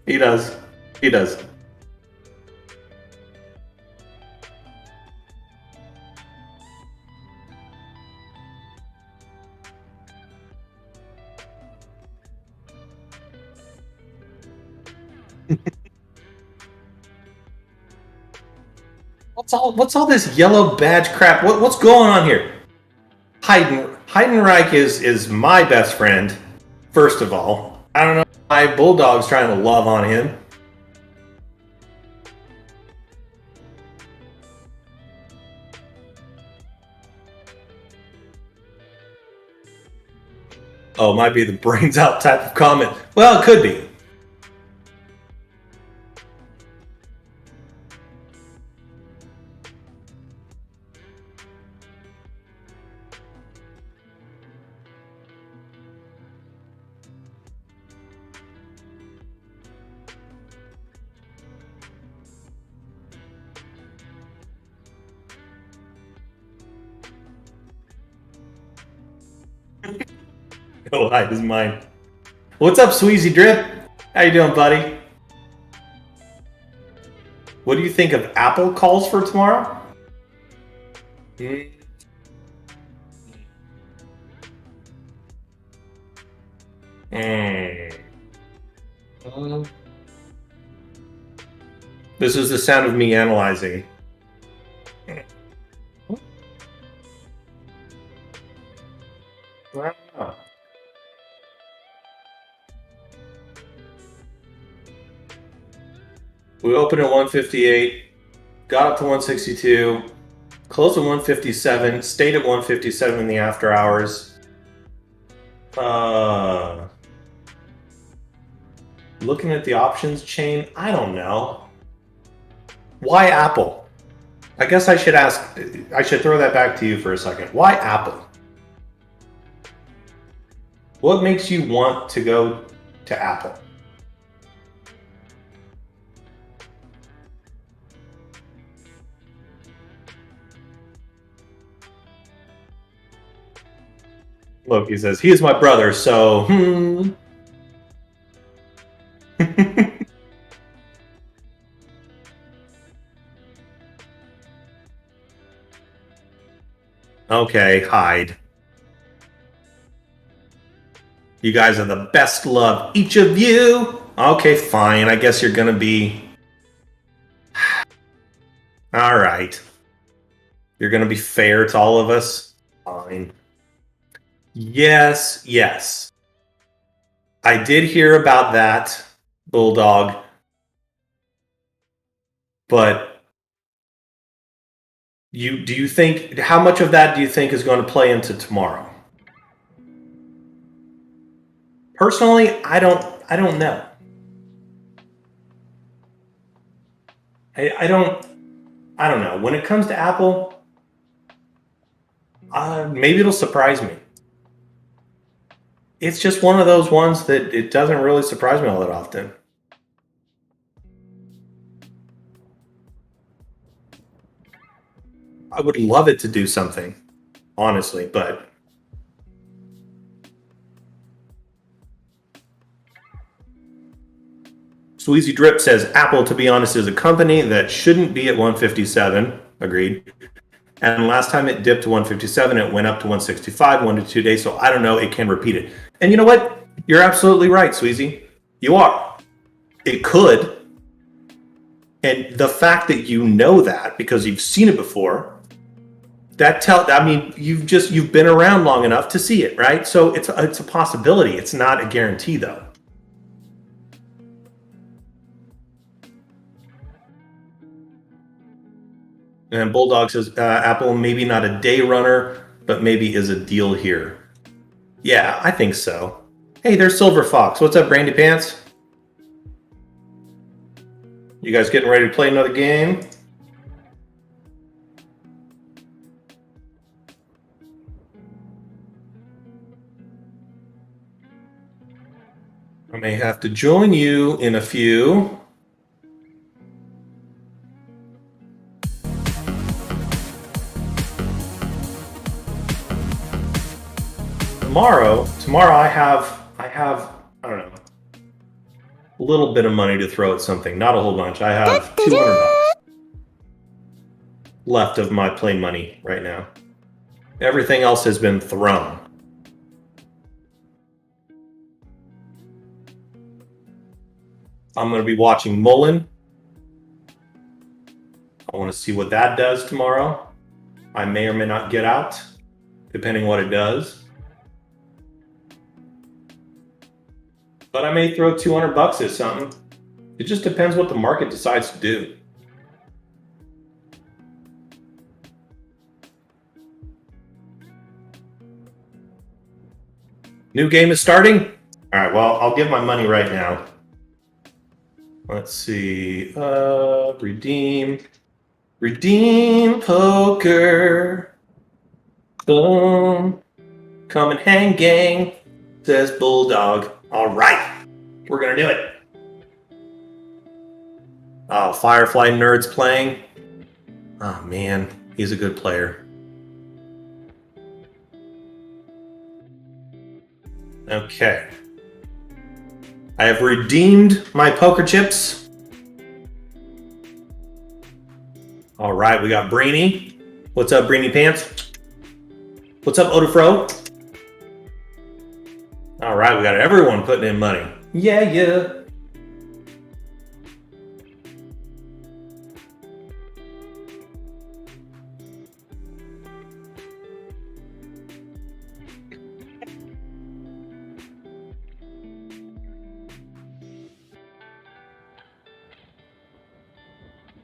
He does. He does. What's all this yellow badge crap? What's going on here? Heidenreich is my best friend, first of all. I don't know why Bulldog's trying to love on him. Oh, it might be the brains out type of comment. Well, it could be. Oh, hide his mind. What's up, Sweezy Drip? How you doing, buddy? What do you think of Apple calls for tomorrow? This is the sound of me analyzing. Wow. We opened at 158, got up to 162, closed at 157, stayed at 157 in the after hours. Looking at the options chain, I don't know. Why Apple? I guess I should throw that back to you for a second. Why Apple? What makes you want to go to Apple? Look, he says, he is my brother, so... Okay, hide. You guys are the best love, each of you. Okay, fine. I guess you're gonna be... All right. You're gonna be fair to all of us? Fine. Yes. I did hear about that, Bulldog. But do you think, how much of that do you think is going to play into tomorrow? Personally, I don't know. I don't know. When it comes to Apple, maybe it'll surprise me. It's just one of those ones that it doesn't really surprise me all that often. I would love it to do something, honestly, but Sweezy Drip says Apple, to be honest, is a company that shouldn't be at 157. Agreed. And last time it dipped to 157, it went up to 165, 1 to 2 days. So I don't know, it can repeat it. And you know what? You're absolutely right, Sweezy. You are. It could. And the fact that you know that because you've seen it before, you've been around long enough to see it, right? So it's a possibility. It's not a guarantee, though. And Bulldog says, Apple maybe not a day runner, but maybe is a deal here. Yeah, I think so. Hey, there's Silver Fox. What's up, Brandy Pants? You guys getting ready to play another game? I may have to join you in a few. Tomorrow I have I don't know, a little bit of money to throw at something, not a whole bunch. I have $200 left of my play money right now. Everything else has been thrown. I'm going to be watching Mullen. I want to see what that does tomorrow. I may or may not get out, depending what it does. But I may throw $200 at something. It just depends what the market decides to do. New game is starting? All right, well, I'll give my money right now. Let's see. Redeem poker. Boom. Come and hang, gang, says Bulldog. All right, we're gonna do it. Oh, Firefly Nerd's playing. Oh man, he's a good player. Okay. I have redeemed my poker chips. All right, we got Brainy. What's up, Brainy Pants? What's up, Odafro? All right, we got everyone putting in money. Yeah.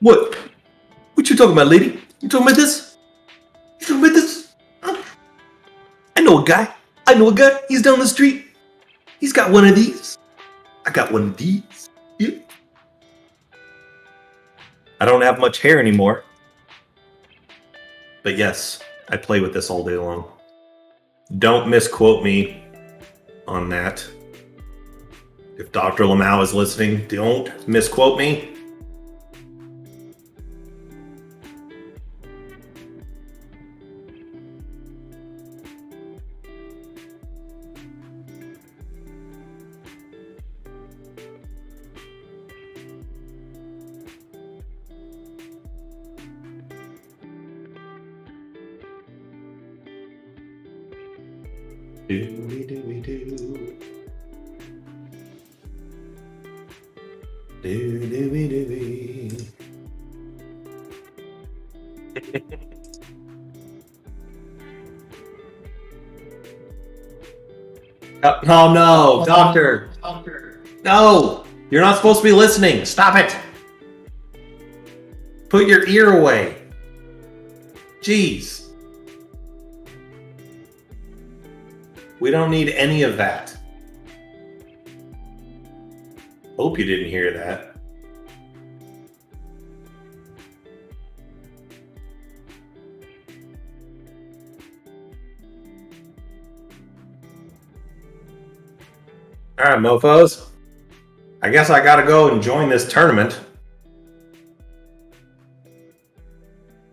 What? What you talking about, lady? You talking about this? You talking about this? Huh? I know a guy. He's down the street. He's got one of these. I got one of these. Yeah. I don't have much hair anymore. But yes, I play with this all day long. Don't misquote me on that. If Dr. Lamau is listening, don't misquote me. Oh no, doctor. No, you're not supposed to be listening. Stop it. Put your ear away. Jeez. We don't need any of that. Hope you didn't hear that. All right, mofos. I guess I gotta go and join this tournament.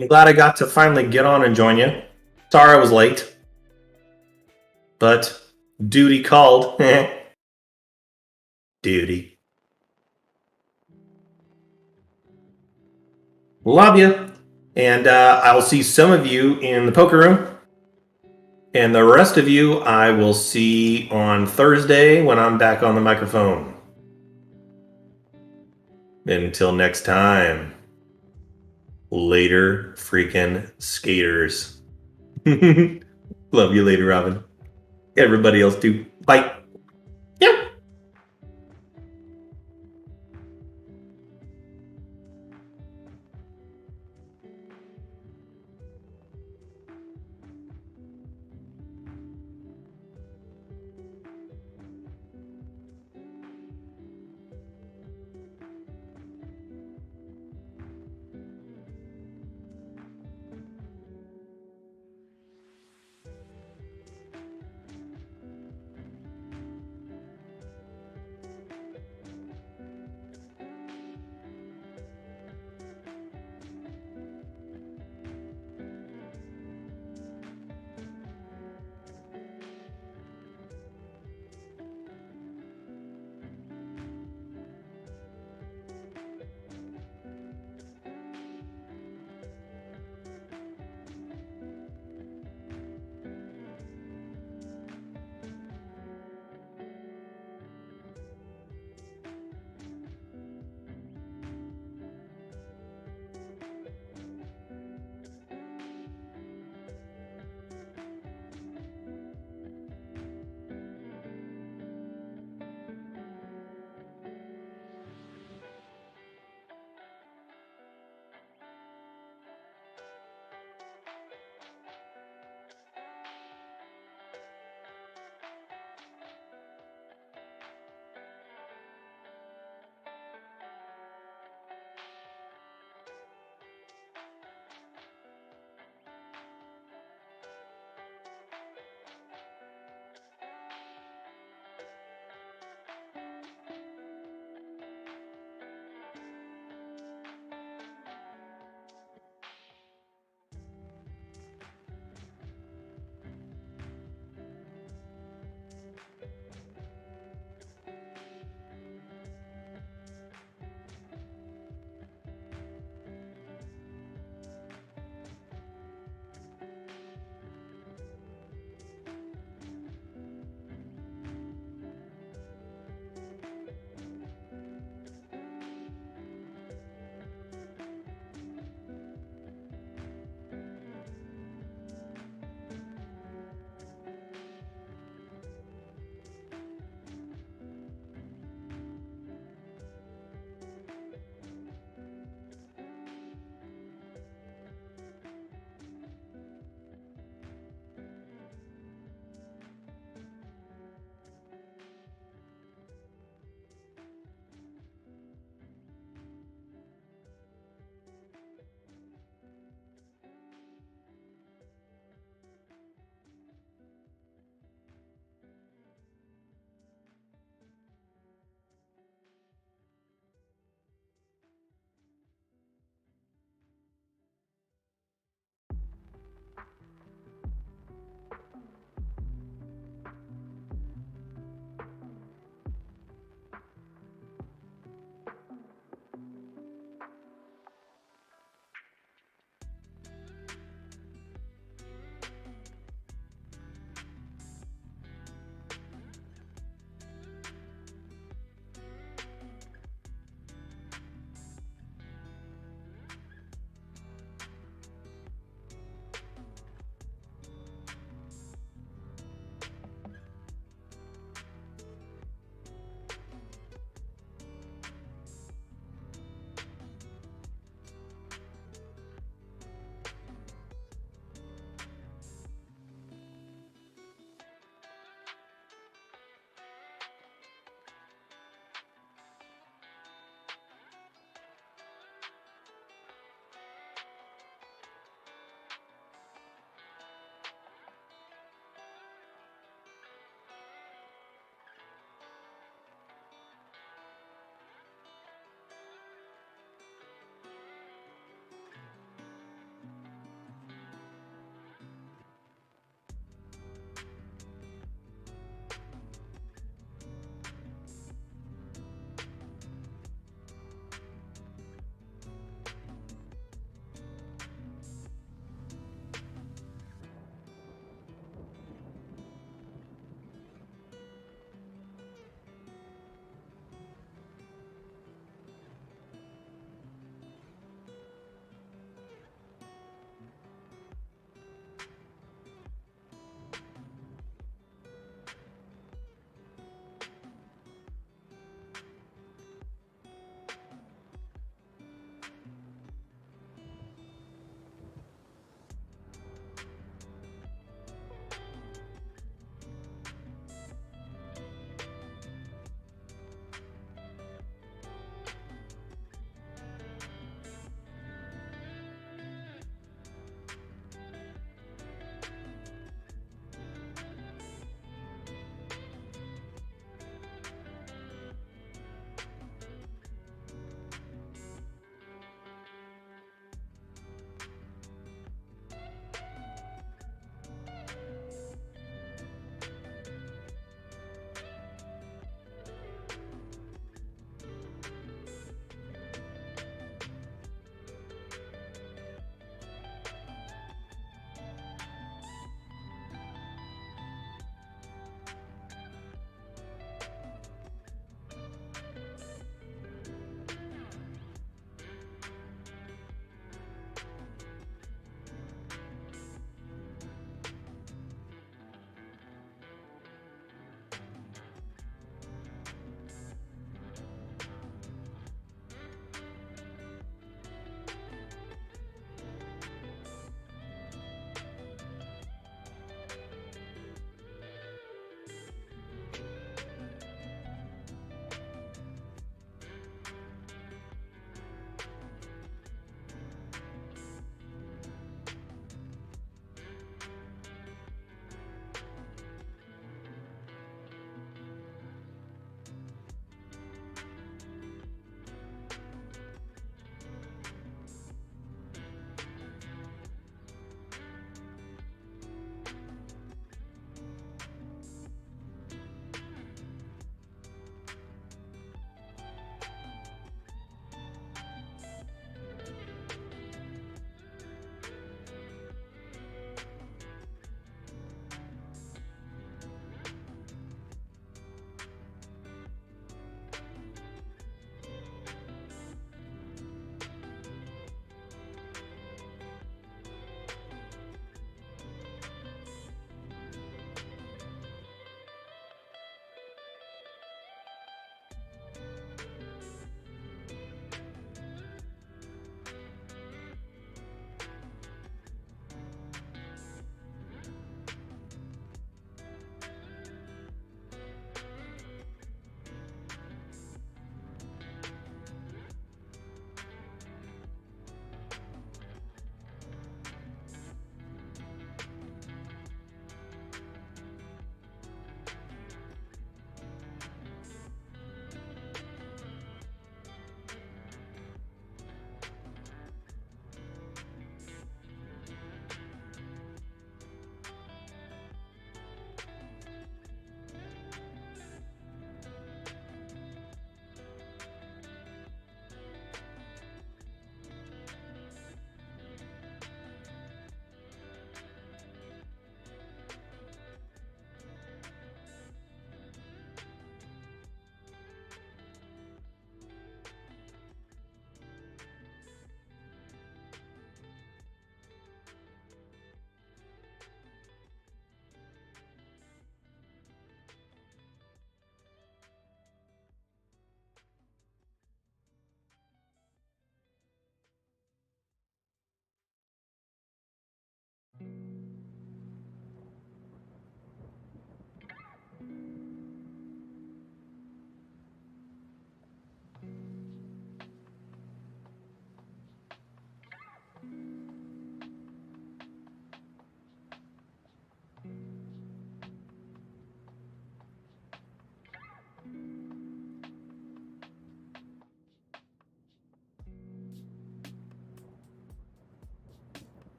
I'm glad I got to finally get on and join you. Sorry I was late. But duty called. Duty. Love you. And I will see some of you in the poker room. And the rest of you, I will see on Thursday when I'm back on the microphone. Until next time, later freaking skaters. Love you later, Robin. Everybody else too. Bye.